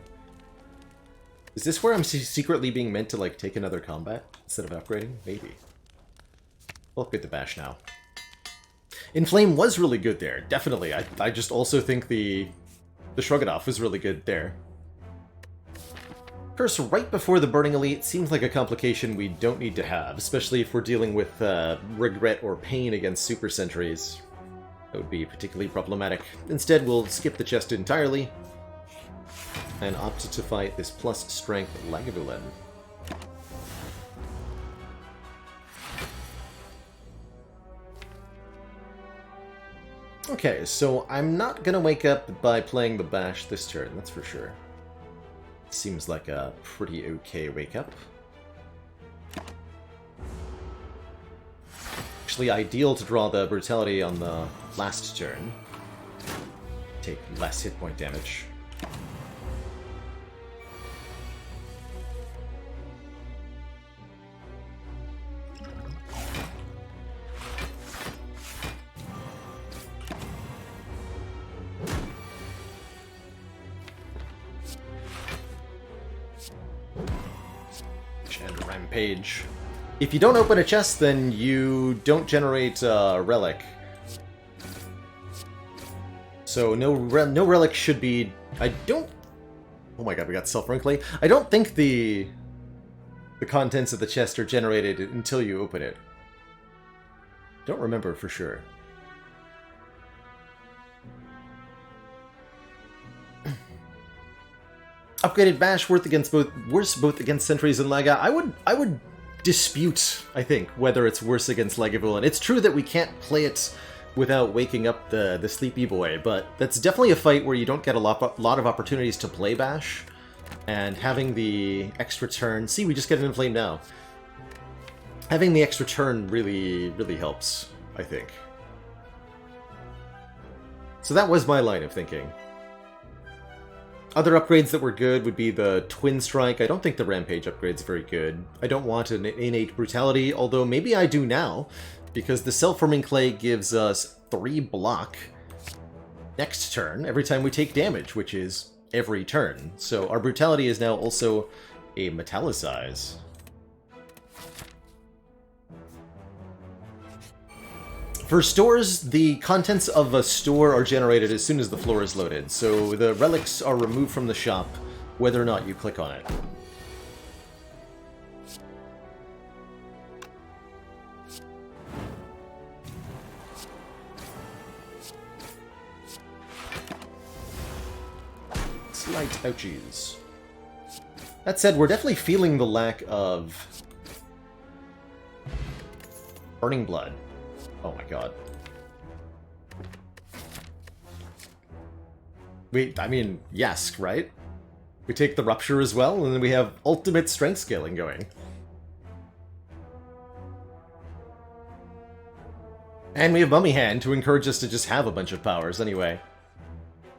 Is this where I'm secretly being meant to, like, take another combat instead of upgrading? Maybe. We'll upgrade the Bash now. Inflame was really good there, definitely. I just also think the Shrug It Off was really good there. Curse right before the Burning Elite seems like a complication we don't need to have, especially if we're dealing with regret or pain against Super Sentries. That would be particularly problematic. Instead, we'll skip the chest entirely and opt to fight this plus strength Lagavulin. Okay, so I'm not gonna wake up by playing the Bash this turn, that's for sure. Seems like a pretty okay wake up. Actually ideal to draw the Brutality on the last turn. Take less hit point damage. And Rampage. If you don't open a chest, then you don't generate a relic. So no relic should be... I don't... Oh my god, we got Self-Wrinkly. I don't think the the contents of the chest are generated until you open it. Don't remember for sure. Upgraded Bash worse both against Sentries and Lega. I would dispute, I think, whether it's worse against Lagavulin. It's true that we can't play it without waking up the sleepy boy, but that's definitely a fight where you don't get a lot of opportunities to play Bash, and having the extra turn... See, we just get an Inflame now. Having the extra turn really, really helps, I think. So that was my line of thinking. Other upgrades that were good would be the Twin Strike. I don't think the Rampage upgrade's very good. I don't want an innate Brutality, although maybe I do now, because the Self-Forming Clay gives us 3 block next turn every time we take damage, which is every turn. So our Brutality is now also a Metallicize. For stores, the contents of a store are generated as soon as the floor is loaded, so the relics are removed from the shop whether or not you click on it. Slight ouchies. That said, we're definitely feeling the lack of Burning Blood. Oh my god. I mean, yes, right? We take the Rupture as well, and then we have ultimate strength scaling going. And we have Mummy Hand to encourage us to just have a bunch of powers anyway.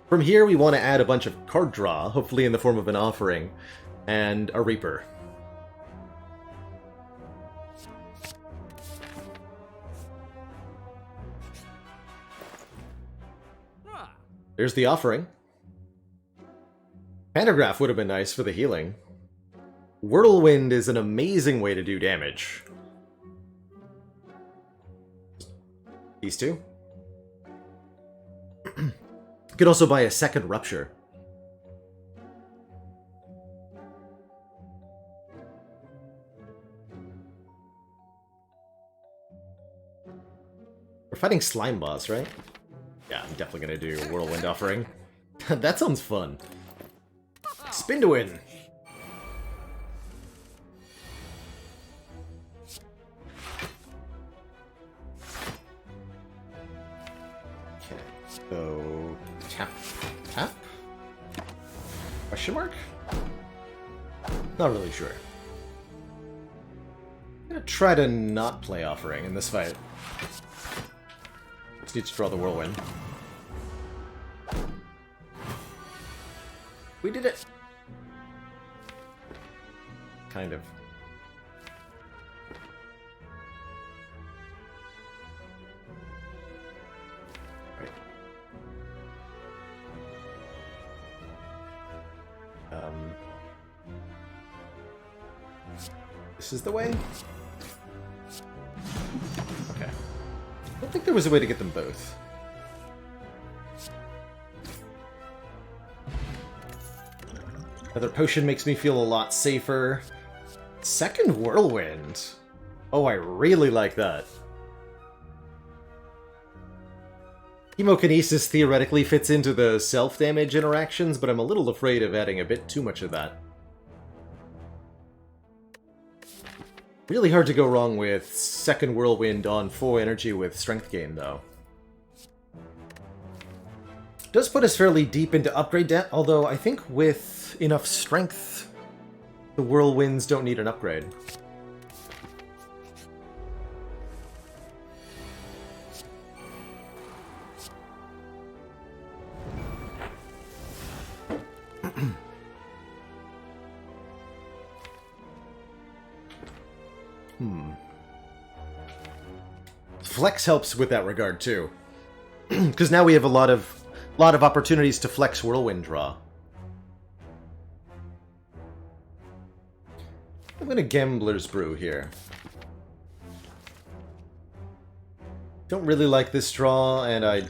From here, we want to add a bunch of card draw, hopefully in the form of an Offering, and a Reaper. There's the Offering. Pantograph would have been nice for the healing. Whirlwind is an amazing way to do damage. These two. Could also buy a second Rupture. We're fighting Slime Boss, right? Yeah, I'm definitely gonna do Whirlwind Offering. That sounds fun. Spin to win! Okay, so... Tap? Tap? Question mark? Not really sure. I'm gonna try to not play Offering in this fight. Just need to draw the Whirlwind. We did it! Kind of. Right. This is the way? Okay. I don't think there was a way to get them both. Another potion makes me feel a lot safer. Second Whirlwind. Oh, I really like that. Chemokinesis theoretically fits into the self-damage interactions, but I'm a little afraid of adding a bit too much of that. Really hard to go wrong with second Whirlwind on full energy with strength gain, though. Does put us fairly deep into upgrade debt, although I think with enough strength, the Whirlwinds don't need an upgrade. Flex helps with that regard too, because now we have a lot of opportunities to flex Whirlwind draw. I'm gonna Gambler's Brew here. Don't really like this draw, and I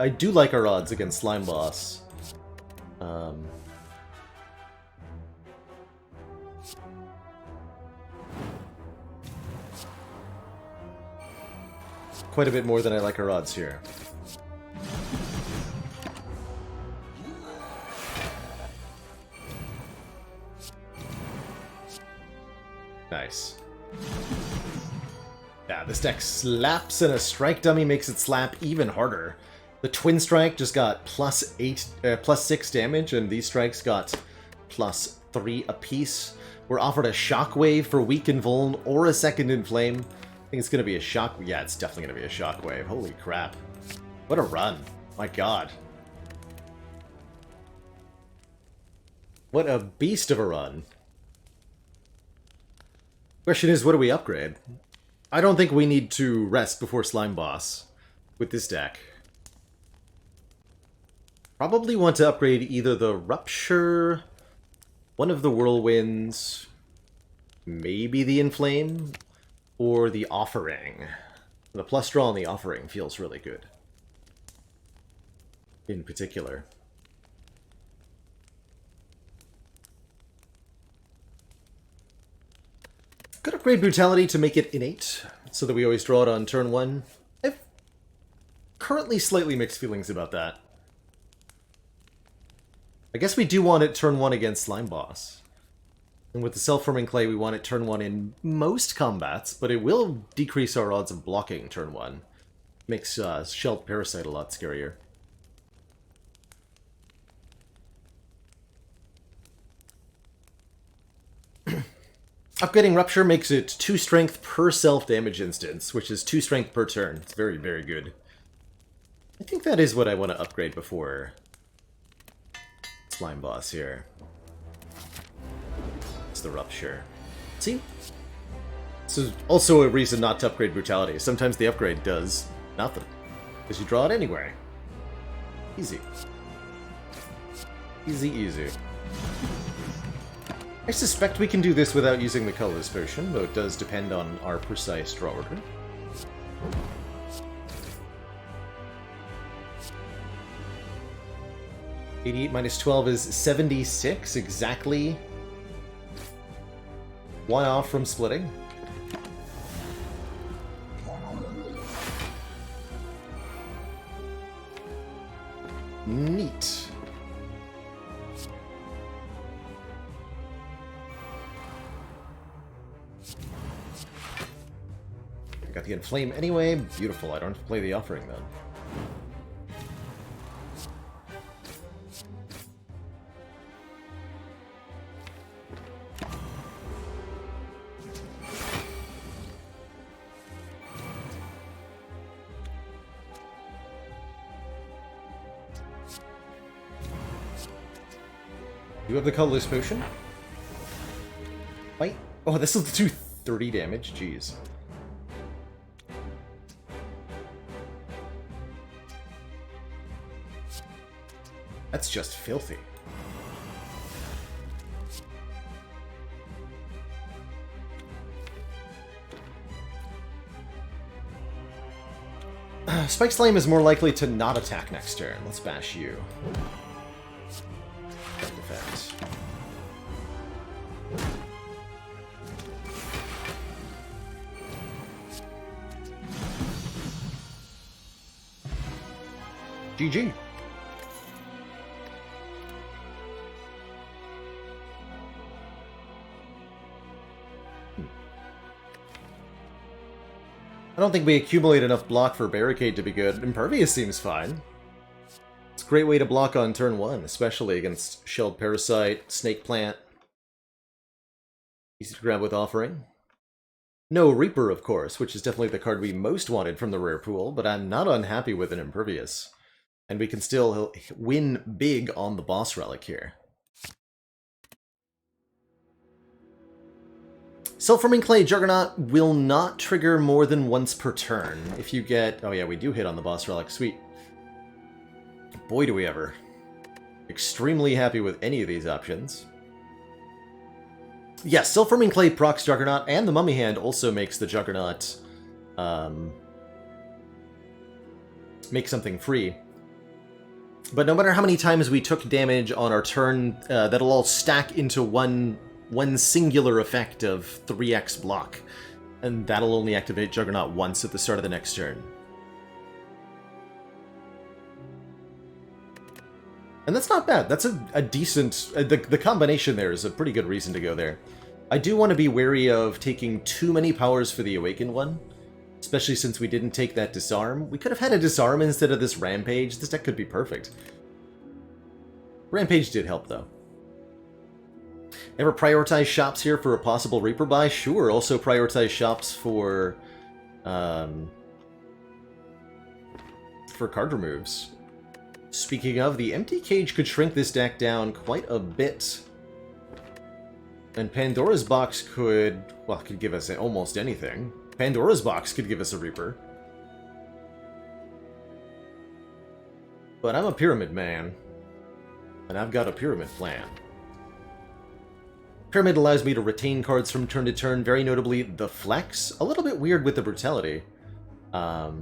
do like our odds against Slime Boss. quite a bit more than I like our odds here. Nice. Yeah, this deck slaps, and a strike dummy makes it slap even harder. The twin strike just got +6 damage, and these strikes got +3 apiece. We're offered a shockwave for weak and vuln, or a second inflame. I think it's gonna be a shock. Yeah, it's definitely gonna be a shockwave. Holy crap! What a run! My God! What a beast of a run! Question is, what do we upgrade? I don't think we need to rest before Slime Boss with this deck. Probably want to upgrade either the Rupture, one of the Whirlwinds, maybe the Inflame, or the Offering. The plus draw on the Offering feels really good. In particular. Could upgrade Brutality to make it innate, so that we always draw it on turn 1. I have currently slightly mixed feelings about that. I guess we do want it turn 1 against Slime Boss. And with the Self-Forming Clay, we want it turn 1 in most combats, but it will decrease our odds of blocking turn 1. Makes Shelled Parasite a lot scarier. Upgrading Rupture makes it 2 strength per self-damage instance, which is 2 strength per turn. It's very, very good. I think that is what I want to upgrade before Slime Boss here. It's the Rupture. See? This is also a reason not to upgrade Brutality. Sometimes the upgrade does nothing, because you draw it anyway. Easy. Easy, easy. I suspect we can do this without using the Colorless Potion, though it does depend on our precise draw order. $88 minus 12 is 76, exactly. 1 off from splitting. Neat. Got the Inflame anyway. Beautiful. I don't have to play the Offering then. You have the Colorless Potion? Wait. Oh, this will do 30 damage? Jeez. That's just filthy. Spike Slime is more likely to not attack next turn. Let's bash you. Effect. GG. I don't think we accumulate enough block for Barricade to be good. Impervious seems fine. It's a great way to block on turn 1, especially against Shelled Parasite, Snake Plant. Easy to grab with Offering. No Reaper, of course, which is definitely the card we most wanted from the rare pool, but I'm not unhappy with an Impervious. And we can still win big on the Boss Relic here. Self-Forming Clay Juggernaut will not trigger more than once per turn. If you get... Oh yeah, we do hit on the Boss Relic. Sweet. Boy, do we ever. Extremely happy with any of these options. Yes, Self-Forming Clay procs Juggernaut, and the Mummy Hand also makes the Juggernaut make something free. But no matter how many times we took damage on our turn, that'll all stack into one singular effect of 3x block. and that'll only activate Juggernaut once at the start of the next turn. And that's not bad. That's a decent... The combination there is a pretty good reason to go there. I do want to be wary of taking too many powers for the Awakened one, especially since we didn't take that Disarm. We could have had a Disarm instead of this Rampage. This deck could be perfect. Rampage did help, though. Ever prioritize shops here for a possible Reaper buy? Sure. Also prioritize shops for card removes. Speaking of, the Empty Cage could shrink this deck down quite a bit. And Pandora's Box could, well, could give us almost anything. Pandora's Box could give us a Reaper. But I'm a Pyramid man. And I've got a Pyramid plan. Pyramid allows me to retain cards from turn to turn, very notably the Flex. A little bit weird with the Brutality. But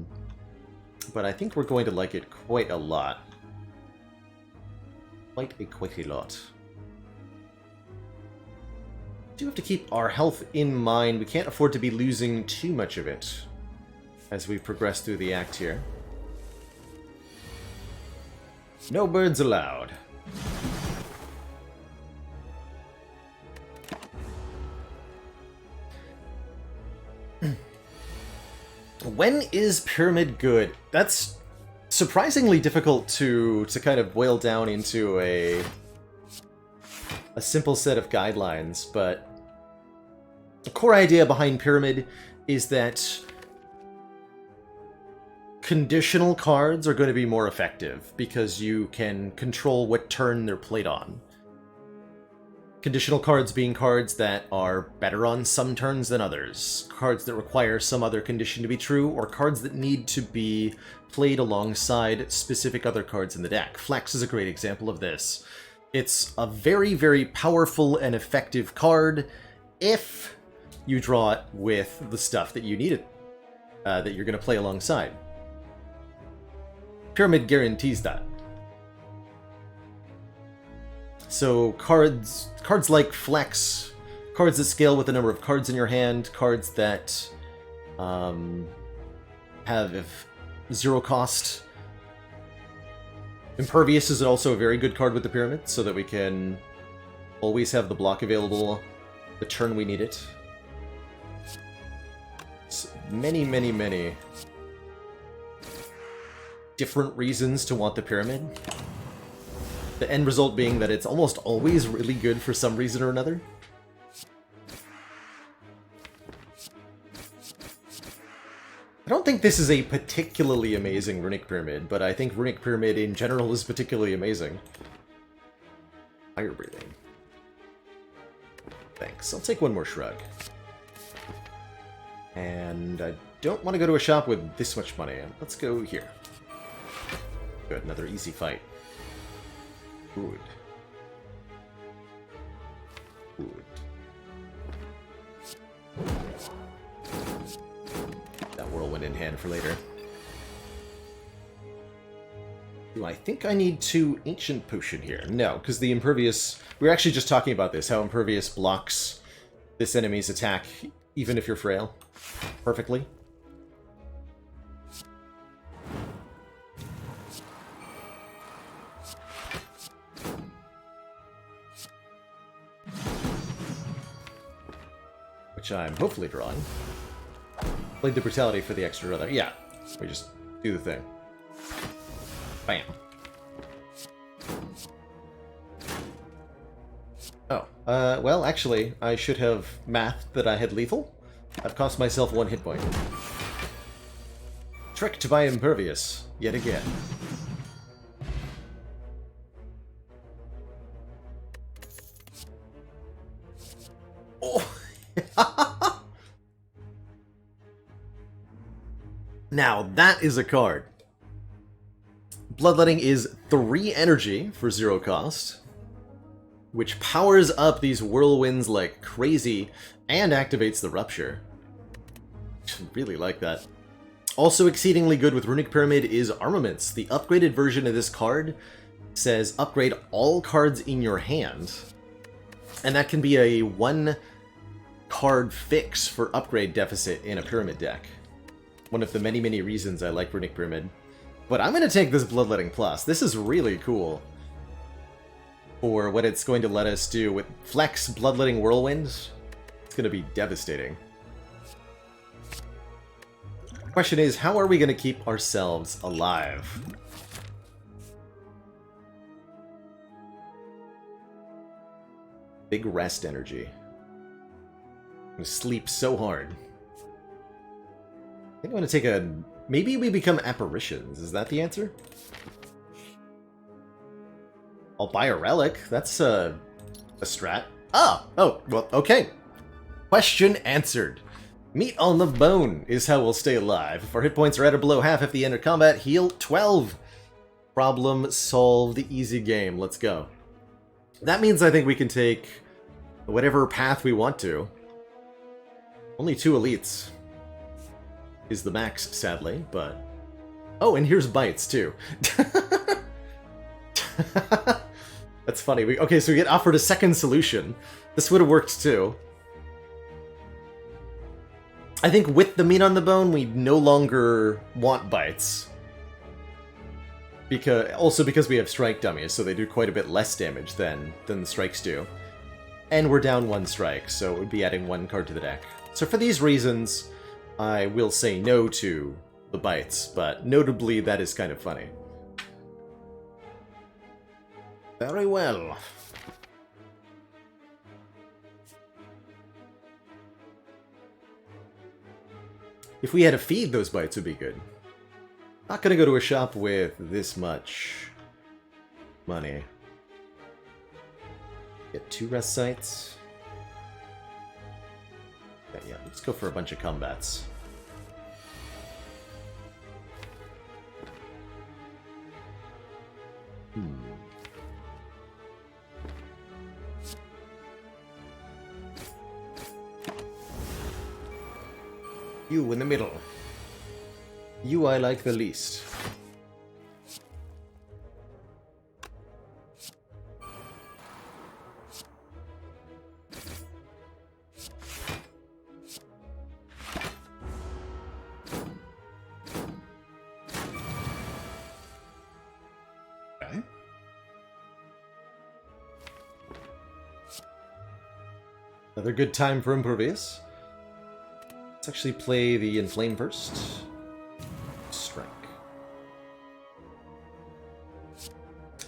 I think we're going to like it quite a lot. Quite a lot. We do have to keep our health in mind. We can't afford to be losing too much of it as we progress through the act here. No birds allowed. When is Pyramid good? That's surprisingly difficult to kind of boil down into a simple set of guidelines, but the core idea behind Pyramid is that conditional cards are going to be more effective because you can control what turn they're played on. Conditional cards being cards that are better on some turns than others, cards that require some other condition to be true, or cards that need to be played alongside specific other cards in the deck. Flex is a great example of this. It's a very, very powerful and effective card if you draw it with the stuff that you need it, that you're going to play alongside. Pyramid guarantees that. So cards like Flex, cards that scale with the number of cards in your hand, cards that have zero cost. Impervious is also a very good card with the Pyramid, so that we can always have the block available the turn we need it. So many different reasons to want the Pyramid. The end result being that it's almost always really good for some reason or another. I don't think this is a particularly amazing Runic Pyramid, but I think Runic Pyramid in general is particularly amazing. Fire breathing. Thanks. I'll take one more shrug. And I don't want to go to a shop with this much money. Let's go here. Good, another easy fight. Good. Good. That whirlwind in hand for later. Do I think I need 2 Ancient Potion here? No, because the Impervious... We were actually just talking about this, how Impervious blocks this enemy's attack, even if you're frail, perfectly. Which I'm hopefully drawing. Played the Brutality for the extra other. Yeah, we just do the thing. Bam. Oh, well, actually, I should have mathed that I had lethal. I've cost myself 1 hit point. Tricked by Impervious, yet again. Oh! Now, that is a card. Bloodletting is 3 energy for 0 cost, which powers up these whirlwinds like crazy and activates the Rupture. Really like that. Also exceedingly good with Runic Pyramid is Armaments. The upgraded version of this card says upgrade all cards in your hand, and that can be a 1 card fix for upgrade deficit in a Pyramid deck. One of the many, many reasons I like Runic Pyramid. But I'm going to take this Bloodletting Plus. This is really cool for what it's going to let us do with Flex Bloodletting Whirlwind. It's going to be devastating. The question is, how are we going to keep ourselves alive? Big rest energy. I'm going to sleep so hard. I think I'm going to take a... Maybe we become apparitions. Is that the answer? I'll buy a relic. That's a strat. Ah! Oh, well, okay. Question answered. Meat on the bone is how we'll stay alive. If our hit points are at or below half at the end of combat, heal 12. Problem solved. Easy game. Let's go. That means I think we can take whatever path we want to. Only 2 elites is the max, sadly, but... Oh, and here's bites, too. That's funny. Okay, so we get offered a second solution. This would have worked, too. I think with the meat on the bone, we no longer want bites. Also because we have strike dummies, so they do quite a bit less damage than the strikes do. And we're down 1 strike, so it would be adding 1 card to the deck. So for these reasons, I will say no to the bites, but notably that is kind of funny. Very well. If we had to feed, those bites would be good. Not gonna go to a shop with this much money. Get 2 rest sites. Yeah, let's go for a bunch of combats. You in the middle. You I like the least. Okay. Another good time for Impervious. Let's actually play the Inflame first. Strike.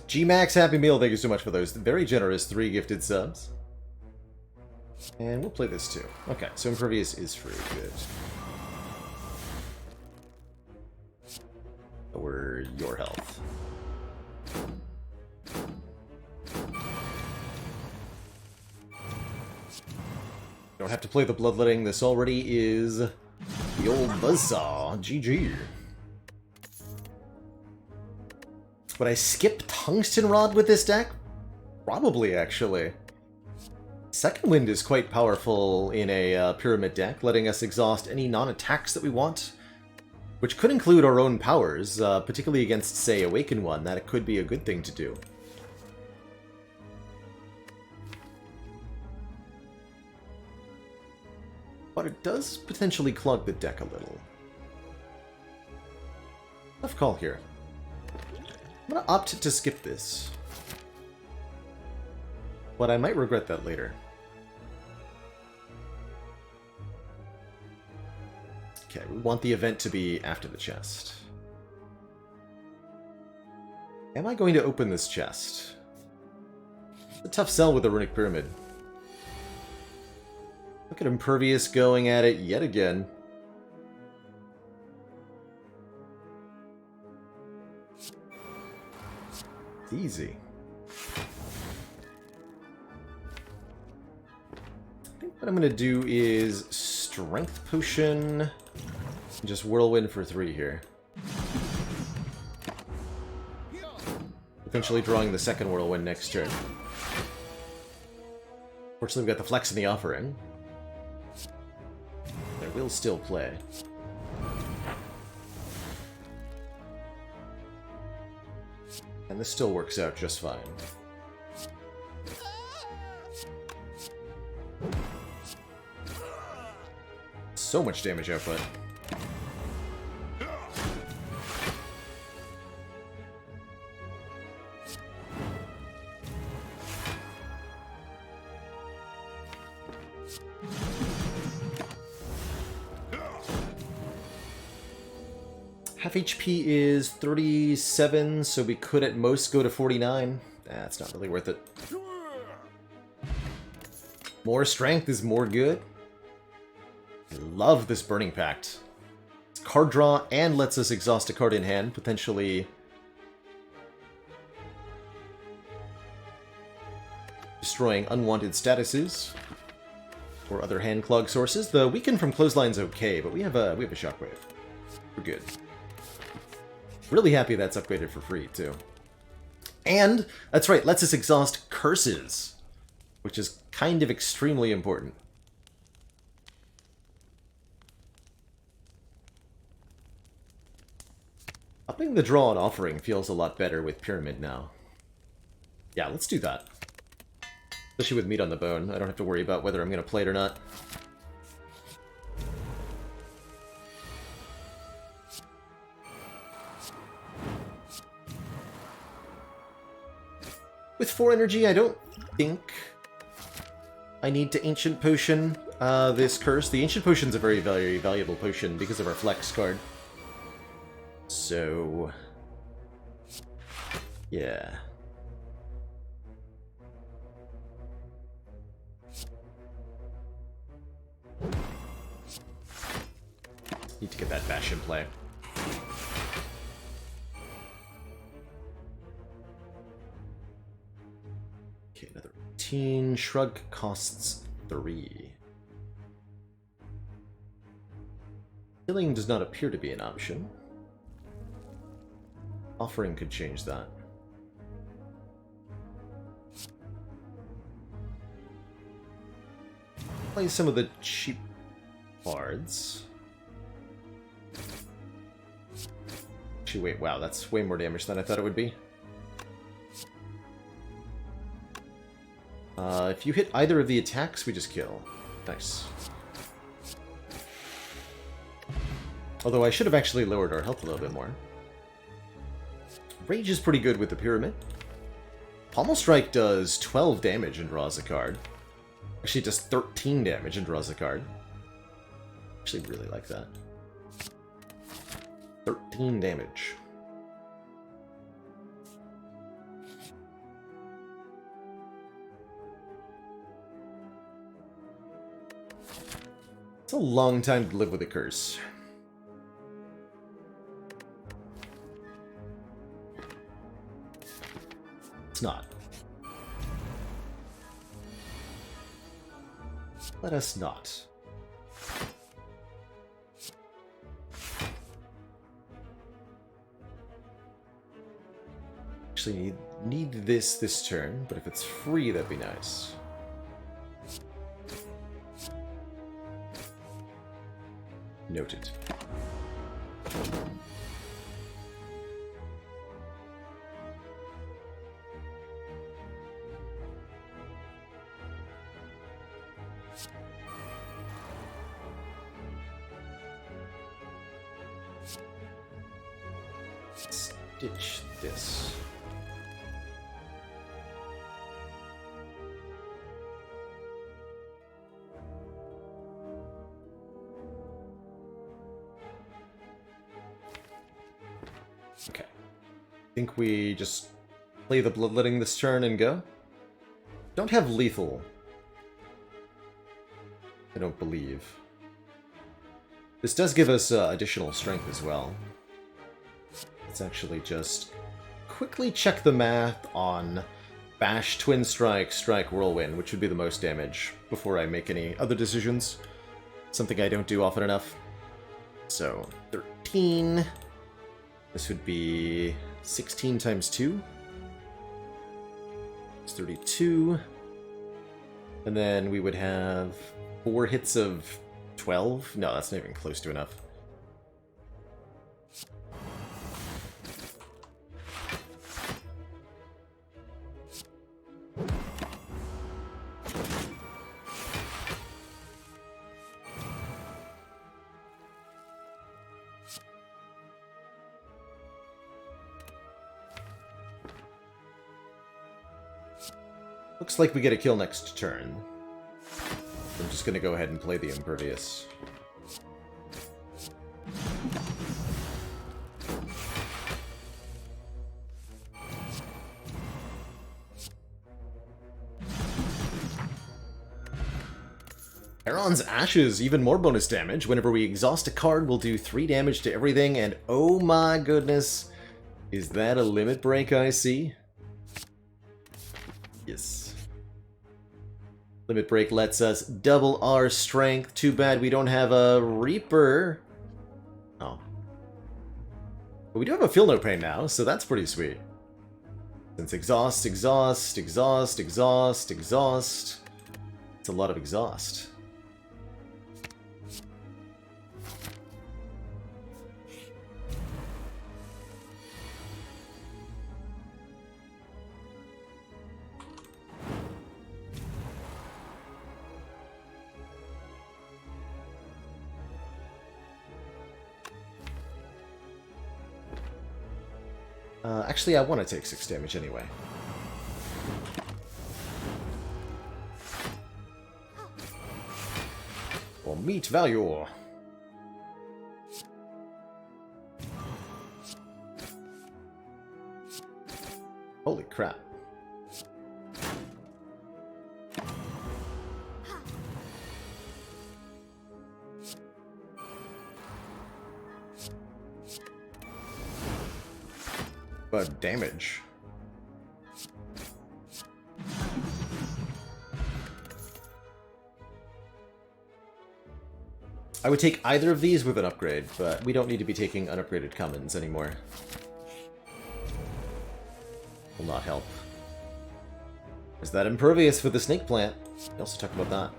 G-Max Happy Meal, thank you so much for those very generous 3 gifted subs. And we'll play this too. Okay, so Impervious is free. Good. Lower your health. Don't have to play the Bloodletting. This already is the old buzzsaw. GG. Would I skip Tungsten Rod with this deck? Probably, actually. Second Wind is quite powerful in a Pyramid deck, letting us exhaust any non-attacks that we want, which could include our own powers, particularly against, say, Awaken One. That it could be a good thing to do. But it does potentially clog the deck a little. Tough call here. I'm gonna opt to skip this. But I might regret that later. Okay, we want the event to be after the chest. Am I going to open this chest? It's a tough sell with the Runic Pyramid. Look at Impervious going at it yet again. It's easy. I think what I'm going to do is Strength Potion and just Whirlwind for 3 here. Eventually drawing the second Whirlwind next turn. Fortunately, we've got the Flex in the offering. There will still play. And this still works out just fine. so much damage output. Half HP is 37, so we could at most go to 49. That's not really worth it. More strength is more good. I love this Burning Pact. It's card draw and lets us exhaust a card in hand, potentially destroying unwanted statuses or other hand clog sources. The weaken from clothesline's okay, but we have a shockwave. We're good. Really happy that's upgraded for free, too. And, that's right, lets us exhaust curses, which is kind of extremely important. Upping the draw and offering feels a lot better with Pyramid now. Yeah, let's do that. Especially with meat on the bone. I don't have to worry about whether I'm going to play it or not. With 4 energy, I don't think I need to Ancient Potion this curse. The Ancient Potion's a very, very valuable potion because of our Flex card. So, yeah. Need to get that bash in play. Okay, another 18. Shrug costs 3. Healing does not appear to be an option. Offering could change that. Play some of the cheap cards. Actually, wait, wow, that's way more damage than I thought it would be. If you hit either of the attacks, we just kill. Nice. Although I should have actually lowered our health a little bit more. Rage is pretty good with the Pyramid. Pommel Strike does 12 damage and draws a card. Actually, it does 13 damage and draws a card. Actually, really like that. 13 damage. It's a long time to live with a curse. It's not. Let us not. Actually need this turn, but if it's free, that'd be nice. Noted. Ditch this. Okay. I think we just play the Bloodletting this turn and go. Don't have lethal. I don't believe. This does give us additional strength as well. Let's actually just quickly check the math on Bash, Twin Strike, Strike, Whirlwind, which would be the most damage, before I make any other decisions. Something I don't do often enough. So, 13. This would be 16 times 2. It's 32. And then we would have 4 hits of 12. No, that's not even close to enough. Looks like we get a kill next turn. I'm just gonna go ahead and play the Impervious. Heron's Ashes, even more bonus damage. Whenever we exhaust a card, we'll do 3 damage to everything, and oh my goodness, is that a limit break I see? Yes. Limit break lets us double our strength. Too bad we don't have a Reaper. Oh. But we do have a Feel No Pain now, so that's pretty sweet. Since exhaust, exhaust, exhaust, exhaust, exhaust. It's a lot of exhaust. Actually, I want to take 6 damage anyway. For meat value. Holy crap. But damage. I would take either of these with an upgrade, but we don't need to be taking unupgraded commons anymore. Will not help. Is that Impervious for the Snake Plant? We also talked about that.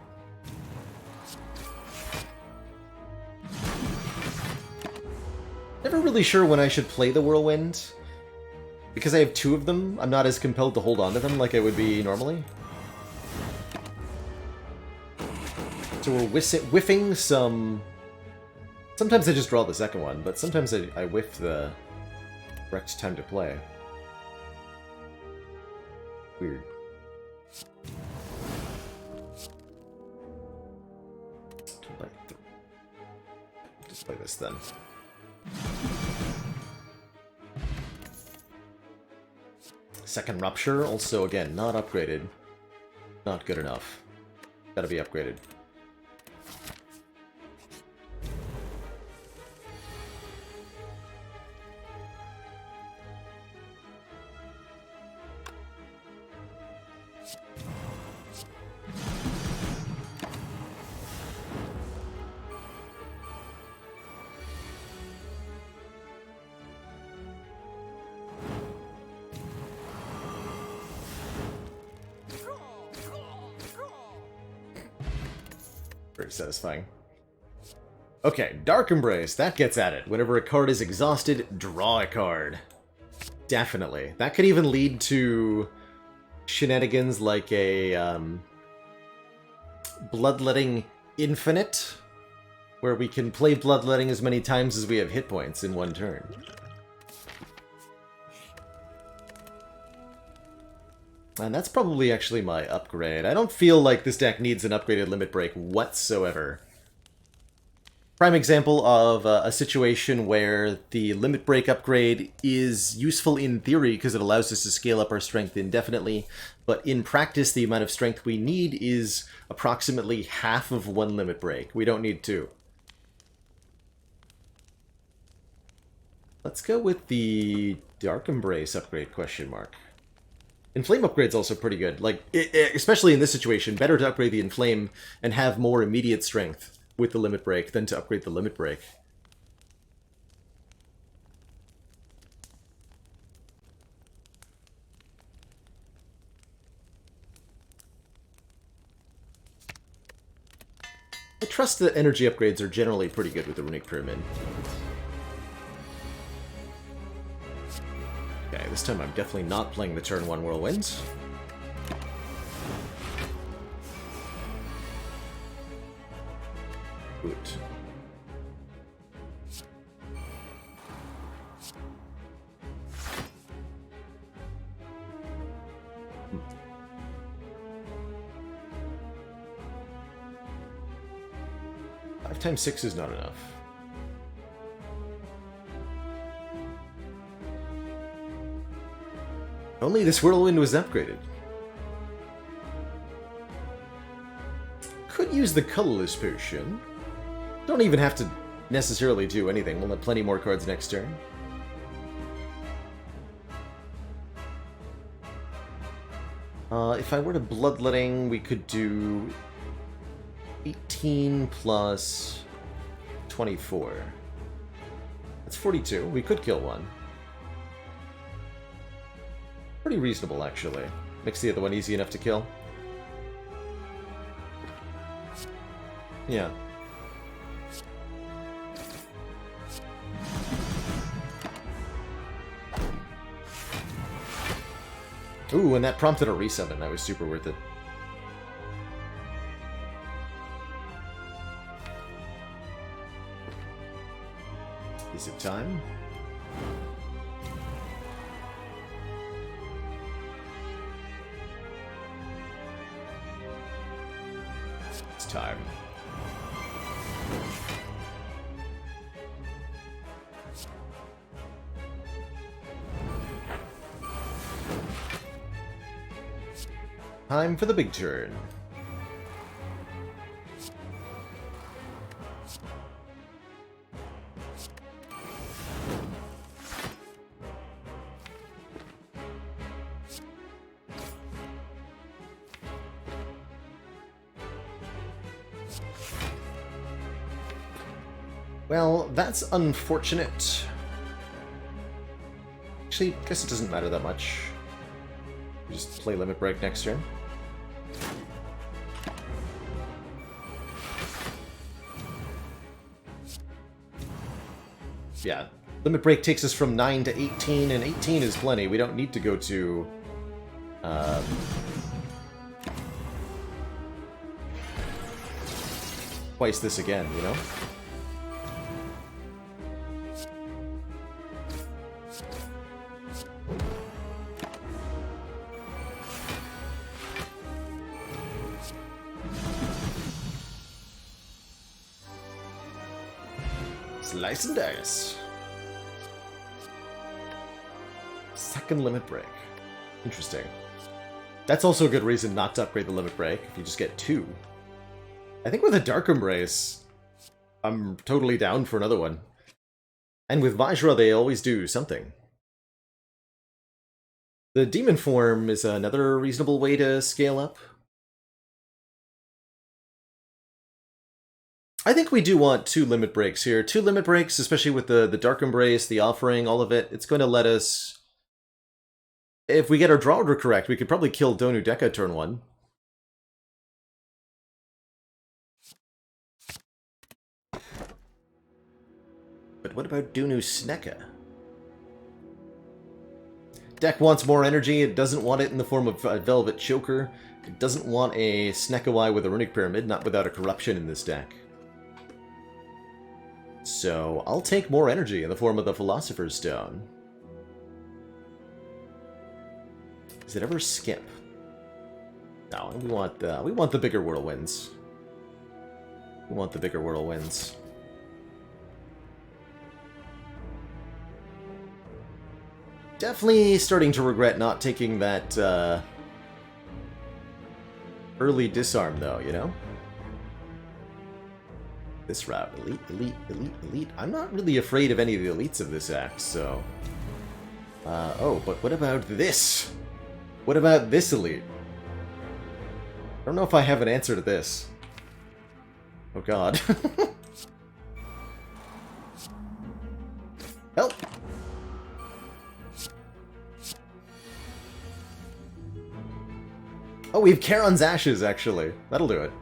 Never really sure when I should play the Whirlwind. Because I have 2 of them, I'm not as compelled to hold on to them like I would be normally. So we're whiffing some... Sometimes I just draw the second one, but sometimes I whiff the correct time to play. Weird. Just play this then. Second Rupture, also again, not upgraded. Not good enough. Gotta be upgraded. Very satisfying. Okay, Dark Embrace, that gets at it. Whenever a card is exhausted, draw a card. Definitely. That could even lead to shenanigans like a Bloodletting Infinite, where we can play Bloodletting as many times as we have hit points in one turn. And that's probably actually my upgrade. I don't feel like this deck needs an upgraded limit break whatsoever. Prime example of a situation where the limit break upgrade is useful in theory because it allows us to scale up our strength indefinitely, but in practice the amount of strength we need is approximately half of 1 limit break. We don't need 2. Let's go with the Dark Embrace upgrade question mark. Inflame upgrade's also pretty good. Like, especially in this situation, better to upgrade the Inflame and have more immediate strength with the limit break than to upgrade the limit break. I trust that energy upgrades are generally pretty good with the Runic Pyramid. Okay, this time I'm definitely not playing the turn 1 Whirlwind. Good. 5 times 6 is not enough. Only this whirlwind was upgraded. Could use the colorless potion. Don't even have to necessarily do anything. We'll have plenty more cards next turn. If I were to bloodletting, we could do 18 plus 24. That's 42. We could kill one. Pretty reasonable, actually. Makes the other one easy enough to kill. Yeah. Ooh, and that prompted a resummon. That was super worth it. Is it time? It's time. Time for the big turn. Well, that's unfortunate. Actually, I guess it doesn't matter that much. We just play Limit Break next turn. Yeah, Limit Break takes us from 9 to 18, and 18 is plenty. We don't need to go to... twice this again, you know? Slice and dice. Second Limit Break. Interesting. That's also a good reason not to upgrade the Limit Break, if you just get 2. I think with a Dark Embrace, I'm totally down for another one. And with Vajra, they always do something. The Demon form is another reasonable way to scale up. I think we do want 2 Limit Breaks here. 2 Limit Breaks, especially with the Dark Embrace, the Offering, all of it. It's going to let us... If we get our draw order correct, we could probably kill Donu Deka turn 1. But what about Dunu Sneka? Deck wants more energy. It doesn't want it in the form of a Velvet Choker. It doesn't want a Snekawai with a Runic Pyramid, not without a Corruption in this deck. So, I'll take more energy in the form of the Philosopher's Stone. Does it ever skip? No, we want the bigger whirlwinds. We want the bigger whirlwinds. Definitely starting to regret not taking that early disarm, though, you know? This route. Elite, elite, elite, elite. I'm not really afraid of any of the elites of this act, so... oh, but what about this? What about this elite? I don't know if I have an answer to this. Oh god. Help! Oh, we have Charon's Ashes, actually. That'll do it.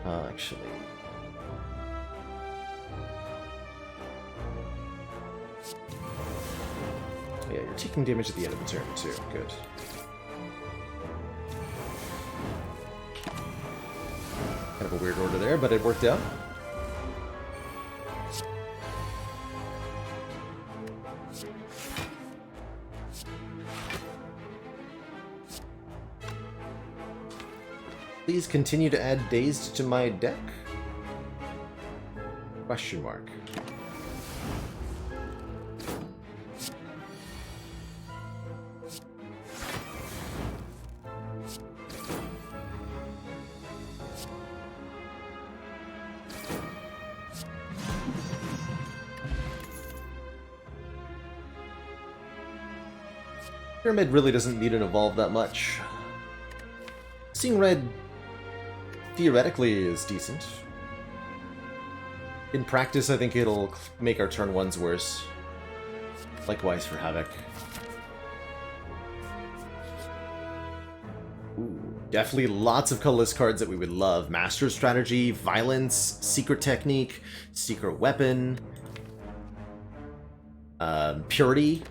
Actually... Oh, yeah, you're taking damage at the end of the turn, too. Good. Kind of a weird order there, but it worked out. Please continue to add dazed to my deck? Question mark. Pyramid really doesn't need an evolve that much. Seeing red theoretically is decent. In practice, I think it'll make our turn ones worse. Likewise for Havoc. Ooh, definitely lots of colorless cards that we would love. Master Strategy, Violence, Secret Technique, Secret Weapon, Purity,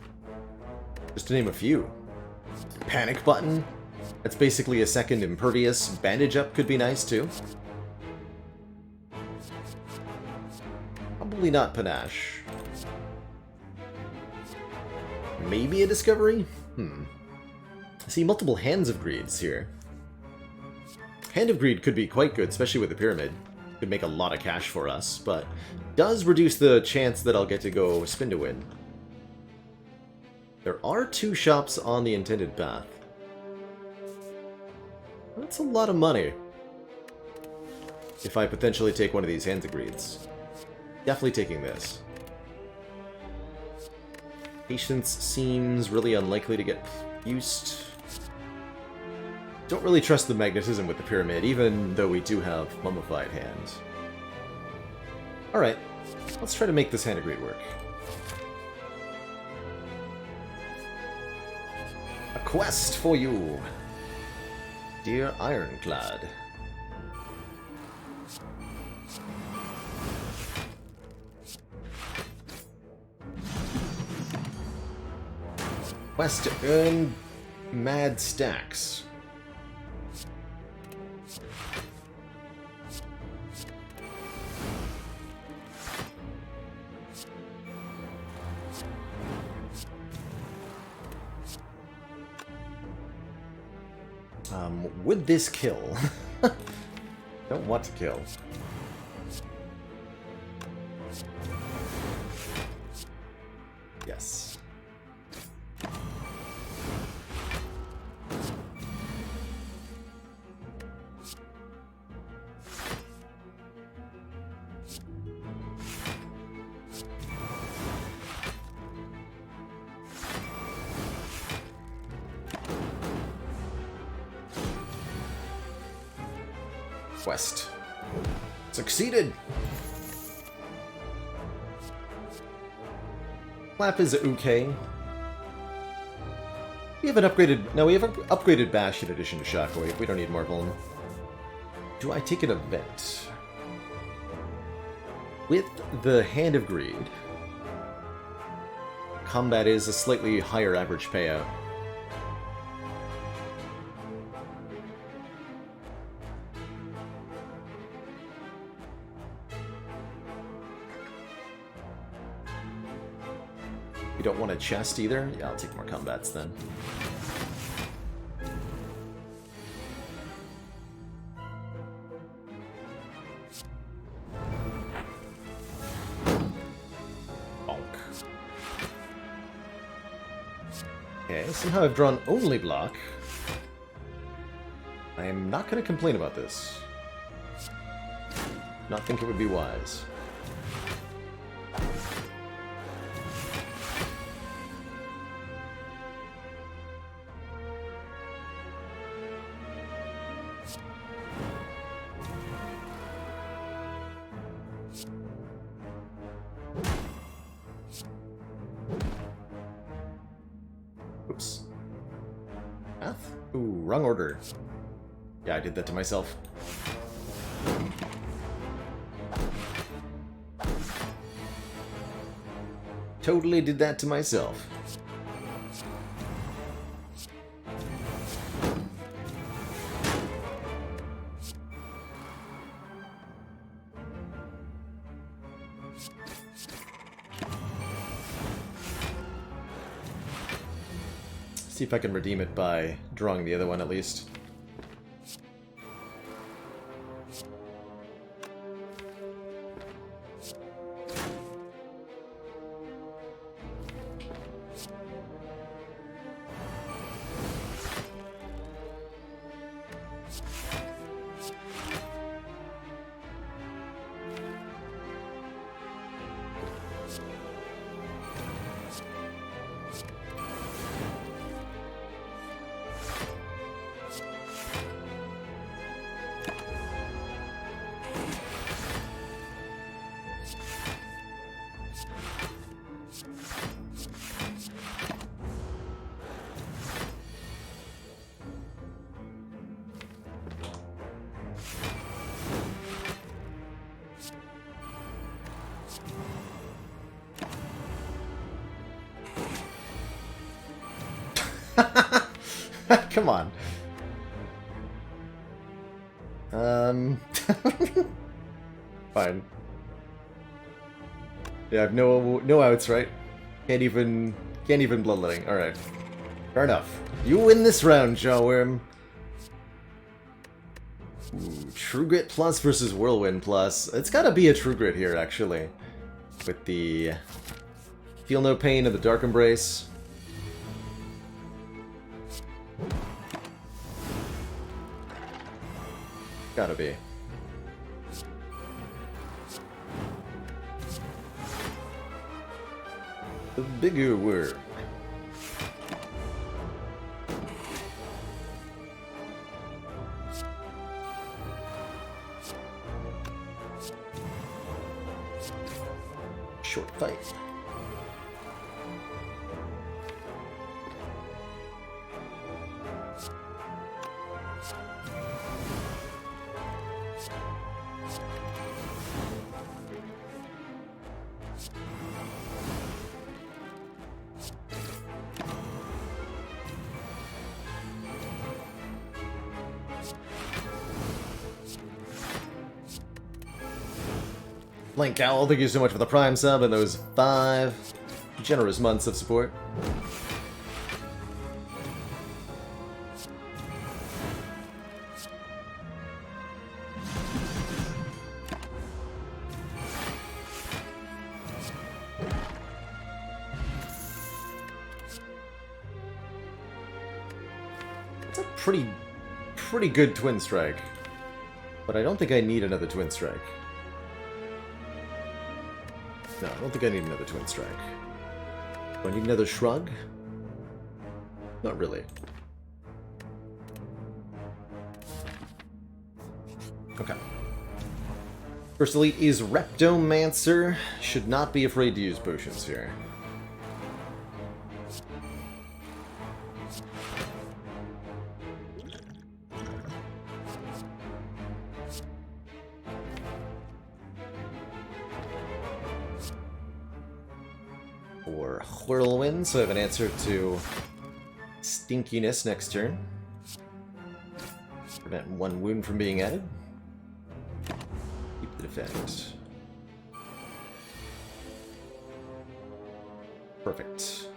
just to name a few. Panic Button. That's basically a second Impervious. Bandage Up could be nice too. Probably not Panache. Maybe a Discovery? I see multiple Hands of Greeds here. Hand of Greed could be quite good, especially with the Pyramid. Could make a lot of cash for us, but does reduce the chance that I'll get to go spin to win. There are 2 shops on the intended path. That's a lot of money. If I potentially take one of these Hands of Greeds. Definitely taking this. Patience seems really unlikely to get used. Don't really trust the magnetism with the Pyramid, even though we do have Mummified Hands. Alright, let's try to make this Hand of Greed work. A quest for you, dear Ironclad. Quest to earn mad stacks. Would this kill? Don't want to kill. Yes. Quest. Succeeded! Flap is okay. We have an upgraded... No, we have an upgraded Bash in addition to Shockwave. We don't need more Vuln. Do I take an event? With the Hand of Greed, combat is a slightly higher average payout. You don't want a chest either? Yeah, I'll take more combats then. Bonk. Okay, somehow I've drawn only block. I am not going to complain about this. Not think it would be wise. Oops. Math? Ooh, wrong order. Yeah, I did that to myself. Totally did that to myself. See if I can redeem it by drawing the other one at least. Come on. Fine. Yeah, I have no outs, right? Can't even bloodletting. Alright. Fair enough. You win this round, Jawworm. Ooh, True Grit Plus versus Whirlwind Plus. It's gotta be a True Grit here, actually. With the Feel No Pain and the Dark Embrace. Gotta be. The bigger worm. Short fight. Blank Owl, thank you so much for the Prime sub and those 5 generous months of support. It's a pretty good Twin Strike, but I don't think I need another Twin Strike. No, I don't think I need another Twin Strike. Do I need another Shrug? Not really. Okay. First elite is Reptomancer. Should not be afraid to use potions here. Or Whirlwind, so I have an answer to Stinkiness next turn. Prevent 1 wound from being added. Keep the defense. Perfect.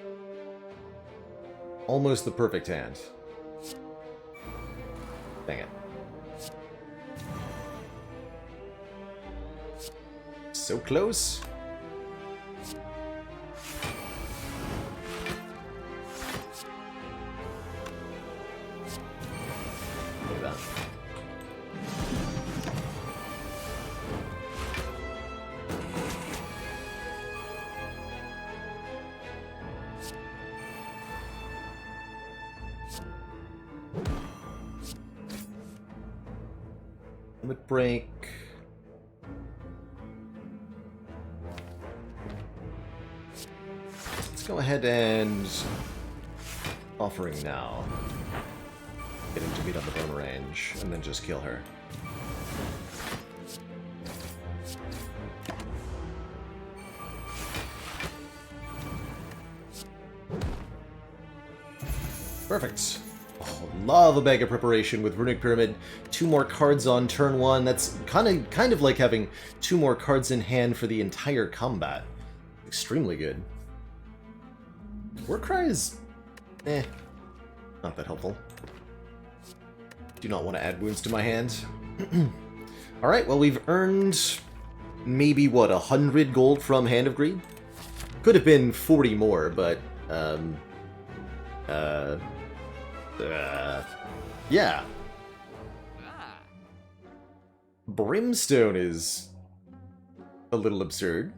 Almost the perfect hand. Dang it. So close. Limit break. Let's go ahead and offering now. Get him to beat on the bone range, and then just kill her. Perfect. Oh, love a bag of preparation with Runic Pyramid. 2 more cards on turn 1. That's kind of like having 2 more cards in hand for the entire combat. Extremely good. Warcry is... Not that helpful. Do not want to add wounds to my hand. Alright, well we've earned maybe, what, 100 gold from Hand of Greed? Could have been 40 more, but, yeah. Brimstone is a little absurd.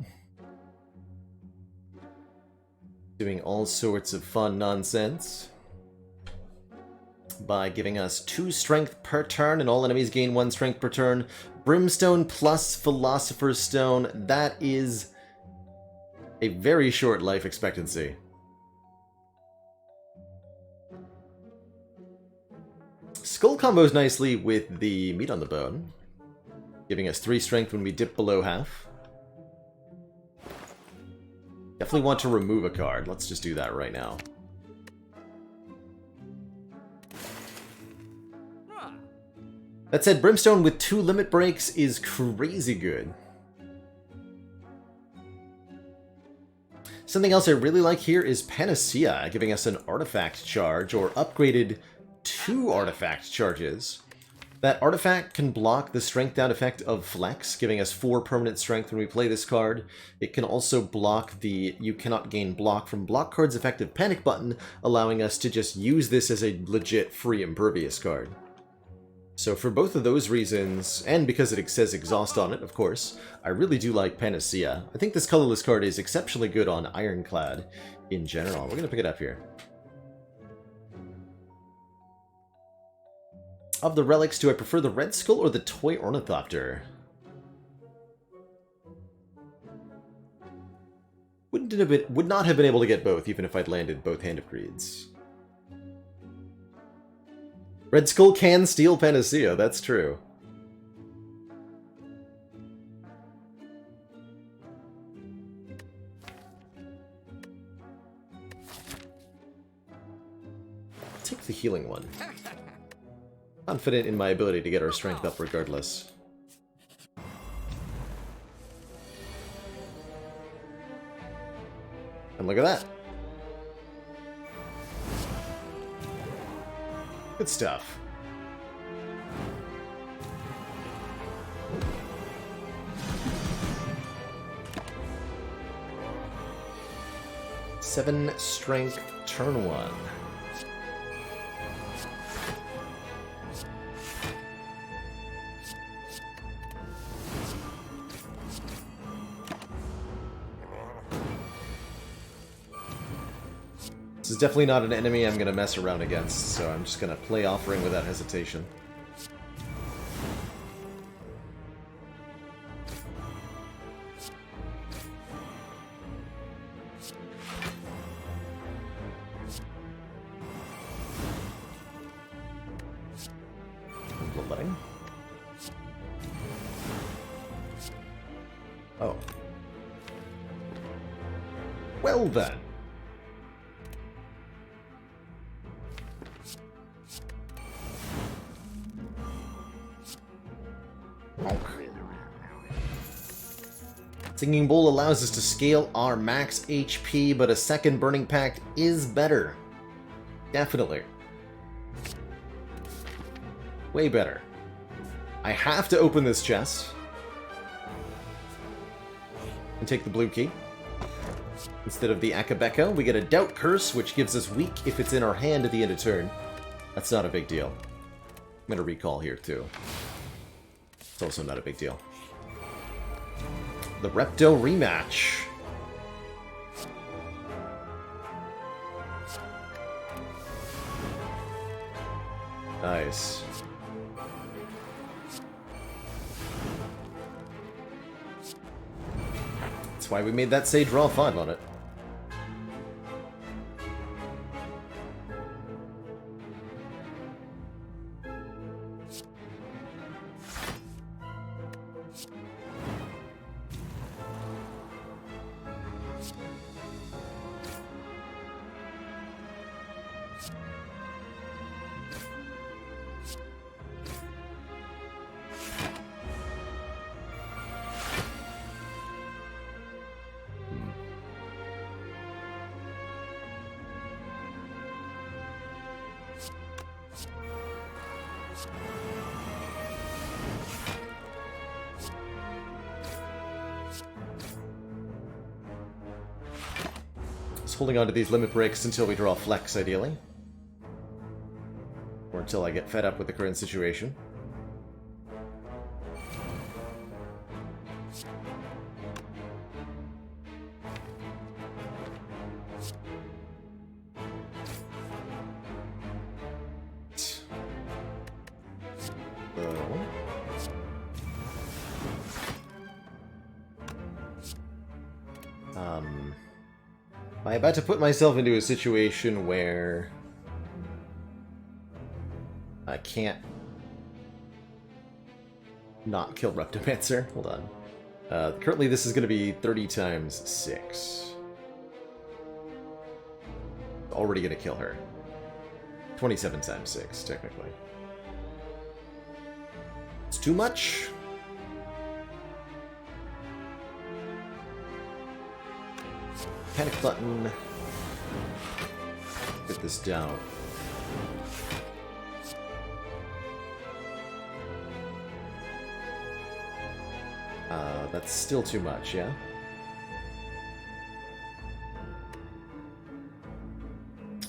Doing all sorts of fun nonsense by giving us 2 strength per turn, and all enemies gain 1 strength per turn. Brimstone plus Philosopher's Stone. That is a very short life expectancy. Skull combos nicely with the meat on the bone, giving us 3 strength when we dip below half. Definitely want to remove a card. Let's just do that right now. That said, Brimstone with 2 limit breaks is crazy good. Something else I really like here is Panacea, giving us an artifact charge, or upgraded 2 artifact charges. That artifact can block the strength down effect of Flex, giving us 4 permanent strength when we play this card. It can also block the you cannot gain block from block card's effective panic button, allowing us to just use this as a legit free impervious card. So for both of those reasons, and because it says Exhaust on it, of course, I really do like Panacea. I think this colorless card is exceptionally good on Ironclad in general. We're going to pick it up here. Of the relics, do I prefer the Red Skull or the Toy Ornithopter? Would not have been able to get both, even if I'd landed both Hand of Greeds. Red Skull can steal Panacea, that's true. Take the healing one. Confident in my ability to get our strength up regardless. And look at that. Good stuff. Seven strength, turn 1. This is definitely not an enemy I'm going to mess around against, so I'm just going to play Offering without hesitation. Bloodletting. Oh. Well then. Singing Bowl allows us to scale our max HP, but a second Burning Pact is better. Definitely. Way better. I have to open this chest. And take the blue key. Instead of the Akabeko, we get a Doubt Curse, which gives us weak if it's in our hand at the end of turn. That's not a big deal. I'm going to recall here, too. It's also not a big deal. The Repto rematch. Nice. That's why we made that Sage draw 5 on it. Just holding on to these limit breaks until we draw flex, ideally. Or until I get fed up with the current situation. I'm about to put myself into a situation where I can't not kill Reptomancer. Hold on. Currently this is going to be 30 times 6. Already going to kill her. 27 times 6, technically. It's too much. Panic button. Get this down. That's still too much, yeah?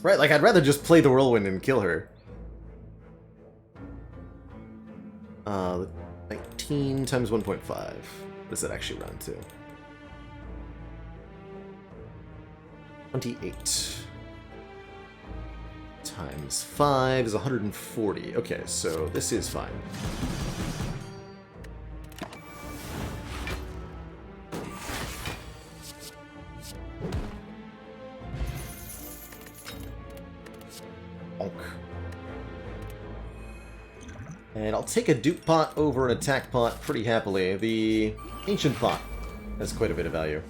Right, like, I'd rather just play the Whirlwind and kill her. 19 times 1.5. What does that actually round to? 28 times 5 is 140. Okay, so this is fine. Bonk. And I'll take a dupe pot over an attack pot pretty happily. The ancient pot has quite a bit of value.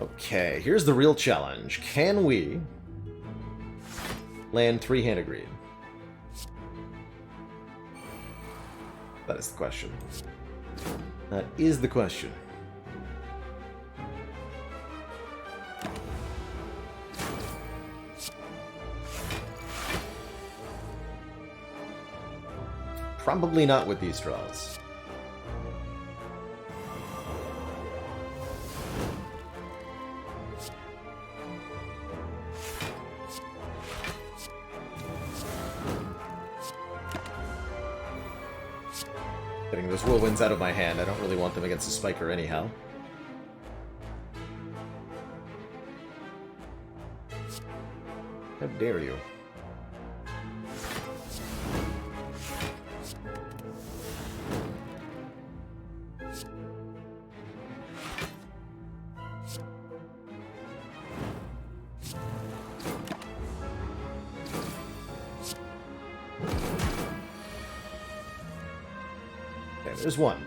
Okay, here's the real challenge. Can we land 3-handed greed? That is the question. That is the question. Probably not with these draws. Getting those whirlwinds out of my hand. I don't really want them against a spiker anyhow. How dare you? There's one.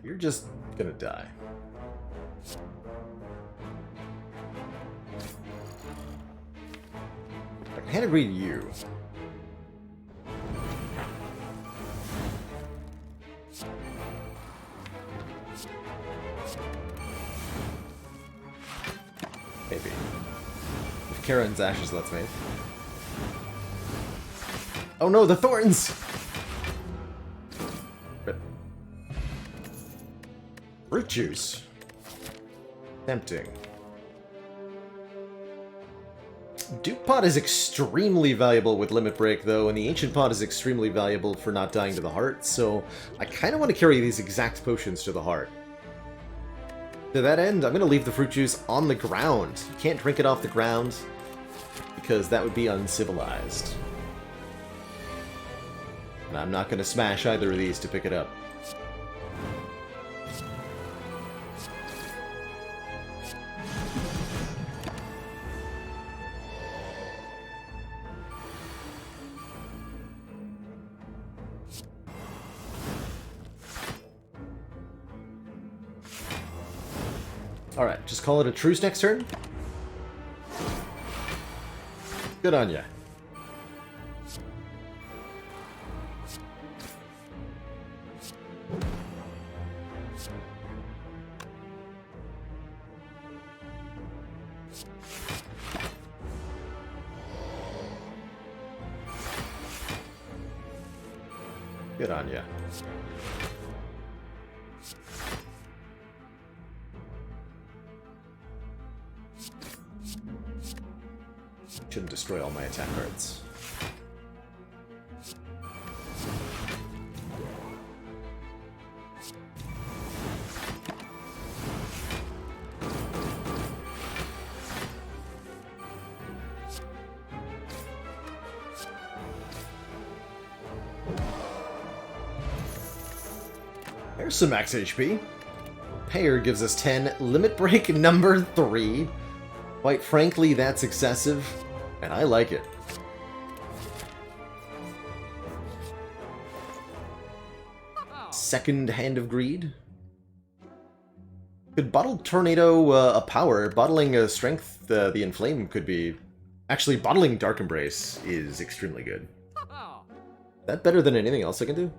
You're just gonna die. I can't agree to you. Maybe. If Karen's Ashes lets me. Oh no, the thorns! Fruit juice. Tempting. Dupe Pot is extremely valuable with Limit Break, though, and the Ancient Pot is extremely valuable for not dying to the heart, so I kind of want to carry these exact potions to the heart. To that end, I'm going to leave the fruit juice on the ground. You can't drink it off the ground, because that would be uncivilized. And I'm not going to smash either of these to pick it up. Alright, just call it a truce next turn. Good on ya. Good on ya. Shouldn't destroy all my attack cards. There's some max HP. Payer gives us 10. Limit break number 3. Quite frankly, that's excessive, and I like it. Second Hand of Greed. Could Bottled Tornado a power? Bottling a Strength, the Inflame could be... Actually, Bottling Dark Embrace is extremely good. That better than anything else I can do?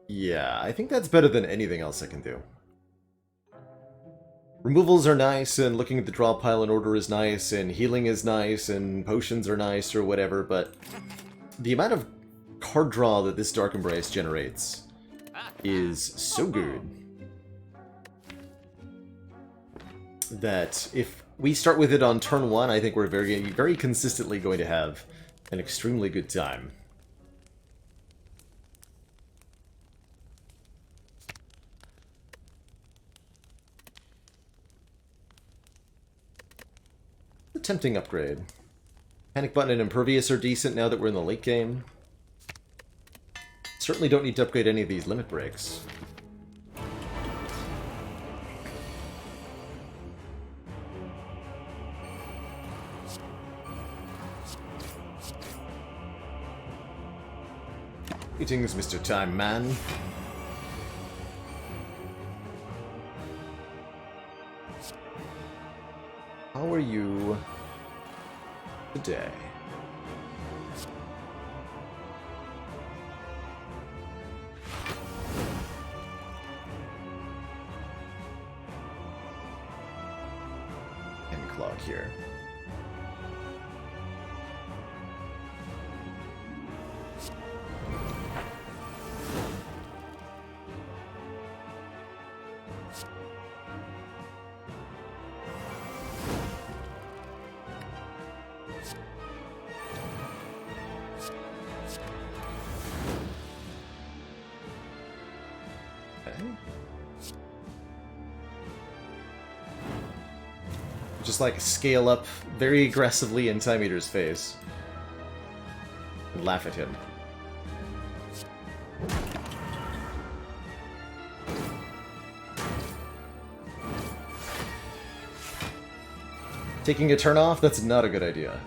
Yeah, I think that's better than anything else I can do. Removals are nice, and looking at the draw pile in order is nice, and healing is nice, and potions are nice, or whatever, but the amount of card draw that this Dark Embrace generates is so good that if we start with it on turn 1, I think we're very consistently going to have an extremely good time. Tempting upgrade. Panic Button and Impervious are decent now that we're in the late game. Certainly don't need to upgrade any of these limit breaks. Greetings, Mr. Time Man. How are you today? And clog here. Just like scale up very aggressively in Time Eater's face and laugh at him. Taking a turn off? That's not a good idea.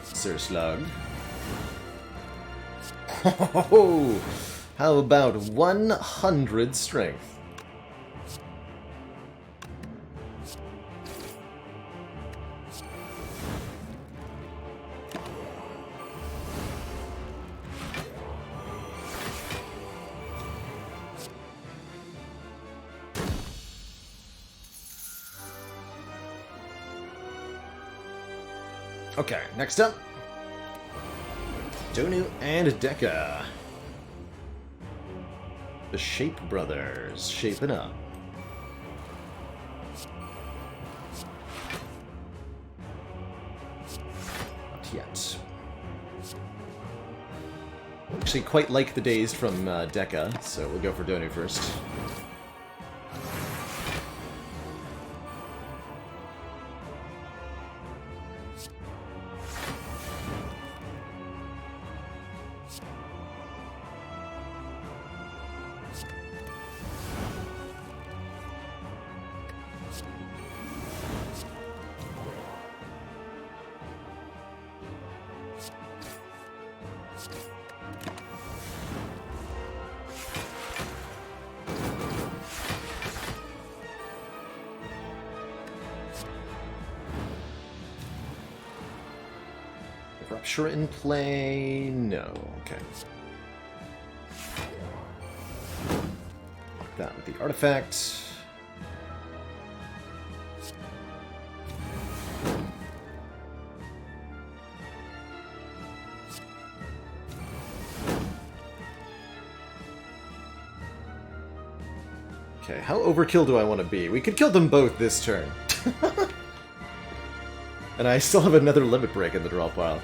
Sir Slug. Oh, how about 100 strength? Okay, next up. Donu and Dekka. The Shape Brothers, shaping up. Not yet. Actually quite like the Dazed from Dekka, so we'll go for Donu first. Rupture in play? No. Okay. That with the artifact. Okay, how overkill do I want to be? We could kill them both this turn. And I still have another limit break in the draw pile.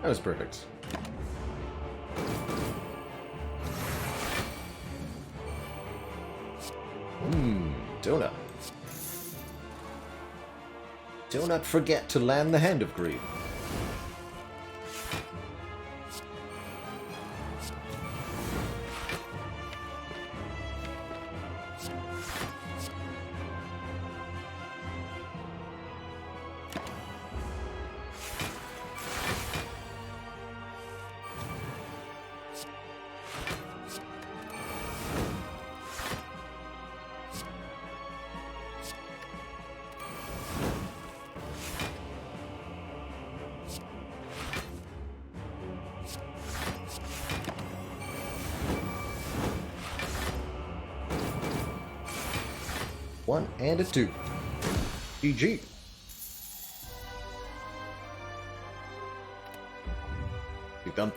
That was perfect. Donut. Do not forget to land the Hand of Greed. One and a two. GG.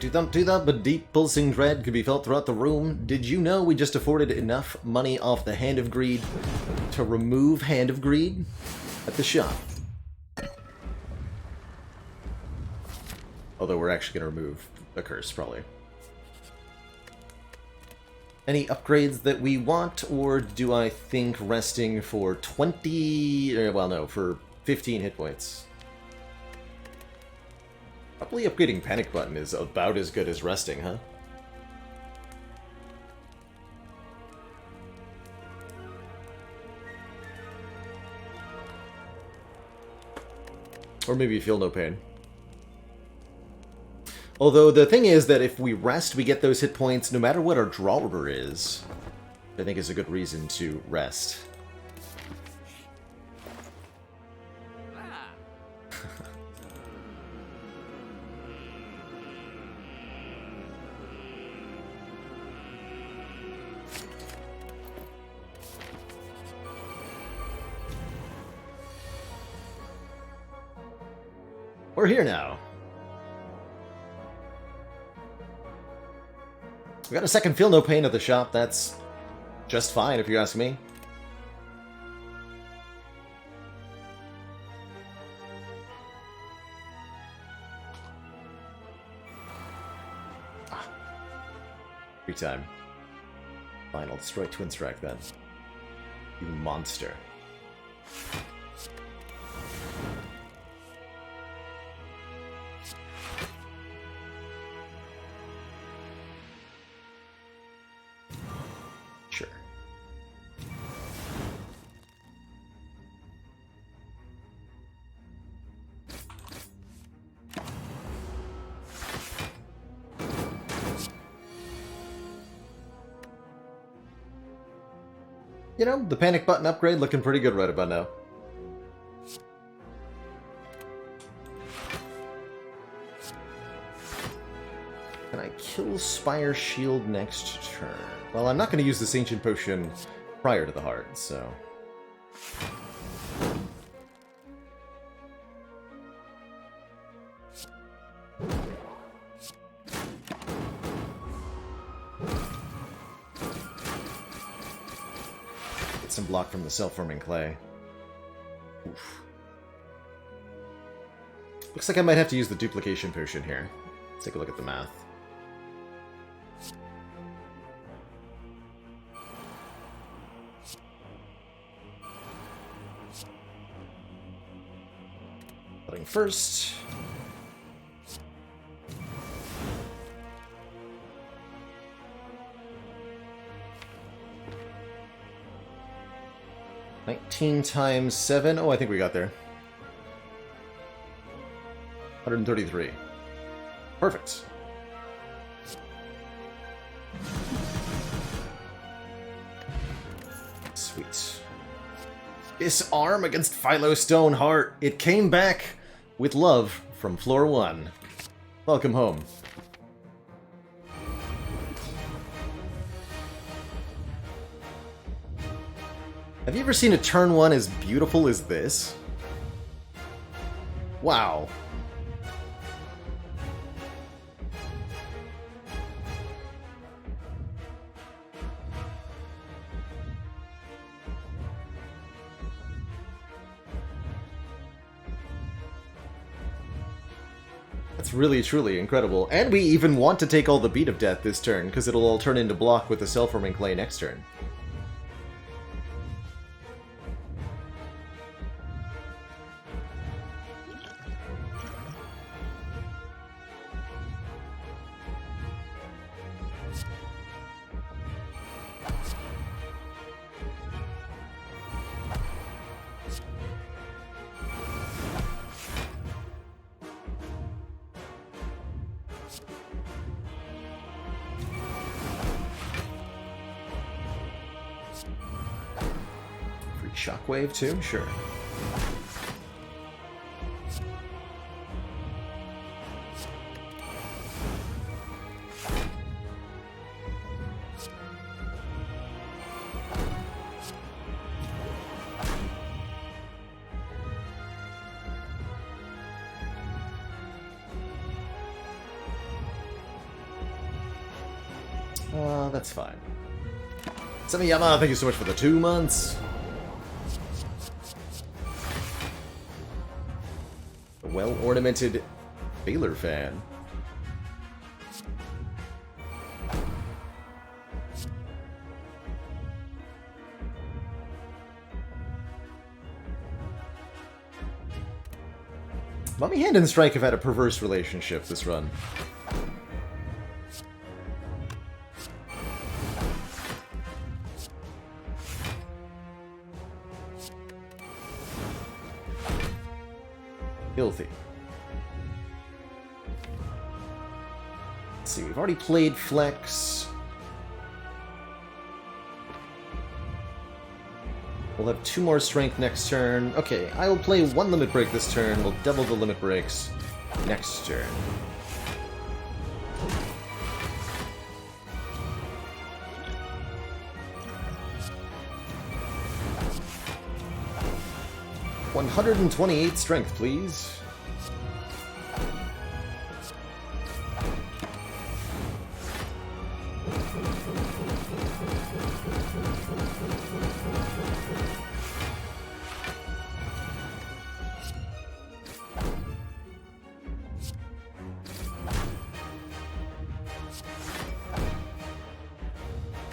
Do-thump, a deep pulsing dread could be felt throughout the room. Did you know we just afforded enough money off the Hand of Greed to remove Hand of Greed at the shop? Although we're actually going to remove a curse, probably. Any upgrades that we want, or do I think resting for 20... well, no, for 15 hit points? Probably upgrading Panic Button is about as good as resting, huh? Or maybe Feel No Pain. Although the thing is that if we rest, we get those hit points no matter what our draw order is. I think is a good reason to rest. We're here now. We got a second Feel No Pain at the shop. That's just fine, if you ask me. Free time. Fine, I'll destroy Twin Strike then. You monster. You know, the Panic Button upgrade looking pretty good right about now. Can I kill Spire Shield next turn? Well, I'm not going to use this Ancient Potion prior to the heart, so... some block from the self-forming clay. Oof. Looks like I might have to use the duplication potion here. Let's take a look at the math. Cutting first. 19 times 7. Oh, I think we got there. 133. Perfect. Sweet. Disarm against Philo Stoneheart. It came back with love from floor 1. Welcome home. Have you ever seen a turn 1 as beautiful as this? Wow. That's really, truly incredible. And we even want to take all the beat of death this turn, because it'll all turn into block with the Self-Forming Clay next turn. Shockwave too? Sure. That's fine. Samiyama, thank you so much for the 2 months. Well-ornamented Baylor fan. Mummy Hand and Strike have had a perverse relationship this run. Filthy. Let's see, we've already played Flex. We'll have 2 more Strength next turn. Okay, I will play 1 Limit Break this turn. We'll double the Limit Breaks next turn. $128 Strength, please.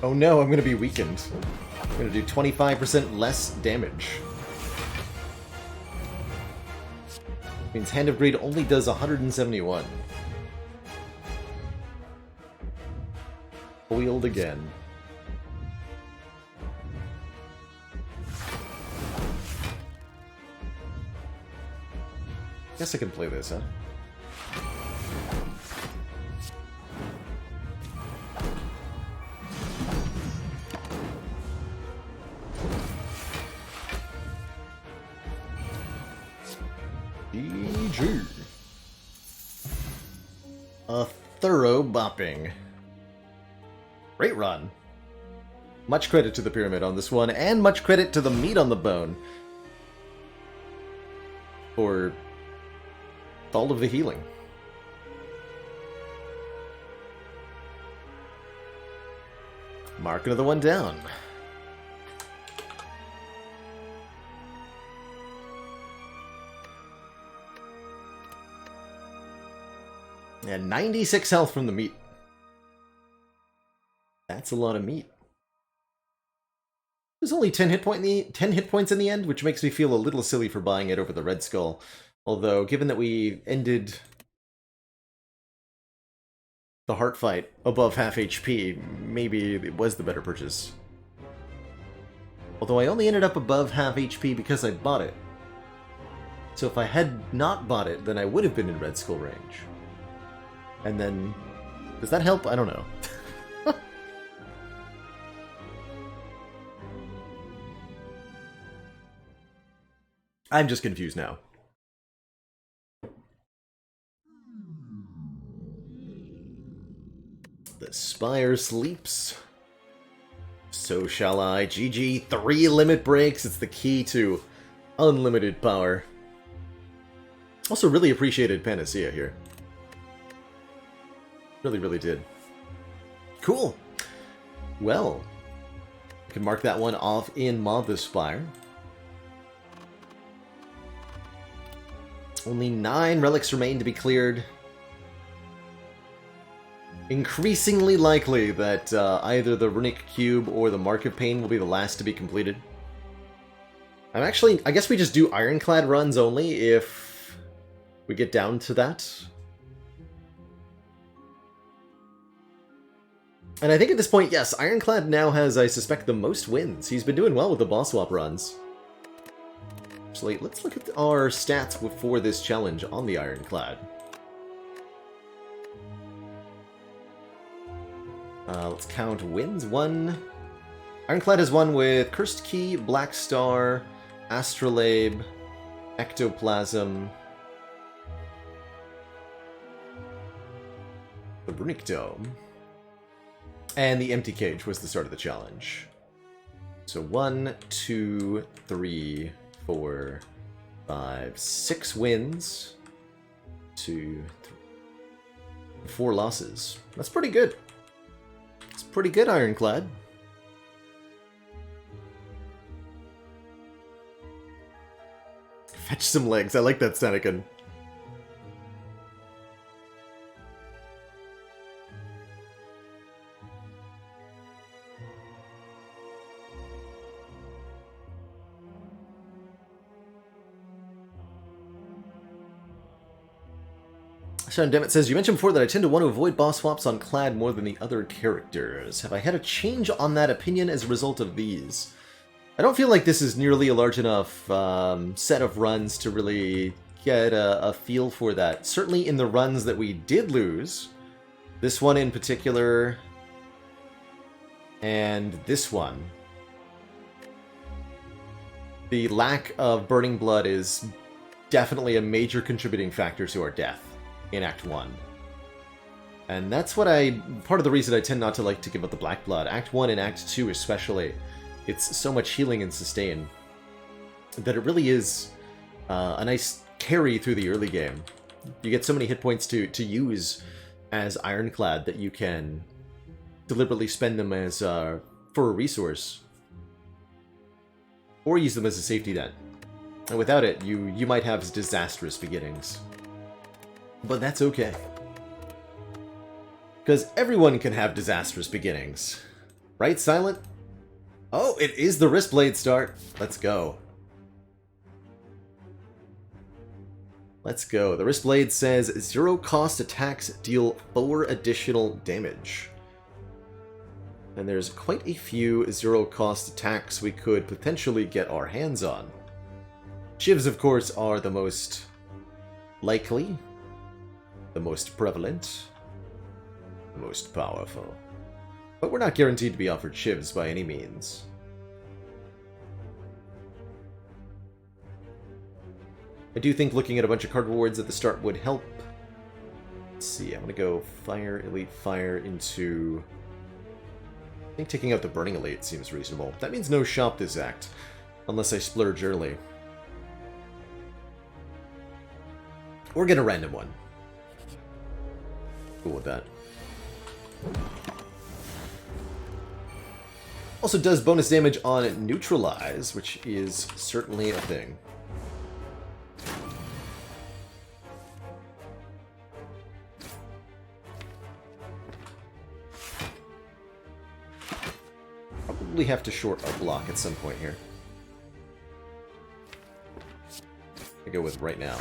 Oh no, I'm going to be weakened. I'm going to do 25% less damage. Means Hand of Greed only does 171. Foiled again. Guess I can play this, huh? GG. A thorough bopping. Great run. Much credit to the Pyramid on this one, and much credit to the meat on the bone for all of the healing. Mark another one down. And 96 health from the meat. That's a lot of meat. There's only 10 hit points in the end, which makes me feel a little silly for buying it over the Red Skull. Although, given that we ended the heart fight above half HP, maybe it was the better purchase. Although I only ended up above half HP because I bought it. So if I had not bought it, then I would have been in Red Skull range. And then... does that help? I don't know. I'm just confused now. The Spire sleeps. So shall I. GG, 3 limit breaks. It's the key to unlimited power. Also really appreciated Panacea here. Really, really did. Cool. Well, we can mark that one off in Mob the Spire. Only 9 relics remain to be cleared. Increasingly likely that either the Runic Cube or the Mark of Pain will be the last to be completed. I guess we just do Ironclad runs only if we get down to that. And I think at this point, yes, Ironclad now has, I suspect, the most wins. He's been doing well with the boss swap runs. Actually, let's look at our stats for this challenge on the Ironclad. Let's count wins. 1. Ironclad has won with Cursed Key, Black Star, Astrolabe, Ectoplasm, the Runic Dome, and the Empty Cage was the start of the challenge. So 1, 2, 3, 4, 5, 6 wins, 2, 3, 4 losses. That's pretty good. It's pretty good, Ironclad. Fetch some legs. I like that, Senecan. Sean Demet says, you mentioned before that I tend to want to avoid boss swaps on Clad more than the other characters. Have I had a change on that opinion as a result of these? I don't feel like this is nearly a large enough set of runs to really get a feel for that. Certainly in the runs that we did lose, this one in particular, and this one, the lack of Burning Blood is definitely a major contributing factor to our death in Act 1. And that's what part of the reason I tend not to like to give up the Black Blood. Act 1 and Act 2 especially, it's so much healing and sustain that it really is a nice carry through the early game. You get so many hit points to use as Ironclad that you can deliberately spend them as for a resource, or use them as a safety net. And without it, you might have disastrous beginnings. But that's okay. Because everyone can have disastrous beginnings. Right, Silent? Oh, it is the Wristblade start. Let's go. Let's go. The Wristblade says 0 cost attacks deal 4 additional damage. And there's quite a few 0 cost attacks we could potentially get our hands on. Shivs, of course, are the most likely, the most prevalent, the most powerful. But we're not guaranteed to be offered Shivs by any means. I do think looking at a bunch of card rewards at the start would help. Let's see, I'm going to go Fire, Elite Fire into... I think taking out the Burning Elite seems reasonable. That means no shop this act, unless I splurge early. Or get a random one. Cool with that. Also does bonus damage on Neutralize, which is certainly a thing. Probably have to short our block at some point here. I go with right now.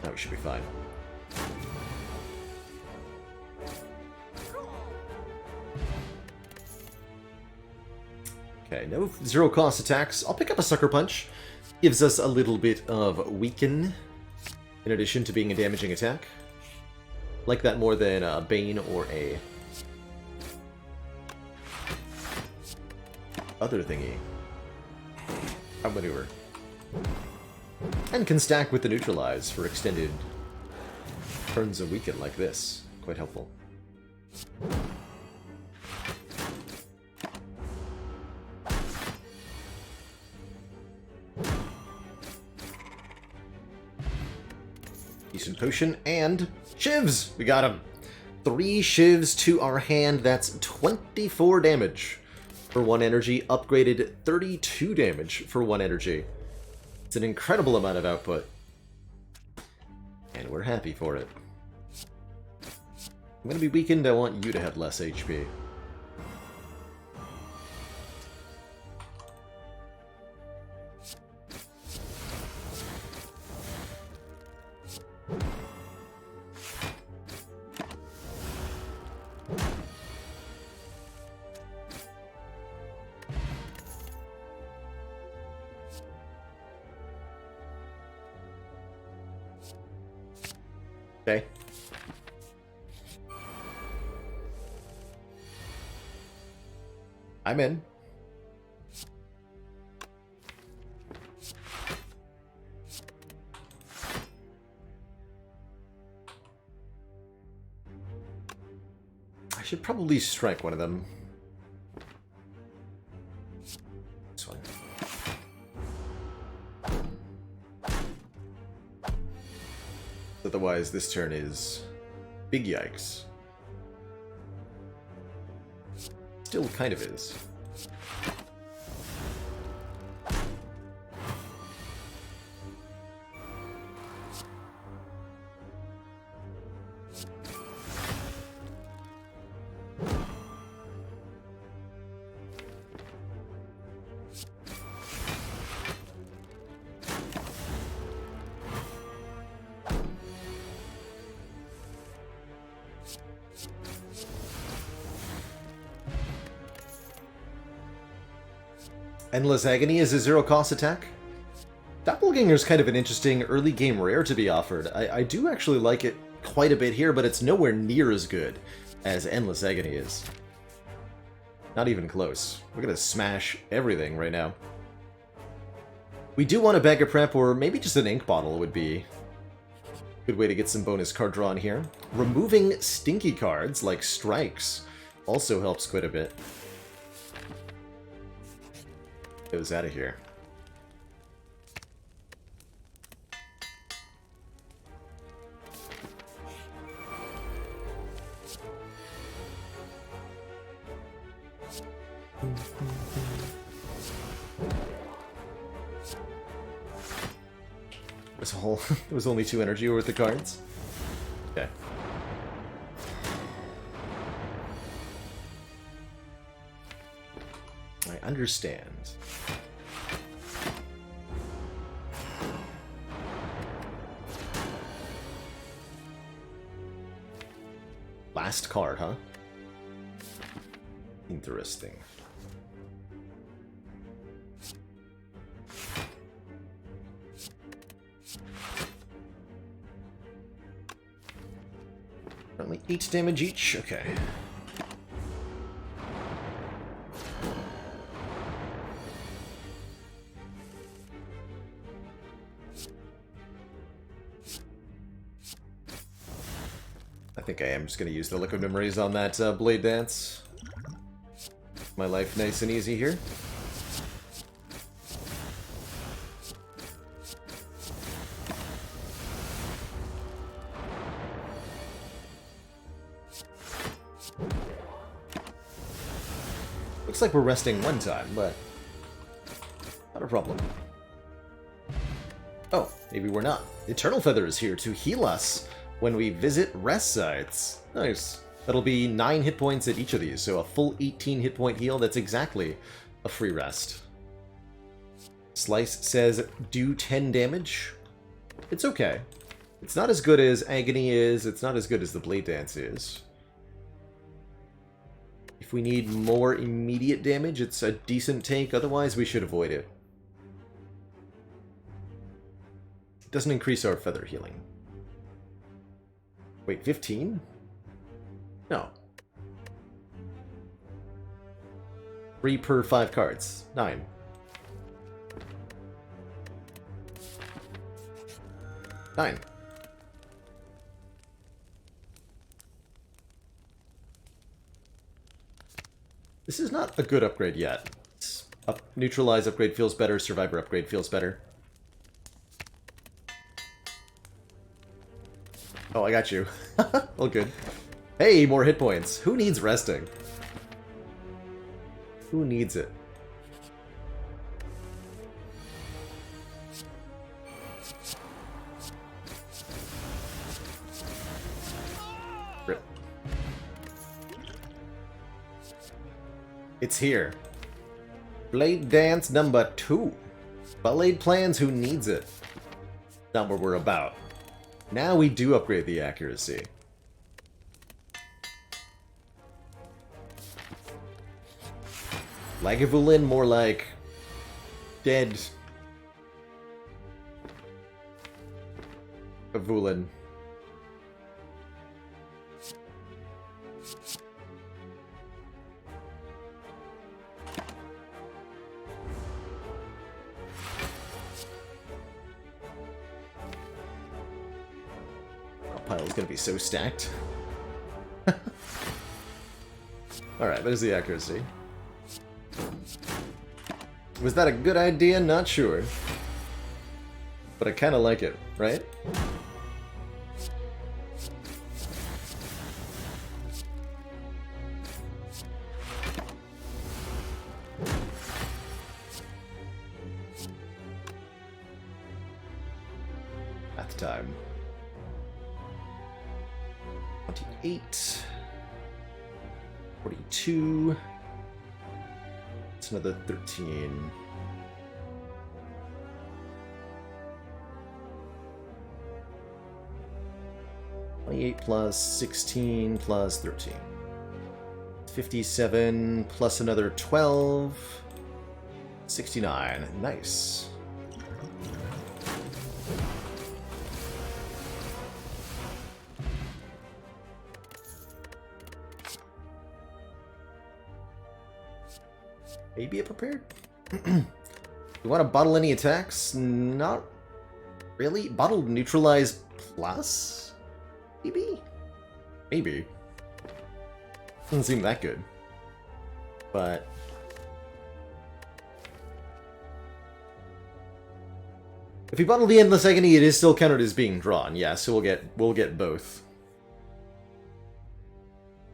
Now we should be fine. Okay, no zero-cost attacks. I'll pick up a Sucker Punch. Gives us a little bit of Weaken, in addition to being a damaging attack. Like that more than a Bane or a other thingy. Outmaneuver. And can stack with the Neutralize for extended turns of Weaken like this. Quite helpful. Decent potion, and shivs! We got him! 3 shivs to our hand, that's 24 damage for 1 energy, upgraded 32 damage for 1 energy. It's an incredible amount of output. And we're happy for it. I'm gonna be weakened, I want you to have less HP. Okay. I'm in. I should probably strike one of them. This one. Otherwise, this turn is big yikes. Still kind of is. Endless Agony is a zero-cost attack. Doppelganger is kind of an interesting early game rare to be offered. I do actually like it quite a bit here, but it's nowhere near as good as Endless Agony is. Not even close. We're gonna smash everything right now. We do want a bag of prep, or maybe just an ink bottle would be a good way to get some bonus card drawn here. Removing stinky cards, like strikes, also helps quite a bit. Goes out of here. It was only 2 energy worth of cards. Okay. I understand. Last card, huh? Interesting. Only 8 damage each? Okay. I think I am just going to use the Liquid Memories on that Blade Dance. My life nice and easy here. Looks like we're resting one time, but not a problem. Oh, maybe we're not. Eternal Feather is here to heal us when we visit rest sites. Nice. That'll be 9 hit points at each of these, so a full 18 hit point heal. That's exactly a free rest. Slice says do 10 damage. It's okay. It's not as good as Agony is. It's not as good as the Blade Dance is. If we need more immediate damage, it's a decent take. Otherwise, we should avoid it. It doesn't increase our feather healing. Wait, 15? No. 3 per 5 cards. 9. Nine. This is not a good upgrade yet. Neutralize upgrade feels better, Survivor upgrade feels better. Oh, I got you. All good. Hey, more hit points. Who needs resting? Who needs it? Rip. It's here. Blade Dance number 2. Blade plans, who needs it? Not what we're about. Now we do upgrade the accuracy. Lagavulin, more like dead Avulin. Pile's gonna be so stacked. Alright, there's the accuracy. Was that a good idea? Not sure. But I kinda like it, right? At the time. 28, 42, it's another 13. Plus 16 plus 13. 57 plus another 12. 69. Nice. Maybe it prepared? You want to bottle any attacks? Not really. Bottle neutralize plus? Maybe? Maybe. Doesn't seem that good. But if we bottle the Endless Agony, it is still counted as being drawn. Yeah, so we'll get both.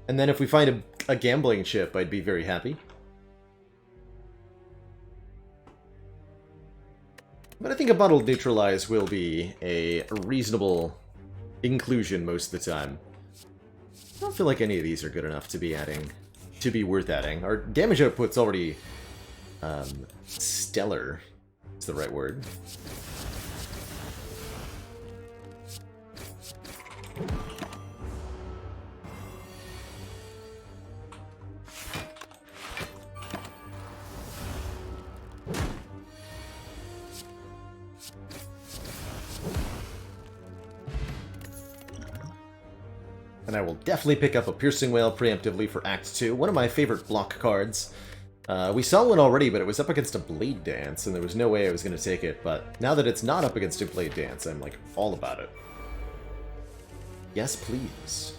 And then if we find a gambling chip, I'd be very happy. But I think a bottled neutralize will be a reasonable inclusion most of the time. I don't feel like any of these are good enough to be worth adding. Our damage output's already stellar. Is the right word. And I will definitely pick up a Piercing Wail preemptively for Act 2. One of my favorite block cards. We saw one already, but it was up against a Blade Dance, and there was no way I was going to take it. But now that it's not up against a Blade Dance, I'm like all about it. Yes, please.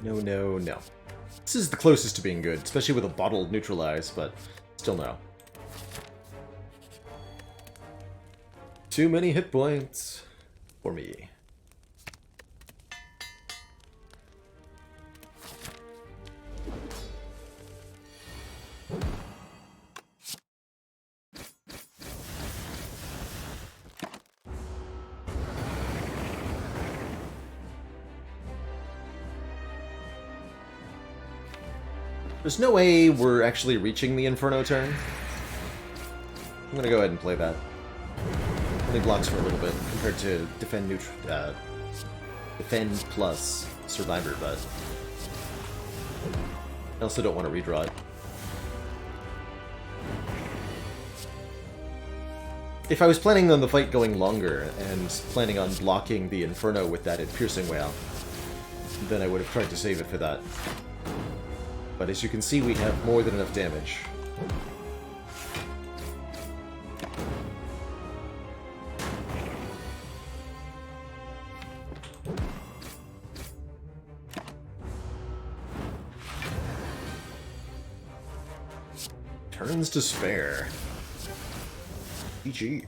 No, no, no. This is the closest to being good, especially with a bottled neutralize, but still no. Too many hit points for me. There's no way we're actually reaching the Inferno turn. I'm gonna go ahead and play that. Only blocks for a little bit compared to defend plus Survivor, but I also don't want to redraw it. If I was planning on the fight going longer and planning on blocking the Inferno with that Piercing Wail, then I would have tried to save it for that. But as you can see, we have more than enough damage. Turns to spare. GG.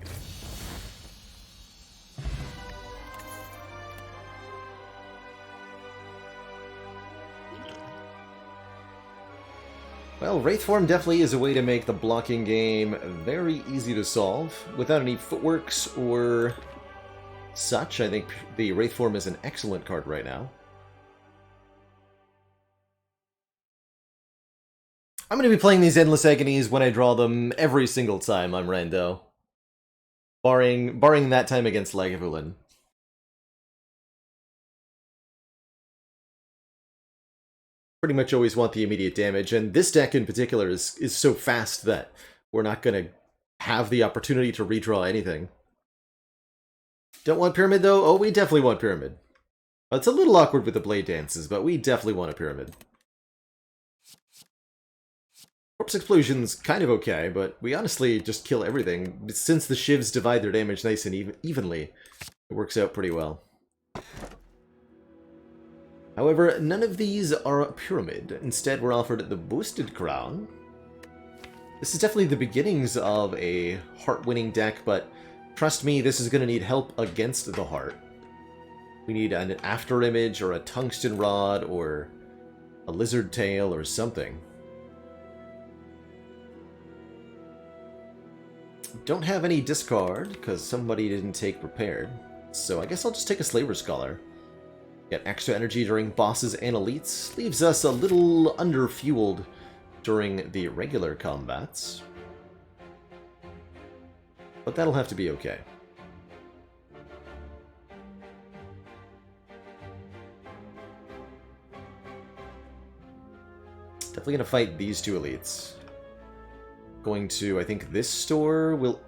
Well, Wraith Form definitely is a way to make the blocking game very easy to solve. Without any footworks or such, I think the Wraith Form is an excellent card right now. I'm going to be playing these Endless Agonies when I draw them every single time I'm Rando. Barring that time against Lagavulin. Pretty much always want the immediate damage, and this deck in particular is so fast that we're not going to have the opportunity to redraw anything. Don't want Pyramid though? Oh, we definitely want Pyramid. It's a little awkward with the Blade Dances, but we definitely want a Pyramid. Corpse Explosion's kind of okay, but we honestly just kill everything. Since the Shivs divide their damage nice and evenly, it works out pretty well. However, none of these are a Pyramid. Instead, we're offered the Boosted Crown. This is definitely the beginnings of a heart-winning deck, but trust me, this is going to need help against the heart. We need an After Image, or a Tungsten Rod, or a Lizard Tail, or something. Don't have any discard, because somebody didn't take Prepared. So I guess I'll just take a Slaver Scholar. Get extra energy during bosses and elites. Leaves us a little under-fueled during the regular combats. But that'll have to be okay. Definitely gonna fight these two elites. Going to, I think this store will,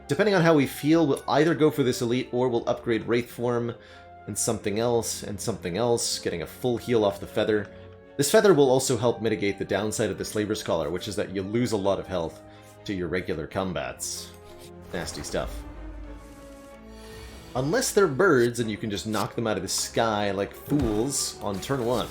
depending on how we feel, we'll either go for this elite or we'll upgrade Wraith Form and something else, getting a full heal off the Feather. This Feather will also help mitigate the downside of the Slaver Scholar, which is that you lose a lot of health to your regular combats. Nasty stuff. Unless they're birds and you can just knock them out of the sky like fools on turn 1.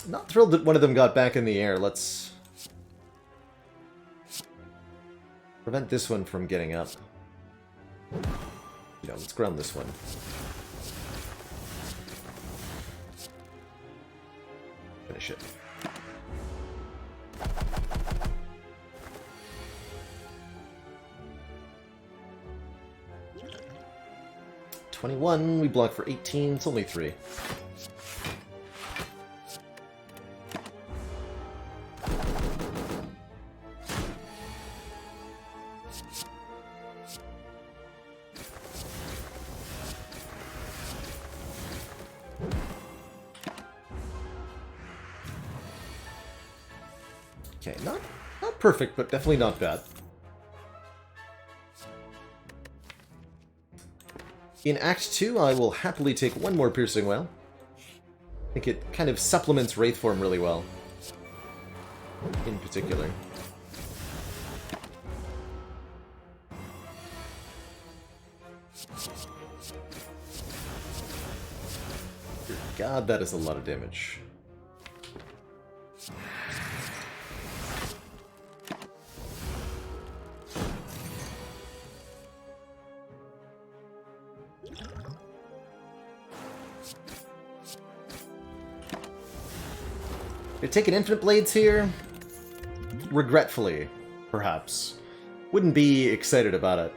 Not thrilled that one of them got back in the air. Let's prevent this one from getting up. You know, let's ground this one. Finish it. $21, we block for 18, it's only 3. Okay, not perfect, but definitely not bad. In Act 2, I will happily take one more Piercing Wail. I think it kind of supplements Wraith Form really well. In particular. Dear God, that is a lot of damage. You're taking Infinite Blades here? Regretfully, perhaps. Wouldn't be excited about it.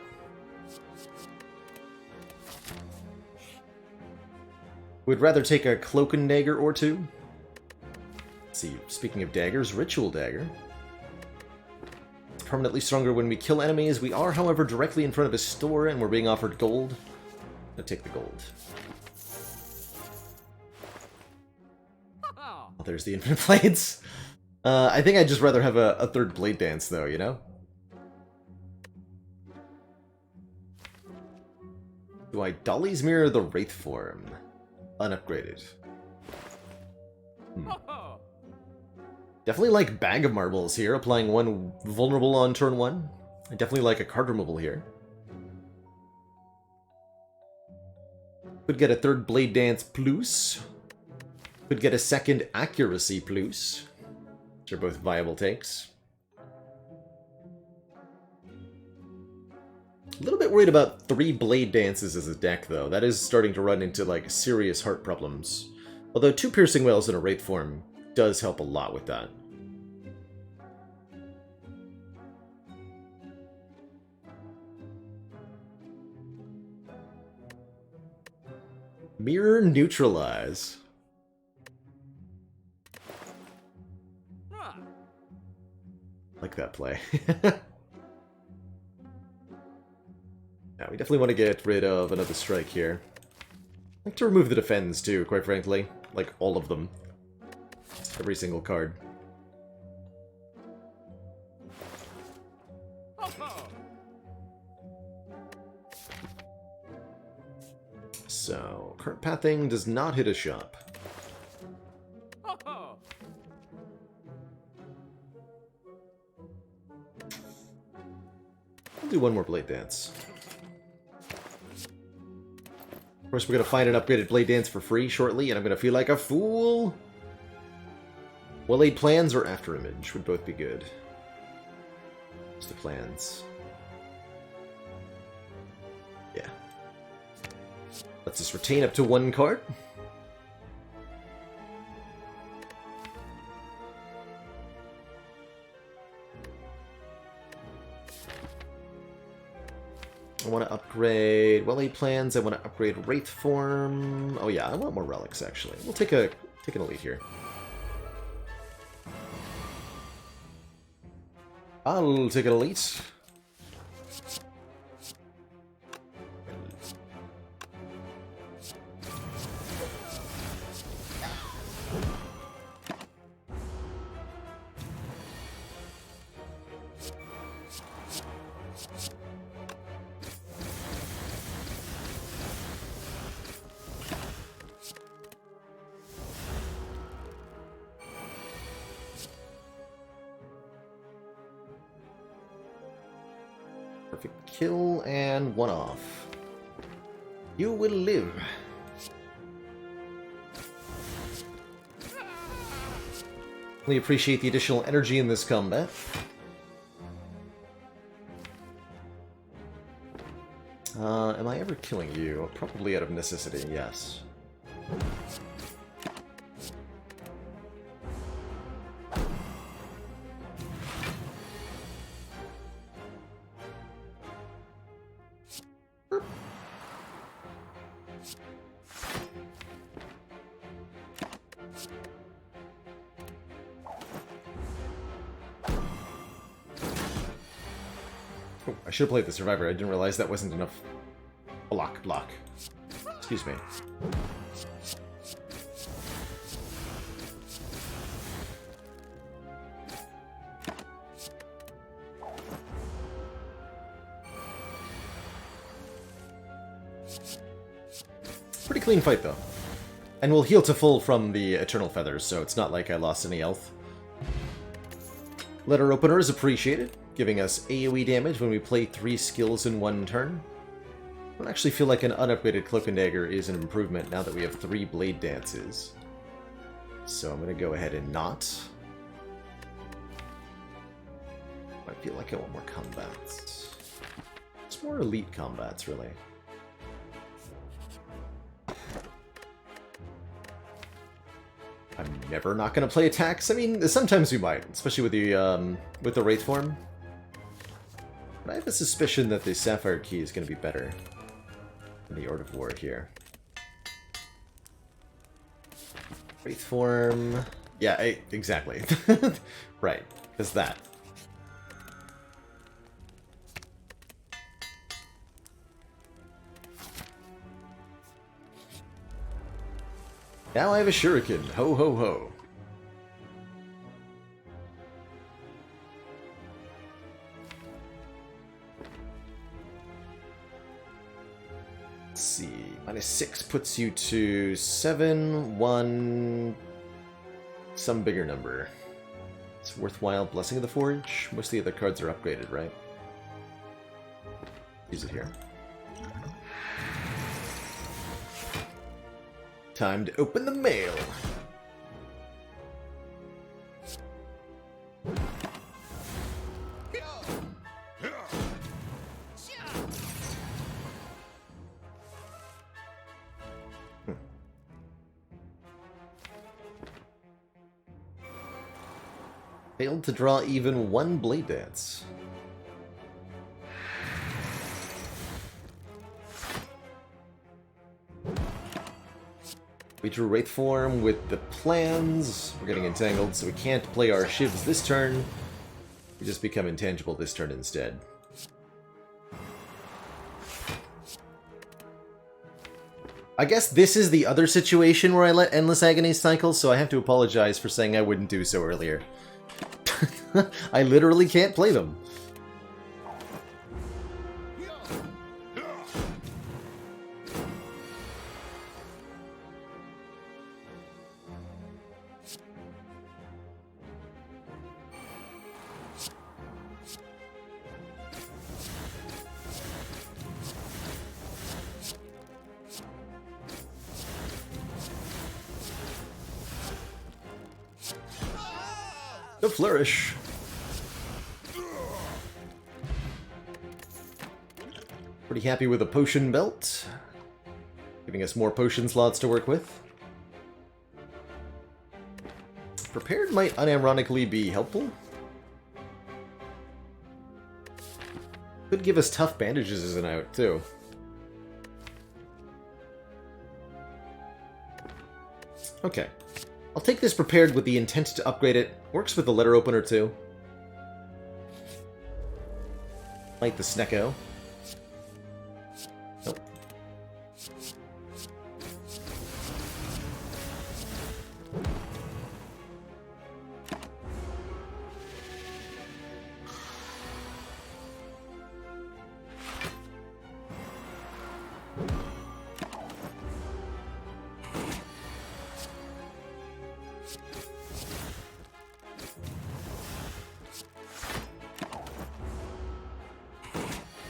Would rather take a Cloak and Dagger or two. Let's see, speaking of daggers, Ritual Dagger. It's permanently stronger when we kill enemies. We are, however, directly in front of a store and we're being offered gold. I'll take the gold. Oh, there's the Infinite Blades. I think I'd just rather have a third Blade Dance, though, you know? Do I Dolly's Mirror the Wraith form? Unupgraded. Definitely like Bag of Marbles here, applying one vulnerable on turn 1. I definitely like a card removal here. Could get a third Blade Dance plus. Could get a second Accuracy plus. Which are both viable takes. A little bit worried about 3 Blade Dances as a deck, though. That is starting to run into, like, serious heart problems. Although 2 Piercing Wails in a Wraith form does help a lot with that. Mirror Neutralize. Like that play. Yeah, we definitely want to get rid of another strike here. I'd like to remove the defends too, quite frankly. Like all of them. Every single card. So, current pathing does not hit a shop. I'll do one more Blade Dance. Of course, we're going to find an upgraded Blade Dance for free shortly, and I'm going to feel like a fool. Well-laid plans or After Image would both be good. What's the plans? Yeah. Let's just retain up to 1 card. I want to upgrade well-laid plans. I want to upgrade Wraith form. Oh yeah, I want more relics actually. We'll take an elite here. I'll take an elite. Perfect kill and 1 off. You will live. Really appreciate the additional energy in this combat. Am I ever killing you? Probably out of necessity, yes. Oh, I should have played the Survivor. I didn't realize that wasn't enough. Block. Excuse me. Pretty clean fight, though. And we'll heal to full from the Eternal Feathers, so it's not like I lost any health. Letter Opener is appreciated, giving us AoE damage when we play 3 skills in 1 turn. I don't actually feel like an unupgraded Cloak and Dagger is an improvement now that we have 3 Blade Dances. So I'm going to go ahead and not. I feel like I want more combats. It's more elite combats, really. I'm never not going to play attacks. I mean, sometimes we might, especially with the Wraith form. But I have a suspicion that the Sapphire Key is going to be better than the Art of War here. Wraith form... Yeah, exactly. Right, because that. Now I have a shuriken. Ho ho ho. Let's see. -6 puts you to 7, 1... some bigger number. It's worthwhile. Blessing of the Forge? Most of the other cards are upgraded, right? Use it here. Time to open the mail. Failed to draw even 1 Blade Dance. We drew Wraith form with the plans. We're getting entangled, so we can't play our shivs this turn. We just become intangible this turn instead. I guess this is the other situation where I let Endless Agony cycle, so I have to apologize for saying I wouldn't do so earlier. I literally can't play them. The flourish. Pretty happy with a potion belt, giving us more potion slots to work with. Prepared might unironically be helpful. Could give us tough bandages as an out, too. Okay. I'll take this prepared with the intent to upgrade it. Works with the letter opener, too. Like the Snecko. Nope.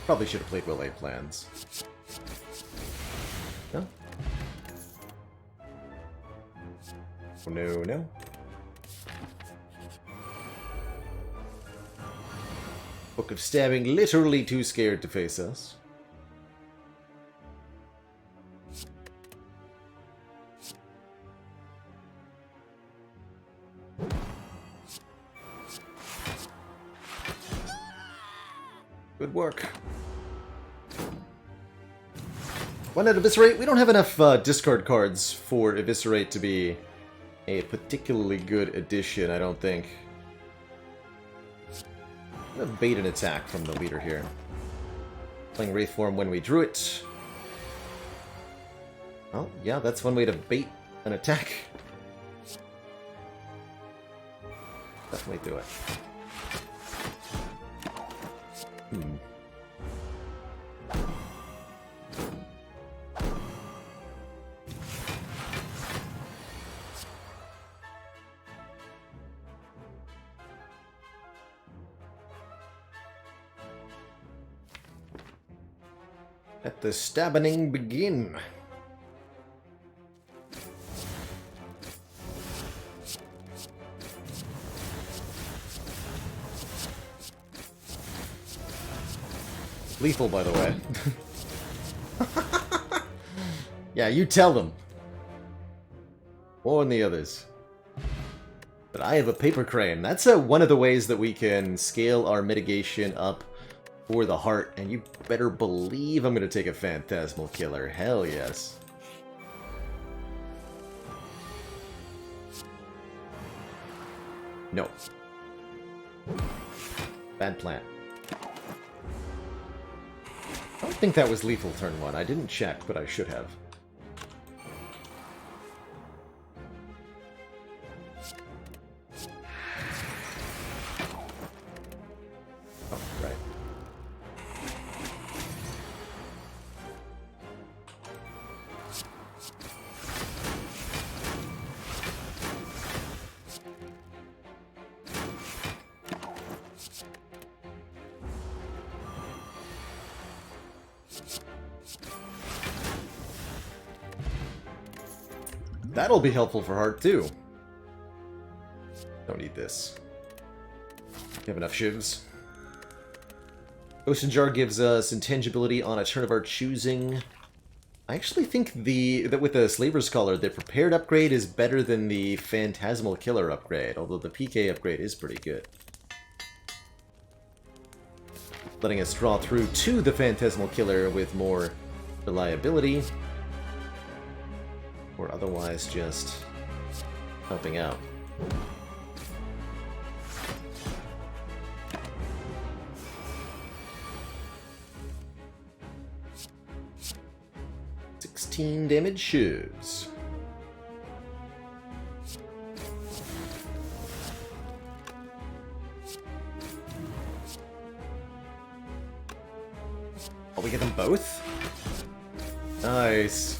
Probably should have played well-laid plans. No? Oh, no, no. Book of Stabbing literally too scared to face us. Good work. Why not Eviscerate? We don't have enough discard cards for Eviscerate to be a particularly good addition, I don't think. I'm gonna bait an attack from the leader here. Playing Wraith form when we drew it. Oh, yeah, that's one way to bait an attack. Definitely do it. Let the stabbing begin. Lethal, by the way. Yeah, you tell them. Warn the others. But I have a paper crane. That's one of the ways that we can scale our mitigation up for the heart. And you better believe I'm going to take a Phantasmal Killer. Hell yes. No. Bad plan. I don't think that was lethal turn 1. I didn't check, but I should have. Oh, right. That'll be helpful for heart, too. Don't need this. You have enough shivs. Ocean Jar gives us intangibility on a turn of our choosing. I actually think that with the Slaver's Collar, the Prepared upgrade is better than the Phantasmal Killer upgrade, although the PK upgrade is pretty good. Letting us draw through to the Phantasmal Killer with more reliability. Or otherwise just helping out. Damage shivs. Oh, we get them both? Nice.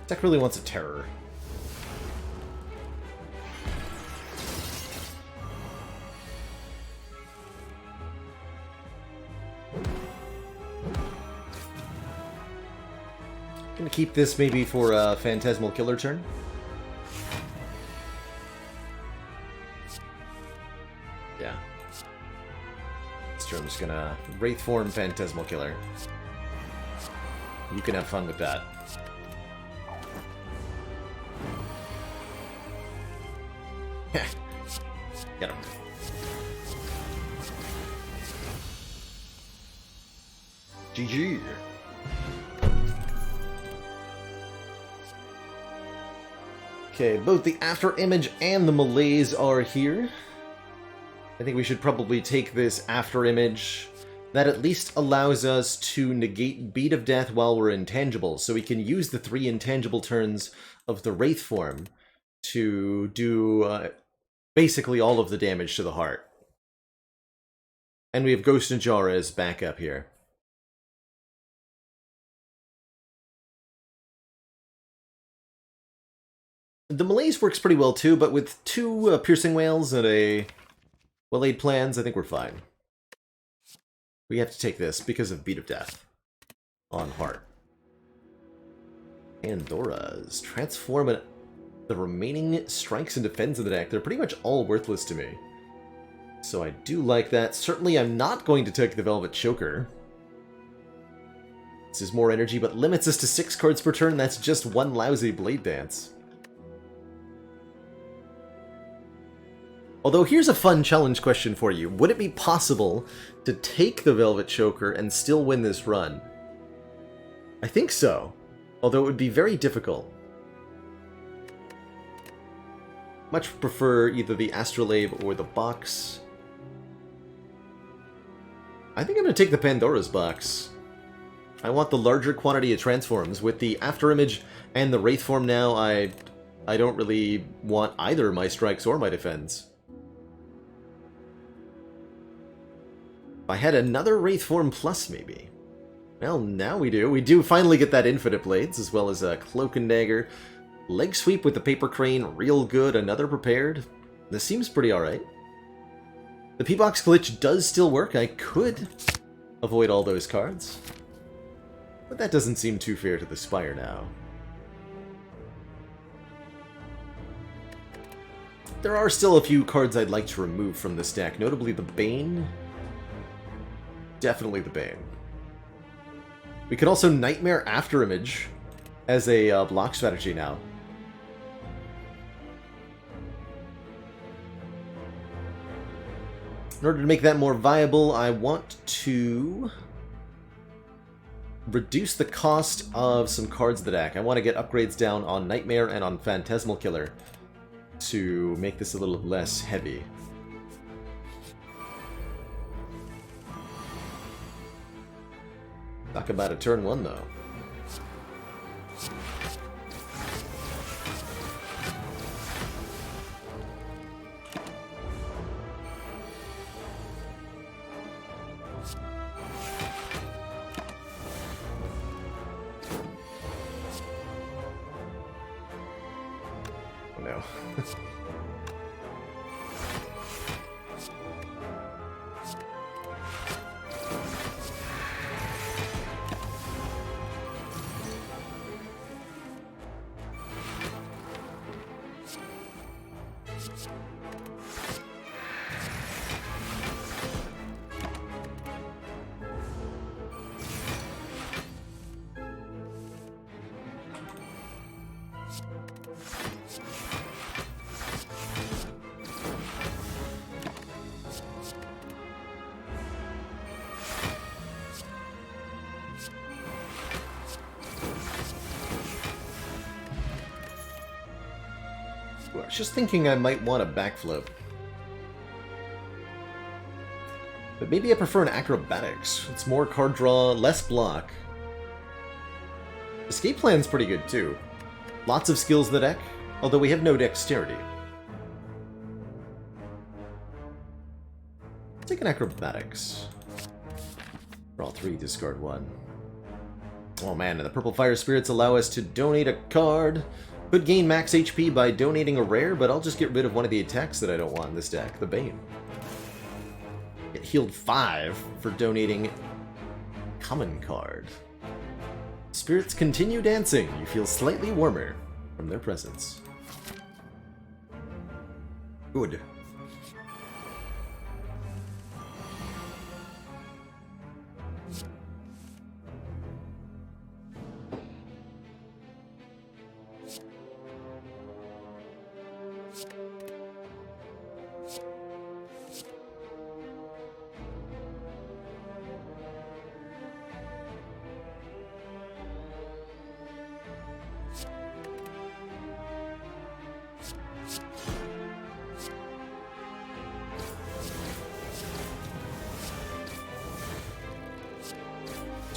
Deck really wants a terror. Gonna keep this maybe for a Phantasmal Killer turn. Yeah. This turn I'm just gonna Wraith Form Phantasmal Killer. You can have fun with that. Get him. GG. Okay, both the After Image and the Malaise are here. I think we should probably take this After Image. That at least allows us to negate Beat of Death while we're intangible, so we can use the 3 intangible turns of the Wraith form to do basically all of the damage to the heart. And we have Ghost and Jar as backup here. The Malaise works pretty well too, but with 2 Piercing Wails and a well-laid plans, I think we're fine. We have to take this because of Beat of Death on heart. Pandora's transform the remaining strikes and defense in the deck. They're pretty much all worthless to me. So I do like that. Certainly I'm not going to take the Velvet Choker. This is more energy, but limits us to 6 cards per turn. That's just 1 lousy Blade Dance. Although here's a fun challenge question for you. Would it be possible to take the Velvet Choker and still win this run? I think so. Although it would be very difficult. Much prefer either the Astrolabe or the box. I think I'm going to take the Pandora's box. I want the larger quantity of transforms. With the Afterimage and the Wraith form now, I I don't really want either my strikes or my defense. If I had another Wraith Form Plus, maybe. Well, now we do. We do finally get that Infinite Blades, as well as a Cloak and Dagger. Leg Sweep with the Paper Crane, real good. Another Prepared. This seems pretty alright. The P-Box glitch does still work. I could avoid all those cards. But that doesn't seem too fair to the Spire now. There are still a few cards I'd like to remove from this deck, notably the Bane. Definitely the Bane. We could also Nightmare Afterimage as a block strategy now. In order to make that more viable, I want to reduce the cost of some cards in the deck. I want to get upgrades down on Nightmare and on Phantasmal Killer to make this a little less heavy. Talk about a turn one, though. Oh no. I was just thinking I might want a backflip. But maybe I prefer an Acrobatics. It's more card draw, less block. Escape Plan's pretty good too. Lots of skills in the deck, although we have no dexterity. Let's take an Acrobatics. Draw 3, discard 1. Oh man, and the Purple Fire Spirits allow us to donate a card. Could gain max HP by donating a rare, but I'll just get rid of one of the attacks that I don't want in this deck, the Bane. Get healed 5 for donating common card. Spirits continue dancing. You feel slightly warmer from their presence. Good.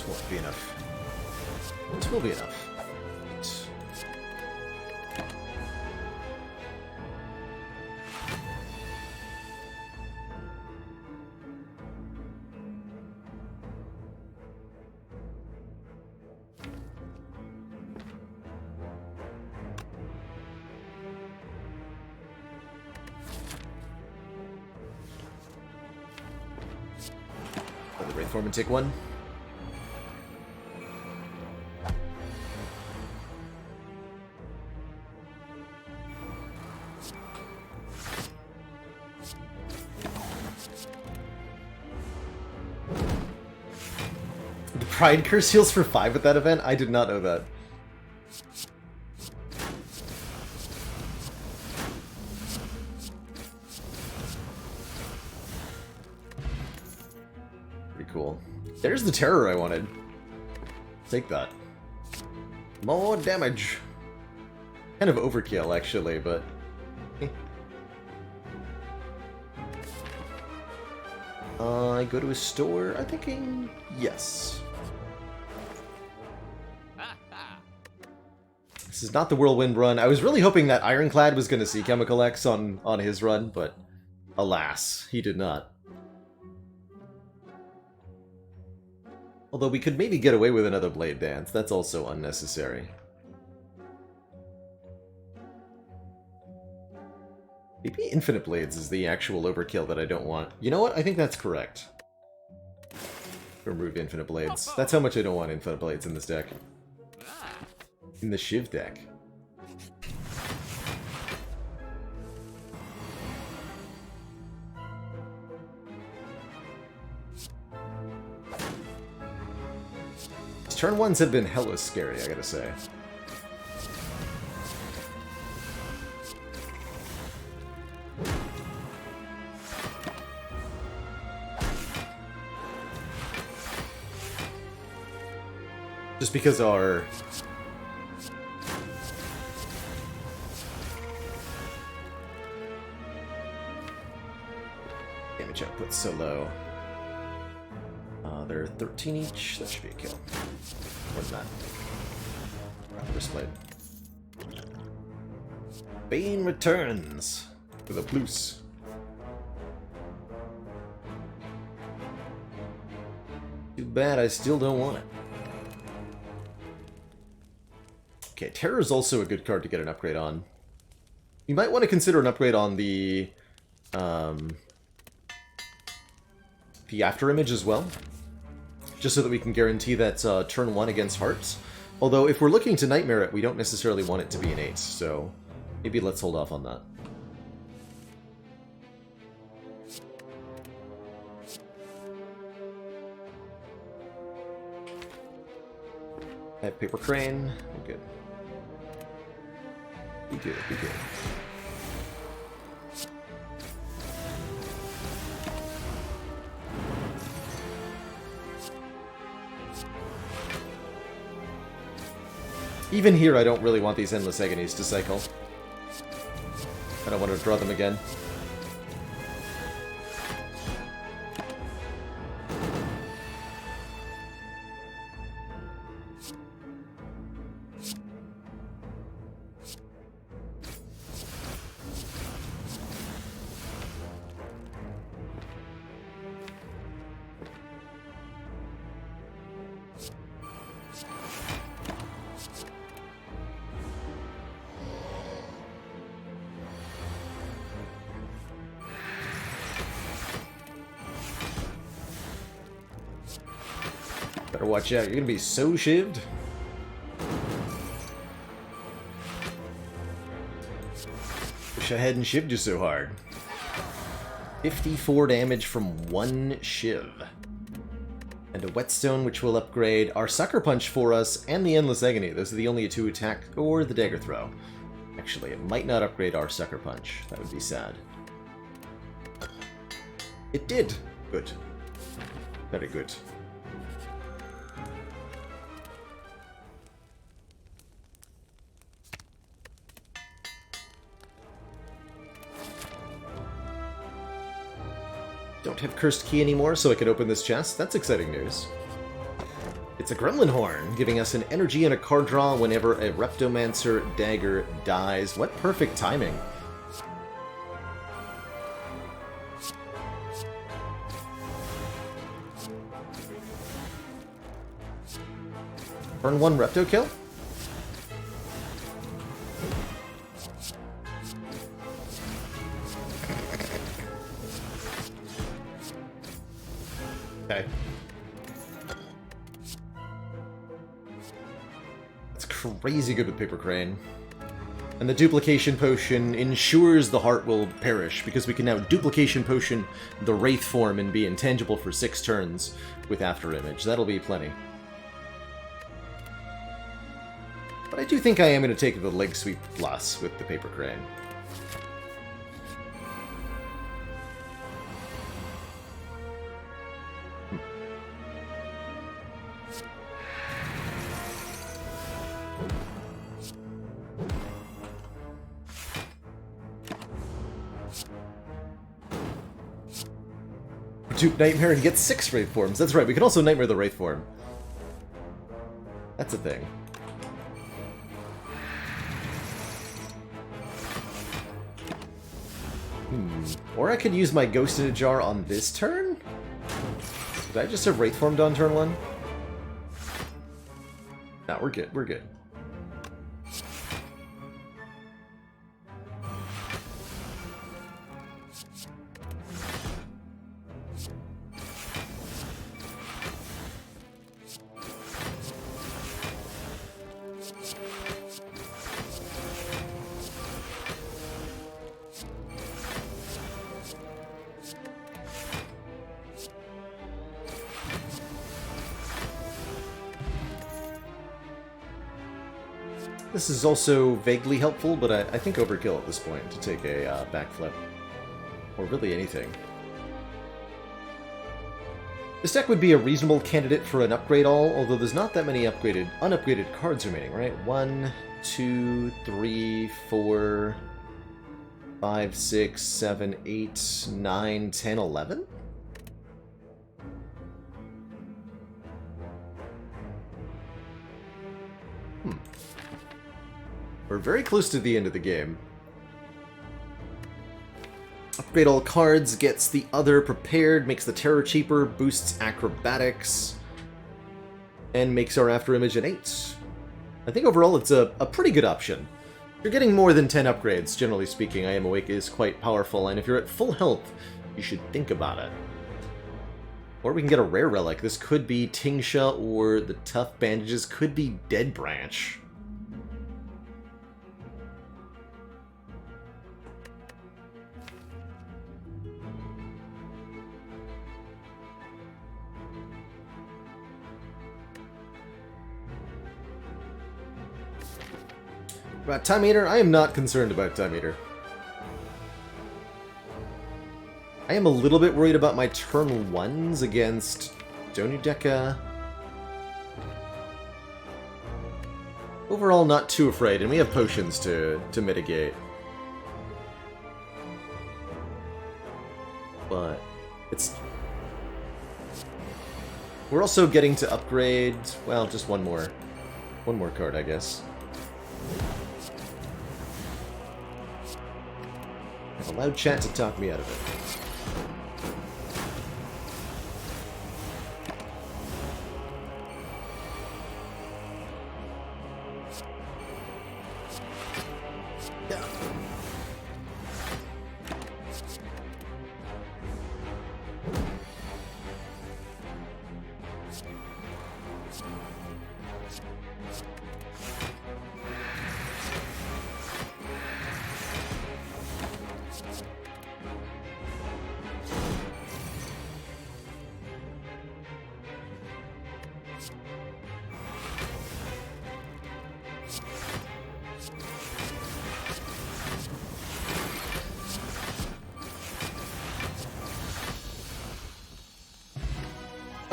Won't be enough. This will be enough. Let the Wraith Foreman take one. Pride Curse heals for 5 at that event? I did not know that. Pretty cool. There's the terror I wanted. Take that. More damage. Kind of overkill, actually, but... I go to a store, I'm thinking... yes. This is not the Whirlwind run. I was really hoping that Ironclad was going to see Chemical X on his run, but alas, he did not. Although we could maybe get away with another Blade Dance. That's also unnecessary. Maybe Infinite Blades is the actual overkill that I don't want. You know what? I think that's correct. Remove Infinite Blades. That's how much I don't want Infinite Blades in this deck. In the Shiv deck. These turn ones have been hella scary, I gotta say. Just because our damage output's so low. They're 13 each. That should be a kill. More than that. First blade. Bane returns with a plus. Too bad I still don't want it. Okay, Terror is also a good card to get an upgrade on. You might want to consider an upgrade on the After Image as well, just so that we can guarantee that turn 1 against Hearts. Although, if we're looking to Nightmare it, we don't necessarily want it to be an 8, so maybe let's hold off on that. I have Paper Crane. We're good. Be good, be good. Even here, I don't really want these Endless Agonies to cycle. I don't want to draw them again. Better watch out, you're gonna be so shivved. Wish I hadn't shivved you so hard. 54 damage from one shiv. And a Whetstone, which will upgrade our Sucker Punch for us, and the Endless Agony. Those are the only two attack, or the Dagger Throw. Actually, it might not upgrade our Sucker Punch. That would be sad. It did. Good. Very good. Don't have Cursed Key anymore, so I can open this chest. That's exciting news. It's a Gremlin Horn, giving us an energy and a card draw whenever a Reptomancer dagger dies. What perfect timing. Turn 1 Repto kill? Okay. That's crazy good with Paper Crane. And the Duplication Potion ensures the heart will perish, because we can now Duplication Potion the Wraith form and be intangible for 6 turns with After Image. That'll be plenty. But I do think I am going to take the Leg Sweep Plus with the Paper Crane. Dupe Nightmare and get 6 Wraith forms. That's right, we can also Nightmare the Wraith form. That's a thing. Or I could use my Ghost in a Jar on this turn? Did I just have Wraith formed on turn 1? No, we're good, we're good. This is also vaguely helpful, but I think overkill at this point to take a backflip. Or really anything. This deck would be a reasonable candidate for an upgrade all, although there's not that many unupgraded cards remaining, right? 1, 2, 3, 4, 5, 6, 7, 8, 9, 10, 11? We're very close to the end of the game. Upgrade all cards, gets the other prepared, makes the terror cheaper, boosts acrobatics, and makes our after image an 8. I think overall it's a pretty good option. If you're getting more than 10 upgrades, generally speaking, I Am Awake is quite powerful, and if you're at full health, you should think about it. Or we can get a rare relic. This could be Tingsha, or the Tough Bandages could be Dead Branch. About Time Eater, I am not concerned about Time Eater. I am a little bit worried about my turn 1s against Donudeka. Overall, not too afraid, and we have potions to mitigate. But it's... We're also getting to upgrade, well, just one more card, I guess. I've allowed chat to talk me out of it.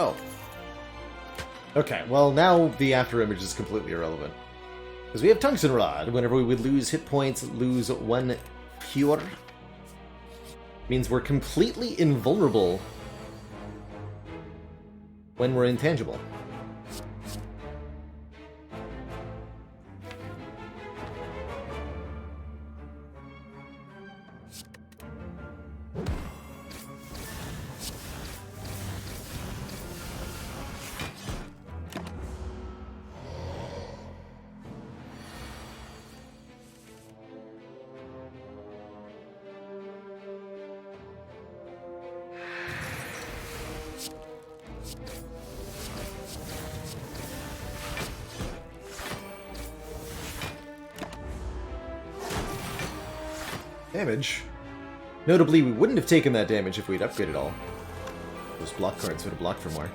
Oh. Okay, well now the after image is completely irrelevant. Because we have Tungsten Rod. Whenever we would lose hit points, lose 1 cure. Means we're completely invulnerable when we're intangible. Damage. Notably, we wouldn't have taken that damage if we'd upgraded all. Those block cards would have blocked for more.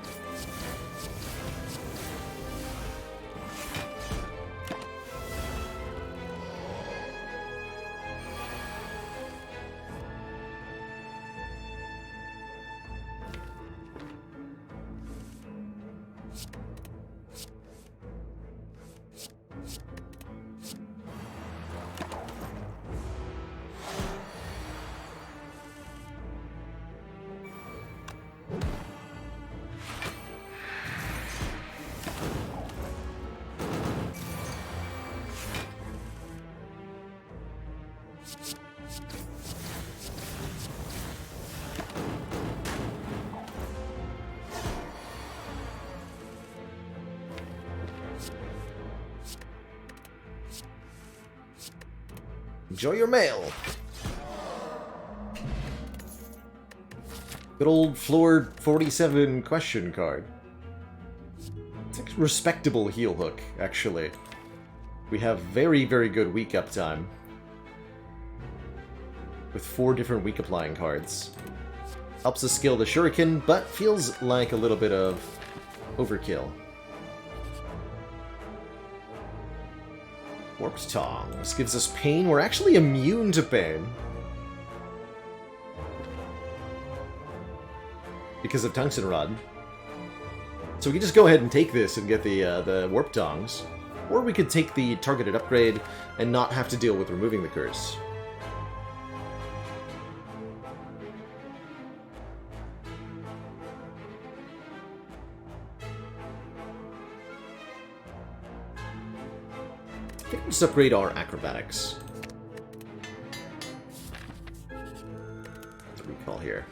Enjoy your mail. Good old floor 47 question card. It's a respectable heel hook, actually. We have very, very good weak uptime. With 4 different weak applying cards. Helps us skill the shuriken, but feels like a little bit of overkill. Warped Tongs gives us pain. We're actually immune to pain. Because of Tungsten Rod. So we can just go ahead and take this and get the Warped Tongs. Or we could take the targeted upgrade and not have to deal with removing the curse. Let's upgrade our acrobatics. Let's recall here.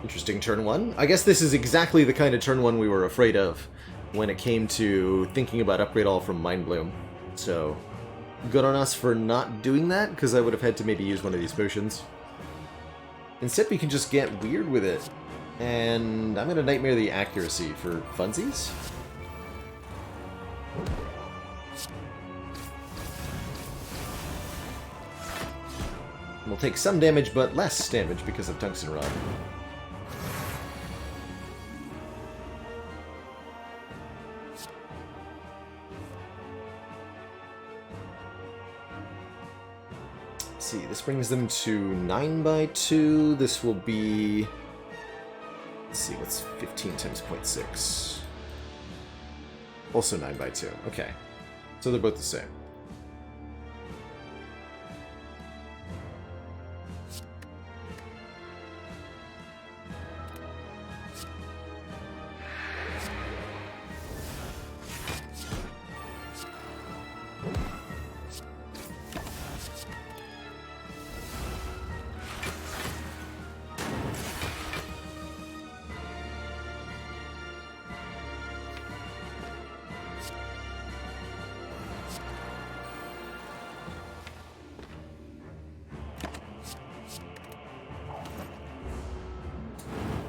Interesting turn 1. I guess this is exactly the kind of turn 1 we were afraid of when it came to thinking about upgrade all from Mind Bloom. So, good on us for not doing that, because I would have had to maybe use one of these potions. Instead, we can just get weird with it. And I'm going to Nightmare the accuracy for funsies. We'll take some damage, but less damage because of Tungsten Rod. See, this brings them to 9x2. This will be... Let's see, what's 15 times 0.6? Also 9x2. Okay. So they're both the same.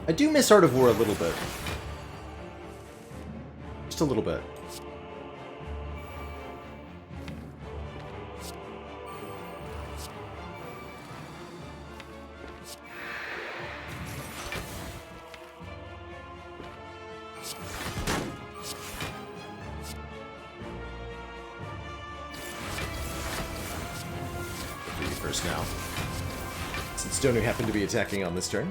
I do miss Art of War a little bit. Just a little bit. Do you first now. Since Donu happened to be attacking on this turn.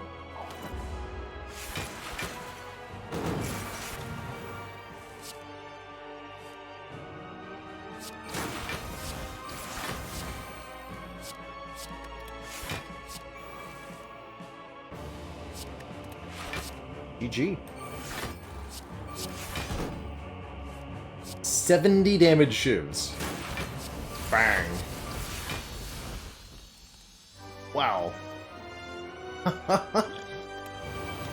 GG. 70 damage shivs. Bang. Wow.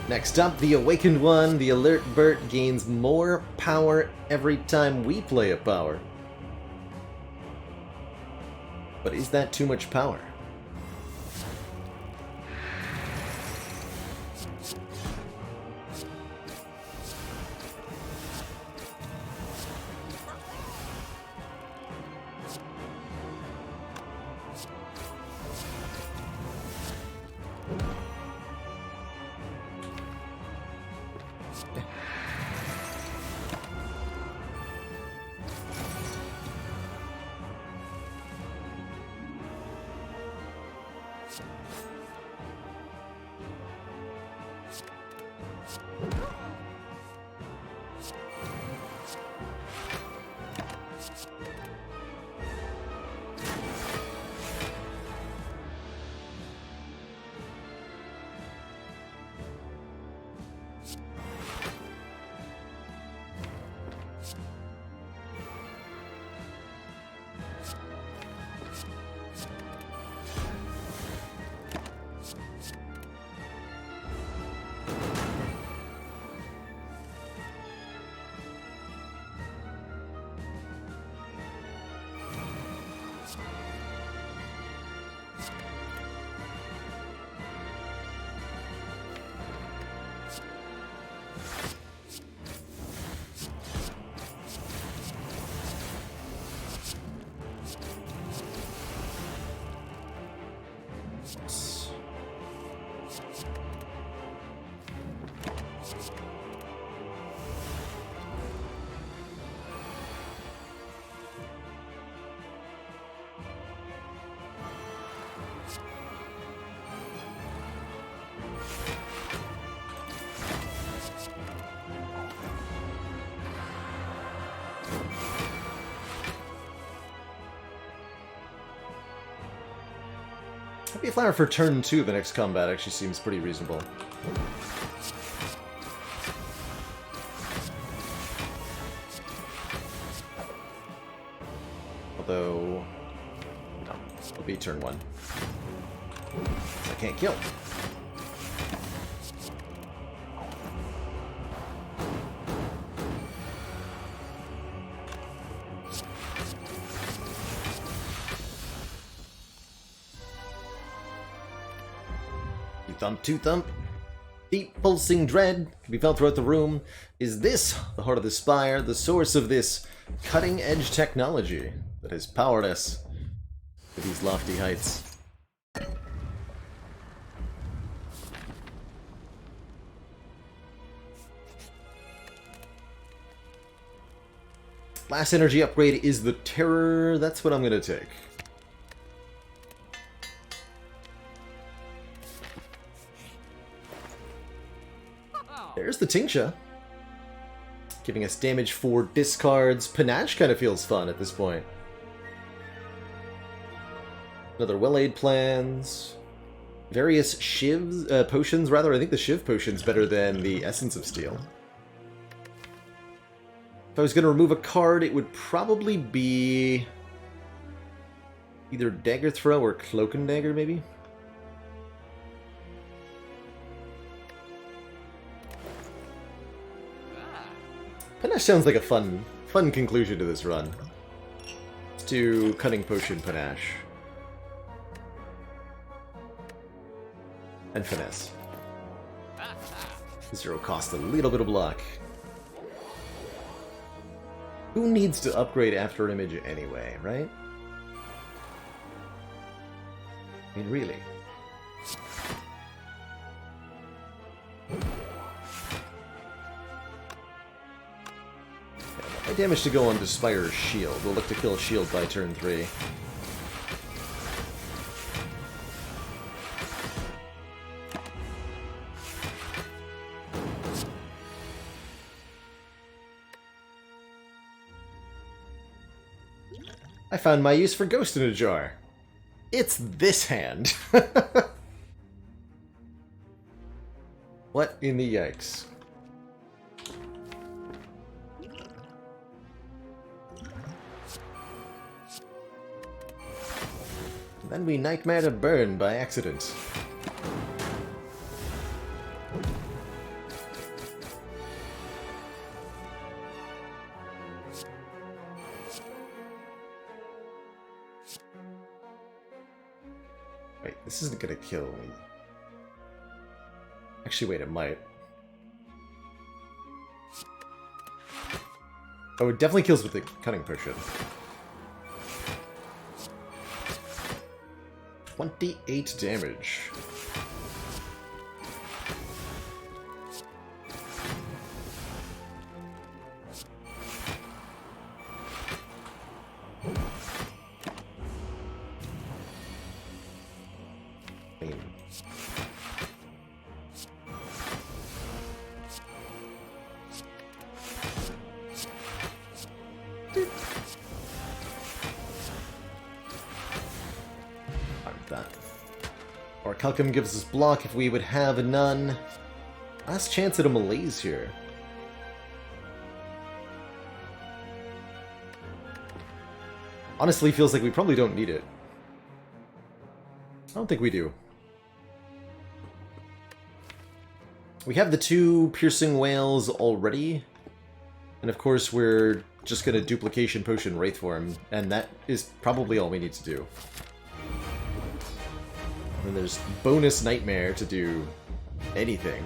Next up, the Awakened One. The Alert Bert gains more power every time we play a power. But is that too much power? Happy Flower for turn 2 of the next combat actually seems pretty reasonable. Although... no, it'll be turn 1. I can't kill. Thump, two thump. Deep pulsing dread can be felt throughout the room. Is this the heart of the Spire, the source of this cutting-edge technology that has powered us to these lofty heights? Last energy upgrade is the Terror. That's what I'm going to take. There's the Tincture. Giving us damage for discards. Panache kind of feels fun at this point. Another Well-Aid Plans. Various Shivs, potions rather. I think the Shiv potion's better than the Essence of Steel. If I was going to remove a card, it would probably be either Dagger Throw or Cloak and Dagger, maybe? Panache sounds like a fun conclusion to this run. Let's do Cunning Potion Panache. And Finesse. 0 cost, a little bit of block. Who needs to upgrade After Image anyway, right? I mean, really. My damage to go on to Spire's shield. We'll look to kill shield by turn 3. I found my use for Ghost in a Jar. It's this hand. What in the yikes? Then we Nightmare to Burn by accident. Wait, this isn't gonna kill me. Actually, wait, it might. Oh, it definitely kills with the Cunning Potion. 28 damage. Calcum gives us block if we would have none. Last chance at a malaise here. Honestly, feels like we probably don't need it. I don't think we do. We have the 2 Piercing Whales already. And of course we're just going to Duplication Potion Wraith Form. And that is probably all we need to do. And there's bonus Nightmare to do anything.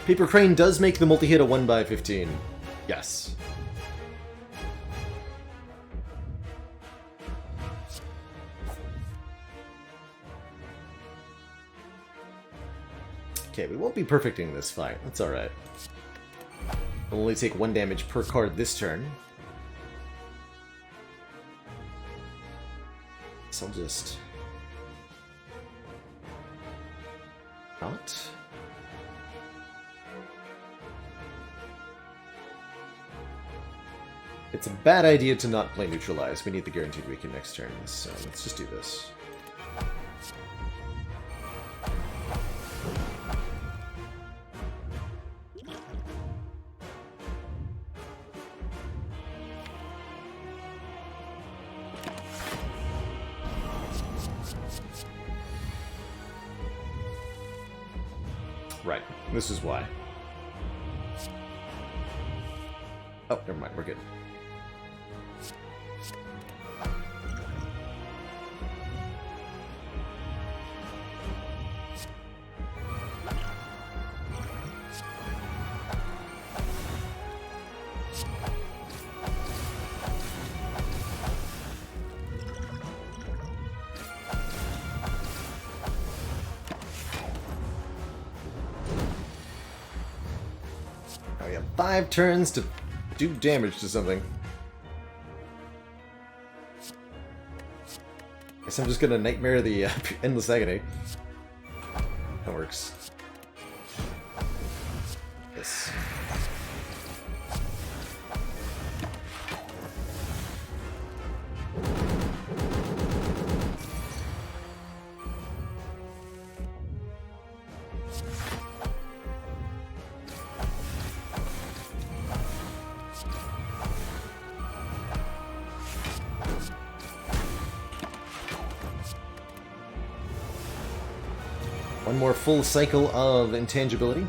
Paper Crane does make the multi-hit a 1/15. Yes. Okay, we won't be perfecting this fight. That's alright. We'll only take 1 damage per card this turn. So I'll just... not. It's a bad idea to not play Neutralize. We need the Guaranteed Weaken next turn, so let's just do this. Right, this is why. Oh, never mind, we're good. Now we have 5 turns to do damage to something. Guess I'm just gonna Nightmare the Endless Agony. That works. Yes. One more full cycle of intangibility.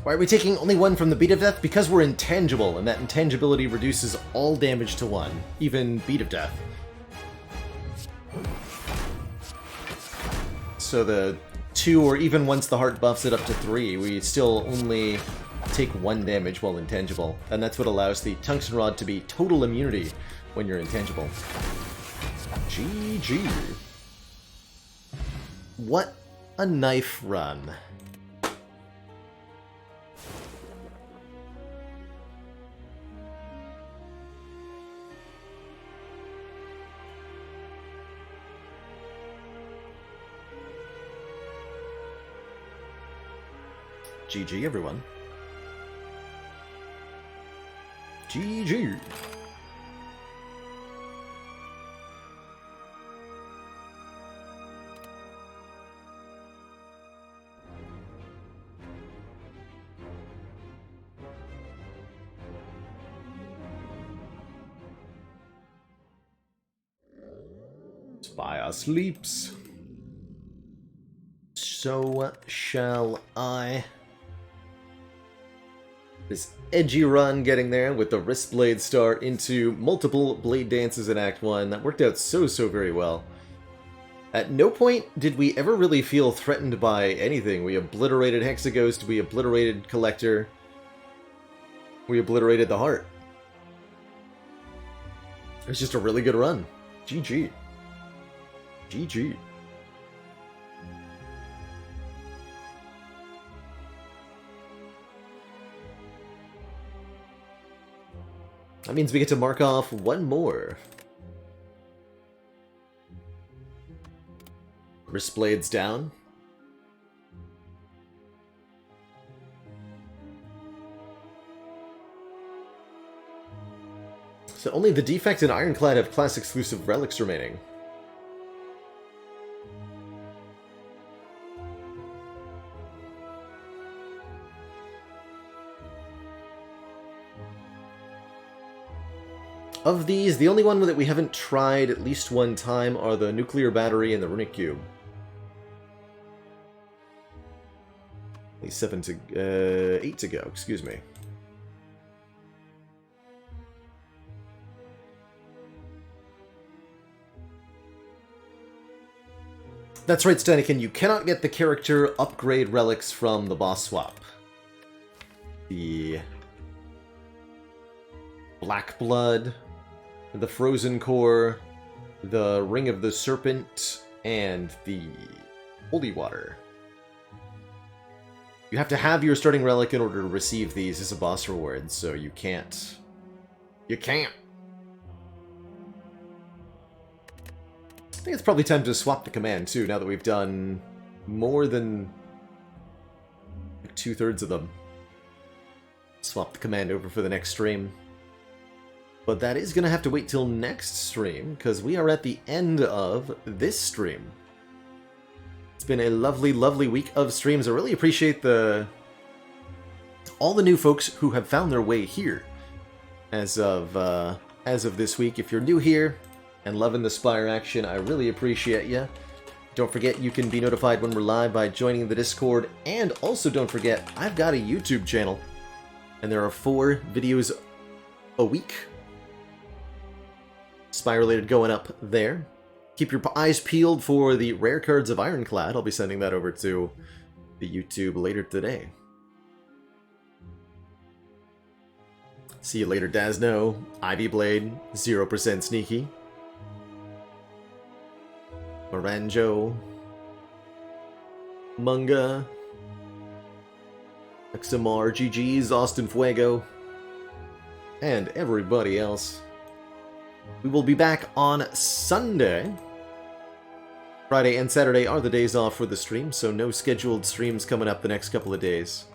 Why are we taking only 1 from the Beat of Death? Because we're intangible, and that intangibility reduces all damage to 1, even Beat of Death. So the 2, or even once the heart buffs it up to 3, we still only take 1 damage while intangible, and that's what allows the Tungsten Rod to be total immunity when you're intangible. GG. What a knife run. GG, everyone. GG. Spire sleeps. So shall I. This edgy run getting there with the wrist blade start into multiple blade dances in Act 1. That worked out so very well. At no point did we ever really feel threatened by anything. We obliterated Hexaghost, we obliterated Collector, we obliterated the Heart. It was just a really good run. GG. GG. That means we get to mark off 1 more. Wrist blades down. So only the Defect and Ironclad have class-exclusive relics remaining. Of these, the only one that we haven't tried at least one time are the Nuclear Battery and the Runic Cube. At least 8 to go, excuse me. That's right, Stanikin, you cannot get the character upgrade relics from the boss swap. The Black Blood, the Frozen Core, the Ring of the Serpent, and the Holy Water. You have to have your starting relic in order to receive these as a boss reward, so you can't. You can't! I think it's probably time to swap the command, too, now that we've done more than 2/3 of them. Swap the command over for the next stream. But that is going to have to wait till next stream, because we are at the end of this stream. It's been a lovely, lovely week of streams. I really appreciate all the new folks who have found their way here as of this week. If you're new here and loving the Spire action, I really appreciate you. Don't forget you can be notified when we're live by joining the Discord, and also don't forget I've got a YouTube channel, and there are 4 videos a week Spire-related going up there. Keep your eyes peeled for the rare cards of Ironclad. I'll be sending that over to the YouTube later today. See you later, Dasno. Ivy Blade, 0% sneaky. Moranjo. Munga. XMR, GG's, Austin Fuego. And everybody else. We will be back on Sunday. Friday and Saturday are the days off for the stream, so no scheduled streams coming up the next couple of days.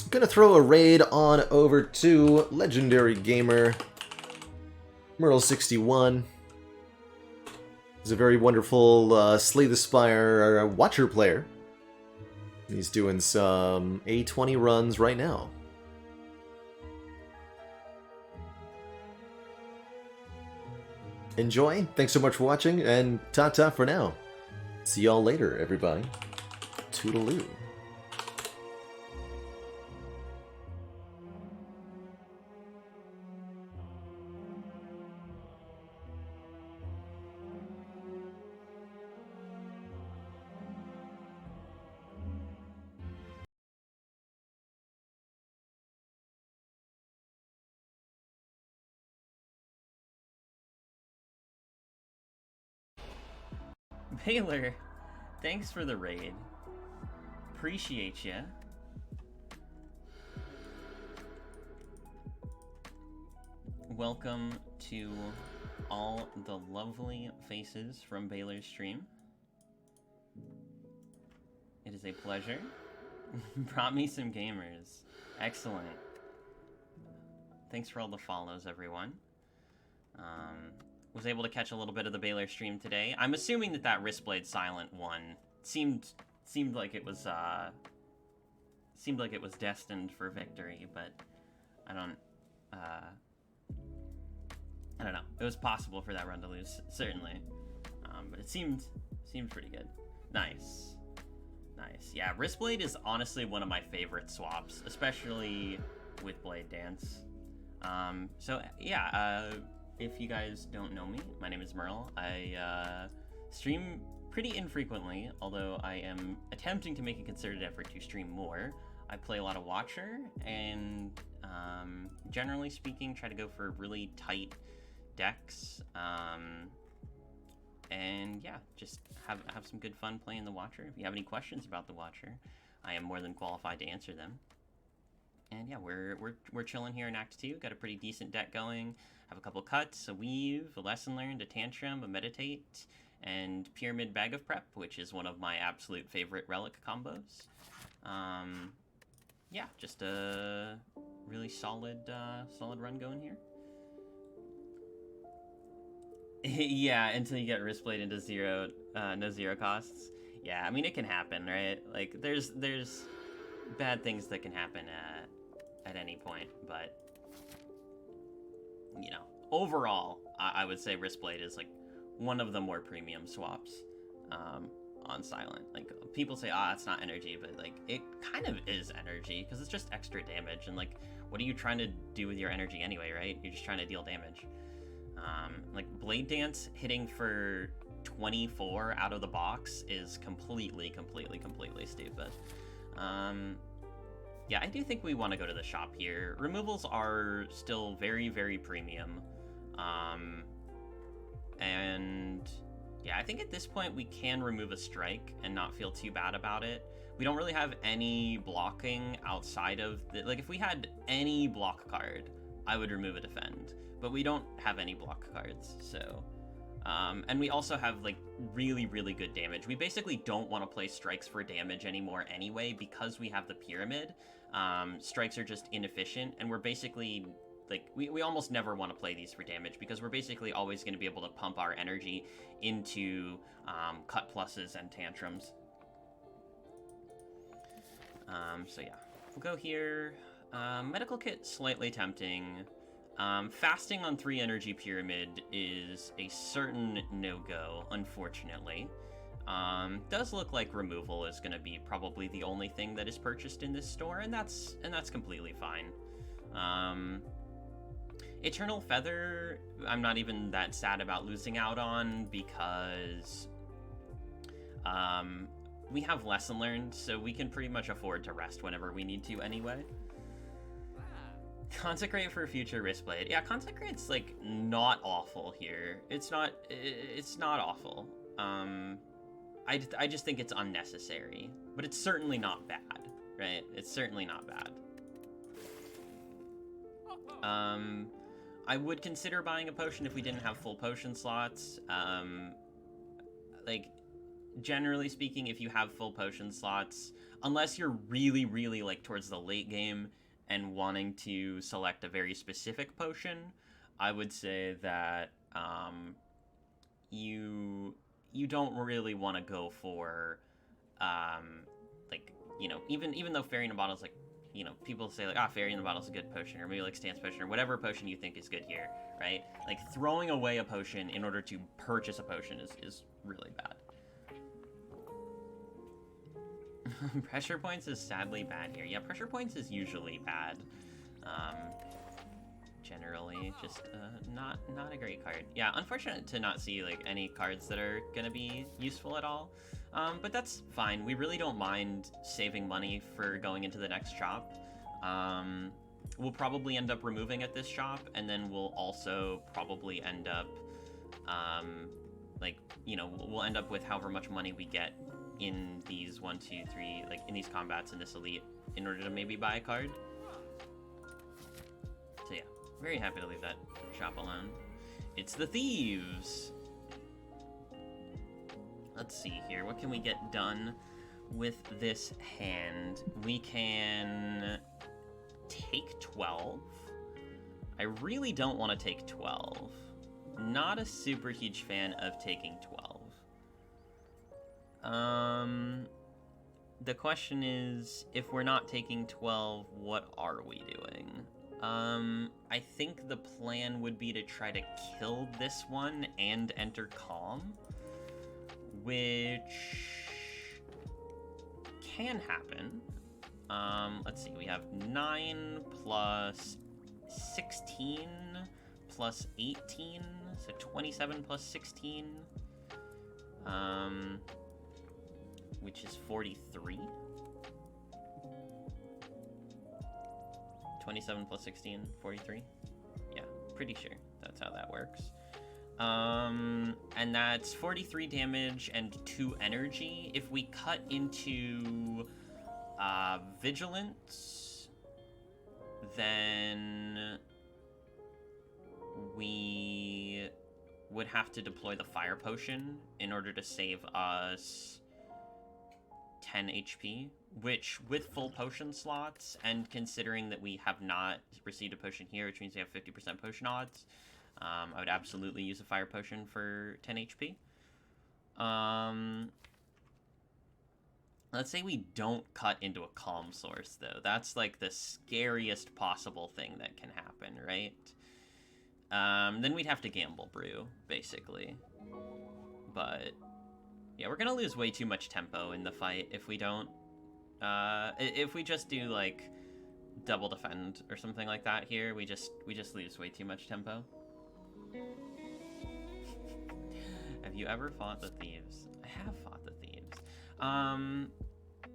I'm gonna throw a raid on over to Legendary Gamer Merle61. He's a very wonderful Slay the Spire Watcher player. He's doing some A20 runs right now. Enjoy, thanks so much for watching, and ta-ta for now. See y'all later, everybody. Toodaloo. Baylor, thanks for the raid. Appreciate ya. Welcome to all the lovely faces from Baylor's stream. It is a pleasure. Brought me some gamers. Excellent. Thanks for all the follows, everyone. Was able to catch a little bit of the Baylor stream today. I'm assuming that Wristblade Silent one seemed like it was destined for victory, but I don't know. It was possible for that run to lose, certainly, but it seemed pretty good. Nice. Yeah, Wristblade is honestly one of my favorite swaps, especially with Blade Dance. So yeah. If you guys don't know me, my name is Merle. I stream pretty infrequently, although I am attempting to make a concerted effort to stream more. I play a lot of Watcher, and generally speaking, try to go for really tight decks. And yeah, just have some good fun playing the Watcher. If you have any questions about the Watcher, I am more than qualified to answer them. And yeah, we're chilling here in Act 2. Got a pretty decent deck going. Have a couple cuts, a weave, a lesson learned, a tantrum, a meditate, and pyramid bag of prep, which is one of my absolute favorite relic combos. yeah, just a really solid run going here. Yeah, until you get Wristblade into zero, no zero costs. Yeah, I mean, it can happen, right? Like, there's bad things that can happen at any point, but, you know, overall, I would say Wristblade is, like, one of the more premium swaps on Silent. Like, people say, it's not energy, but, like, it kind of is energy, because it's just extra damage, and, like, what are you trying to do with your energy anyway, right? You're just trying to deal damage. Like, Blade Dance hitting for 24 out of the box is completely stupid. Yeah, I do think we want to go to the shop here. Removals are still very, very premium. And yeah, I think at this point we can remove a strike and not feel too bad about it. We don't really have any blocking outside of like, if we had any block card, I would remove a defend, but we don't have any block cards, so and we also have like really good damage. We basically don't want to play strikes for damage anymore anyway, because we have the pyramid. Strikes are just inefficient, and we're basically like, we almost never want to play these for damage, because we're basically always going to be able to pump our energy into cut pluses and tantrums. So yeah, we'll go here. Medical kit, slightly tempting. Fasting on 3 energy pyramid is a certain no-go, unfortunately. Does look like removal is going to be probably the only thing that is purchased in this store, and that's completely fine. Eternal Feather, I'm not even that sad about losing out on, because we have Lesson Learned, so we can pretty much afford to rest whenever we need to anyway. Consecrate for future Wristblade. Yeah, Consecrate's like not awful here. It's not awful. I just think it's unnecessary, but it's certainly not bad, right? It's certainly not bad. I would consider buying a potion if we didn't have full potion slots. Like, generally speaking, if you have full potion slots, unless you're really like towards the late game and wanting to select a very specific potion, I would say that you don't really want to go for like, you know, even though Fairy in a Bottle is like, you know, people say like, Fairy in the Bottle is a good potion, or maybe like Stance Potion, or whatever potion you think is good here, right? Like, throwing away a potion in order to purchase a potion is really bad. Pressure points is sadly bad here. Yeah, pressure points is usually bad. Generally, just not a great card. Yeah, unfortunate to not see like any cards that are gonna be useful at all. But that's fine. We really don't mind saving money for going into the next shop. We'll probably end up removing at this shop, and then we'll also probably end up, like, you know, we'll end up with however much money we get in these 1, 2, 3, like in these combats in this elite, in order to maybe buy a card. So yeah, very happy to leave that shop alone. It's the Thieves. Let's see here, what can we get done with this hand? We can take 12. I really don't want to take 12. Not a super huge fan of taking 12. The question is, if we're not taking 12, what are we doing? I think the plan would be to try to kill this one and enter Calm, which can happen. Let's see, we have 9 plus 16 plus 18, so 27 plus 16. Which is 43. 27 plus 16, 43. Yeah, pretty sure that's how that works. And that's 43 damage and 2 energy. If we cut into Vigilance, then we would have to deploy the Fire Potion in order to save us 10 HP, which with full potion slots, and considering that we have not received a potion here, which means we have 50% potion odds, I would absolutely use a fire potion for 10 HP. Let's say we don't cut into a calm source, though. That's like the scariest possible thing that can happen, right? Then we'd have to gamble brew, basically. But yeah, we're gonna lose way too much tempo in the fight if we don't. If we just do like double defend or something like that here, we just lose way too much tempo. Have you ever fought the thieves? I have fought the thieves.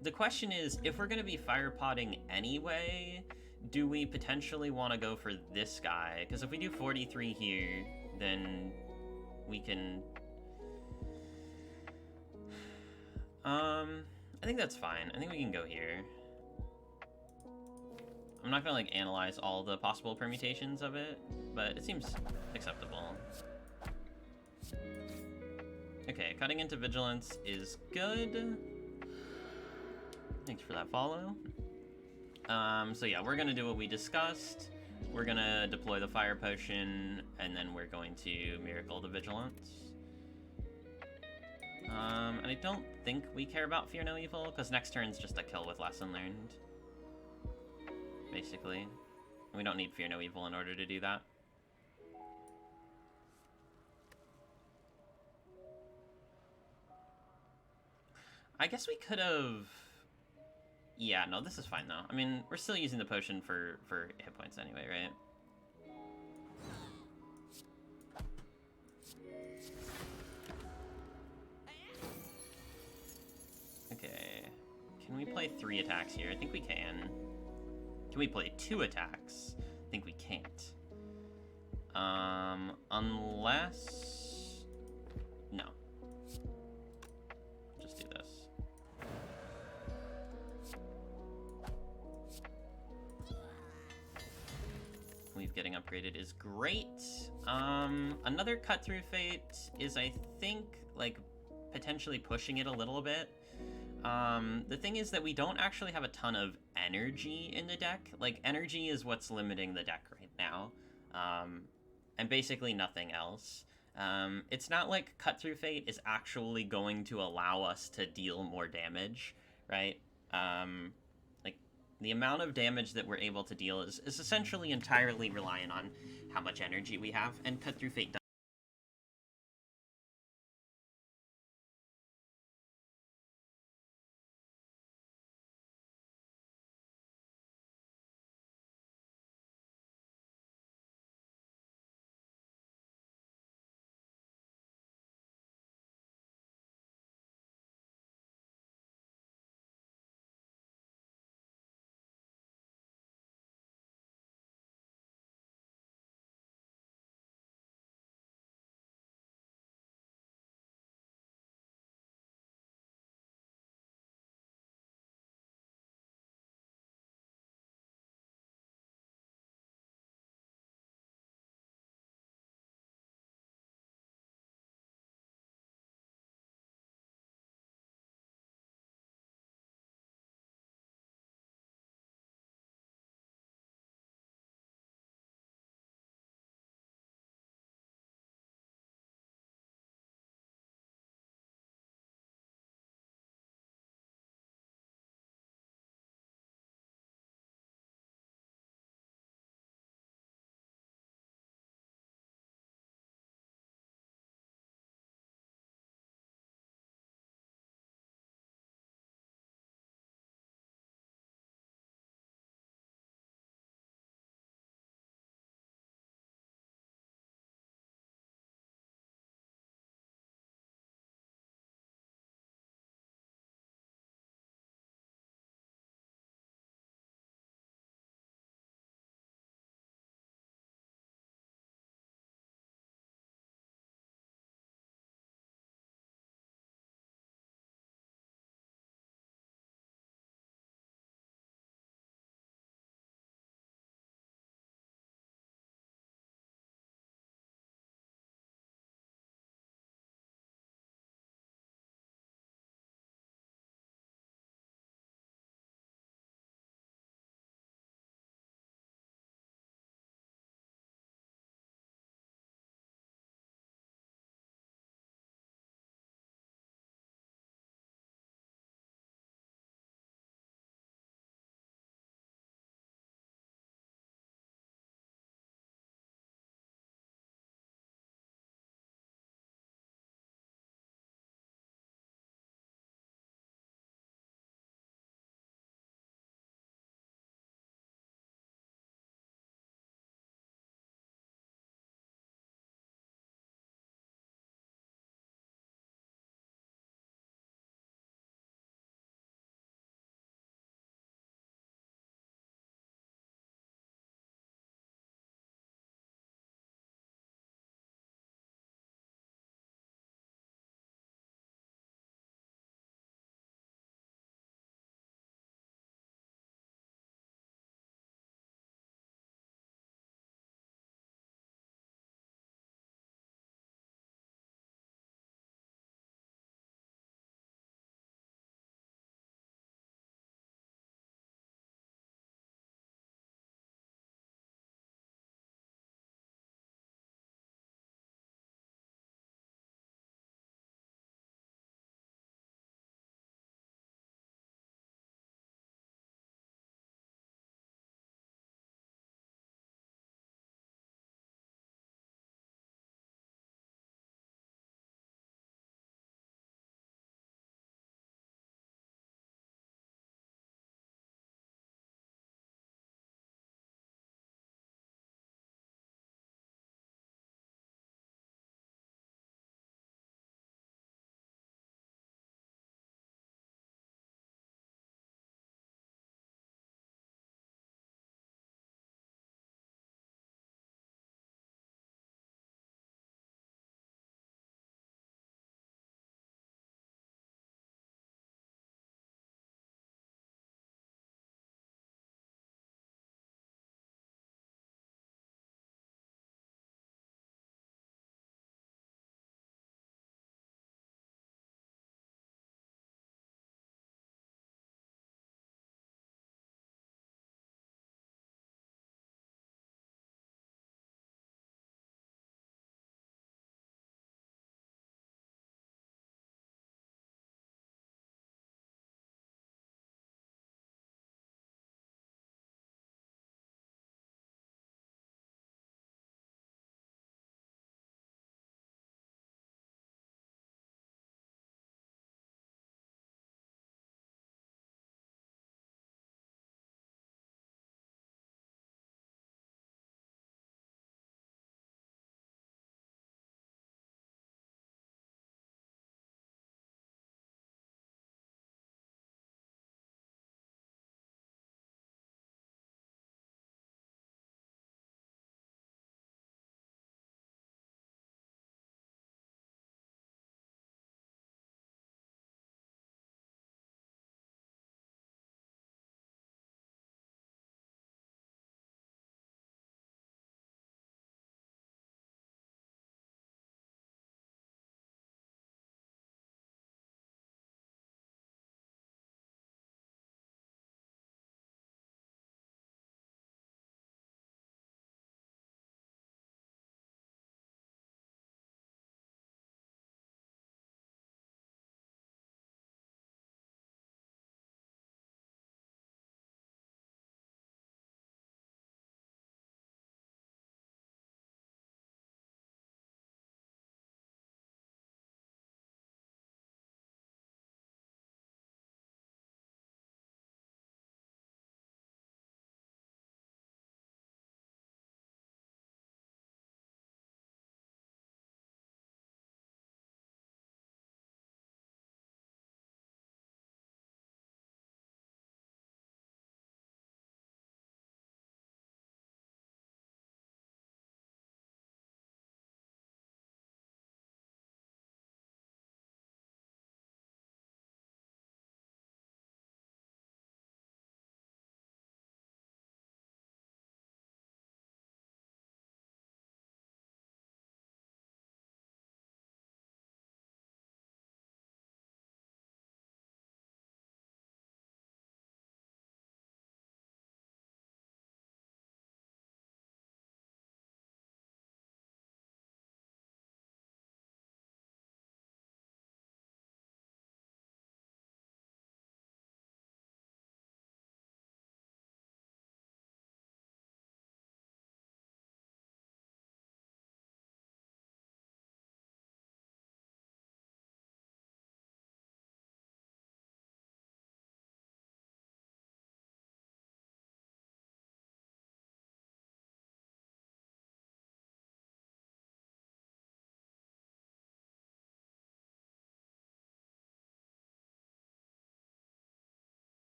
The question is, if we're gonna be fire potting anyway, do we potentially want to go for this guy? Because if we do 43 here, then we can... I think that's fine. I think we can go here. I'm not gonna like analyze all the possible permutations of it, but it seems acceptable. Okay, cutting into vigilance is good. Thanks for that follow. So yeah, we're gonna do what we discussed. We're gonna deploy the fire potion, and then we're going to miracle the vigilance. And I don't think we care about Fear No Evil, because next turn's just a kill with Lesson Learned. Basically. We don't need Fear No Evil in order to do that. I guess we could have... Yeah, no, this is fine, though. I mean, we're still using the potion for hit points anyway, right? Okay. Can we play 3 attacks here? I think we can. Can we play 2 attacks? I think we can't. Unless... No. Just do this. Weave getting upgraded is great. Another cut through fate is, I think, like, potentially pushing it a little bit. The thing is that we don't actually have a ton of energy in the deck. Like, energy is what's limiting the deck right now. And basically nothing else. It's not like cut through fate is actually going to allow us to deal more damage, right? Like, the amount of damage that we're able to deal is essentially entirely reliant on how much energy we have, and cut through fate